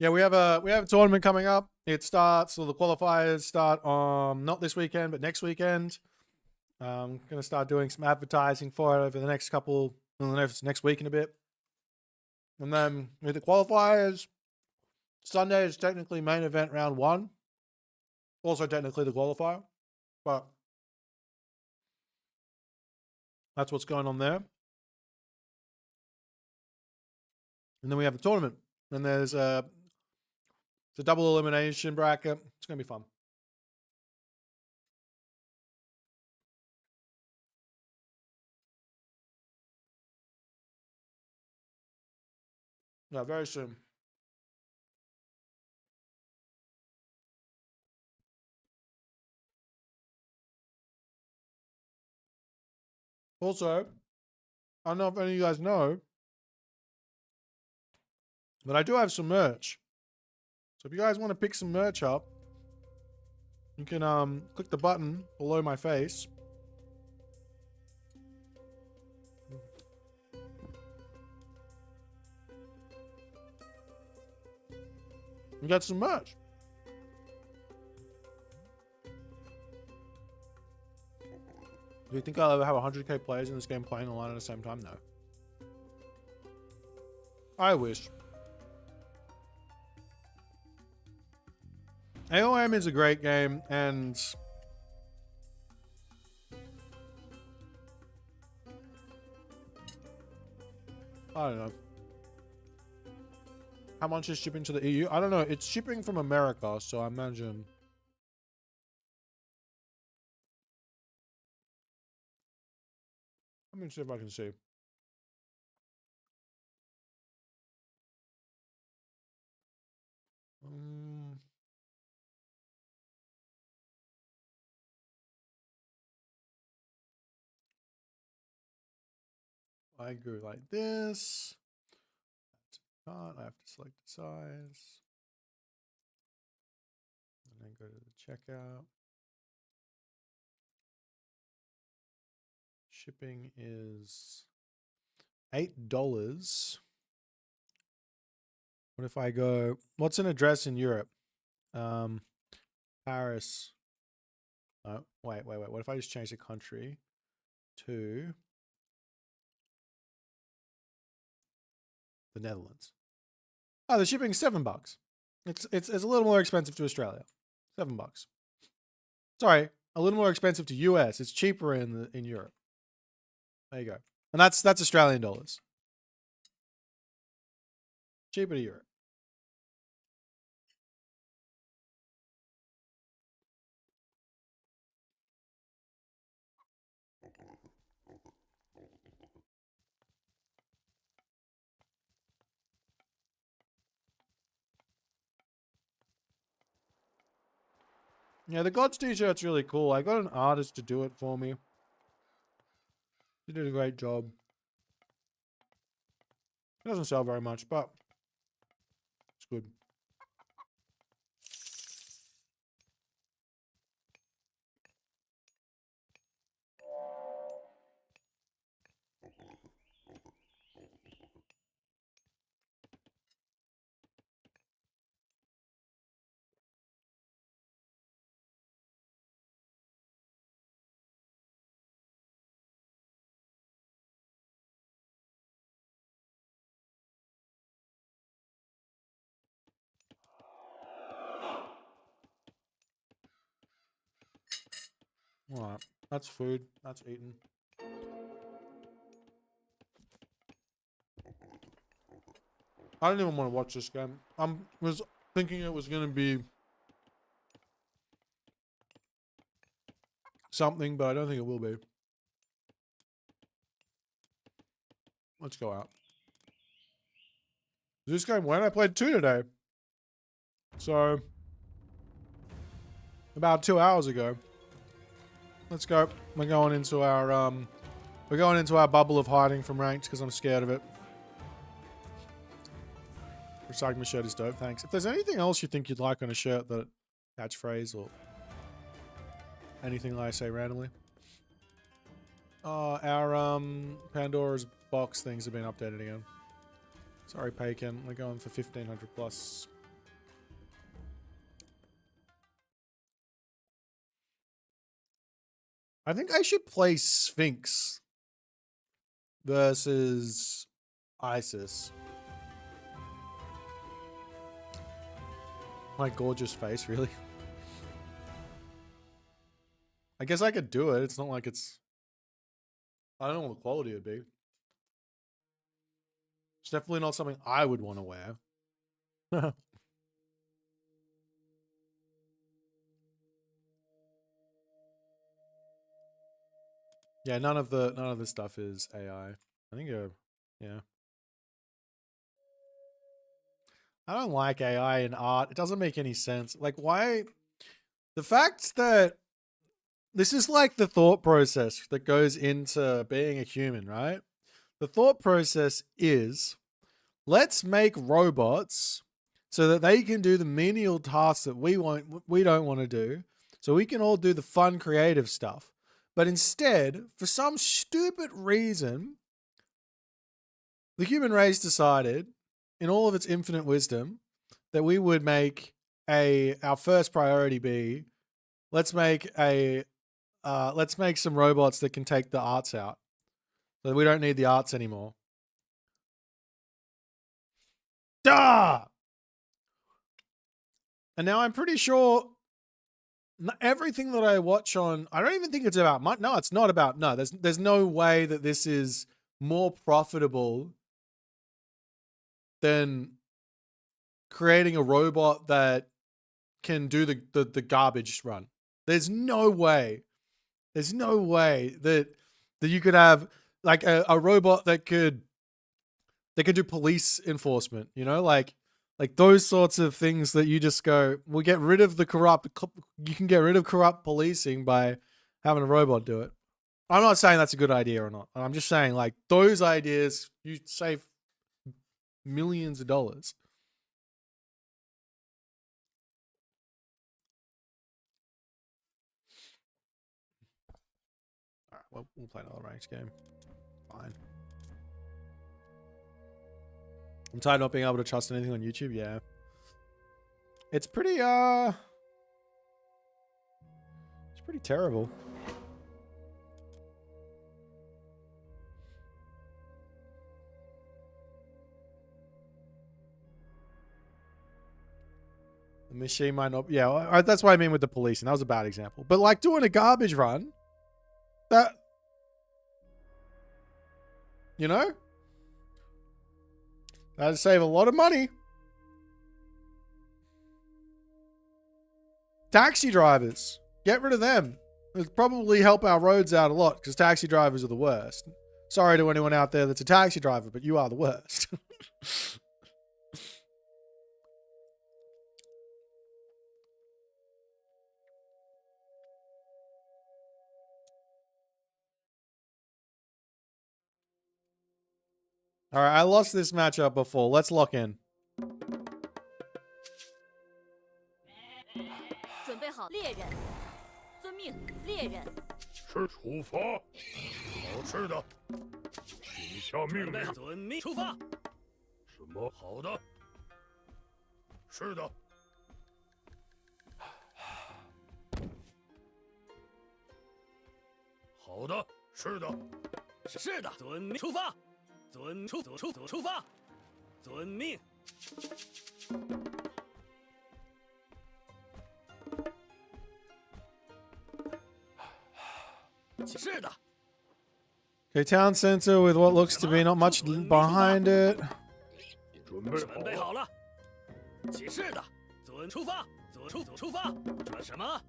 Yeah, we have a tournament coming up. It starts, so the qualifiers start not this weekend, but next weekend. I'm gonna start doing some advertising for it over the next couple, I don't know if it's next week in a bit. And then with the qualifiers, Sunday is technically main event round 1. Also technically the qualifier, but that's what's going on there. And then we have the tournament. And there's it's a double elimination bracket. It's gonna be fun. Yeah, very soon. Also, I don't know if any of you guys know, but I do have some merch. So if you guys want to pick some merch up, you can click the button below my face. And get some merch. Do you think I'll ever have 100k players in this game playing online at the same time? No. I wish. AoM is a great game, and I don't know. How much is shipping to the EU? I don't know. It's shipping from America, so I imagine. Let me see if I can see. I go like this. I have to select the size. And then go to the checkout. Shipping is $8. What if I go, what's an address in Europe? Paris. Oh, wait. What if I just change the country to the Netherlands? Oh, the shipping's $7. It's a little more expensive to Australia. $7. Sorry, a little more expensive to US. It's cheaper in Europe. There you go. And that's Australian dollars. Cheaper to Europe. Yeah, the Gods t-shirt's really cool. I got an artist to do it for me. He did a great job. It doesn't sell very much, but it's good. Alright, that's food. That's eaten. I don't even want to watch this game. I was thinking it was going to be something, but I don't think it will be. Let's go out. This game, when I played 2 today. So, about 2 hours ago. Let's go. We're going into our bubble of hiding from ranked because I'm scared of it. Recycling shirt is dope, thanks. If there's anything else you think you'd like on a shirt, that catchphrase or anything that I say randomly. Our Pandora's box things have been updated again. Sorry, Pagan. We're going for 1500 plus. I think I should play Sphinx versus Isis. My gorgeous face, really? I guess I could do it. It's not like it's... I don't know what the quality would be. It's definitely not something I would want to wear. Yeah, none of the stuff is AI. I think yeah. I don't like AI in art. It doesn't make any sense. Like, why? The fact that this is like the thought process that goes into being a human, right? The thought process is, let's make robots so that they can do the menial tasks that we don't want to do, so we can all do the fun, creative stuff. But instead, for some stupid reason, the human race decided, in all of its infinite wisdom, that we would make our first priority be, let's make a let's make some robots that can take the arts out. So we don't need the arts anymore. Duh! And now I'm pretty sure everything that I watch on, I don't even think it's about money. No, it's not about, no, there's no way that this is more profitable than creating a robot that can do the garbage run. There's no way. There's no way that you could have like a robot that could do police enforcement, you know, like those sorts of things that you just go, we'll get rid of the corrupt, you can get rid of corrupt policing by having a robot do it. I'm not saying that's a good idea or not. I'm just saying like those ideas, you save millions of dollars. All right, well, we'll play another ranked game. Fine. I'm tired of not being able to trust anything on YouTube. Yeah. It's pretty, it's pretty terrible. The machine might not, yeah, that's what I mean with the policing. That was a bad example. But like doing a garbage run, that, you know, that'd save a lot of money. Taxi drivers, get rid of them. It'd probably help our roads out a lot because taxi drivers are the worst. Sorry to anyone out there that's a taxi driver, but you are the worst. All right, I lost this matchup before. Let's lock in. 准备好，猎人，遵命，猎人。是出发，好吃的，请下命令。遵命出发。什么？好的。是的。好的，是的。是的，遵命出发。出发，遵命。是的。 Okay, town center with what looks to be not much behind it. 准备好了。是的，出发，出发。这什么？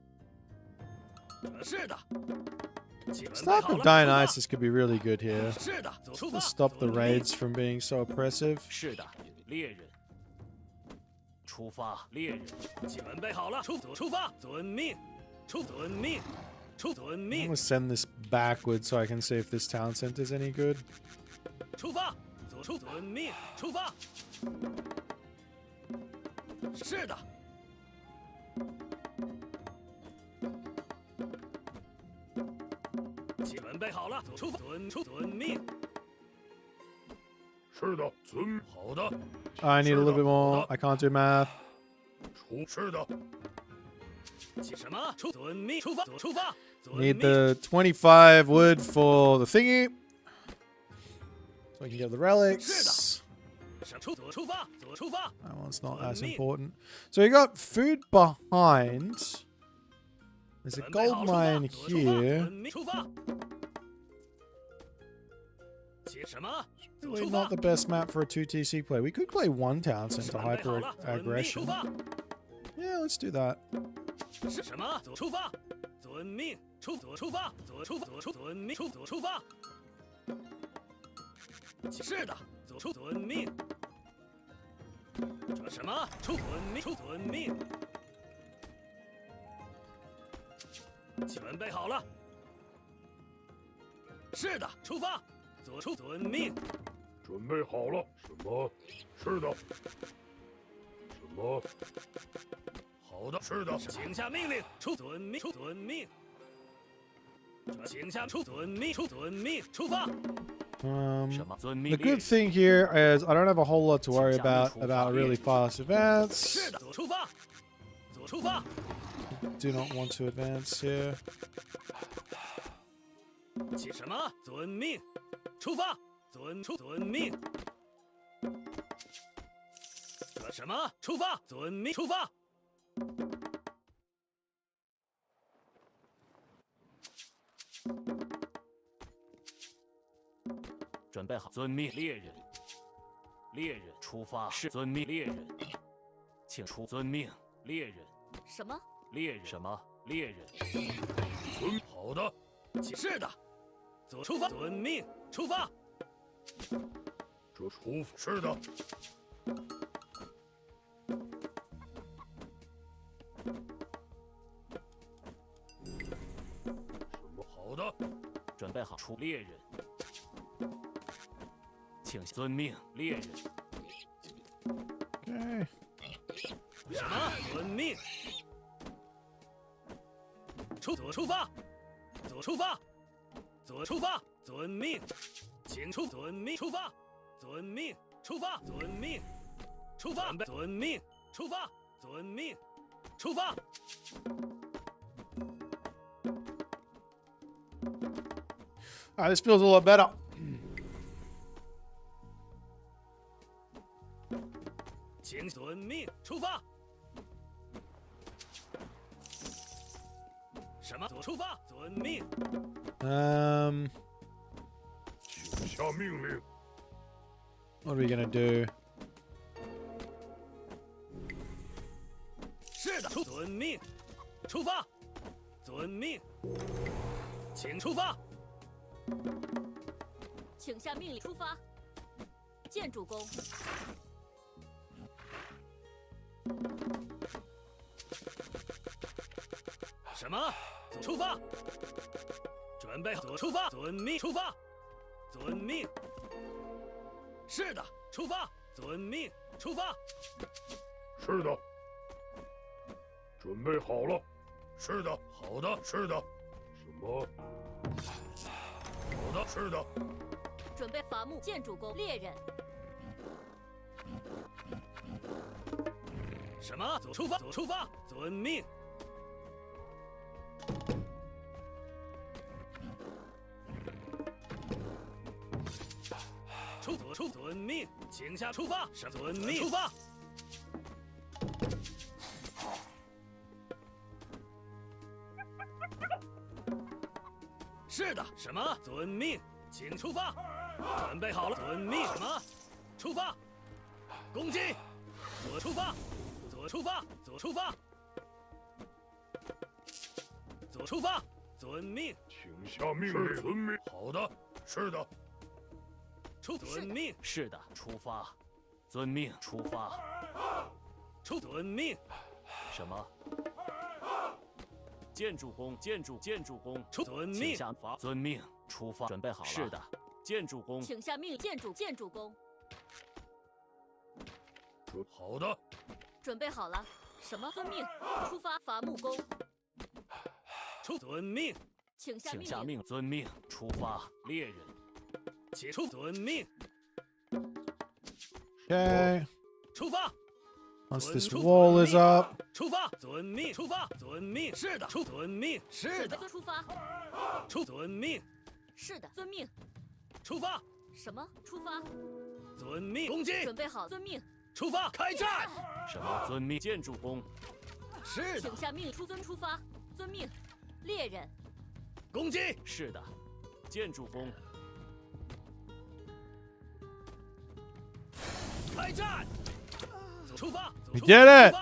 是的。 Staff of Dionysus could be really good here. Just to stop the raids from being so oppressive. 是的，猎人。出发，猎人。准备好了，出发，遵命，遵命，遵 I'm 命。 gonna send this backwards so I can see if this town center is any good. 出发，遵命，出发。是的。 准备好了，出发，遵命。是的，好的。 I need a little bit more. I can't do math. 是的。什么？遵命，出发，出发。 Need the 25 wood for the thingy. So I can get the relics. 出发，出发。 That one's not as important. So we got food behind. There's a gold mine here. 出发。 Really not the best map for a 2TC play. We could play one town center hyper aggression. Yeah, let's do that. 是什么？出发，遵命，出发，遵命，出发。是的，遵命。这什么？遵命。准备好了。是的，出发。 遵命。准备好了。什么？是的。什么？好的。是的。请下命令。遵命，遵命。请下遵命，遵命，出发。The good thing here is I don't have a whole lot to worry about really fast advance. 是的，出发。出发。 Do not want to advance here. 起什么？遵命，出发！遵命。什么？出发！遵命，出发！准备好，遵命，猎人。猎人出发，是遵命，猎人，请出，遵命，猎人。什么？猎人什么？猎人。好的，是的，出发，遵命，出发。是的。好的，准备好，出猎人。请遵命，猎人。Okay. 什么？遵命。出发，出发，出发，遵命，请遵命，出发，遵命，出发，遵命，出发，遵命，出发，遵命，出发。All right, this feels a lot better. 请遵命，出发。什么？出发，遵命。请下命令。 What are we gonna do? 是的，遵命，出发，遵命，请出发。请下命令，出发。建主公。什么？出发！准备好，出发！遵命，出发！遵命。是的，出发！遵命，出发！是的。准备好了。是的。好的。是的。什么？好的。是的。准备伐木，建主公，猎人。什么？出发！出发！遵命。遵命，请下出发。遵命，出发。是的，什么？遵命，请出发。准备好了。遵命，什么？出发。攻击。出发。出发。出发。出发。遵命。请下命令。遵命。好的。是的。 遵命，是的，出发，遵命，出发，遵命，什么？建筑工，建筑工，遵命，请下发，遵命，出发，准备好了。是的，建筑工，请下命令，建筑工。好的，准备好了。什么？遵命，出发，伐木工。遵命，请下命，遵命，出发，猎人。 起出遵命。Okay. 出发。 Once this wall is up. 出发，遵命，出发，遵命。是的，遵命。是的，出发。遵命。是的，遵命。出发。什么？出发。遵命。攻击。准备好，遵命。出发，开战。什么？遵命。建筑工。是的。请下命令，出发。遵命。猎人。攻击。是的，建筑工。 开战！出发！ We did it!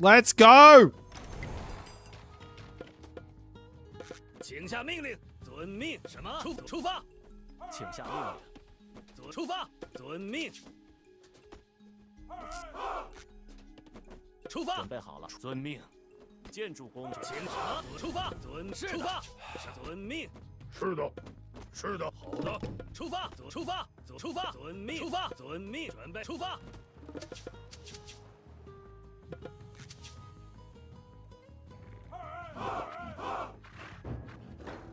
Let's go! 请下命令，遵命。什么？出发！请下命令。出发！遵命。出发！准备好了，遵命。建筑工。请什么？出发！出发！遵命。是的，是的，好的。出发！出发！ 出发，遵命，出发，遵命，准备出发。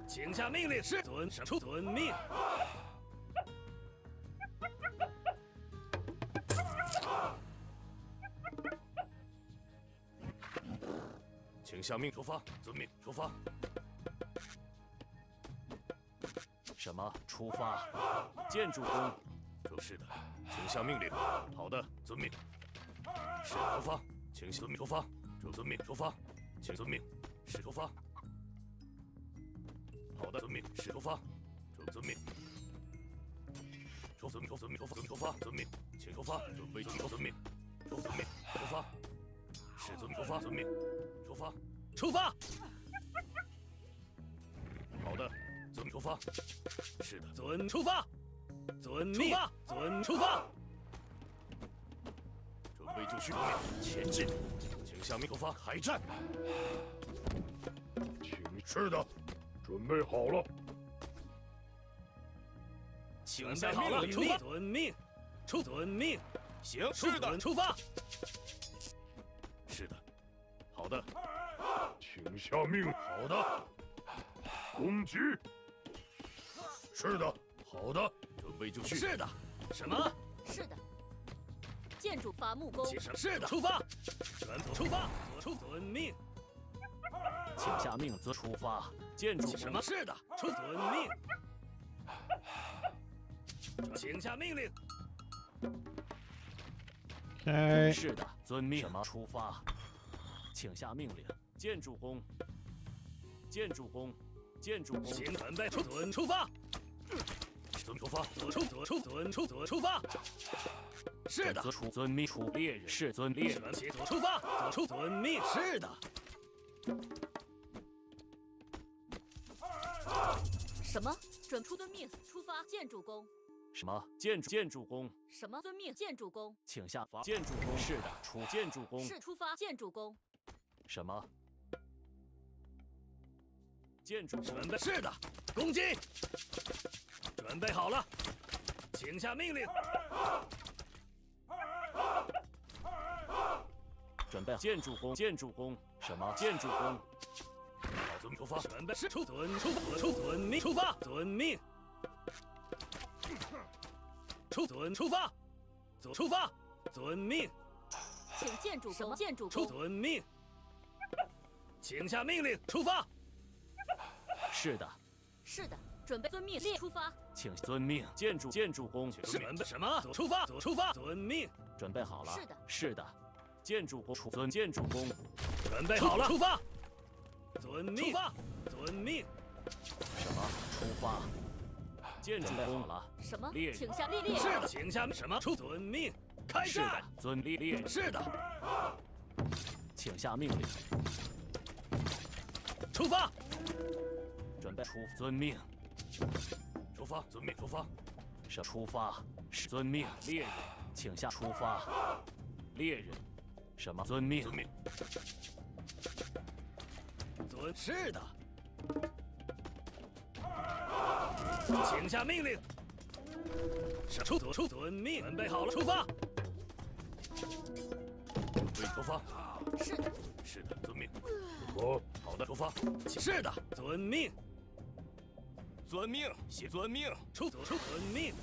请下命令，是遵命。请下命，出发，遵命，出发。什么？出发！建筑工。是的，请下命令。好的，遵命。是出发，请遵命出发。遵命出发，请遵命。是出发。好的，遵命。是出发。遵命。遵命出发。遵命，请出发。准备遵命。遵命出发。是遵命出发。遵命出发。出发。好的，遵命出发。是的，遵出发。遵命，遵出发。准备就绪，前进，请下命出发，开战。请是的，准备好了。请下命令，出发。遵命，遵命。行，是的，出发。是的，好的，请下命令。好的，攻击。是的，好的。准备就绪。是的，什么？是的。建筑伐木工。是的，出发。全组出发。遵命。请下命则出发。建筑什么？是的，遵命。请下命令。是的，遵命。什么？出发。请下命令。建筑工。建筑工。建筑工。请准备出发。遵出发，出发。是的，遵命出猎人，是遵猎人。出发，遵命。是的。什么？准出遵命，出发。建筑工。什么？建筑工。什么？遵命，建筑工。请下发。建筑工。是的，出建筑工。是出发，建筑工。什么？建筑准备。是的，攻击。准备好了，请下命令。准备建筑工，建筑工。什么？建筑工。好，遵命出发。准备遵命出发，遵命。出发，出发，遵命。请建筑工，建筑工。遵命。请下命令，出发。是的。是的。准备遵命，出发。请遵命，建筑工。准备什么？出发，遵命。准备好了。是的。是的。建筑工，建筑工。准备好了，出发。遵命，出发，遵命。什么？出发。建筑工好了。什么？猎人。请下猎人。是的，请下什么？遵命，开战。遵猎人。是的。请下命令。出发。准备遵命。出发，遵命出发。是出发，是遵命。猎人，请下出发。猎人，什么？遵命。遵命。是的。请下命令。遵命。准备好了，出发。准备出发。是的。是的，遵命。好的，出发。是的，遵命。遵命，写遵命。遵命。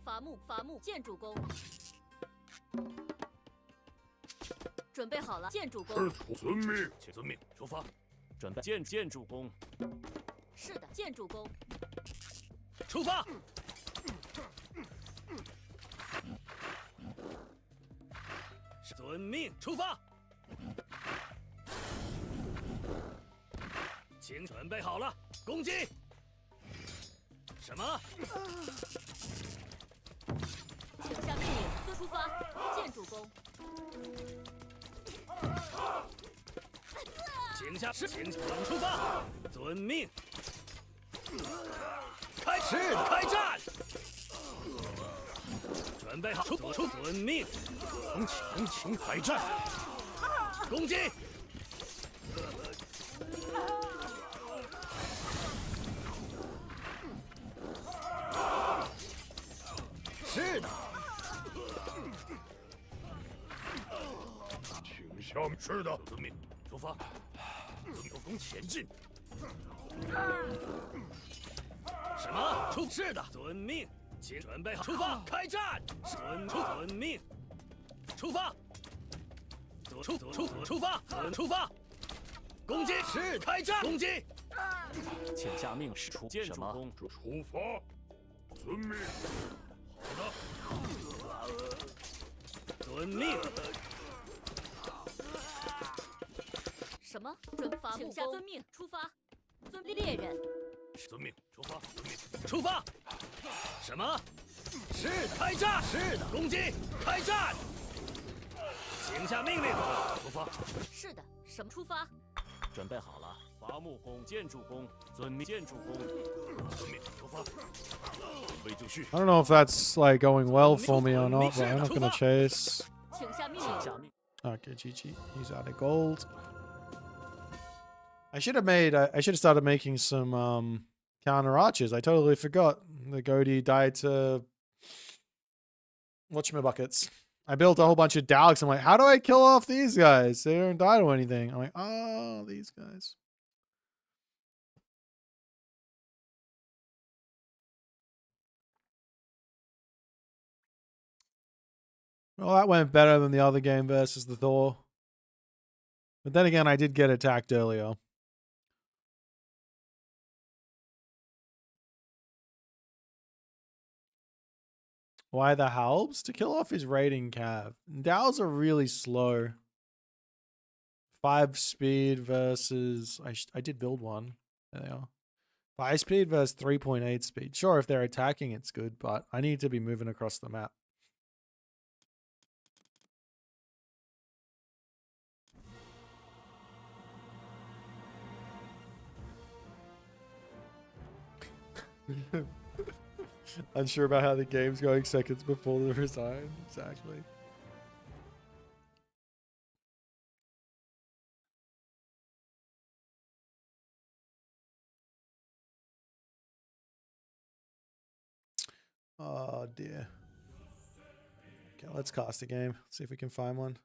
伐木，建筑工。准备好了，建筑工。遵命，请遵命，出发。准备建筑工。是的，建筑工。出发。遵命，出发。请准备好了，攻击！什么？请下命令，出发。建筑工。请下请出发。遵命。开战！准备好，遵命。强行开战！攻击！是的。请下是的，遵命，出发。遵命前进。什么？是的，遵命。请准备好，出发，开战！遵命。出发。出发，出发。攻击！是开战！攻击！请下命使出建筑工。出发，遵命。好的。遵命。什么？准伐木工。请下遵命，出发。猎人。遵命，出发，遵命，出发。什么？是的，开战。是的，攻击，开战。请下命令。出发。是的，什么？出发。准备好了，伐木工、建筑工，遵命，建筑工。遵命，出发。准备就绪。 I don't know if that's like going well for me or not, but I'm not gonna chase. 请下命令。 Okay, GG. He's out of gold. I should have started making some counter archers. I totally forgot. The Goatee died to whatchamabuckets. I built a whole bunch of Daleks. I'm like, how do I kill off these guys? They don't die to anything. I'm like, oh, these guys. Well, that went better than the other game versus the Thor. But then again, I did get attacked earlier. Why the Halbs? To kill off his raiding cav. Dows are really slow. 5 speed versus... I did build one. There they are. 5 speed versus 3.8 speed. Sure, if they're attacking, it's good, but I need to be moving across the map. Unsure about how the game's going seconds before the resign. Exactly. Oh dear. Okay, let's cast a game. See if we can find one.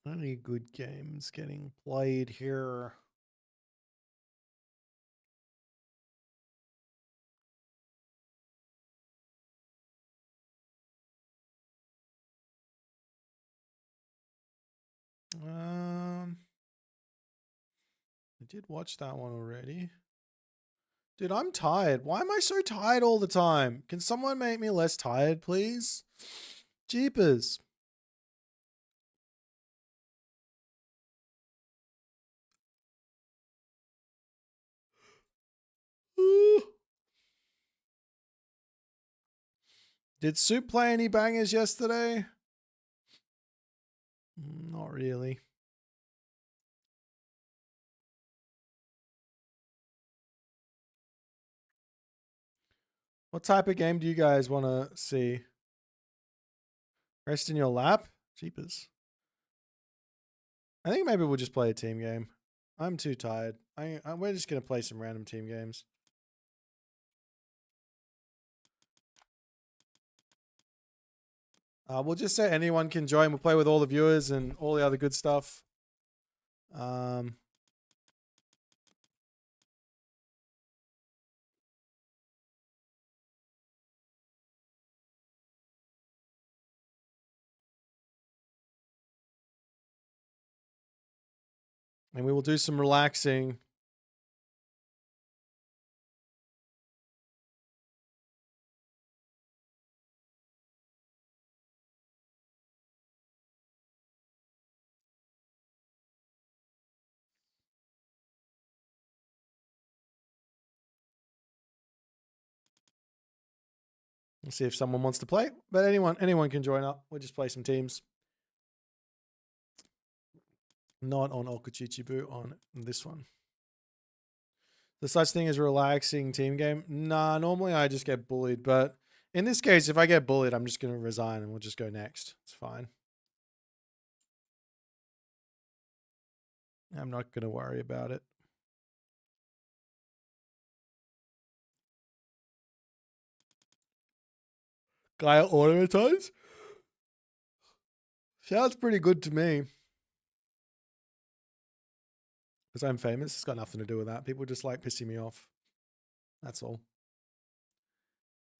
Any good games getting played here? I did watch that one already. Dude, I'm tired. Why am I so tired all the time? Can someone make me less tired, please? Jeepers. Did Soup play any bangers yesterday? Not really. What type of game do you guys want to see? Rest in your lap? Jeepers. I think maybe we'll just play a team game. I'm too tired. We're just going to play some random team games. We'll just say anyone can join. We'll play with all the viewers and all the other good stuff. And we will do some relaxing. Let's see if someone wants to play. But anyone can join up. We'll just play some teams. Not on Okuchichibu, on this one. The such thing as relaxing team game? Nah, normally I just get bullied. But in this case, if I get bullied, I'm just going to resign and we'll just go next. It's fine. I'm not going to worry about it. Gaia automatize? Sounds pretty good to me. because I'm famous. It's got nothing to do with that. People just like pissing me off. That's all.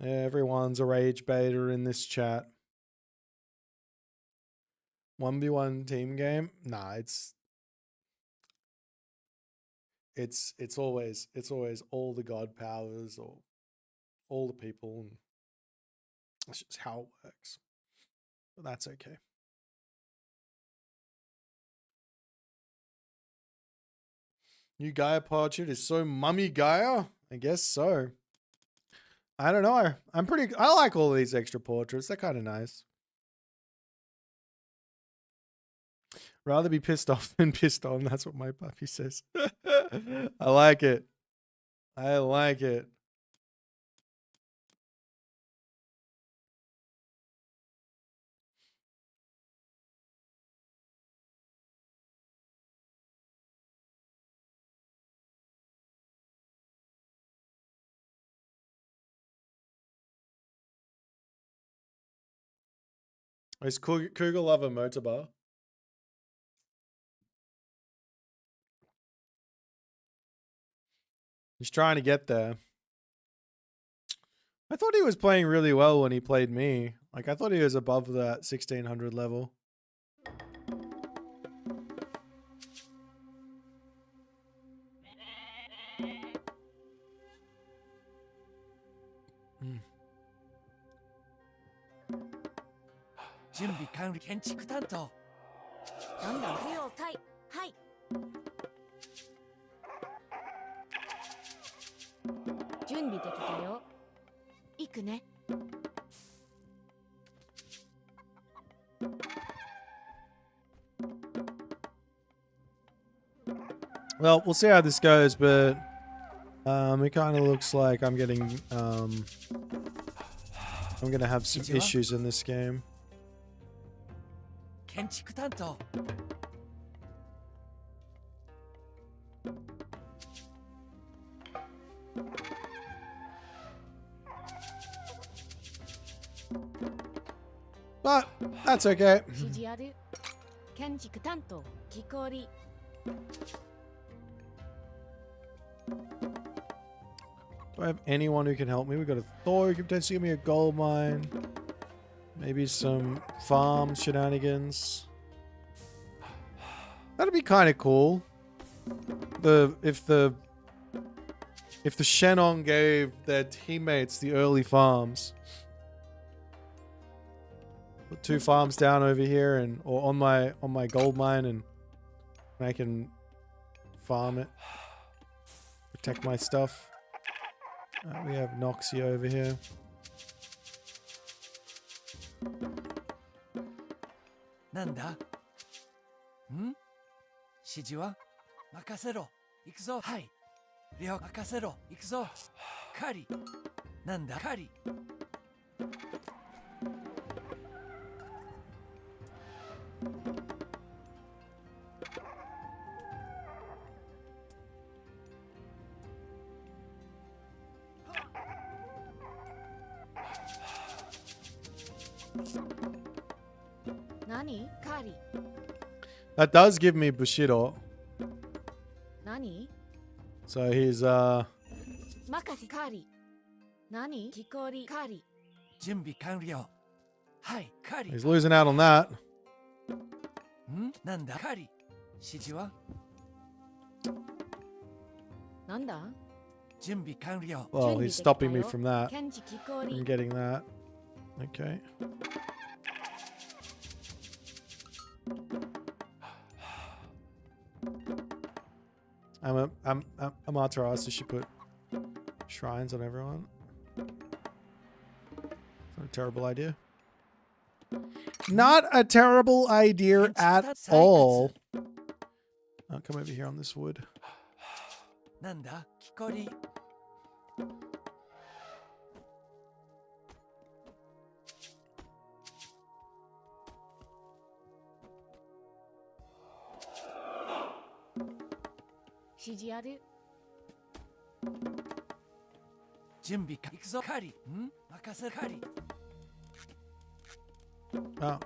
Everyone's a rage baiter in this chat. 1v1 team game? Nah, it's always all the god powers or all the people, and that's just how it works. But that's okay. New Gaia portrait is so mummy Gaia? I guess so. I don't know. I like all these extra portraits. They're kind of nice. Rather be pissed off than pissed on. That's what my puppy says. I like it. I like it. Is Cougar love a motorbar? He's trying to get there. I thought he was playing really well when he played me. Like, I thought he was above that 1600 level. Well, we'll see how this goes, but it kind of looks like I'm getting I'm gonna have some issues in this game. But that's okay. Do I have anyone who can help me? We've got a Thor who can potentially give me a gold mine. Maybe some farm shenanigans. That'd be kind of cool. If the Shenong gave their teammates the early farms. Put 2 farms down over here or on my gold mine, and I can farm it. Protect my stuff. We have Noxia over here. Nanda? Hmm? Shijiwa? Makasero. Ikuzo. Hai. Ryo makasero. Ikuzo. Kari. Nanda? Kari. Nani? Kari. That does give me Bushido. Nani? So he's Makasi Kari. Nani? Kikori Kari. Junbi kanryo. Hai. Kari. he's losing out on that. Hmm? Nanda? Kari. Shijiwa? Nanda? Junbi kanryo. Well, he's stopping me from that. From getting that. Okay. Amaterasu should put shrines on everyone. Not a terrible idea. Not a terrible idea at all. I'll come over here on this wood. Nanda? Kikori. Shijiaru. Junbi ka. Ikuzo. Kari. Hmm? Makase Kari. Oh.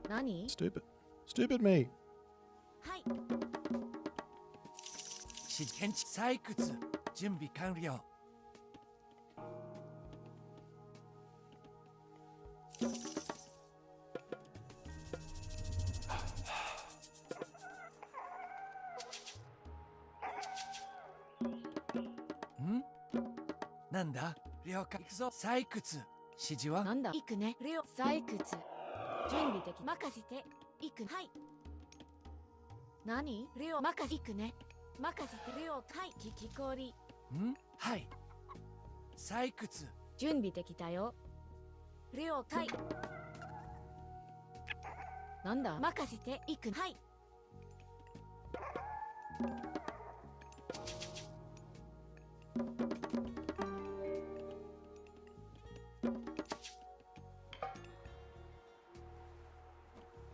Nani? Stupid. Stupid me. Hai. 建築採掘準備完了。なんだ了解。行くぞ。採掘指示はなんだ行くね。レオ採掘準備的。任せて行く。はい。何レオ任せ行くね。任せてレオ。はい。聞き取り。はい。採掘準備できたよ。レオ。はい。なんだ任せて行く。はい。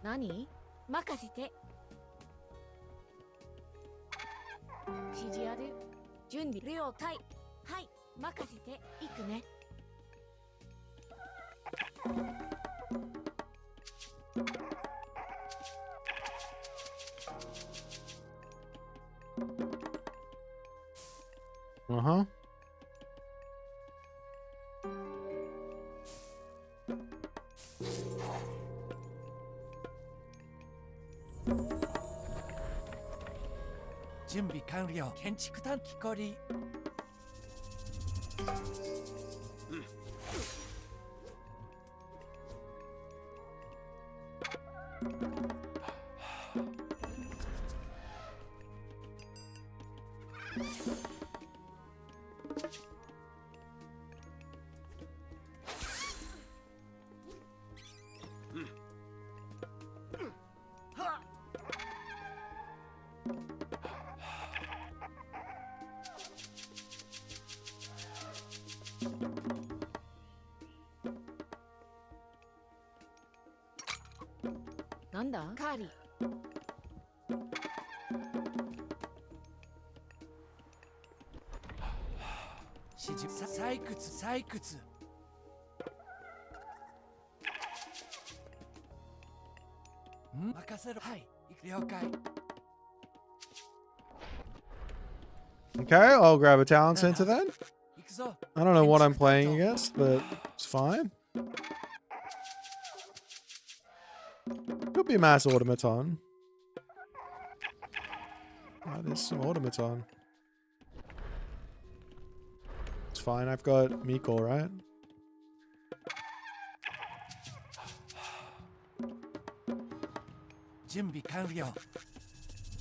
何任せて。指示ある。準備了解。はい。任せて行くね。Uh-huh. 準備完了。建築短期こり。なんだカーリー。指示採掘任せろ。はい了解。 Okay, I'll grab a talent center then. I don't know what I'm playing against, but it's fine. Could be mass automaton. Oh, there's some automaton. It's fine, I've got Miko, right?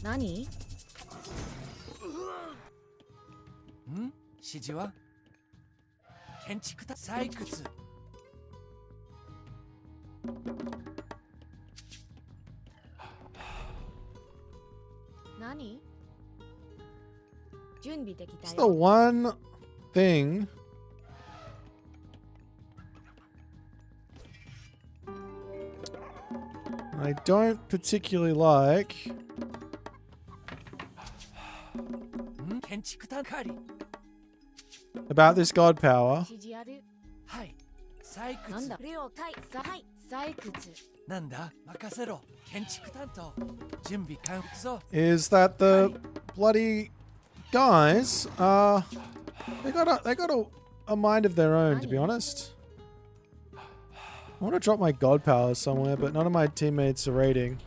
Nani? 指示は建築だ。採掘何準備できた It's よ。 the one thing I don't particularly like. 建築だ。狩り About this god power 指示ある。はい。採掘なんだ了解。はい採掘。なんだ任せろ。建築担当準備完了ぞ。 is that the bloody guys they got a mind of their own, to be honest. I want to drop my god power somewhere, but none of my teammates are raiding,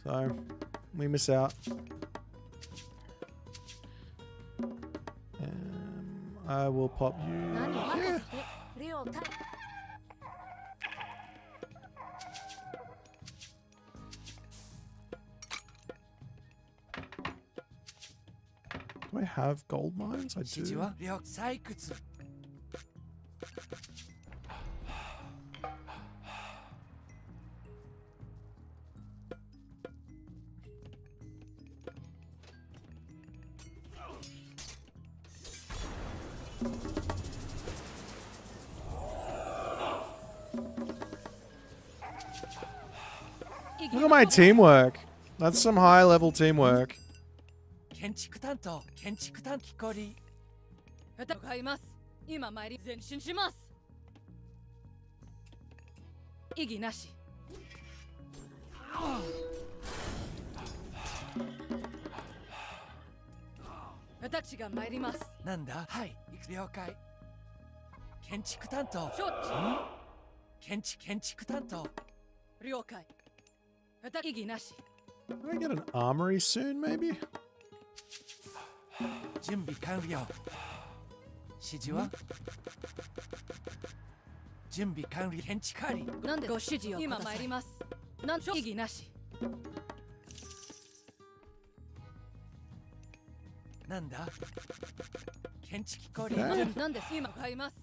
so we miss out. I will pop you here. 了解。 Do I have gold mines? I 指示 do. は採掘 Look at my teamwork. That's some high level teamwork. 建築担当建築担機こり戦います。今参り前進します。異議なし。私が参ります。なんだはい、了解。建築担当。承知。建築担当。了解。異議なし。Do I get an armory soon, maybe? 準備完了。指示は準備完了。建築管理。なんでご指示を今参ります。なん異議なし。なんだ建築管理。なんです今買います。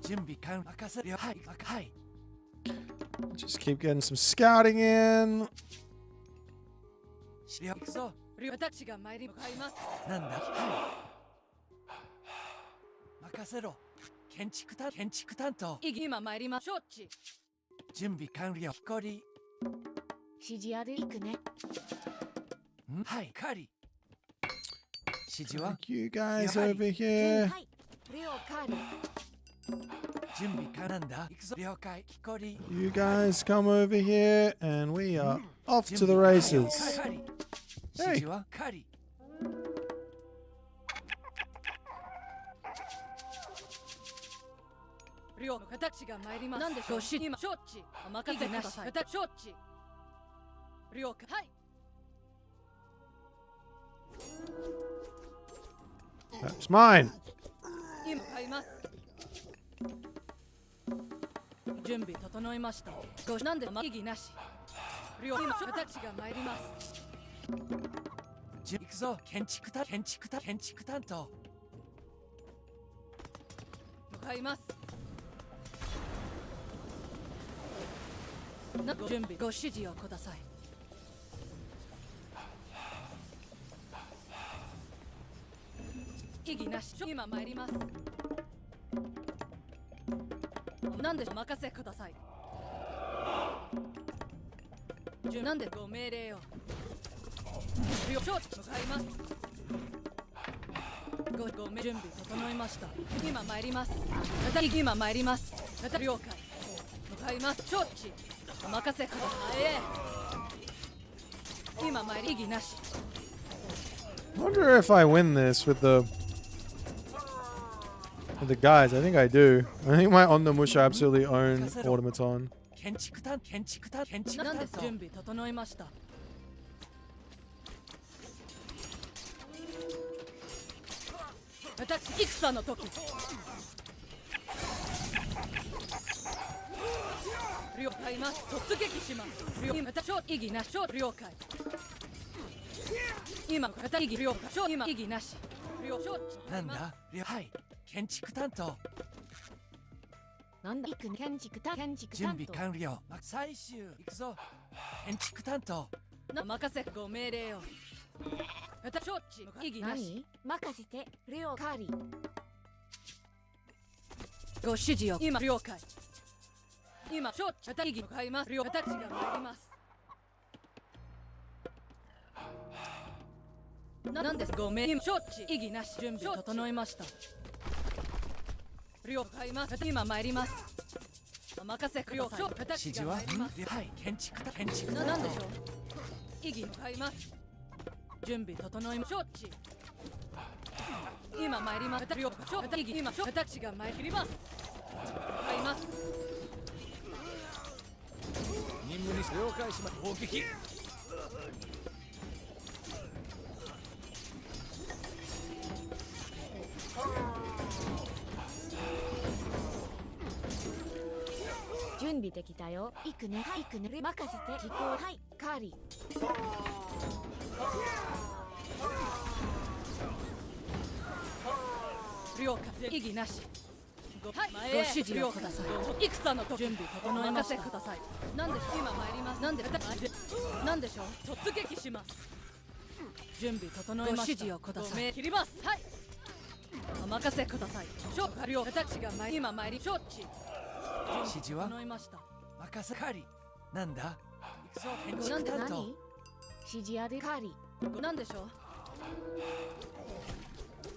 準備完了。任せるよ。はい、はい。Just keep getting some scouting in. 行くぞ。私が参り買います。なんだはい。任せろ。建築担当。今参ります。承知。準備完了。こり。指示ある。行くね。はい、カリ。指示は You guys over here. はい。レオカーリ。準備完なんだ。行くぞ。了解。こり。You guys come over here and we are off to the races. 指示はカリ。私が参ります。なんでしょう。今承知。お任せください。承知。了解。はい。That's mine. 今買います。準備整いました。なんで異議なし。今私が参ります。行くぞ。建築担当。向かいます。ご準備ご指示をください。異議なし。今参ります。なんでお任せください。なんでご命令を。向かいます。ご準備整いました。今参ります。今参ります。了解。向かいます。承知。お任せください。今参り。異議なし。I wonder if I win this with the guys. I think I do. I think my Ondomusha absolutely own Automaton. 建築担なんです当。準備整いました。私戦の時。了解ます。突撃します。異議なし。了解。今異議了解。今異議なし。なんだはい。建築担当。なんだ行くね。建築担準備当。完了。最終行くぞ。建築担当。任せご命令を。承知。異議なし。任せて。レオカーリ。ご指示を。今了解。今承知。異議買います。私が参ります。なんですご命令。承知。異議なし。準備整いました。了解ます。今参ります。お任せください。指私示はが参ります。はい。建築なんでしょう。異議買います。準備整いました。承知。今参ります。異議今私が参ります。買います。任務に了解します。砲撃。準備できたよ。行くね。はい、行くね。任せて。飛行。はい、カーリ。了解。異議なし。ご指示をください。戦のと準備整えました。ください。なんで今参ります。なんでしょう。突撃します。準備整えました。ご指示をください。切ります。はい。お任せください。承知。私が今参り。承知。指示は整えました。任せカリ。なんだ行くぞ。建なんで築担当。何指示あるカーリ。なんでしょう。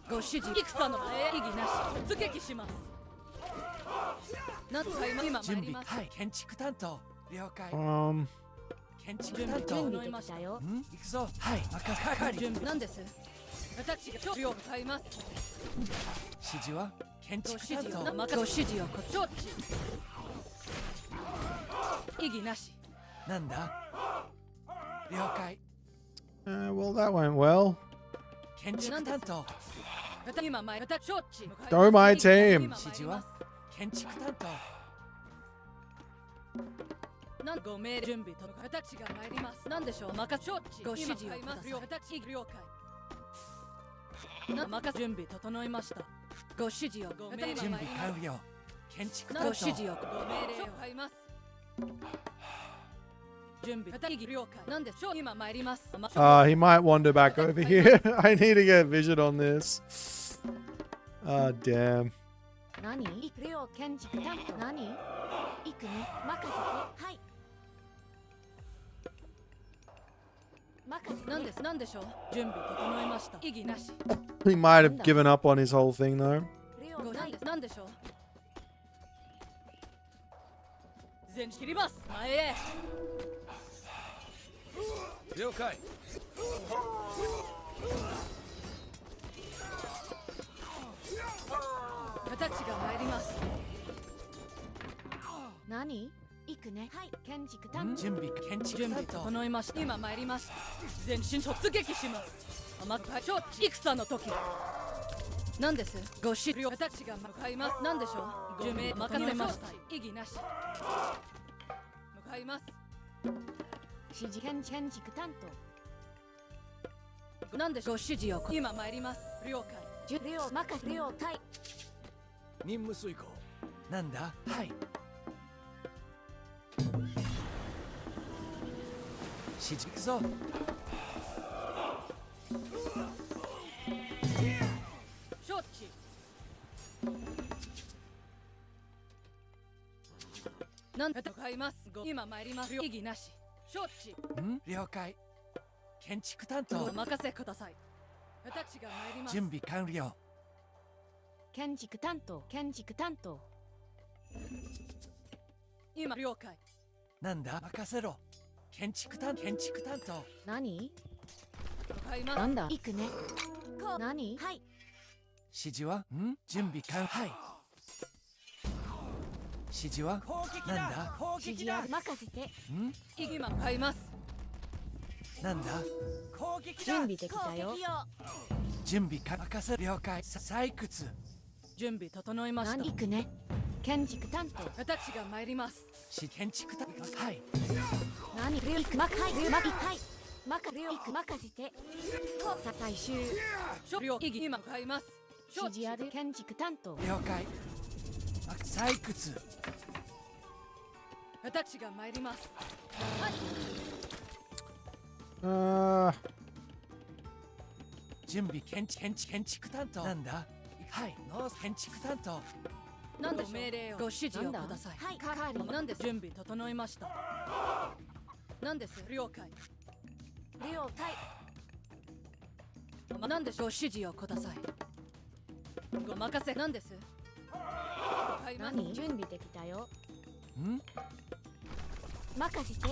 ご指示。戦の異議なし。突撃します。なんとか今参準備ります。はい。建築担当。了解。建築担当。準備できたよ。行くぞ。はい、任せ係。準備なんです。私が処置を買います。指示は建ご築担指示を当。ご指示を承知。異議なし。なんだ了解。Well, that went well. 建築担当。今前承知。Go my team. 指示は建築担当。なんご命令準備と私が参ります。なんでしょう。任せ承知。ご指示をください。私了解。任せ準備整いました。ご指示をご命令準備完了。建築担当。ご指示をご命令を買います。準備了解。なんでしょう。今参ります。He might wander back over here. I need to get vision on this. Damn. 何了建築担当何行くね任せてはい任せなんですなんでしょう。準備整いました。異議なし。 He might have given up on his whole thing though. なんでしょう。全切ります。前へ。了解。私が参ります。何行くねはい建築担当準備建築準備担当。整いました。今参ります。全身突撃します。甘く承知。戦の時。なんです。ご指示私が向かいます。なんでしょう。準備任せました。異議なし。向かいます。指示建築担なんでしょう。ご指示を今参ります。了解。了任せ了解任務遂行。なんだはい。指示行くぞ。承知。なんで向かいます。今参ります。異議なし。承知。了解。建築担当。お任せください。私が参ります。準備完了。建築担当今了解。なんだ任せろ。建築担当。何向かいます。なんだ行くね何はい指示は準備完はい指示はなんだ指示は任せて今向かいます。なんだ準備できたよ準備か任せ了解採掘準備整いました。行くね建築担当私が参ります。建築担当はい何行くはい任せて最終今向かいます。指示ある建築担当了解採掘私が参ります。準備建築担当なんだはいノー建築担当なんで命令をご指示をください。はい係なんで準備整いました。なんです了解。了解なんでご指示をください。ご任せなんです。何準備できたよ任せて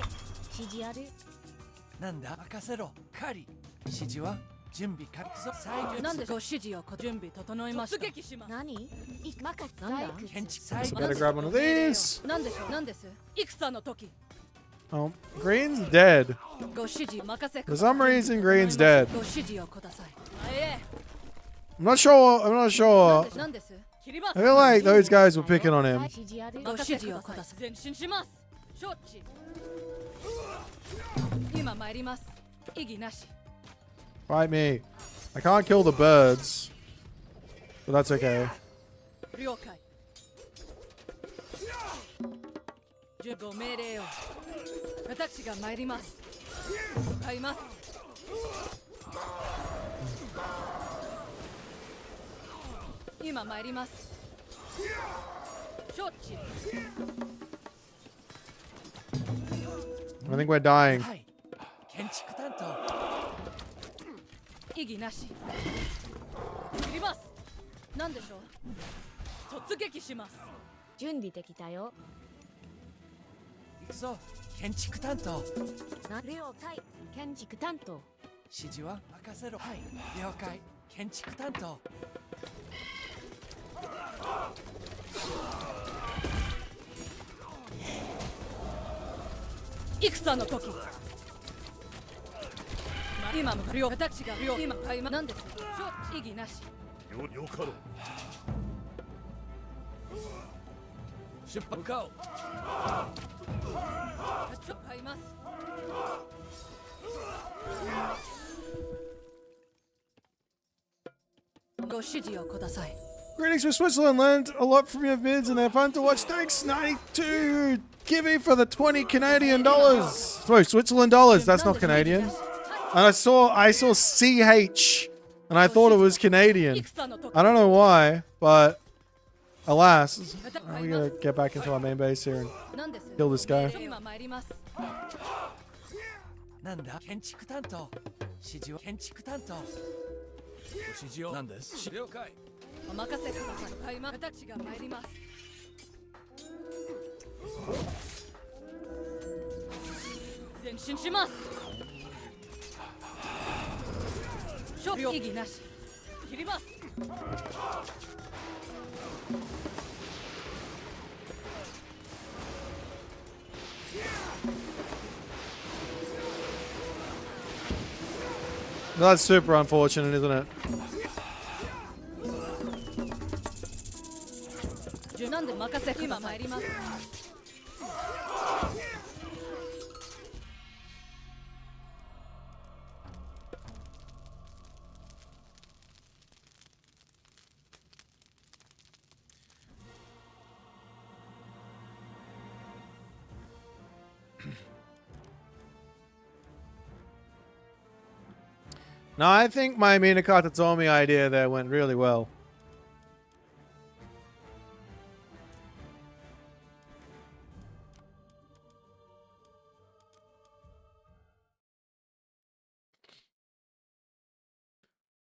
指示あるなんだ任せろ狩り指示は準備完了採掘なんでご指示を準備整いました。突撃します。何任せなんだ建築採掘 Gotta grab one of these. なんでしょう。なんです。戦の時。Oh, Green's dead. ご指示任せ For some reason, Green's dead. ご指示をください。I'm not sure.なんです。 I feel like those guys were picking on him. ご指示をください。前進します。承知。今参ります。異議なし。 Fight me. I can't kill the birds, but that's okay. 了解。ご命令を。私が参ります。向かいます。今参ります。承知。 I think we're dying. はい建築担当異議なし。切ります。なんでしょう。突撃します。準備できたよ行くぞ建築担当な了解建築担当指示は任せろはい了解建築担当戦の時今も両私が両今買いまなんです意義なしよかろう出発向かおう買いますご指示をください Greetings from Switzerland. Learned a lot from your vids and they're fun to watch. Thanks, 92 Kivy for the 20 Canadian dollars. Sorry, Switzerland dollars. That's not Canadian. And I saw CH and I thought it was Canadian. I don't know why, but alas, we gotta get back into our main base here and kill this guy. なんだ建築担当指示を建築担当ご指示を何です了解お任せください買いま私が参ります前進します勝負意義なし切ります That's super unfortunate, isn't it? なんで任せ今参ります No, I think my Minakata Tomi idea there went really well.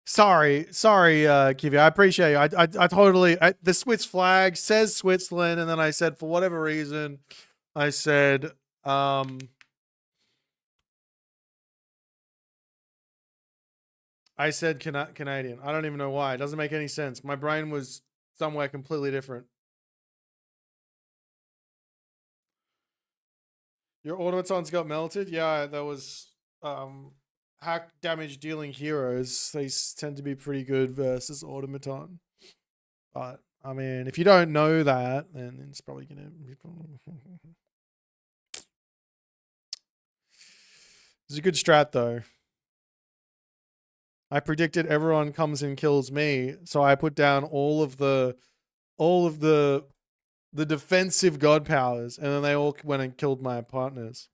Sorry, Kivi. I appreciate you. I totally. The Swiss flag says Switzerland, and then I said for whatever reason, I said Canadian. I don't even know why. It doesn't make any sense. My brain was somewhere completely different. Your automatons got melted? Yeah, there was hack damage dealing heroes. They tend to be pretty good versus automaton. But I mean, if you don't know that, then it's probably gonna It's a good strat though. I predicted everyone comes and kills me, so I put down all of the defensive god powers, and then they all went and killed my partners.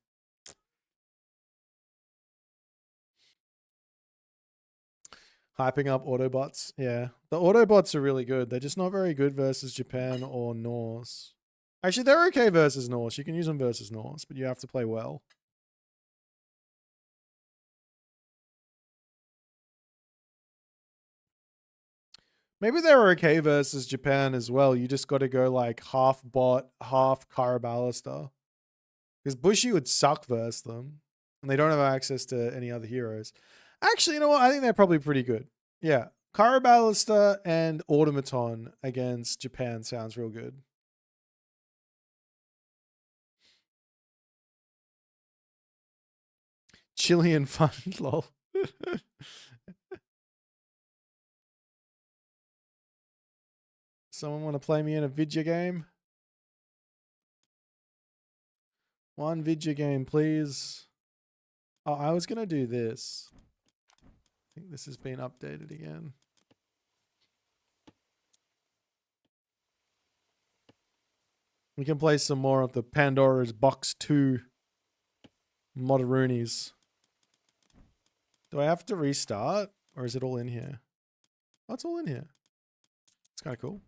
Hyping up Autobots. Yeah. The Autobots are really good. They're just not very good versus Japan or Norse. Actually, they're okay versus Norse. You can use them versus Norse, but you have to play well. Maybe they're okay versus Japan as well. You just got to go like half bot, half Karabalista. Because Bushi would suck versus them. And they don't have access to any other heroes. Actually, you know what? I think they're probably pretty good. Yeah. Karabalista and Automaton against Japan sounds real good. Chilean fun, lol. Someone want to play me in a video game? One video game, please. Oh, I was going to do this. I think this has been updated again. We can play some more of the Pandora's Box 2 Moderoonies. Do I have to restart? Or is it all in here? Oh, it's all in here. It's kind of cool.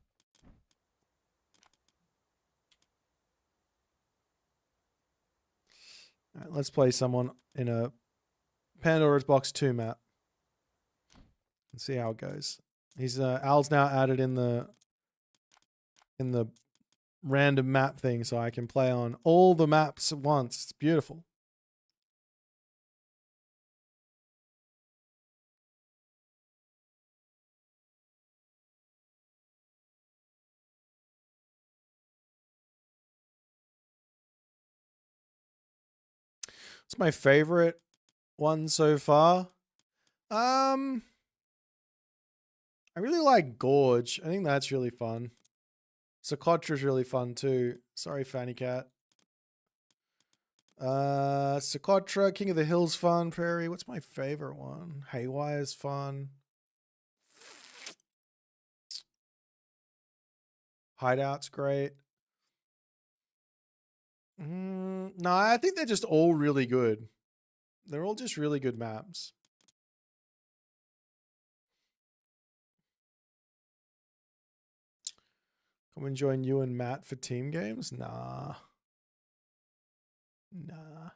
All right, let's play someone in a Pandora's Box 2 map. Let's see how it goes. He's Al's now added in the random map thing so I can play on all the maps at once. It's beautiful. It's my favorite one so far. I really like Gorge. I think that's really fun. Socotra's really fun too. Sorry, Fanny Cat. Socotra, King of the Hills fun. Prairie. What's my favorite one? Haywire's fun. Hideout's great. No, I think they're just all really good. They're all just really good maps. Come and join you and Matt for team games? Nah. Nah.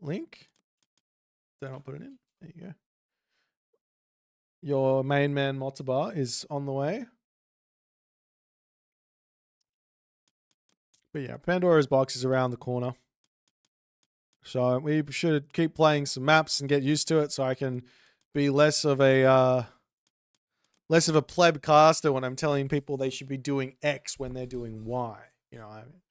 Link? Did I not put it in? There you go. Your main man Motaba is on the way. But yeah, Pandora's box is around the corner. So we should keep playing some maps and get used to it so I can be less of a pleb caster when I'm telling people they should be doing X when they're doing Y. You know what I mean?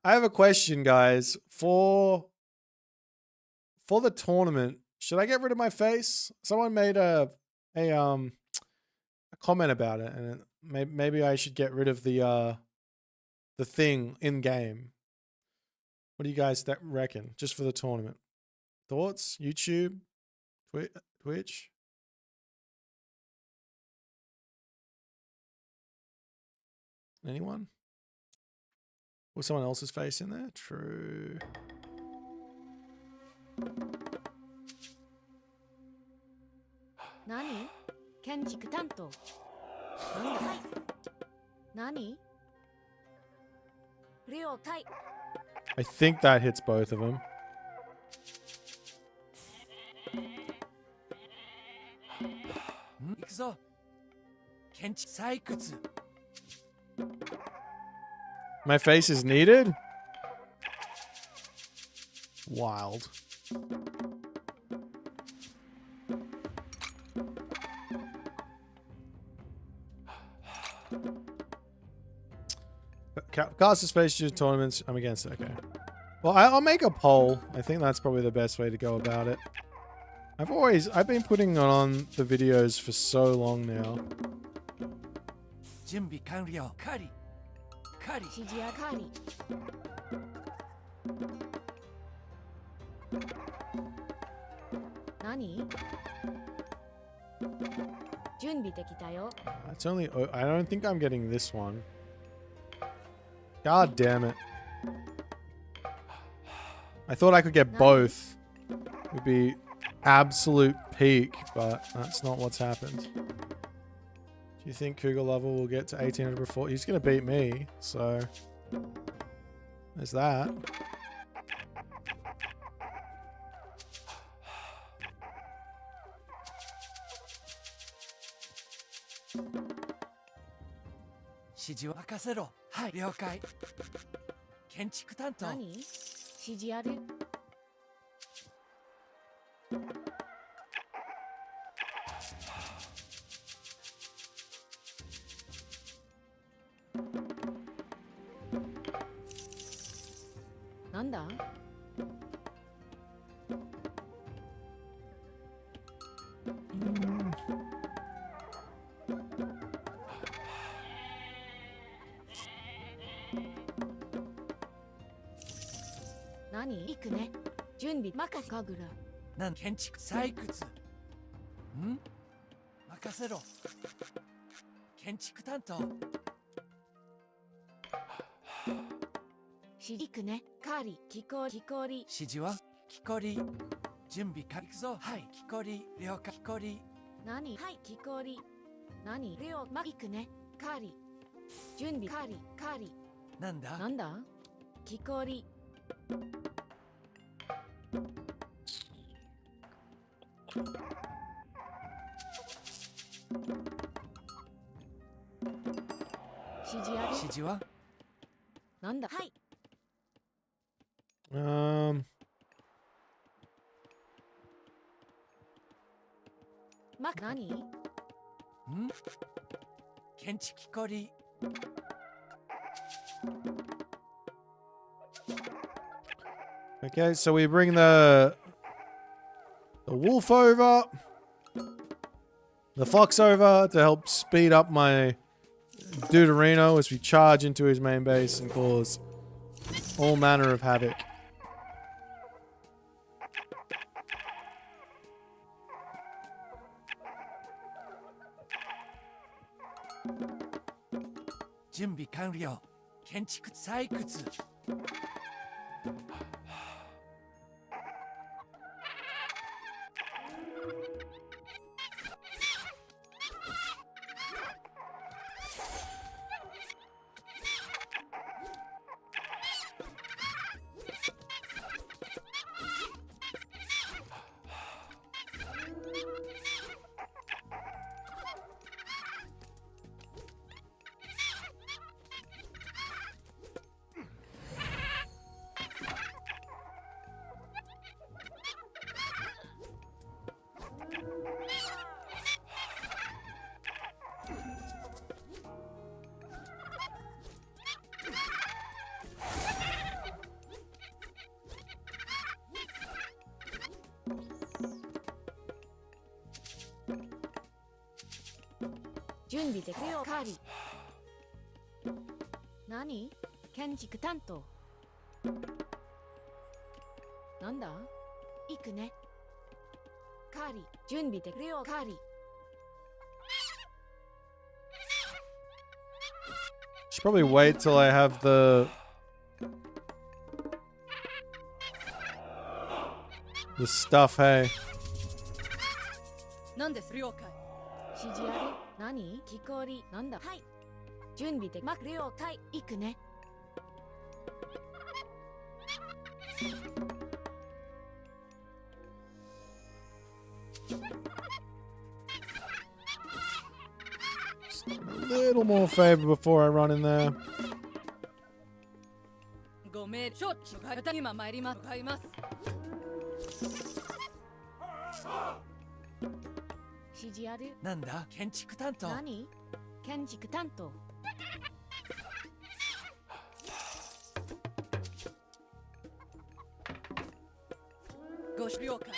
I have a question, guys. For the tournament, should I get rid of my face? Someone made a comment about it, and maybe I should get rid of the thing in game. What do you guys reckon? Just for the tournament, thoughts? YouTube, Twitch. Anyone? Was someone else's face in there? True. Nani? Kenchiku tanto. Nani? Ryo tai. I think that hits both of them. My face is needed? Wild. Caster space due to tournaments. I'm against it. Okay. Well, I'll make a poll. I think that's probably the best way to go about it. I've been putting on the videos for so long now. Nani? It's only. I don't think I'm getting this one. God damn it. I thought I could get both. It would be absolute peak, but that's not what's happened. Do you think Cougar Lover will get to 1800 before? He's going to beat me, so there's that. Nani? Shijiaru? Nanda? Nani? Iku ne. Junbi makasu kagura. Nan kenchiku saikutsu. Makasero. Kenchiku tanto. Iku ne. Kari. Kikori. Shiji wa? Kikori. Junbi ka. Ikuzo. Hai. Kikori. Ryoukai. Kikori. Nani? Hai. Kikori. Nani? Ryo. Iku ne. Kari. Junbi. Kari. Nanda? Kikori. 指示ある。指示はなんだ。はい。何？建築こり。Okay, so we bring the wolf over, the fox over to help speed up my Deuterino as we charge into his main base and cause all manner of havoc. 준비完了.建築採掘. Junbi de Cleo Kari. Nani? Kenjiku Tanto. Nanda? Iku ne. Kari. Junbi de Cleo Kari. Should probably wait till I have the stuff, hey. なんです了解。指示ある。何？木こり。なんだ。はい。準備でま了解。行くね。A little more favor before I run in there. ごめん、承知。今参ります。買います。指示ある。なんだ。建築担当。何？建築担当。ご了解。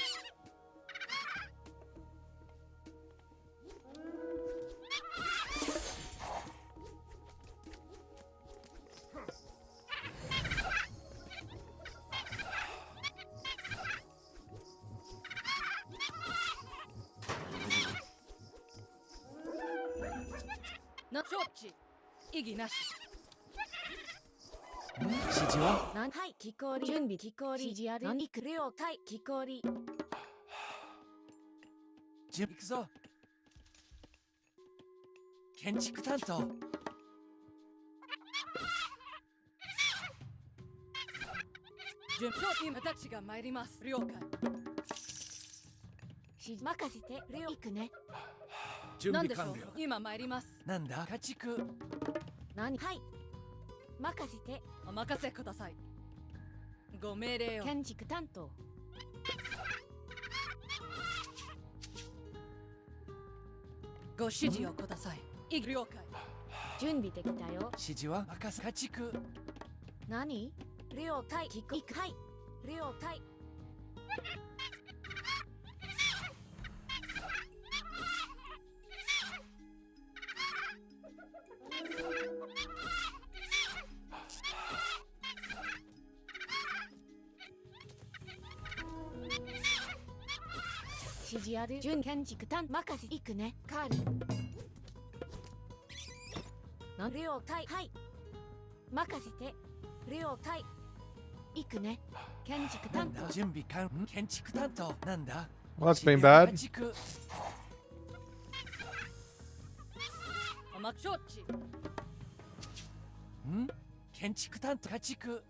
な、承知。異議なし。指示は？はい、木こり。準備、木こり。指示ある。何？了解、木こり。準備行くぞ。建築担当。準備、今たちが参ります。了解。任せて、了行くね。準備完了。今参ります。なんだ？家畜。何？はい。任せて。お任せください。ご命令を。建築担当。ご指示をください。了解。準備できたよ。指示は任せ。家畜。何？了解。聞く。はい。了解。指示ある。準建築担任せ。行くね。カーリ。な了解。はい。任せて。了解。行くね。建築担当。準備完。建築担当。なんだ。Well, that's been bad. おま承知。建築担当。家畜。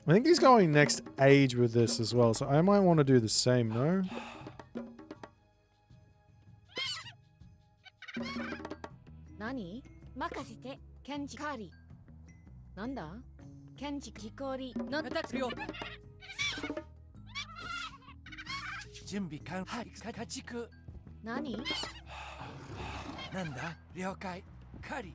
I think he's going next age with this as well, so I might want to do the same, no? 検知カーリなんだ検知木こりなんだ了解準備完はい家畜何なんだ了解カリ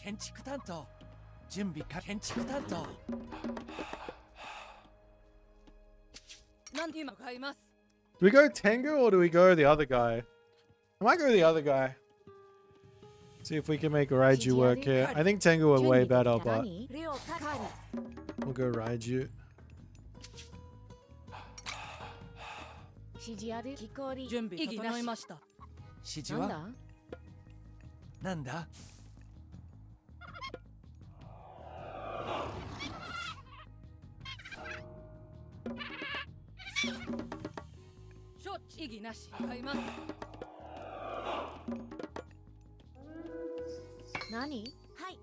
建築担当準備か建築担当なんで今買います Do we go Tengu or do we go the other guy? I might go the other guy. See if we can make Raiju work here. I think Tengu are way better, but we'll go Raiju. 指示ある木こり準備整いました指示はなんだ承知異議なし買います何はい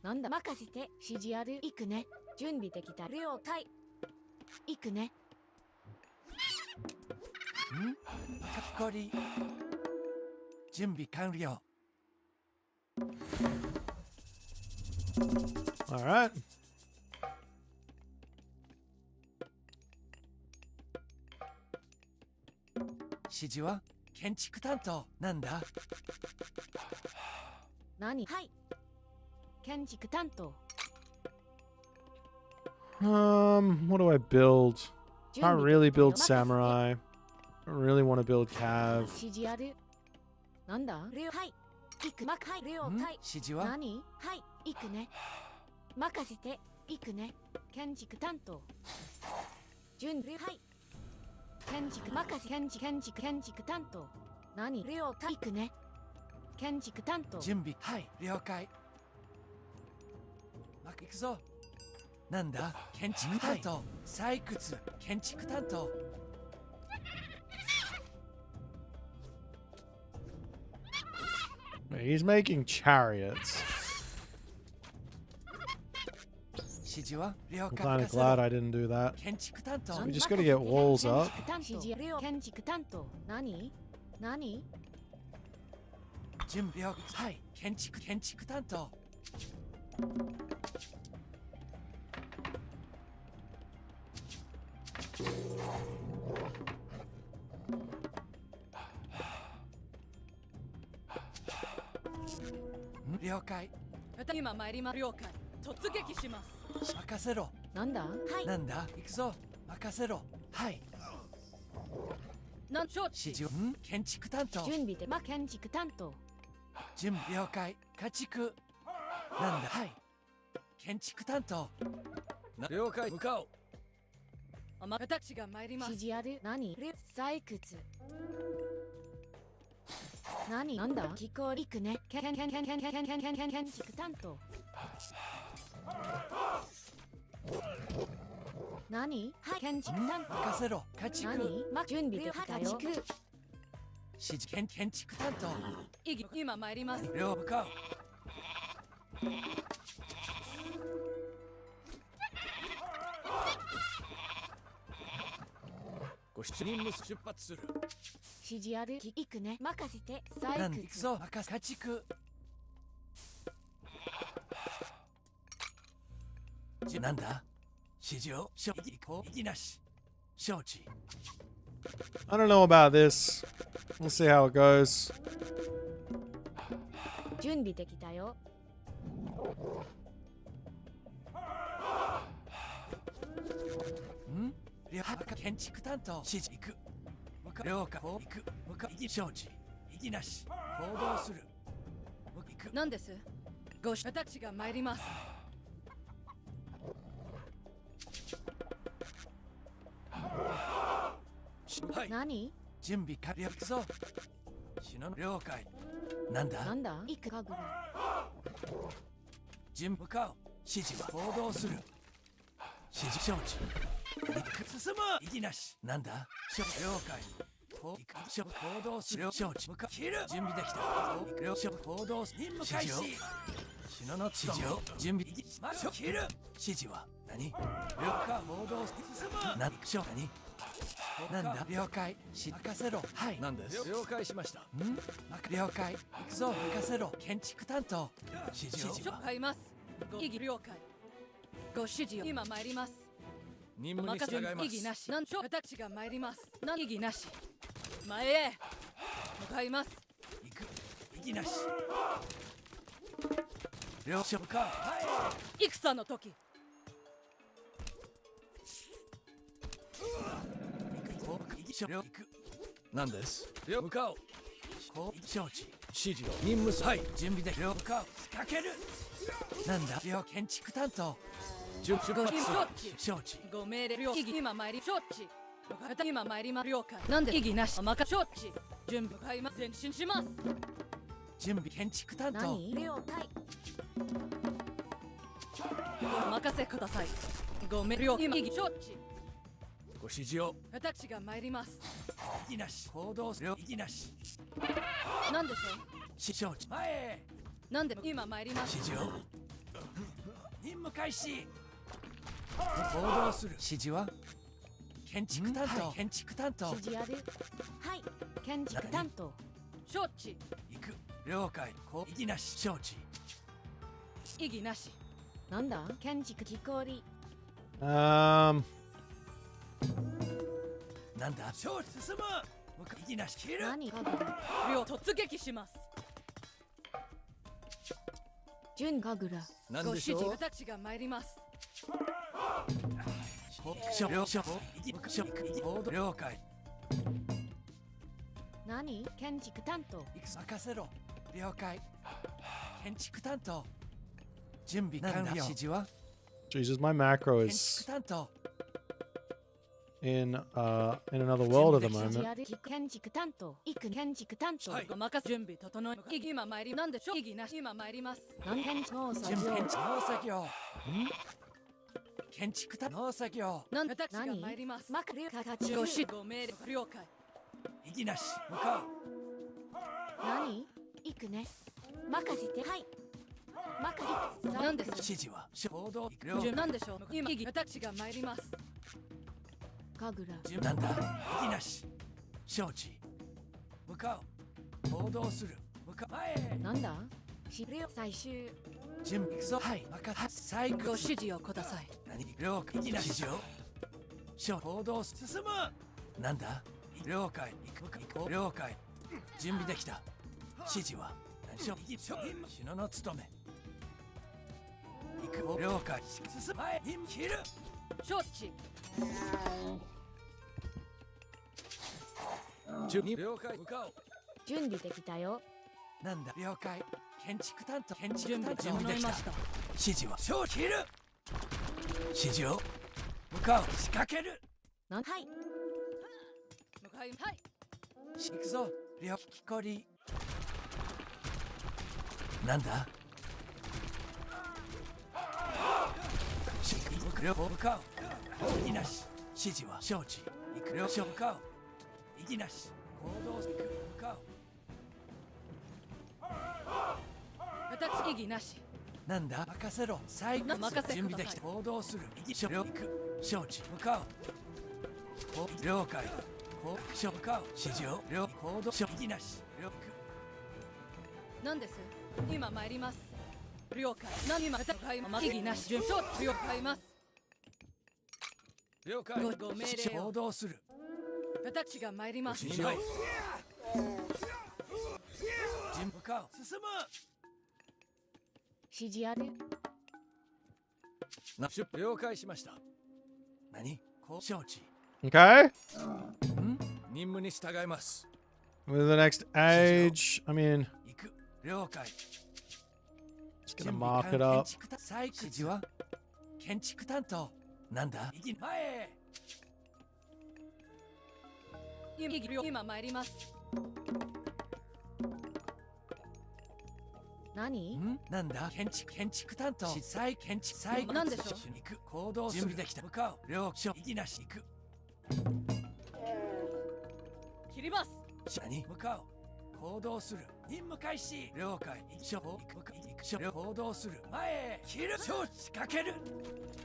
なんだ任せて指示ある行くね準備できた了解行くねんかきこり準備完了 All right. Shiji wa kenchiku tantou nanda? Nani? Hai. Kenchiku tantou. What do I build? I really build samurai. I really want to build cav. 指示あるなんだはい行くまはい了解指示は何はい行くね任せて行くね建築担当準備はい建築任せ建築担当何了解行くね建築担当準備はい了解行くぞなんだ建築担当採掘建築担当He's making chariots. I'm kind of glad I didn't do that. So we just gotta get walls up. L 今参ります了解突撃します任せろなんだはいなんだ行くぞ任せろはいなん承知指示ん建築担当準備で建築担当準備了解家畜なんだはい建築担当了解向かおう私が参ります指示ある何採掘何なんだ聞こえ行くね建築担当何建築担当任せろ家畜何準備できたよ指示建築担当今参ります了解ご出任務出発する指示ある行くね任せて採掘行くぞ任せ家畜なんだ指示を承知意義なし承知 I don't know about this. We'll see how it goes. 準備できたよん建築担当指示行く了解行く意義承知意義なし行動する行く何ですご私が参りますはい何準備完了行くぞ死の了解なんだなんだいくかぐら準向かう指示は行動する指示承知進む意義なしなんだ了解行動する承知向か切る準備できた行動す任務開始篠の指示を準備ましょ切る指示は何了解行動進む何なんだ了解任せろはいなんです了解しました了解行くぞ任せろ建築担当指示を買います意義了解ご指示を今参ります任務に従います意義なしなん私が参ります意義なし前へ向かいます行く意義なし了承かはい戦の時行く何です向かおう承知指示を任務すはい準備で向かうかけるなんだ建築担当出発承知ご命令了今参り承知今参ります了解なんで意義なし任承知準備開ます前進します準備建築担当何了解お任せくださいご命令今意義承知ご指示を私が参ります意義なし行動する意義なしなんでしょ師匠前へなんで今参ります指示を任務開始行動する指示は建築担当、建築担当指示あるはい建築担当承知行く了解意義なし承知意義なしなんだ建築木こりなんだ承知進む意義なし切る何かぐら両突撃します準かぐら何でしょう私が参ります了解何建築担当任せろ了解建築担当準備完了指示は Jesus, my macro 建 is 築担当in another world at the 指示 moment. ある建築担当行く建築担当ご任せ準備整え今参りなんでしょ意義なし今参ります何建築農作準備業建築農作業建築農作業なんで私が参りますマクリュカカチご指ご命令了解意義なし向か何行くね任せてはい任せてなんです指示は行動なんでしょう今意義私が参りますかぐらなんだ意義なし承知向かう行動する向かう前へなんだ資料最終準備行くぞはい任せ最後ご指示をください何了解意義なし指示を行動進むなんだ了解行く了解準備できた指示は何篠の務め行く了解進む前に切る承知了解向かおう準備できたよなんだ了解建築担当建築準備担当できたました指示は小切る指示を向かう仕掛けるはい向かいはい行くぞ了きこりなんだ向かう意義なし指示は承知行く了向かう意義なし行動する向かう私意義なしなんだ任せろ最後任せください準備できた行動する意義了行く承知向かう了解向かう指示を了行動意義なし了行くなんです今参ります了解何今意義なし準備了解ます了解ご命令を行動する私が参ります指示を準向かう進む指示ある了解しました何こう承知 Okay. 任務に従います With the next age, I mean, 行く了解 just gonna mark it up. 指示は建築担当なんだ前へ今参ります何？なんだ建築担当再建築再なんでしょう行く行動準備できた向かう両所意義なし行く切ります。何向かう行動する任務開始了解一緒行く行動する前へ切る承知かける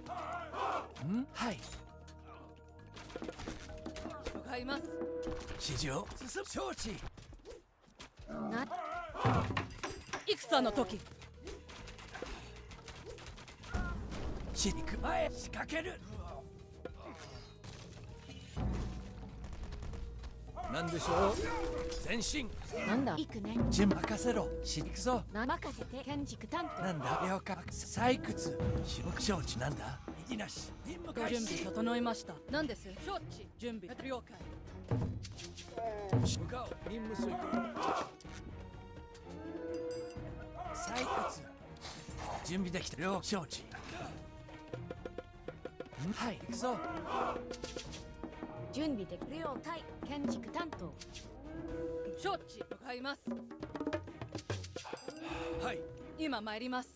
はい向かいます。指示を進む承知な戦の時。しに行く前へ仕掛けるなんでしょう前進なんだ行くね。準任せろしに行くぞな任せて建築担当。なんだ了解採掘種目承知なんだ意義なし任務開始準備整いました。なんです。承知。準備了解。向かう任務遂行採掘準備できた了承知はい行くぞ準備で了解。建築担当。承知。向かいます。はい今参ります。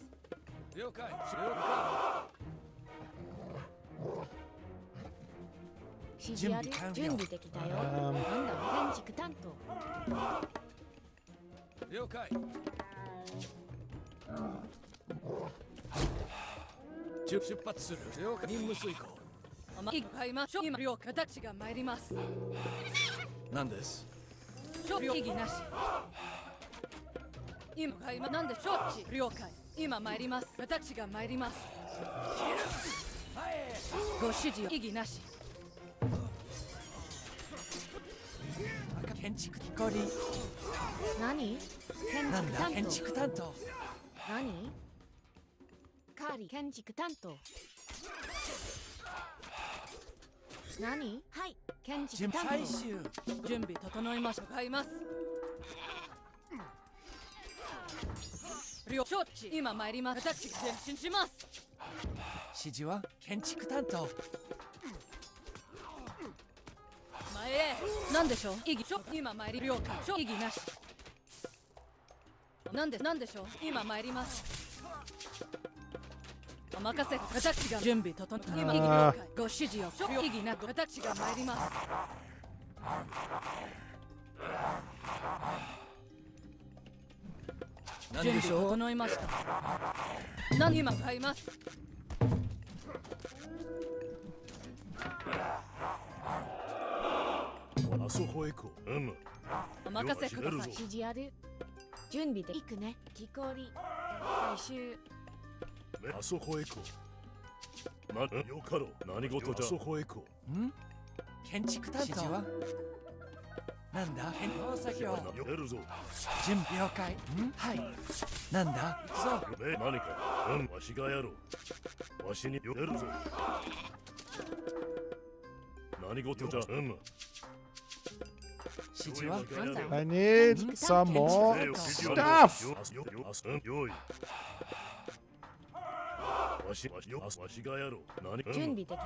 了解指示ある。準備できたよ。なんだ建築担当。了解出発する了解任務遂行向かいましょう。今了解。私が参ります。なんです承知。意義なし。今向かいまなんで承知了解。今参ります。私が参ります。ご指示を意義なし。建築こり何？建なん築担だ建築当。担当何？カーリ建築担当。何？はい建築準担最終準備整いました。向かいます。了承知。今参ります。私が前進します。指示は建築担当前へ。なんでしょう意義今参り了解。意義なし。なんでしょう今参ります。お任せ。私が準備整今意義了解。ご指示を意義なく私が参ります。準備整いました。今買います。あそこへ行こう。お任せください。指示ある。準備で行くね。木こり最終。あそこへ行こう。よかろう。何事じゃ。あそこへ行こう。建築担当はなんだ変動作業出るぞ。準備了解はいなんだ行くぞ何かわしがやろう。わしに出るぞ。何事じゃ指示は I need some more stuff. わしがやろう。準備できたよ。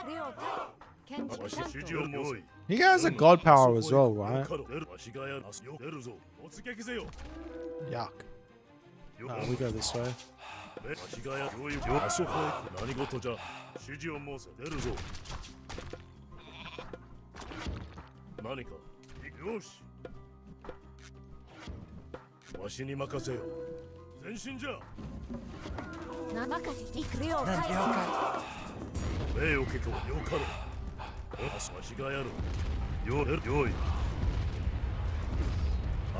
了解。建築担当。 You guys are god power as well, right? Yuck. We go this way. あそこへ何事じゃ。指示を申せ。出るぞ。何か。よし。わしに任せよ。前進じゃ。任せていく了解。命をけこう。よかろう。わしがやろう。よい。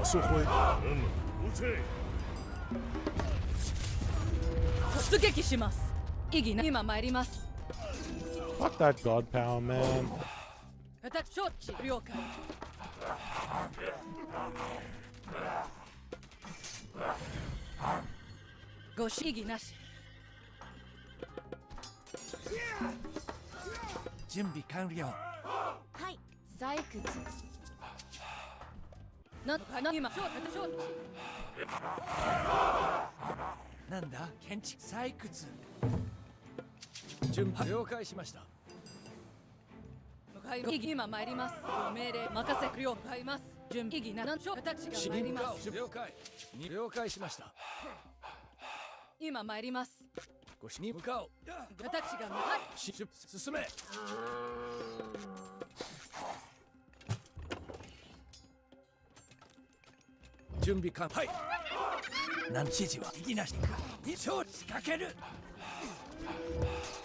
あそこへ。撃て。突撃します。意義な今参ります。 Fuck that god power, man. 承知了解。ご指示なし。準備完了。はい、採掘。今承知。なんだ建築採掘準備了解しました。今参ります。ご命令任せ了解ます。準備意義な私が参ります。了解。了解しました。今参ります。ごしに向かおう。私が進め。準備完。はい。何指示は意義なし。に承知かける。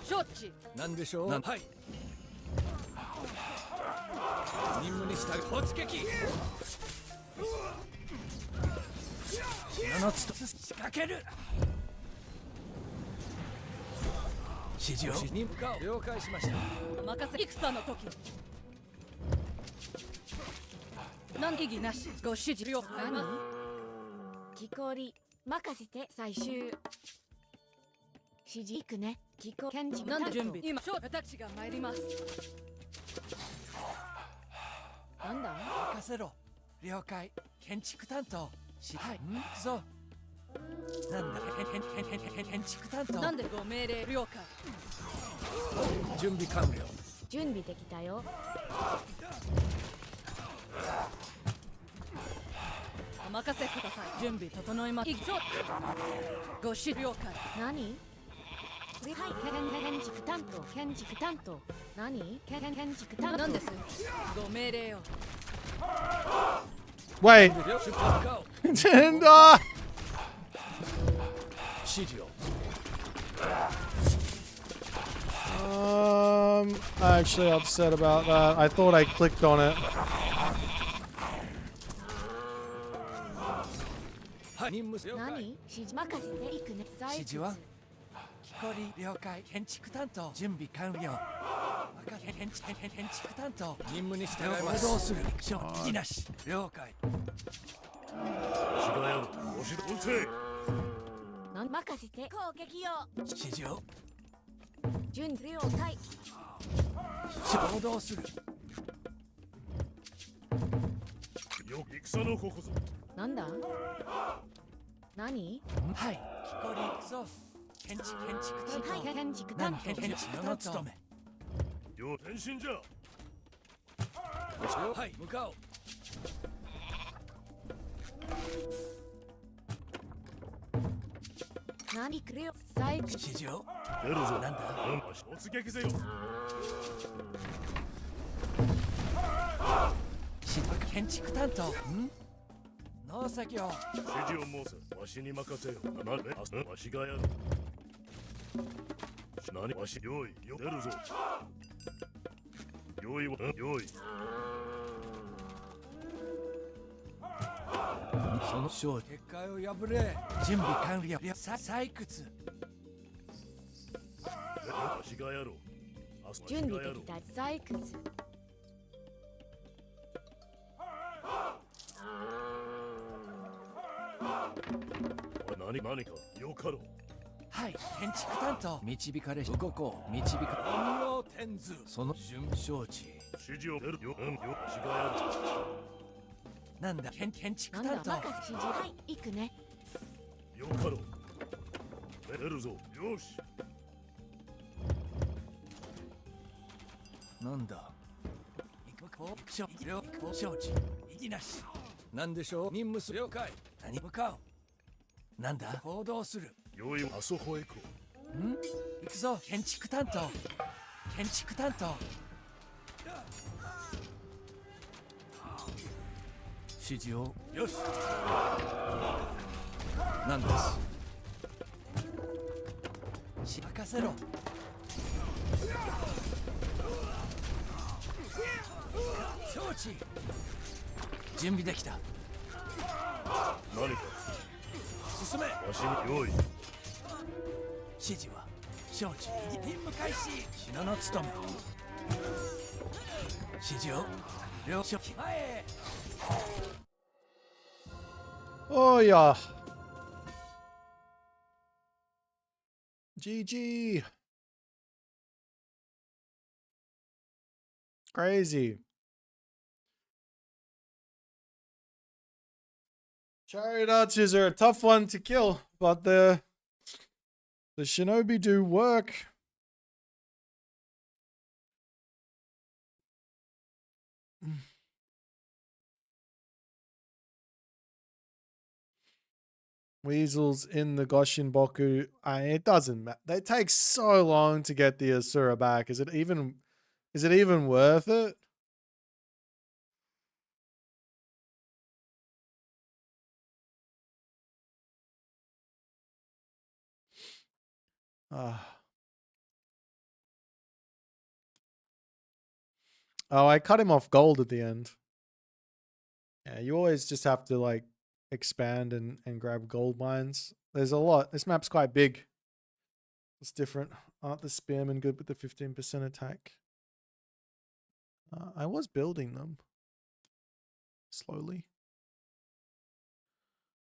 承知。何でしょう。はい。任務に従う突撃。7つと仕掛ける。指示をに向かう。了解しました。任せ戦の時。何意義なし。ご指示を変えます。木こり任せて最終指示いくね。木こ建築なんで準備今私が参ります。なんだ任せろ。了解。建築担当。はい。行くぞ。なんだ建築担当。なんでご命令了解。準備完了。準備できたよ。お任せください。準備整います。ご指示了解。何？はい、建築担当。建築担当。何？建築担当。何です？ご命令を。Wait. And actually upset about that. I thought I clicked on it. 何？指示任せていくね。指示は木こり了解。建築担当。準備完了。建築担当。任務に従います。行動する。意義なし。了解。任せて攻撃よ。指示を準備了解。行動する。戦のここぞ。なんだ？何？はい。木こり行くぞ。建築担当。はい、建築担当。建築の務め。よう転身じゃ。はい、向かおう。何くれよ。最指示を出るぞ。なんだ。突撃ぜよ。建築担当。農作業。指示を申せ。わしに任せよ。わしがやる。何わし用意よ。出るぞ。用意は用意。その章結界を破れ。準備完了。採掘。わしがやろう。準備できた。採掘。何かよかろう。はい、建築担当。導かれ動こう。導か陰陽天図。その準承知。指示を出るよ。わしがやる。なんだ建築担当。任せ指示。はい、行くね。よかろう。出るぞ。よし。なんだ。行くこう。承知。意義なし。なんでしょう。任務す了解。何向かう。なんだ行動する。用意あそこへ行こう。行くぞ。建築担当。建築担当。指示を。よし。なんです。任せろ。承知。準備できた。何か進め。わしに用意。指示は承知。任務開始。信の務め。指示を両所前へ。Oh yeah. GG. Crazy. Chariot archers are a tough one to kill, but the shinobi do work. Weasels in the Goshin Boku. It doesn't matter. They take so long to get the Asura back. Is it even worth it? Oh, I cut him off gold at the end. Yeah, you always just have to like expand and grab gold mines. There's a lot. This map's quite big. It's different. Aren't the spearmen good with the 15% attack? I was building them slowly.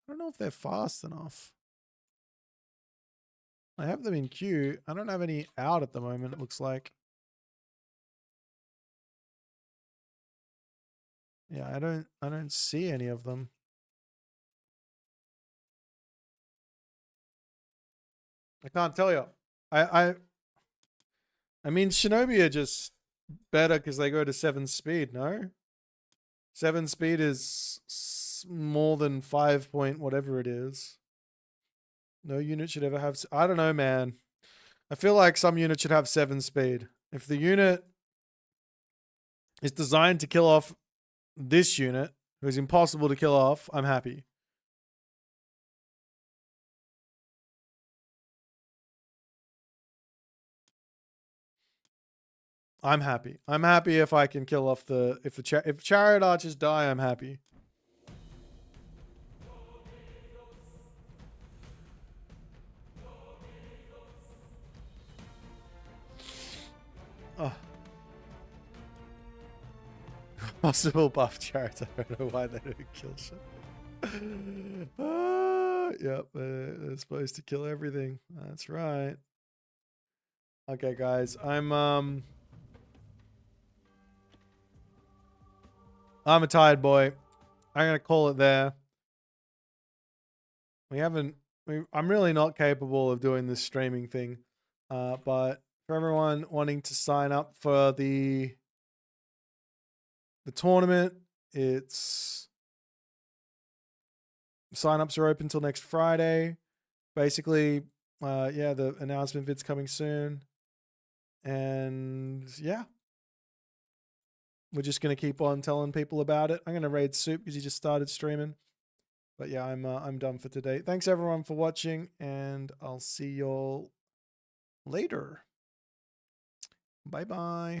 I don't know if they're fast enough. I have them in queue. I don't have any out at the moment, it looks like. Yeah, I don't see any of them. I can't tell you. I mean, Shinobi are just better because they go to 7 speed, no? 7 speed is more than 5 point whatever it is. No unit should ever have... I don't know, man. I feel like some unit should have 7 speed. If the unit is designed to kill off this unit, who is impossible to kill off, I'm happy. I'm happy. I'm happy if I can kill off the... If chariot archers die, I'm happy. Oh. Possible buff chariot. I don't know why they don't kill shit. Yep, they're supposed to kill everything. That's right. Okay, guys, I'm a tired boy. I'm gonna call it there. I'm really not capable of doing this streaming thing. But for everyone wanting to sign up for the tournament, signups are open till next Friday. Basically, yeah, the announcement vid's coming soon. And yeah. We're just gonna keep on telling people about it. I'm gonna raid Soup because he just started streaming. But yeah, I'm done for today. Thanks everyone for watching, and I'll see y'all later. Bye bye.